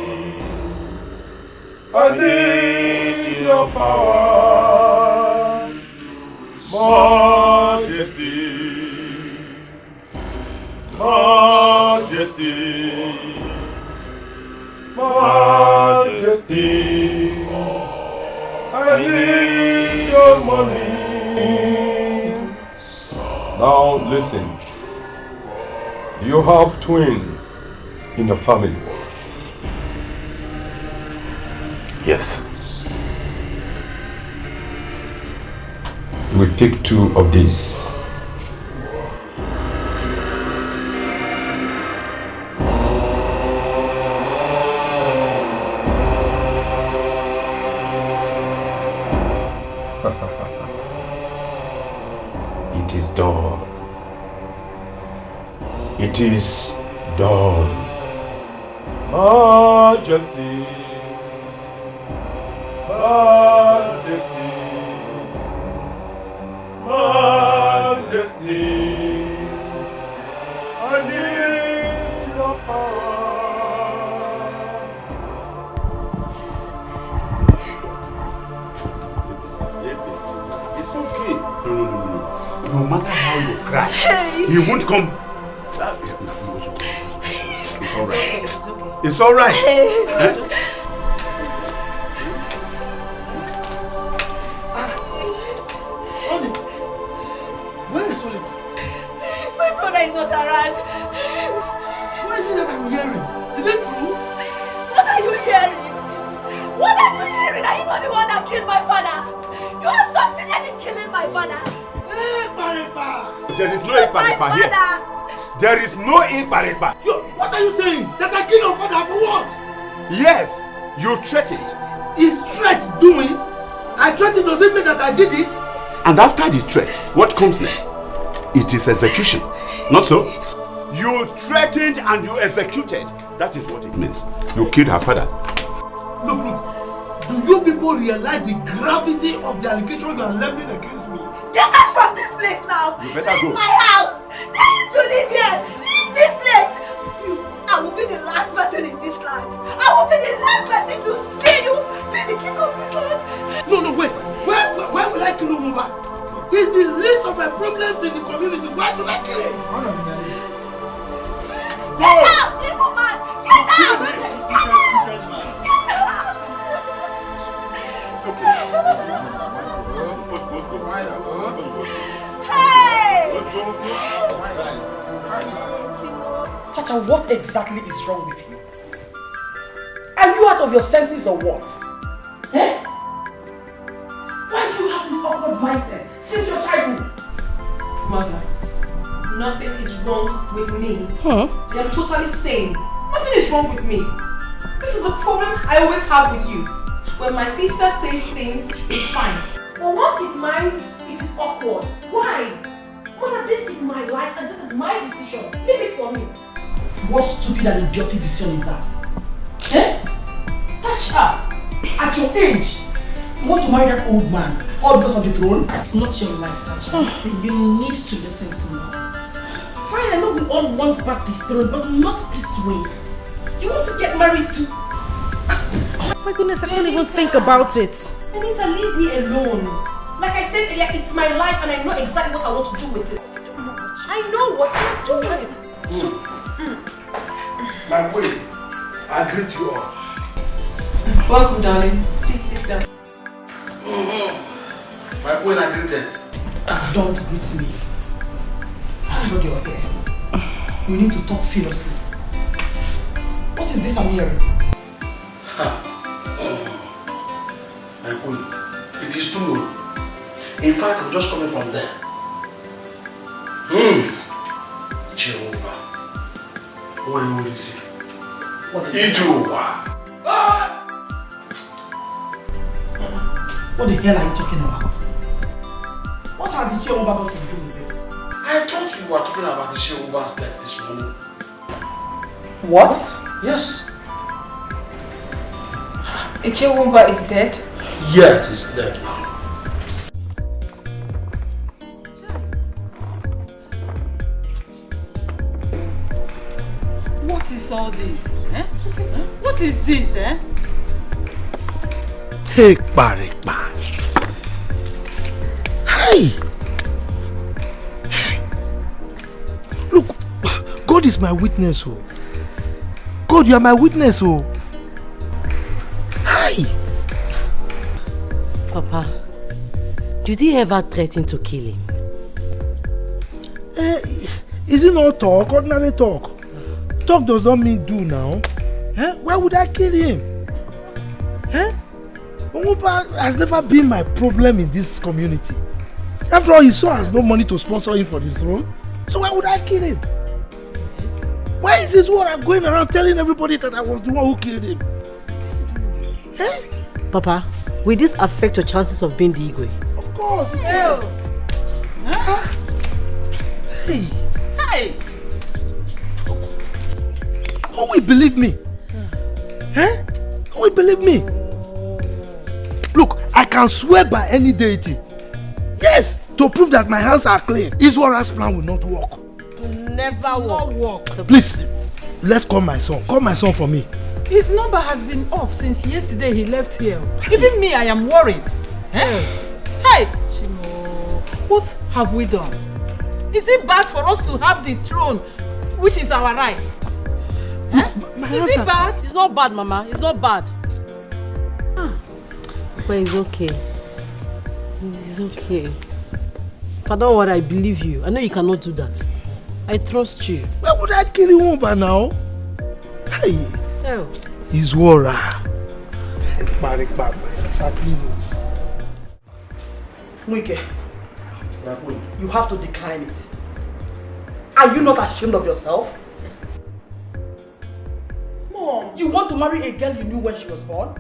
Speaker 9: I need your power, majesty, majesty, majesty. I need your money. Now listen. You have twins in the family. Yes. You will take 2 of these. It is done. It is done. Majesty. Majesty. Majesty. I need your
Speaker 5: It's okay. No matter how you cry, he won't come. It's alright. It's alright.
Speaker 13: Where is Oliver?
Speaker 22: My brother is not around.
Speaker 13: What is it that I'm hearing? Is it true?
Speaker 22: What are you hearing? What are you hearing? Are you not the one that killed my father? You have succeeded in killing my father.
Speaker 5: There is no Iparepa here. There is no Iparepa.
Speaker 13: What are you saying? That I killed your father for what?
Speaker 5: Yes, you threatened.
Speaker 13: Is threat doing? I threatened, does it mean that I did it?
Speaker 5: And after the threat, what comes next? It is execution. Not so? You threatened and you executed. That is what it means. You killed her father.
Speaker 13: Look. Do you people realize the gravity of the allegation you are leveling against me?
Speaker 22: Get out from this place now!
Speaker 5: You better
Speaker 22: This
Speaker 5: go.
Speaker 22: is my house! Tell him to leave here! Leave this place! I will be the last person in this land! I will be the last person to see you be the king of this land!
Speaker 13: No, wait. Why would I kill Umuba? He's the least of my problems in the community. Why should I kill him?
Speaker 22: Get out, evil man! Get out! Get out! Get out! Hey!
Speaker 17: Tata, what exactly is wrong with you? Are you out of your senses or what? Eh? Why do you have this awkward mindset since your childhood?
Speaker 22: Mother, nothing is wrong with me.
Speaker 17: Huh?
Speaker 22: I am totally sane. Nothing is wrong with me. This is the problem I always have with you. When my sister says things, it's fine. But once it's mine, it is awkward. Why? Mother, this is my life and this is my decision. Leave it for me.
Speaker 17: What stupid and idiotic decision is that? Eh? Touch her! At your age! You want to marry that old man? All because of the throne?
Speaker 22: It's not your life, Tacha. Listen, you need to listen to me. Fine, I know we all want back the throne, but not this way. You want to get married to...
Speaker 10: Oh my goodness, I can't even think about it.
Speaker 22: Anita, leave me alone. Like I said earlier, it's my life and I know exactly what I want to do with it. I know what I'm doing.
Speaker 16: My queen, I greet you all.
Speaker 22: Welcome, darling. Please sit down.
Speaker 16: My queen, I greeted.
Speaker 17: Don't greet me. Thank God you're here. We need to talk seriously. What is this I'm hearing?
Speaker 16: My queen, it is true. In fact, I'm just coming from there. Jehovah. What will you say? Jehovah.
Speaker 17: What the hell are you talking about? What has the Jehovah got to do with this?
Speaker 16: I thought you were talking about the Jehovah's death this morning.
Speaker 17: What?
Speaker 16: Yes.
Speaker 22: Ichewumba is dead?
Speaker 16: Yes, he's dead now.
Speaker 3: What is all this? Eh? What is this? Eh?
Speaker 13: Hey, Barikba. Hey! Look, God is my witness, oh. God, you are my witness, oh. Hi!
Speaker 14: Papa, did he ever threaten to kill him?
Speaker 13: Is it not talk? Ordinary talk. Talk does not mean do now. Why would I kill him? Onguba has never been my problem in this community. After all, his son has no money to sponsor him for the throne. So why would I kill him? Why is this what I'm going around telling everybody that I was the one who killed him?
Speaker 14: Papa, will this affect your chances of being the Igwe?
Speaker 13: Of course, it will. Hey.
Speaker 3: Hey.
Speaker 13: Who will believe me? Who will believe me? Look, I can swear by any deity. Yes, to prove that my hands are clean. Iswara's plan will not work.
Speaker 3: Never work.
Speaker 13: Please, let's call my son. Call my son for me.
Speaker 3: His number has been off since yesterday he left here. Even me, I am worried. Hey, Chimo, what have we done? Is it bad for us to have the throne, which is our right? Is it bad?
Speaker 14: It's not bad, Mama. It's not bad. But it's okay. It's okay. Father, what I believe you. I know you cannot do that. I trust you.
Speaker 13: Why would I kill him by now? Hey. Iswara.
Speaker 17: Mwike, you have to decline it. Are you not ashamed of yourself? Mom, you want to marry a girl you knew when she was born?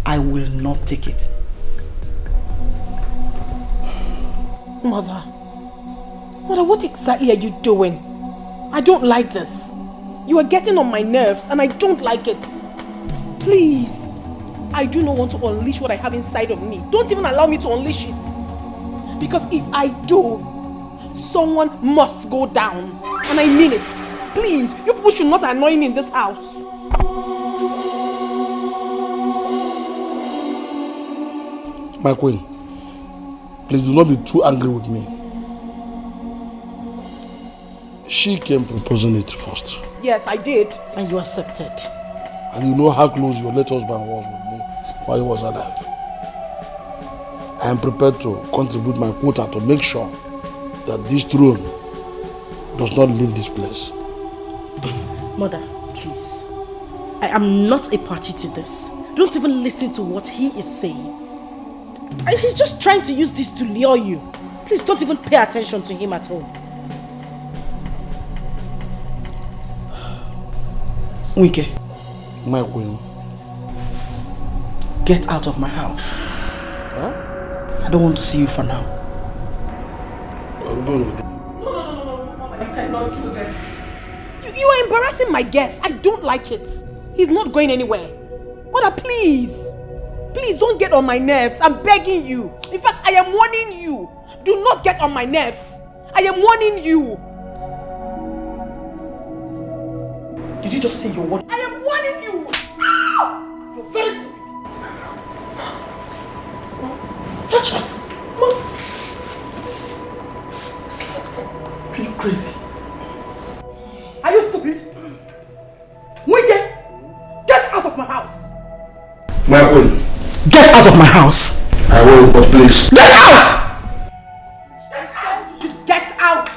Speaker 17: I will not take it.
Speaker 19: Mother, what exactly are you doing? I don't like this. You are getting on my nerves and I don't like it. Please, I do not want to unleash what I have inside of me. Don't even allow me to unleash it. Because if I do, someone must go down. And I mean it. Please, you people should not annoy me in this house.
Speaker 23: My queen, please do not be too angry with me. She came proposing it first.
Speaker 19: Yes, I did.
Speaker 14: And you accepted.
Speaker 23: And you know how close your late husband was with me while he was alive. I am prepared to contribute my quota to make sure that this throne does not leave this place.
Speaker 19: Mother, please. I am not a party to this. Don't even listen to what he is saying. And he's just trying to use this to lure you. Please don't even pay attention to him at all.
Speaker 17: Wike.
Speaker 23: My queen.
Speaker 17: Get out of my house.
Speaker 23: Huh?
Speaker 17: I don't want to see you for now.
Speaker 23: No.
Speaker 19: I cannot do this. You are embarrassing my guest. I don't like it. He's not going anywhere. Mother, please. Please don't get on my nerves. I'm begging you. In fact, I am warning you. Do not get on my nerves. I am warning you.
Speaker 17: Did you just say you're warning?
Speaker 19: I am warning you.
Speaker 17: You're very stupid. Touch her. Mom. Slept. Are you crazy? Are you stupid? Wige, get out of my house.
Speaker 23: My queen.
Speaker 17: Get out of my house.
Speaker 23: I will, but please.
Speaker 17: Get out!
Speaker 19: Get out!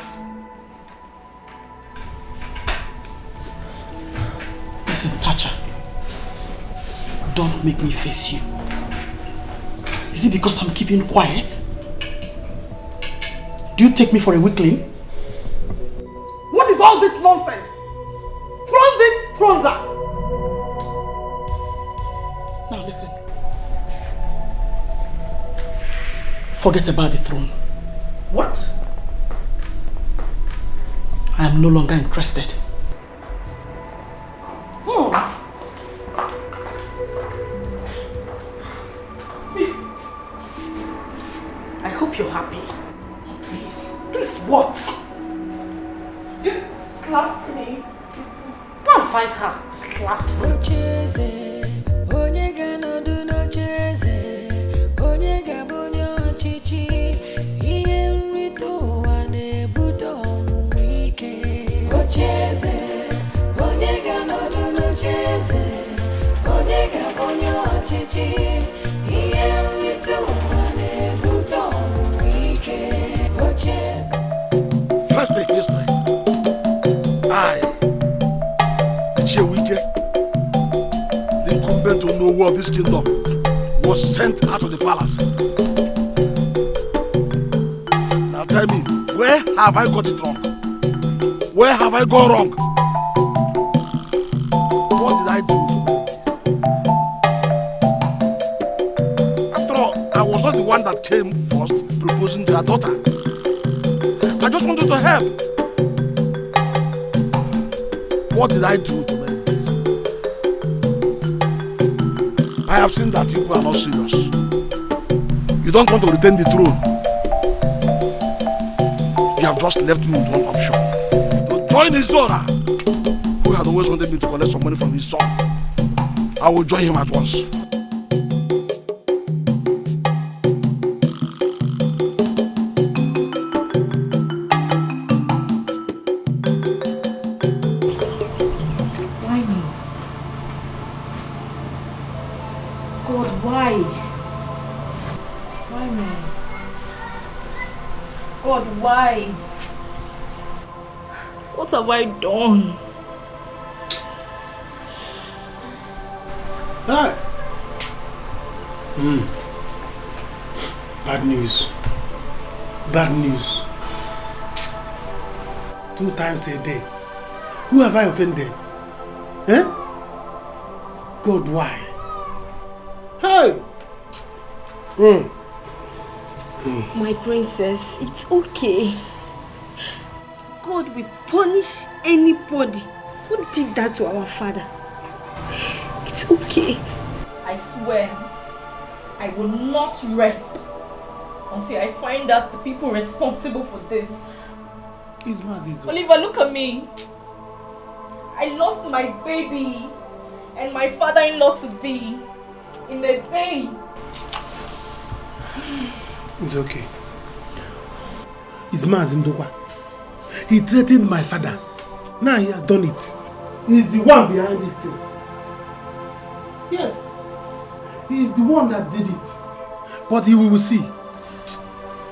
Speaker 17: Listen, Tacha. Don't make me face you. Is it because I'm keeping quiet? Do you take me for a weakling? What is all this nonsense? Throw this, throw that. Now listen. Forget about the throne. What? I am no longer interested.
Speaker 19: I hope you're happy. Please. Please, what? You slapped me. Go and fight her. Slapped me.
Speaker 6: cheze Onega bonyo chichi Iyem litu wane buto wike Ocheze
Speaker 12: First take history. I, Chewike, the incumbent Onowu of this kingdom, was sent out of the palace. Now tell me, where have I got it wrong? Where have I gone wrong? What did I do? After all, I was not the one that came first proposing to her daughter. I just wanted to help. What did I do to merit this? I have seen that you people are not serious. You don't want to retain the throne. You have just left me with one option. To join Izora, who had always wanted me to collect some money from his son. I will join him at once.
Speaker 20: Why? What have I done?
Speaker 23: Ah. Bad news. Bad news. 2 times a day. Who have I offended? Eh? God, why? Hey!
Speaker 11: My princess, it's okay. God will punish anybody who did that to our father. It's okay.
Speaker 20: I swear, I will not rest until I find out the people responsible for this. Oliver, look at me. I lost my baby and my father-in-law to be in a day.
Speaker 23: It's okay. It's Mazindokwa. He threatened my father. Now he has done it. He's the one behind this thing. Yes. He is the one that did it. But he will see.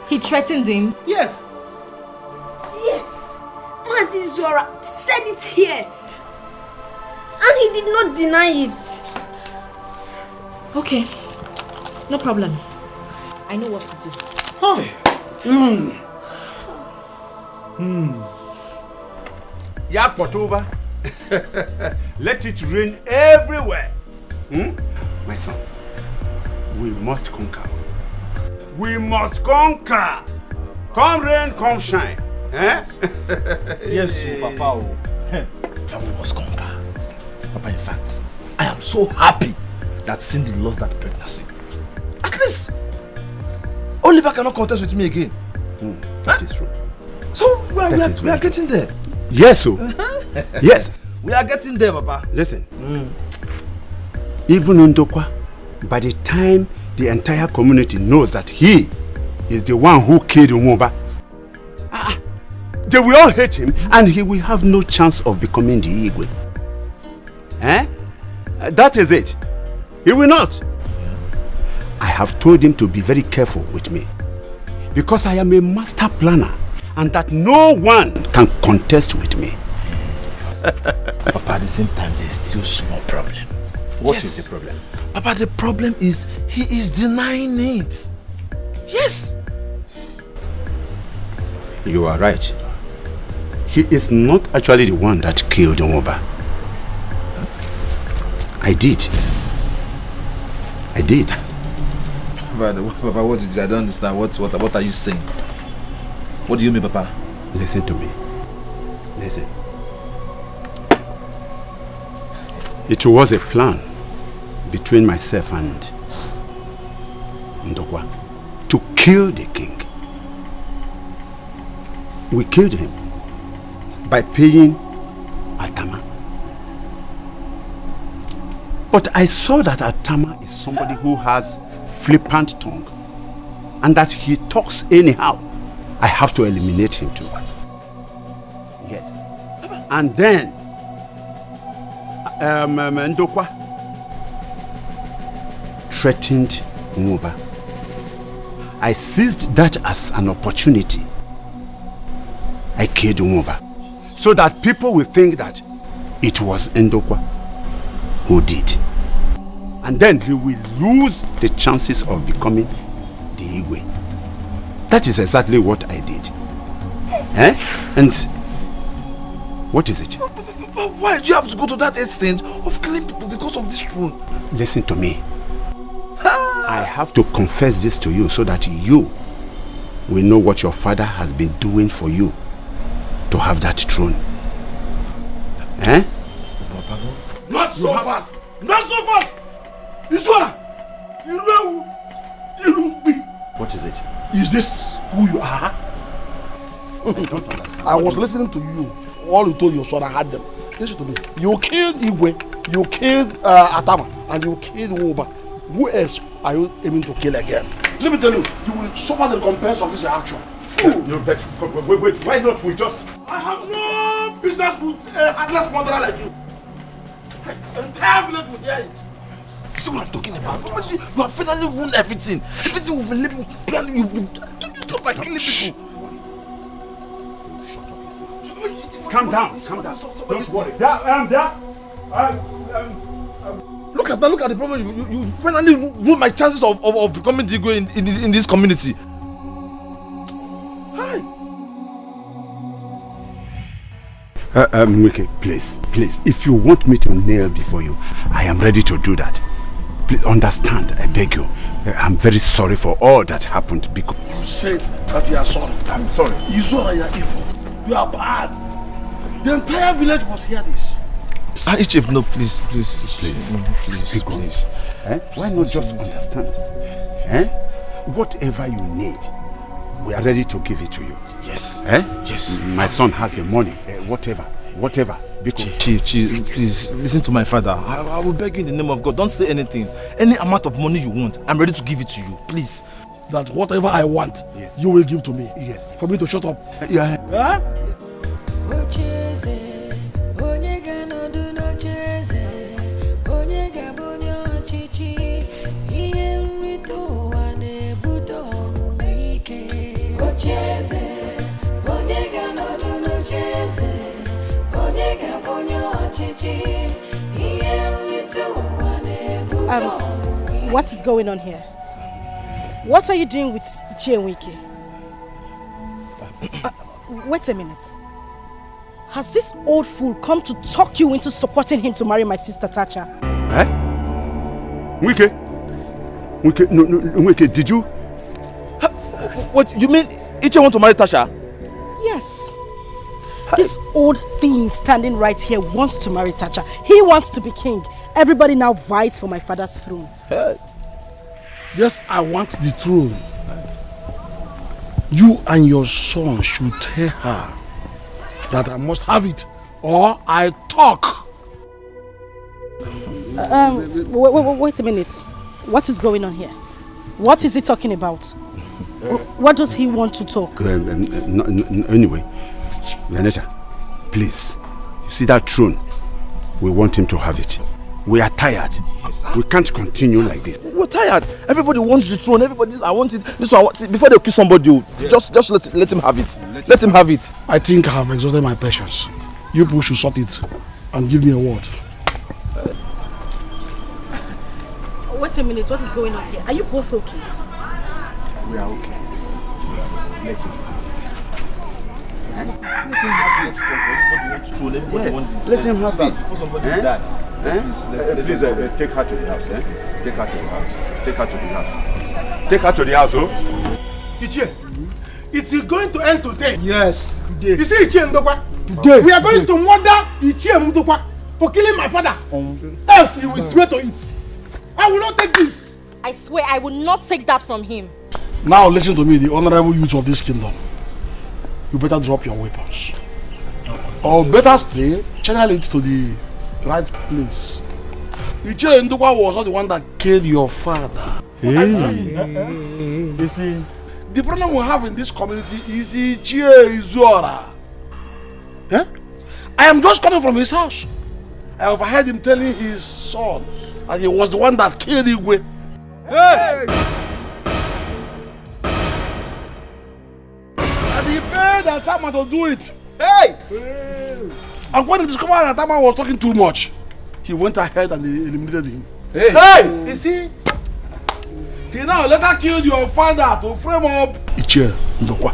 Speaker 20: He threatened him?
Speaker 23: Yes.
Speaker 11: Yes. Mazizora said it here. And he did not deny it.
Speaker 20: Okay. No problem. I know what to do.
Speaker 23: Oh.
Speaker 5: Yakpotoba. Let it rain everywhere. My son, we must conquer. We must conquer. Come rain, come shine. Eh?
Speaker 1: Yes, Papa. And we must conquer. Papa, in fact, I am so happy that Cindy lost that pregnancy. At least Oliver cannot contest with me again.
Speaker 5: That is true.
Speaker 1: So we are getting there.
Speaker 5: Yes, so. Yes.
Speaker 1: We are getting there, Papa.
Speaker 5: Listen. Even Ndokwa, by the time the entire community knows that he is the one who killed Umoba, they will all hate him and he will have no chance of becoming the Igwe. Eh? That is it. He will not. I have told him to be very careful with me because I am a master planner and that no one can contest with me.
Speaker 1: Papa, at the same time, there's still a small problem.
Speaker 5: What is the problem?
Speaker 1: Papa, the problem is he is denying it. Yes.
Speaker 5: You are right. He is not actually the one that killed Umoba. I did.
Speaker 1: Papa, what did you? I don't understand. What are you saying? What do you mean, Papa?
Speaker 5: Listen to me. Listen. It was a plan between myself and Ndokwa to kill the king. We killed him by paying Atama. But I saw that Atama is somebody who has flippant tongue and that he talks anyhow. I have to eliminate him too. Yes. And then Ndokwa threatened Nwuba. I seized that as an opportunity. I killed Nwuba so that people will think that it was Ndokwa who did. And then he will lose the chances of becoming the Igwe. That is exactly what I did. And what is it?
Speaker 1: But why do you have to go to that extent of killing people because of this throne?
Speaker 5: Listen to me. I have to confess this to you so that you will know what your father has been doing for you to have that throne.
Speaker 13: Not so fast! Not so fast! Iswara!
Speaker 5: What is it?
Speaker 13: Is this who you are? I was listening to you. All you told your son, I had them. Listen to me. You killed Igwe, you killed Atama, and you killed Nwuba. Who else are you aiming to kill again? Let me tell you, you will suffer the recompense of this action.
Speaker 5: No, wait, why not we just...
Speaker 13: I have no business with a heartless murderer like you. The entire village will hear it.
Speaker 1: See what I'm talking about? You have finally ruined everything. Everything we've been living, planning, you stop by killing people.
Speaker 5: Calm down. Don't worry.
Speaker 1: Look at the problem. You finally ruined my chances of becoming the Igwe in this community. Hi.
Speaker 5: Mwike, please. If you want me to kneel before you, I am ready to do that. Please understand, I beg you. I'm very sorry for all that happened because...
Speaker 13: You said that you are sorry.
Speaker 5: I'm sorry.
Speaker 13: Iswara, you are evil. You are bad. The entire village must hear this.
Speaker 1: Chief, no, please.
Speaker 5: Please. Why not just understand? Whatever you need, we are ready to give it to you.
Speaker 1: Yes.
Speaker 5: Yes. My son has the money. Whatever.
Speaker 1: Chief, please listen to my father. I will beg you in the name of God. Don't say anything. Any amount of money you want, I'm ready to give it to you. Please.
Speaker 13: That whatever I want, you will give to me.
Speaker 5: Yes.
Speaker 13: For me to shut up.
Speaker 5: Yeah.
Speaker 10: What is going on here? What are you doing with Chienwike? Wait a minute. Has this old fool come to talk you into supporting him to marry my sister Tacha?
Speaker 5: Nwike, did you?
Speaker 1: What, you mean Iche want to marry Tasha?
Speaker 10: Yes. This old thing standing right here wants to marry Tacha. He wants to be king. Everybody now vies for my father's throne.
Speaker 13: Yes, I want the throne. You and your son should tell her that I must have it, or I talk.
Speaker 10: Wait a minute. What is going on here? What is he talking about? What does he want to talk?
Speaker 5: Anyway, Vanessa, please. You see that throne? We want him to have it. We are tired. Yes, we can't continue like this.
Speaker 1: We're tired. Everybody wants the throne. Everybody says, I want it. This one, before they kill somebody, just let him have it. Let him have it.
Speaker 13: I think I have exhausted my patience. You people should sort it and give me a word.
Speaker 10: Wait a minute. What is going on here? Are you both okay?
Speaker 5: We are okay. Let him have it. Let him have it. Before somebody die. Please, take her to the house. Take her to the house. Take her to the house. Take her to the house, oh.
Speaker 13: Ichie, it's going to end today.
Speaker 23: Yes, today.
Speaker 13: You see Ichie Ndokwa?
Speaker 23: Today.
Speaker 13: We are going to murder Ichie Ndokwa for killing my father. Else you will swear to it. I will not take this.
Speaker 20: I swear I will not take that from him.
Speaker 13: Now listen to me, the honorable youth of this kingdom. You better drop your weapons. Or better still, channel it to the right place. Ichie Ndokwa was not the one that killed your father. You see, the problem we have in this community is Ichie Izora. I am just coming from his house.
Speaker 12: I overheard him telling his son that he was the one that killed Igwe.
Speaker 8: Hey!
Speaker 12: And he paid Atama to do it. Hey! And when he discovered that Atama was talking too much, he went ahead and eliminated him.
Speaker 8: Hey!
Speaker 12: You see? He now later killed your father to frame up Ichie Ndokwa.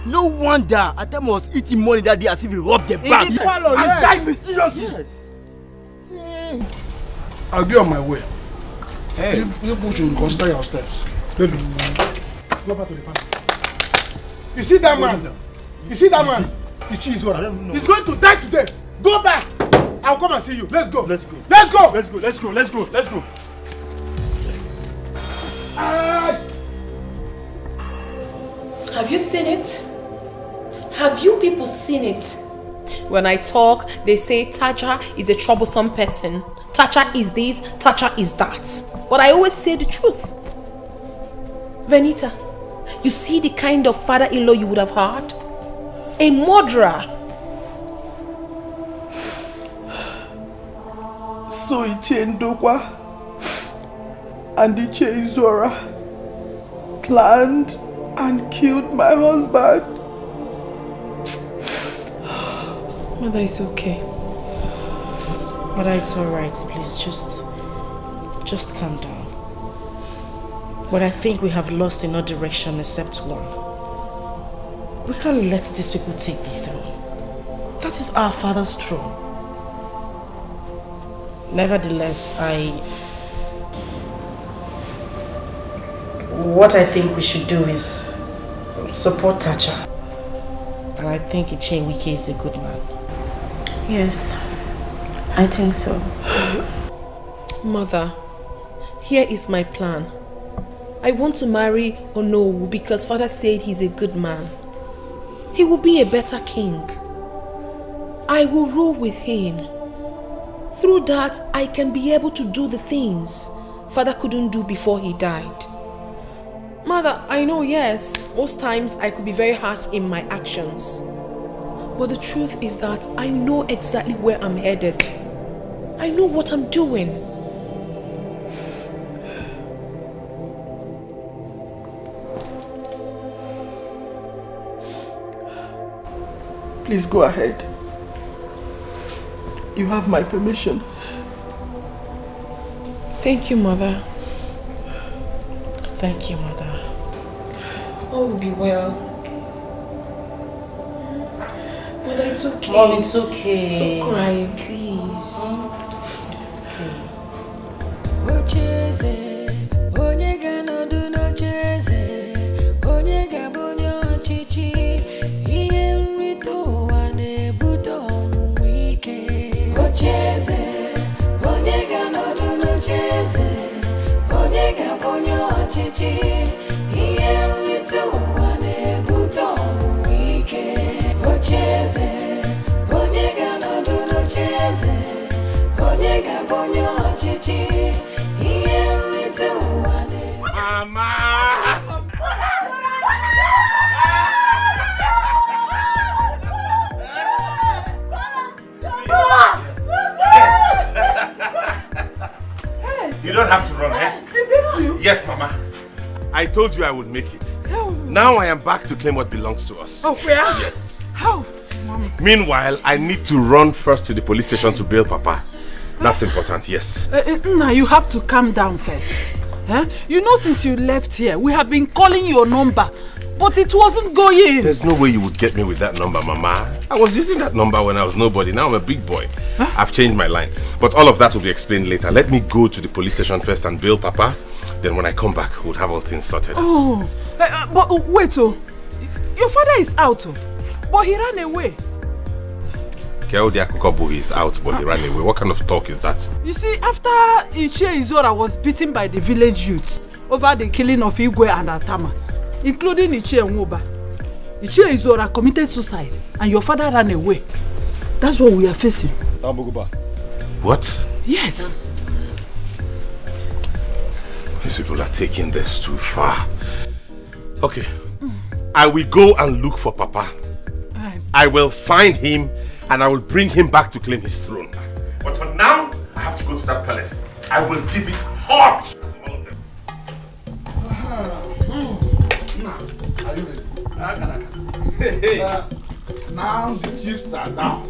Speaker 13: No wonder Atama was eating money that day as if he robbed the bank.
Speaker 12: Yes. And died mysteriously. Yes. I'll be on my way.
Speaker 8: Hey.
Speaker 12: You people should consider your steps.
Speaker 23: Baby, go back to the palace. You see that man? You see that man? He's going to die today. Go back. I'll come and see you. Let's go. Let's go. Let's go. Let's go. Let's go. Let's go. Let's go.
Speaker 11: Have you seen it? Have you people seen it? When I talk, they say Taja is a troublesome person. Taja is this, Taja is that. But I always say the truth. Venita, you see the kind of father-in-law you would have had? A murderer.
Speaker 15: So Ichie Ndokwa and Ichie Izora planned and killed my husband.
Speaker 11: Mother, it's okay. Mother, it's alright. Please, just calm down. But I think we have lost in all direction except one. We can't let these people take the throne. That is our father's throne. Nevertheless, what I think we should do is support Tacha. And I think Ichie Wike is a good man.
Speaker 18: Yes, I think so.
Speaker 11: Mother, here is my plan. I want to marry Onowu because father said he's a good man. He will be a better king. I will rule with him. Through that, I can be able to do the things father couldn't do before he died. Mother, I know, yes, most times I could be very harsh in my actions. But the truth is that I know exactly where I'm headed. I know what I'm doing.
Speaker 15: Please go ahead. You have my permission.
Speaker 11: Thank you, Mother. Thank you, Mother. All will be well. Mother, it's okay.
Speaker 14: Mom, it's okay.
Speaker 11: Stop crying, please. It's okay.
Speaker 2: You don't have to run, eh? Yes, Mama. I told you I would make it. Now I am back to claim what belongs to us.
Speaker 3: Oh, where?
Speaker 2: Yes.
Speaker 3: How? Mama.
Speaker 2: Meanwhile, I need to run first to the police station to bail Papa. That's important, yes.
Speaker 3: Now you have to calm down first. You know, since you left here, we have been calling your number, but it wasn't going.
Speaker 2: There's no way you would get me with that number, Mama. I was using that number when I was nobody. Now I'm a big boy. I've changed my line. But all of that will be explained later. Let me go to the police station first and bail Papa. Then when I come back, we'll have all things sorted out.
Speaker 3: Oh, but wait, your father is out, but he ran away.
Speaker 2: Keodia Kokobu is out, but he ran away. What kind of talk is that?
Speaker 3: You see, after Ichie Izora was beaten by the village youths over the killing of Igwe and Atama, including Ichie Nwoba, Ichie Izora committed suicide and your father ran away. That's what we are facing.
Speaker 2: What?
Speaker 3: Yes.
Speaker 2: These people are taking this too far. Okay. I will go and look for Papa. I will find him and I will bring him back to claim his throne. But for now, to that palace, I will give it hot to all of them.
Speaker 12: Are you ready? Now the chiefs are down.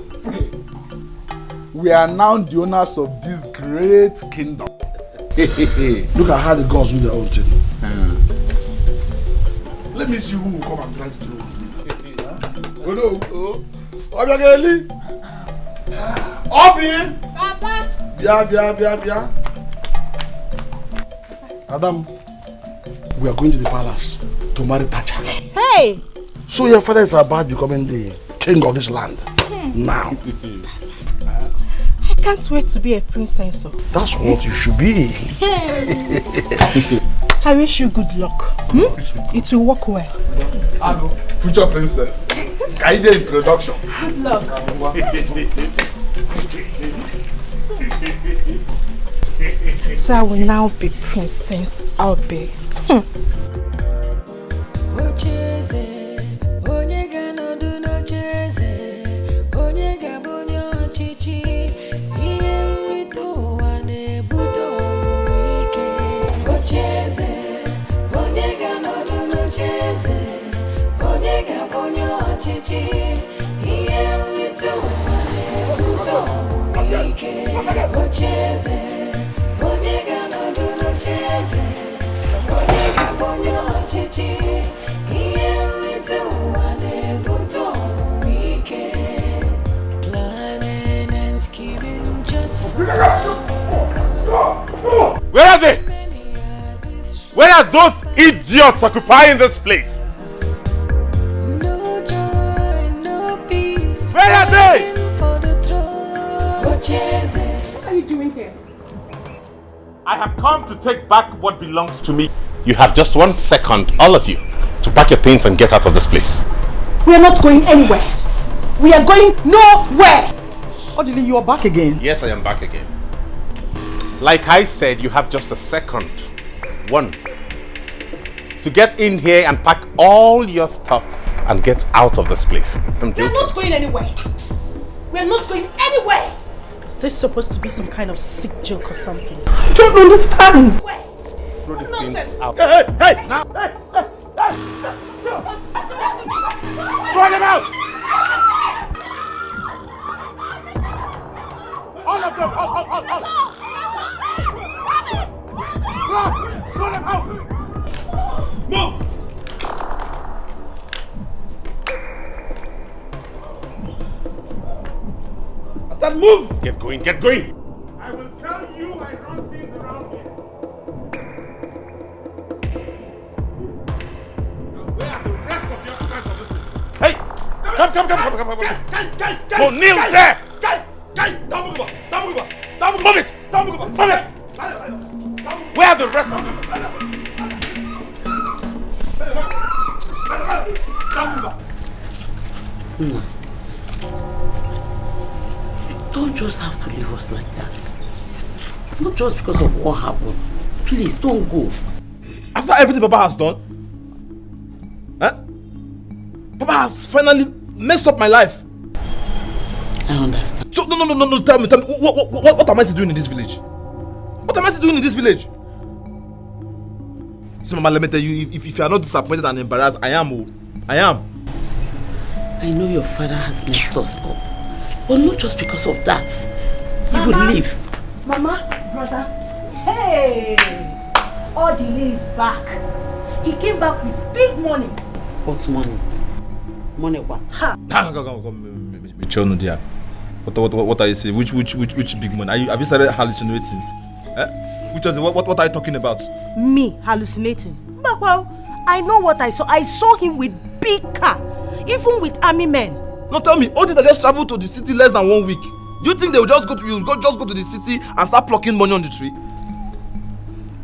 Speaker 12: We are now the owners of this great kingdom.
Speaker 13: Look at how the gods do their own thing.
Speaker 12: Let me see who will come and try to do it. Oh no, Obiageli. Obi.
Speaker 10: Papa.
Speaker 12: Bia.
Speaker 13: Adam, we are going to the palace to marry Tacha.
Speaker 10: Hey!
Speaker 13: So your father is about becoming the king of this land. Now.
Speaker 10: I can't wait to be a princess.
Speaker 13: That's what you should be.
Speaker 10: I wish you good luck. It will work well.
Speaker 12: Hello, future princess. Kaide introduction.
Speaker 10: Good luck. So I will now be Princess Albe.
Speaker 2: Where are they? Where are those idiots occupying this place? Where are they?
Speaker 10: What are you doing here?
Speaker 2: I have come to take back what belongs to me. You have just 1 second, all of you, to pack your things and get out of this place.
Speaker 10: We are not going anywhere. We are going nowhere.
Speaker 17: Odili, you are back again.
Speaker 2: Yes, I am back again. Like I said, you have just 1 second. 1. To get in here and pack all your stuff and get out of this place.
Speaker 10: We are not going anywhere. We are not going anywhere.
Speaker 14: Is this supposed to be some kind of sick joke or something?
Speaker 10: I don't understand.
Speaker 2: Throw these things out.
Speaker 12: Hey! Now! Hey!
Speaker 2: Throw them out!
Speaker 12: All of them! Out! Throw them out! Move!
Speaker 2: Then move! Get going! I will tell you I run things around here. Now where are the rest of the occupants of this place? Hey! Come! Go kneel there! Move it! Where are the rest of them?
Speaker 14: Don't just have to leave us like that. Not just because of what happened. Please, don't go.
Speaker 1: After everything Papa has done? Papa has finally messed up my life.
Speaker 14: I understand.
Speaker 1: So, no, tell me, what am I doing in this village? What am I doing in this village? So, Mama, let me tell you, if you are not disappointed and embarrassed, I am. I
Speaker 14: know your father has messed us up. But not just because of that. He would leave.
Speaker 17: Mama, brother. Hey! Odile is back. He came back with big money.
Speaker 14: What money? Money what?
Speaker 17: Ha!
Speaker 1: What are you saying? Which big money? Have you started hallucinating? What are you talking about?
Speaker 17: Me hallucinating? But well, I know what I saw. I saw him with big car, even with army men.
Speaker 1: No, tell me, all did I just travel to the city less than 1 week? Do you think they will just go to the city and start plucking money on the tree?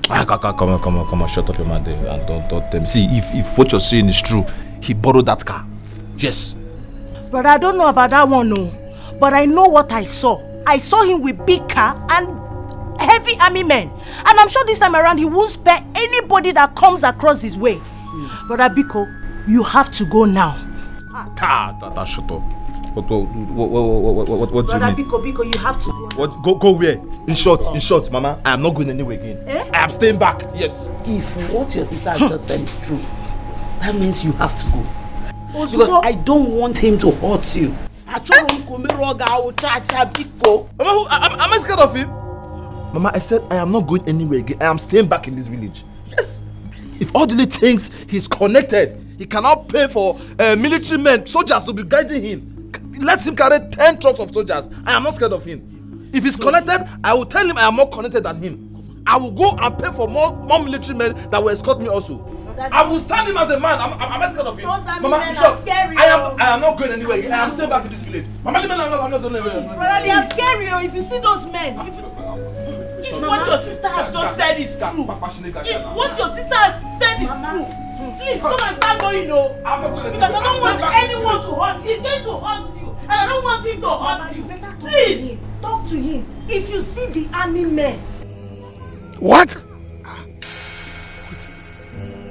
Speaker 1: Come on, shut up your mouth there and don't tell me. See, if what you're saying is true, he borrowed that car. Yes.
Speaker 17: But I don't know about that one, no. But I know what I saw. I saw him with big car and heavy army men. And I'm sure this time around he won't spare anybody that comes across his way. Brother Biko, you have to go now.
Speaker 1: Shut up. What do you
Speaker 22: Brother
Speaker 1: mean?
Speaker 22: Biko, you have to go.
Speaker 1: What? Go where? In short, Mama, I am not going anywhere again. I am staying back. Yes.
Speaker 17: If what your sister has just said is true, that means you have to go.
Speaker 22: Because
Speaker 17: I don't want him to hurt you.
Speaker 1: Mama, am I scared of him? Mama, I said I am not going anywhere again. I am staying back in this village. Yes. If Odile thinks he's connected, he cannot pay for military men, soldiers to be guiding him. Let him carry 10 trucks of soldiers. I am not scared of him. If he's connected, I will tell him I am more connected than him. I will go and pay for more military men that will escort me also. I will stand him as a man. Am I scared of him? Mama,
Speaker 22: scary.
Speaker 1: I am not going anywhere again. I am staying back in this village. Mama, leave me alone. I'm not going anywhere.
Speaker 22: Brother, they are scary. If you see those men, if what your sister has just said is true, if what your sister has said is true, please come and start going, because I don't want anyone to hurt you. He's going to hurt you, and I don't want him to hurt you. Please talk to him. If you see the army men.
Speaker 13: What?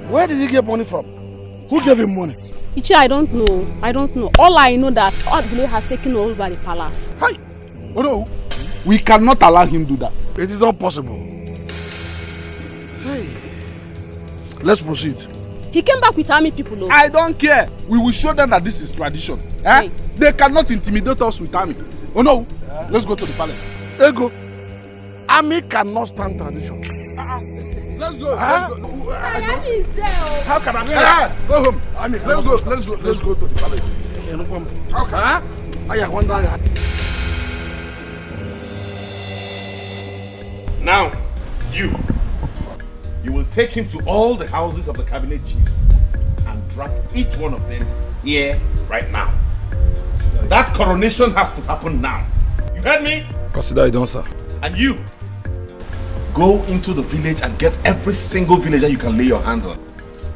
Speaker 13: Where did he get money from? Who gave him money?
Speaker 4: Ichi, I don't know. All I know that Odile has taken over the palace.
Speaker 13: Hi! Oh no! We cannot allow him to do that. It is not possible. Hey. Let's proceed.
Speaker 4: He came back with army people, though.
Speaker 13: I don't care. We will show them that this is tradition. Hey. They cannot intimidate us with army. Oh no! Let's go to the palace. There you go. Army cannot stand tradition. Let's go.
Speaker 4: Army is there.
Speaker 13: How can I? Go home. Let's go to the palace. How can I wonder.
Speaker 2: Now, you will take him to all the houses of the cabinet chiefs and drag each one of them here right now. That coronation has to happen now. You heard me?
Speaker 8: Consider it done, sir.
Speaker 2: And you, go into the village and get every single villager you can lay your hands on.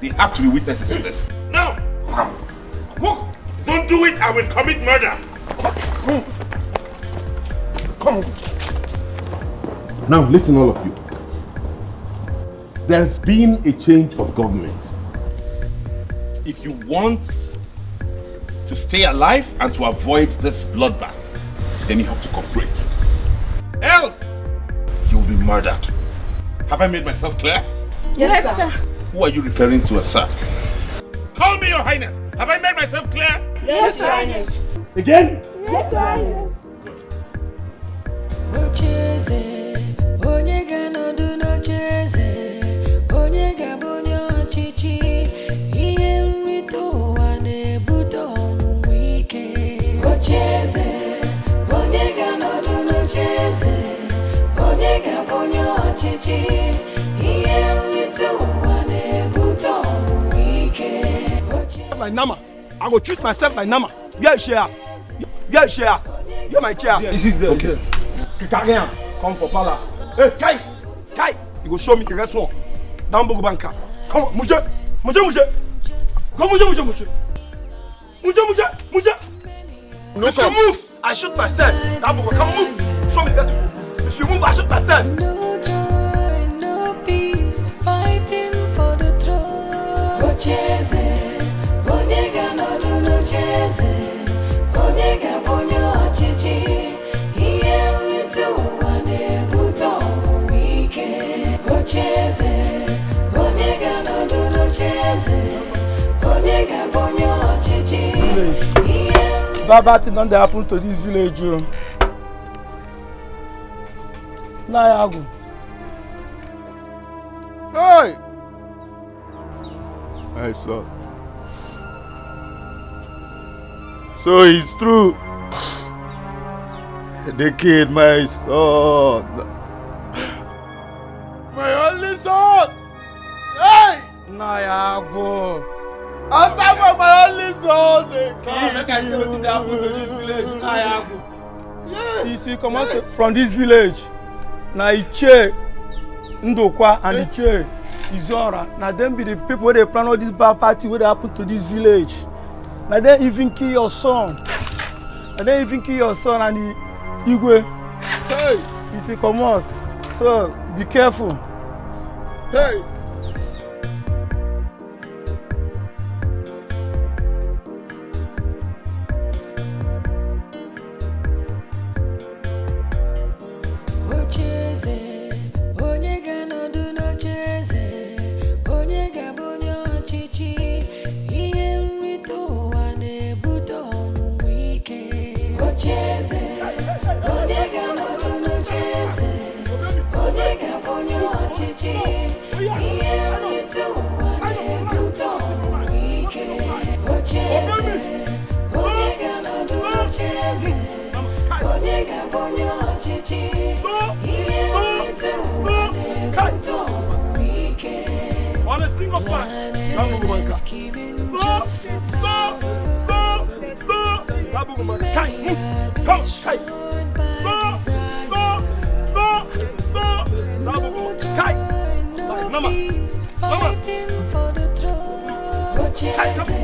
Speaker 2: They have to be witnesses to this. Now, don't do it, I will commit murder.
Speaker 13: Come.
Speaker 2: Now listen, all of you. There's been a change of government. If you want to stay alive and to avoid this bloodbath, then you have to cooperate. Else, you will be murdered. Have I made myself clear?
Speaker 22: Yes, sir.
Speaker 2: Who are you referring to as sir? Call me, Your Highness. Have I made myself clear?
Speaker 22: Yes, Your Highness.
Speaker 2: Again?
Speaker 22: Yes, Your Highness.
Speaker 6: Onye ga-anọdụ n'ocheeze, onye ga-abụ onye ọchịchị, ihe nrite ụwa na-ebute ọnwụnwa ike. Ocheeze, onye ga-anọdụ n'ocheeze, onye ga-abụ onye ọchịchị, ihe nrite ụwa na-ebute ọnwụnwa ike.
Speaker 8: My Nama, I go treat myself like Nama. Yeah, shares. Yeah, shares. Yeah, my chair. This is the okay. Kikarian, come for palace. Hey, Kai! You go show me the restaurant. Down Bogo Banka. Come on, Muje! Come, Muje!
Speaker 13: No,
Speaker 8: if you move, I shoot myself. Down Bogo, come move. Show me the restaurant. If you move, I shoot myself.
Speaker 6: No joy, no peace, fighting for the throne. Ocheze, onye ga-anọdụ n'ocheeze, onye ga-abụ onye ọchịchị, ihe nrite ụwa na-ebute ọnwụnwa ike. Ocheze, onye ga-anọdụ n'ocheeze, onye ga-abụ onye ọchịchị, ihe
Speaker 8: Bad thing don't happen to this village. Nayago.
Speaker 13: Hey! My son. So it's true. They killed my son. My only son. Hey!
Speaker 8: Nayago.
Speaker 13: On top of my only son.
Speaker 8: Come make I tell you what happened to this village. Nayago. See, come out from this village. Na Iche, Ndokwa, and Iche, Izora. Now them be the people where they plan all this bad party where they happen to this village. Now they even kill your son. And they even kill your son and the Igwe.
Speaker 13: Hey!
Speaker 8: Sisi, come out. So be careful.
Speaker 13: Hey!
Speaker 6: ọchịchị ihe nrite ụwa na-ebute ọnwụ ike ocheeze onye ga-anọdụ n'ocheeze onye ga-abụ onye ọchịchị ihe nrite ụwa na-ebute ọnwụ ike planets keeping just for power destroyed by desire no joy, no peace fighting for the throne ocheeze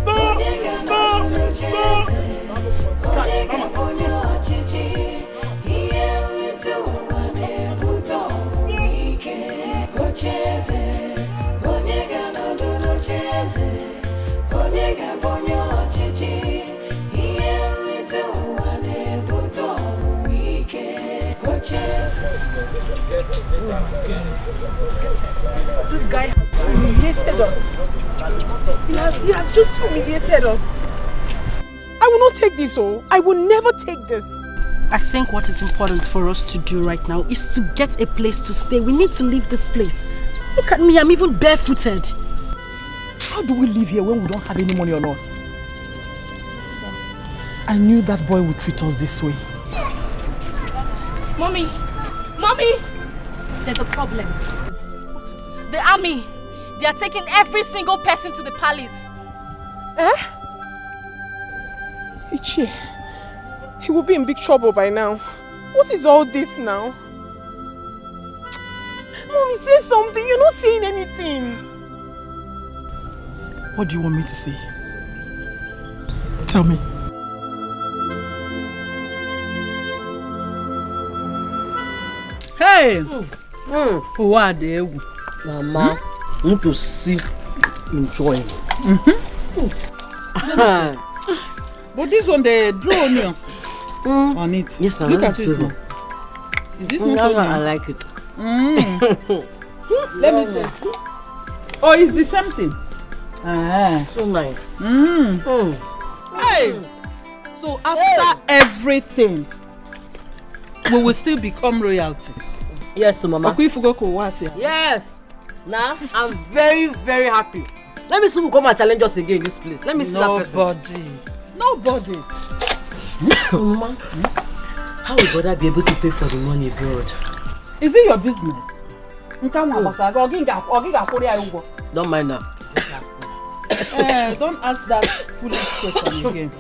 Speaker 6: onye ga-anọdụ n'ocheeze onye ga-abụ onye ọchịchị ihe nrite ụwa na-ebute ọnwụ ike ocheeze onye ga-anọdụ n'ocheeze onye ga-abụ onye ọchịchị ihe nrite ụwa na-ebute ọnwụ ike ocheeze.
Speaker 19: This guy has humiliated us. He has just humiliated us. I will not take this, oh. I will never take this.
Speaker 10: I think what is important for us to do right now is to get a place to stay. We need to leave this place. Look at me, I'm even barefooted.
Speaker 17: How do we live here when we don't have any money on us? I knew that boy would treat us this way.
Speaker 20: Mommy! Mommy! There's a problem.
Speaker 10: What is it?
Speaker 20: The army. They are taking every single person to the palace.
Speaker 19: Eh? Ichie, he will be in big trouble by now. What is all this now? Mommy, say something. You're not saying anything.
Speaker 17: What do you want me to say? Tell me.
Speaker 3: Hey! Who are they?
Speaker 14: Mama, want to see enjoying.
Speaker 3: But this one, they draw onions on it.
Speaker 14: Yes, sir.
Speaker 3: Look at it. Is this not onions?
Speaker 14: I like it.
Speaker 3: Let me check. Oh, it's the same thing.
Speaker 14: So nice.
Speaker 3: Hey! So after everything, we will still become royalty.
Speaker 14: Yes, so Mama.
Speaker 3: Yes.
Speaker 14: Now, I'm very, very happy. Let me see who come and challenge us again in this place. Let me see that person.
Speaker 3: Nobody.
Speaker 14: Mama, how will brother be able to pay for the money abroad?
Speaker 3: Is it your business?
Speaker 14: Don't mind now.
Speaker 3: Don't ask that foolish question again.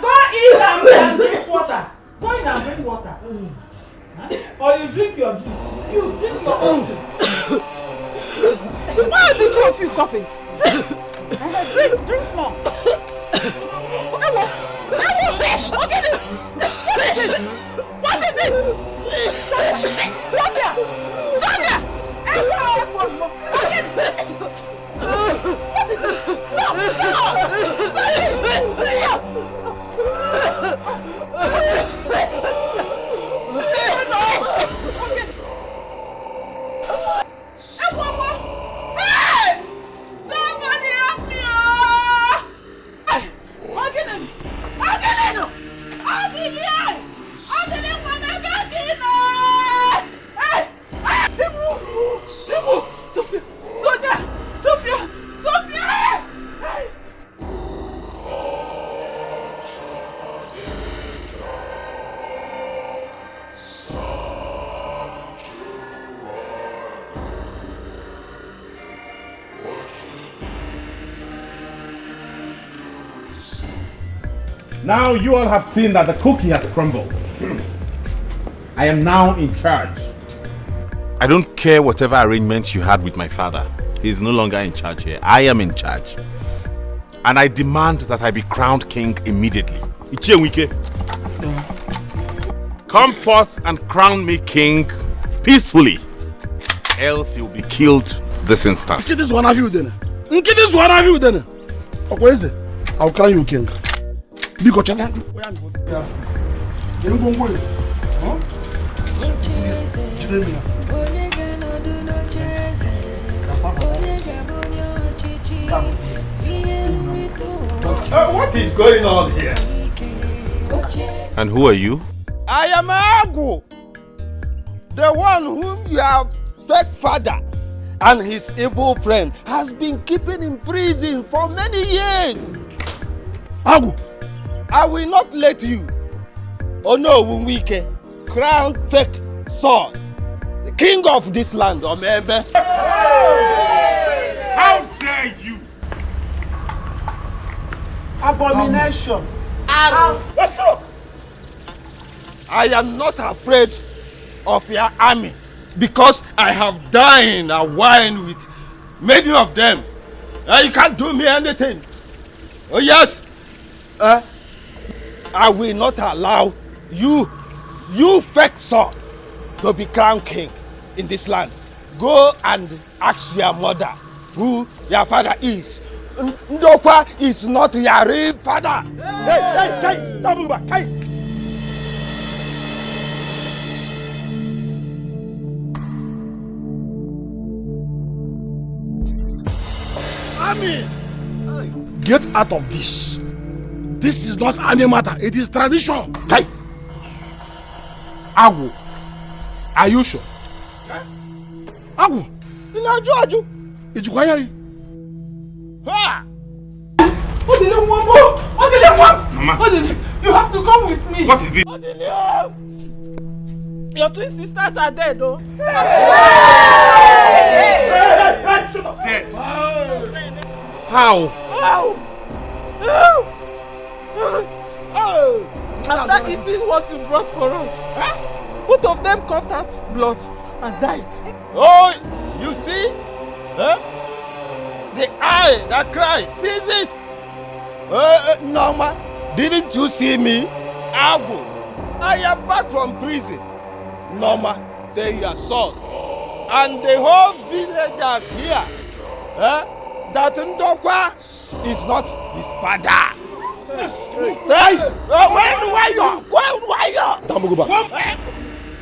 Speaker 3: Go in and drink water. Go in and drink water. Or you drink your juice. You drink your own juice. Why are the two of you coughing? Drink more. What is it? Sonia! Sonia! What is it? Stop! Hey! Somebody help me!
Speaker 2: Now you all have seen that the cookie has crumbled. I am now in charge. I don't care whatever arrangements you had with my father. He is no longer in charge here. I am in charge. And I demand that I be crowned king immediately. Come forth and crown me king peacefully. Else you'll be killed this instant.
Speaker 23: This one of you then. This one of you then. What is it? I'll crown you king. Because you can't.
Speaker 2: What is going on here? And who are you?
Speaker 7: I am Agu, the one whom your fake father and his evil friend has been keeping in prison for many years.
Speaker 23: Agu,
Speaker 7: I will not let you, Onowunwike, crown fake son, the king of this land, Omembe.
Speaker 12: How dare you?
Speaker 23: Abomination.
Speaker 7: I am not afraid of your army because I have dined and wine with many of them. You can't do me anything. Oh yes, I will not allow you fake son to be crowned king in this land. Go and ask your mother who your father is. Ndokwa is not your real father. Hey, Tabuba, hey.
Speaker 23: Army, get out of this. This is not any matter. It is tradition.
Speaker 12: Hey, Agu, are you sure?
Speaker 23: Agu,
Speaker 7: Aju.
Speaker 23: Ijukwaya.
Speaker 7: Ha!
Speaker 3: Mama. You have to come with me.
Speaker 12: What is it?
Speaker 3: Your twin sisters are dead, though.
Speaker 12: Dead. How?
Speaker 3: After eating what you brought for us, both of them coughed out blood and died.
Speaker 7: Oh, you see? Huh? The eye that cries sees it. Norma, didn't you see me? Agu, I am back from prison. Norma, they are son. And the whole villagers here, that Ndokwa is not his father.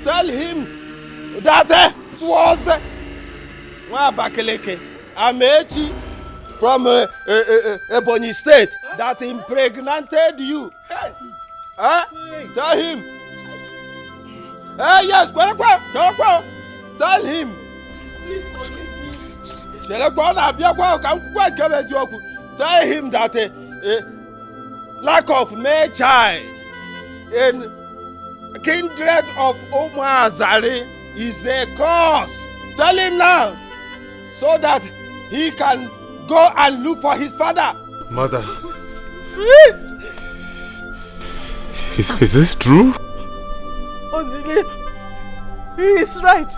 Speaker 7: Tell him that it was Wabakeleke Amechi from Ebonyi State that impregnated you. Tell him. Yes, tell him. Tell him that lack of male child in kindred of Omazari is a cause. Tell him now so that he can go and look for his father.
Speaker 2: Mother, is this true?
Speaker 3: He is right.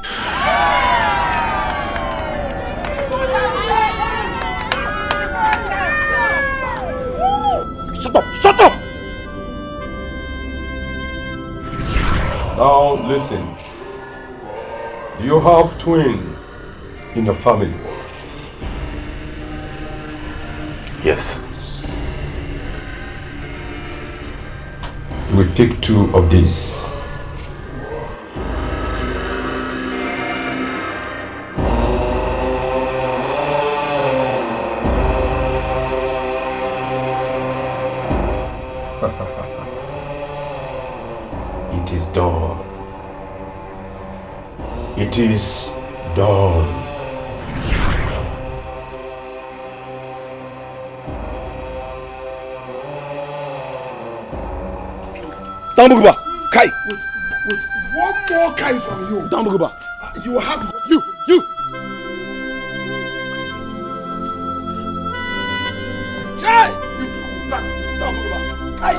Speaker 23: Shut up!
Speaker 9: Now listen. You have twins in your family.
Speaker 2: Yes.
Speaker 9: You will take 2 of these.
Speaker 2: It is done. It is done.
Speaker 23: Dambuguba, Kai. Wait. One more Kai from you. Dambuguba. You have you.
Speaker 7: Chai! Back, Dambuguba. Kai.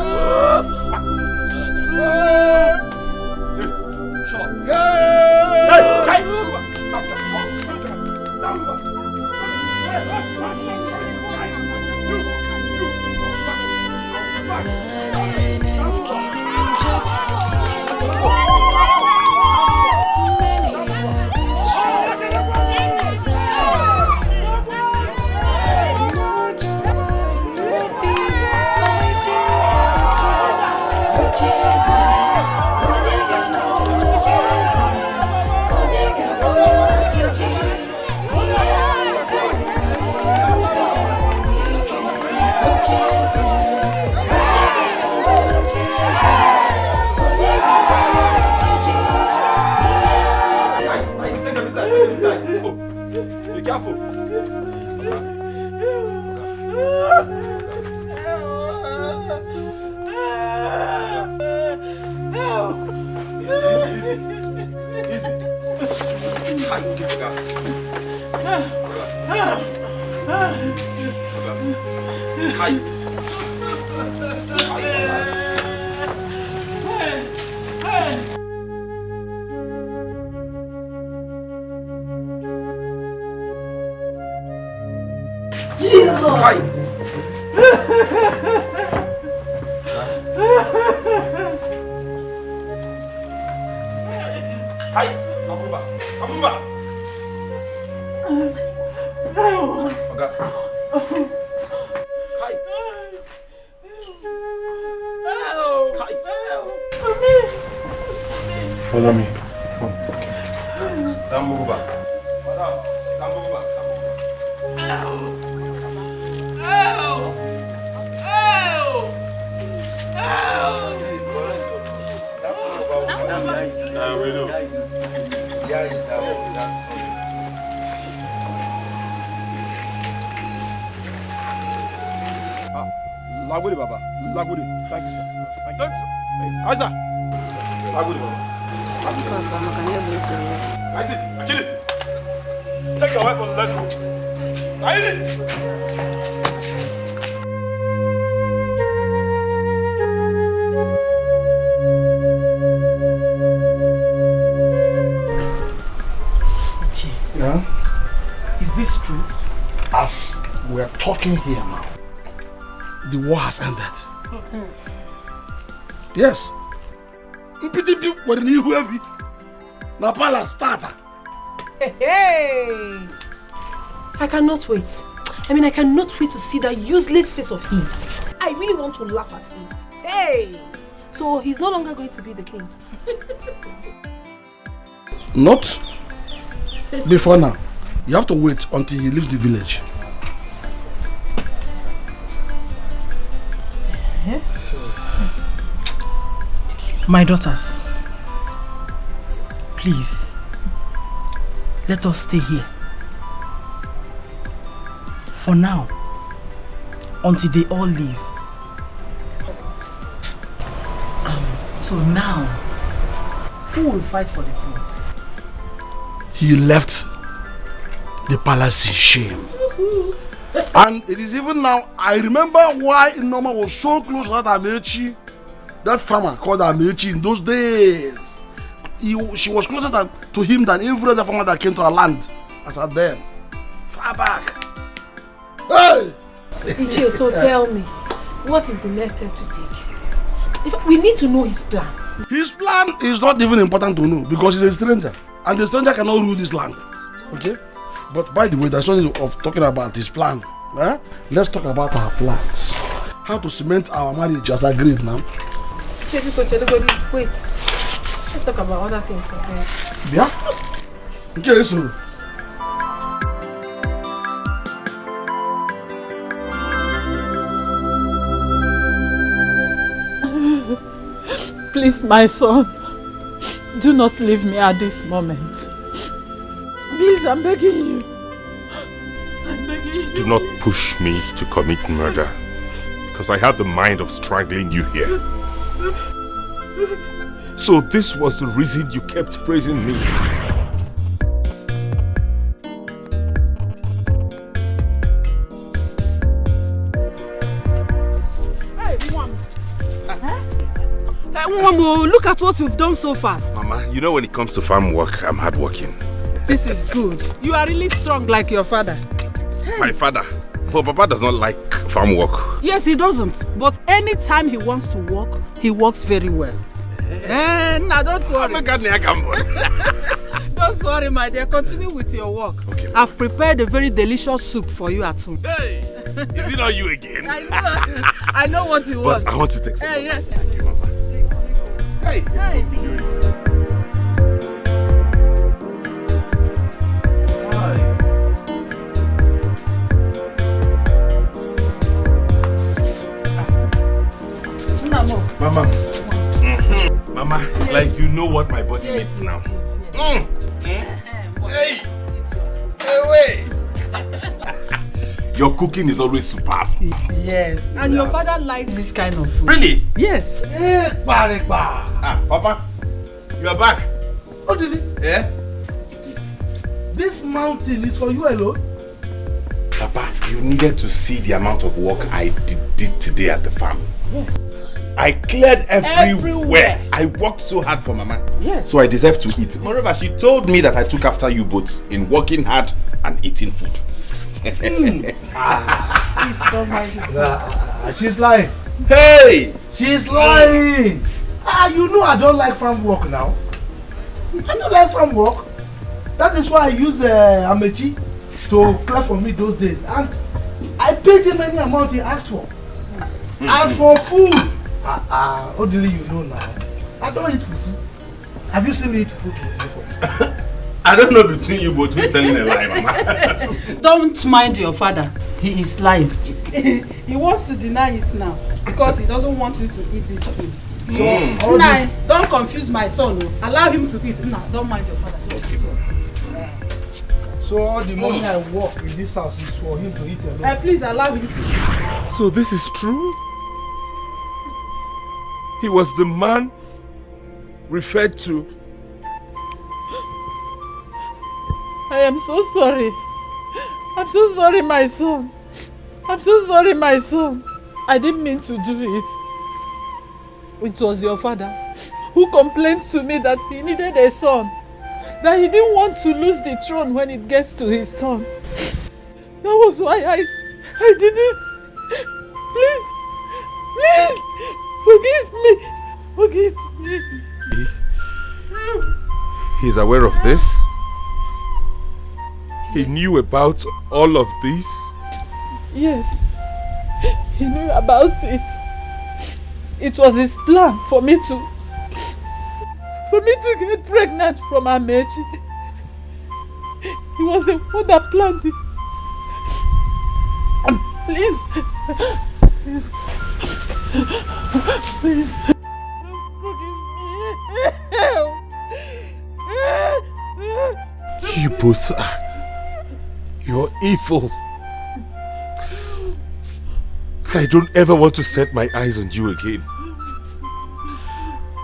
Speaker 7: Shut up. Hey, Kai.
Speaker 6: Onye
Speaker 2: careful.
Speaker 9: Follow me.
Speaker 2: Don't move back.
Speaker 8: Lagudi, Baba. Lagudi. Thank you, sir. Thank you, sir. Aisa. Lagudi, Baba. Aisa, Akili. Take your weapons, let's go. Saidi.
Speaker 23: Yeah? Is this true? As we are talking here now, the war has ended. Yes. Mpitipi were ni heavy. Na pala starter.
Speaker 19: Hey! I cannot wait. I mean, I cannot wait to see that useless face of his. I really want to laugh at him. Hey! So he's no longer going to be the king.
Speaker 23: Not before now. You have to wait until he leaves the village.
Speaker 17: My daughters, please, let us stay here. For now, until they all leave. So now, who will fight for the throne?
Speaker 23: He left the palace in shame. And it is even now, I remember why Noma was so close to that Amechi, that farmer called Amechi in those days. She was closer to him than every other farmer that came to our land as at then. Far back. Hey!
Speaker 19: Ichio, so tell me, what is the next step to take? We need to know his plan.
Speaker 23: His plan is not even important to know because he's a stranger. And the stranger cannot rule this land. Okay? But by the way, there's something of talking about his plan. Eh? Let's talk about our plans. How to cement our marriage as agreed now.
Speaker 19: Wait. Let's talk about other things. Okay?
Speaker 23: Yeah? Okay, so.
Speaker 3: Please, my son, do not leave me at this moment. Please, I'm begging you. I'm begging you.
Speaker 2: Do not push me to commit murder, because I have the mind of strangling you here. So this was the reason you kept praising me.
Speaker 3: Mama, look at what you've done so fast.
Speaker 2: Mama, you know when it comes to farm work, I'm hardworking.
Speaker 3: This is good. You are really strong like your father. Hey.
Speaker 2: My father? But Papa does not like farm work.
Speaker 3: Yes, he doesn't. But anytime he wants to work, he works very well. Now don't worry. Don't worry, my dear. Continue with your work. Okay. I've prepared a very delicious soup for you at home.
Speaker 2: Hey! Is it not you again?
Speaker 3: I know. I know what it was.
Speaker 2: But I want to take some.
Speaker 3: Hey, yes.
Speaker 2: Thank you, Mama. Hey!
Speaker 3: Hey!
Speaker 2: Mama. Mama, it's like you know what my body needs now. Hey! Hey, wait! Your cooking is always superb.
Speaker 3: Yes, and your father likes this kind of food.
Speaker 2: Really?
Speaker 3: Yes.
Speaker 2: Papa, you are back.
Speaker 13: Oh, did it?
Speaker 2: Yeah?
Speaker 13: This mountain is for you alone?
Speaker 2: Papa, you needed to see the amount of work I did today at the farm.
Speaker 3: Yes.
Speaker 2: I cleared everywhere. I worked so hard for Mama.
Speaker 3: Yes.
Speaker 2: So I deserve to eat. Moreover, she told me that I took after you both in working hard and eating food.
Speaker 13: She's lying.
Speaker 2: Hey!
Speaker 13: She's lying. You know I don't like farm work now. I don't like farm work. That is why I use Amechi to clear for me those days. And I paid him any amount he asked for. As for food, Odili, you know now. I don't eat fufu. Have you seen me eat fufu before?
Speaker 2: I don't know between you both who's telling a lie, Mama.
Speaker 3: Don't mind your father. He is lying. He wants to deny it now because he doesn't want you to eat this food. So, don't confuse my son. Allow him to eat. Nah, don't mind your father.
Speaker 13: So all the money I work in this house is for him to eat alone.
Speaker 3: Please allow him to eat.
Speaker 2: So this is true? He was the man referred to.
Speaker 15: I am so sorry. I'm so sorry, my son. I'm so sorry, my son. I didn't mean to do it. It was your father who complained to me that he needed a son. That he didn't want to lose the throne when it gets to his turn. That was why I did it. Please, forgive me.
Speaker 2: He's aware of this? He knew about all of this?
Speaker 15: Yes, he knew about it. It was his plan for me to get pregnant from Amechi. He was the one that planned it. Please, forgive me.
Speaker 2: You both are. You're evil. I don't ever want to set my eyes on you again.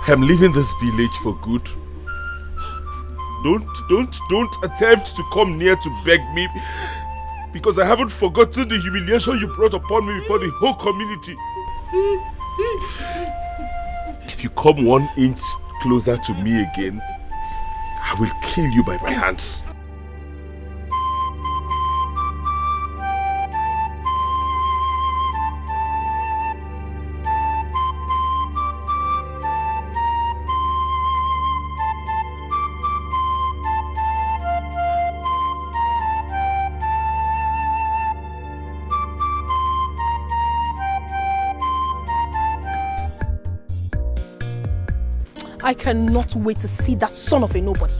Speaker 2: I'm leaving this village for good. Don't attempt to come near to beg me, because I haven't forgotten the humiliation you brought upon me before the whole community. If you come 1 inch closer to me again, I will kill you by my hands.
Speaker 10: I cannot wait to see that son of a nobody.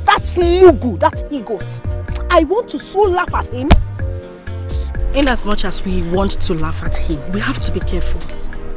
Speaker 10: That Mugu, that egot. I want to so laugh at him. In as much as we want to laugh at him, we have to be careful.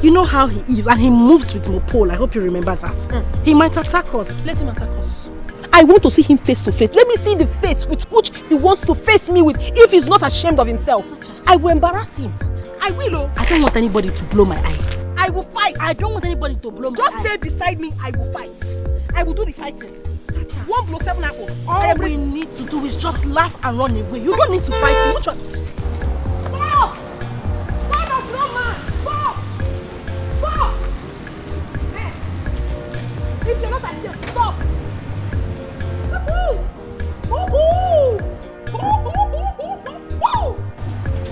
Speaker 10: You know how he is, and he moves with Mopol. I hope you remember that. He might attack us.
Speaker 19: Let him attack us.
Speaker 10: I want to see him face to face. Let me see the face with which he wants to face me with, if he's not ashamed of himself. I will embarrass him. I will. I don't want anybody to blow my eye. I will fight. I don't want anybody to blow my eye. Just stay beside me. I will fight. I will do the fighting. 1 blow 7 apples. All we need to do is just laugh and run away. You don't need to fight him. Which one? Stop! Stand up, no man! Stop! Stop! Hey. If you're not ashamed, stop!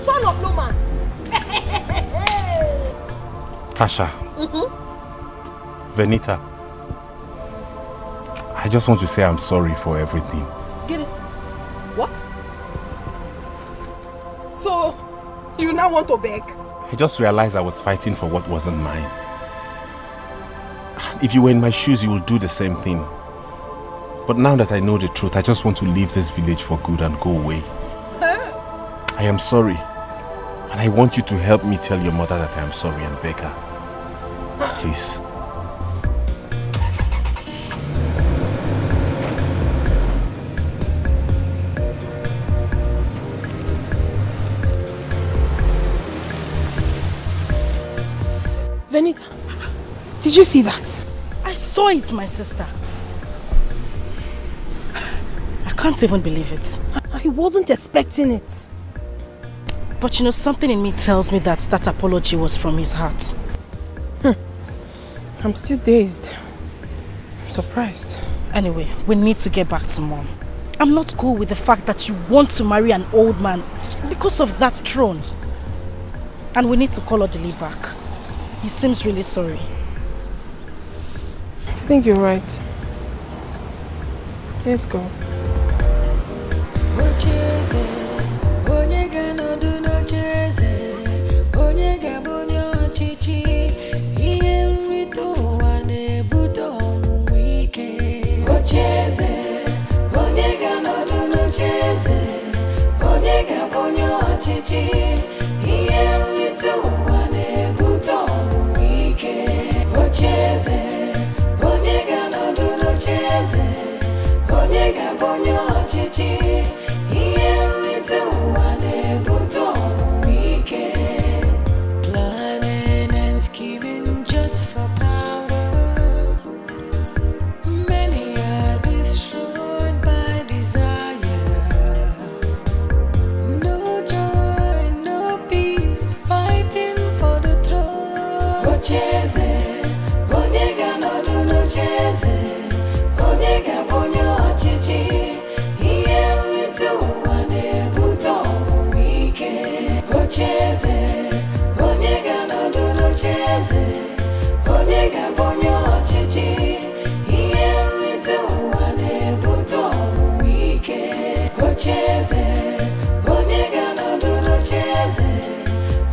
Speaker 10: Son of no man!
Speaker 5: Tasha. Venita. I just want to say I'm sorry for everything.
Speaker 19: Get it? What? So, you now want to beg?
Speaker 5: I just realized I was fighting for what wasn't mine. If you were in my shoes, you would do the same thing. But now that I know the truth, I just want to leave this village for good and go away. I am sorry. And I want you to help me tell your mother that I am sorry and beg her. Please.
Speaker 19: Did you see that?
Speaker 10: I saw it, my sister. I can't even believe it.
Speaker 19: He wasn't expecting it.
Speaker 10: But you know, something in me tells me that that apology was from his heart.
Speaker 19: I'm still dazed. I'm surprised.
Speaker 10: Anyway, we need to get back to Mom. I'm not cool with the fact that you want to marry an old man because of that throne. And we need to call Odili back. He seems really sorry.
Speaker 19: I think you're right. Let's go.
Speaker 6: Planning and scheming just for power. Many are destroyed by desire. No joy, no peace, fighting for the throne. Ocheze, onyega no do no cheze, onyega bonyo chichi. Ocheze, onyega no do no cheze, onyega bonyo chichi. Iyenritu wane buto wike. Ocheze, onyega no do no cheze,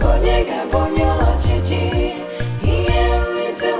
Speaker 6: onyega bonyo chichi. Iyenritu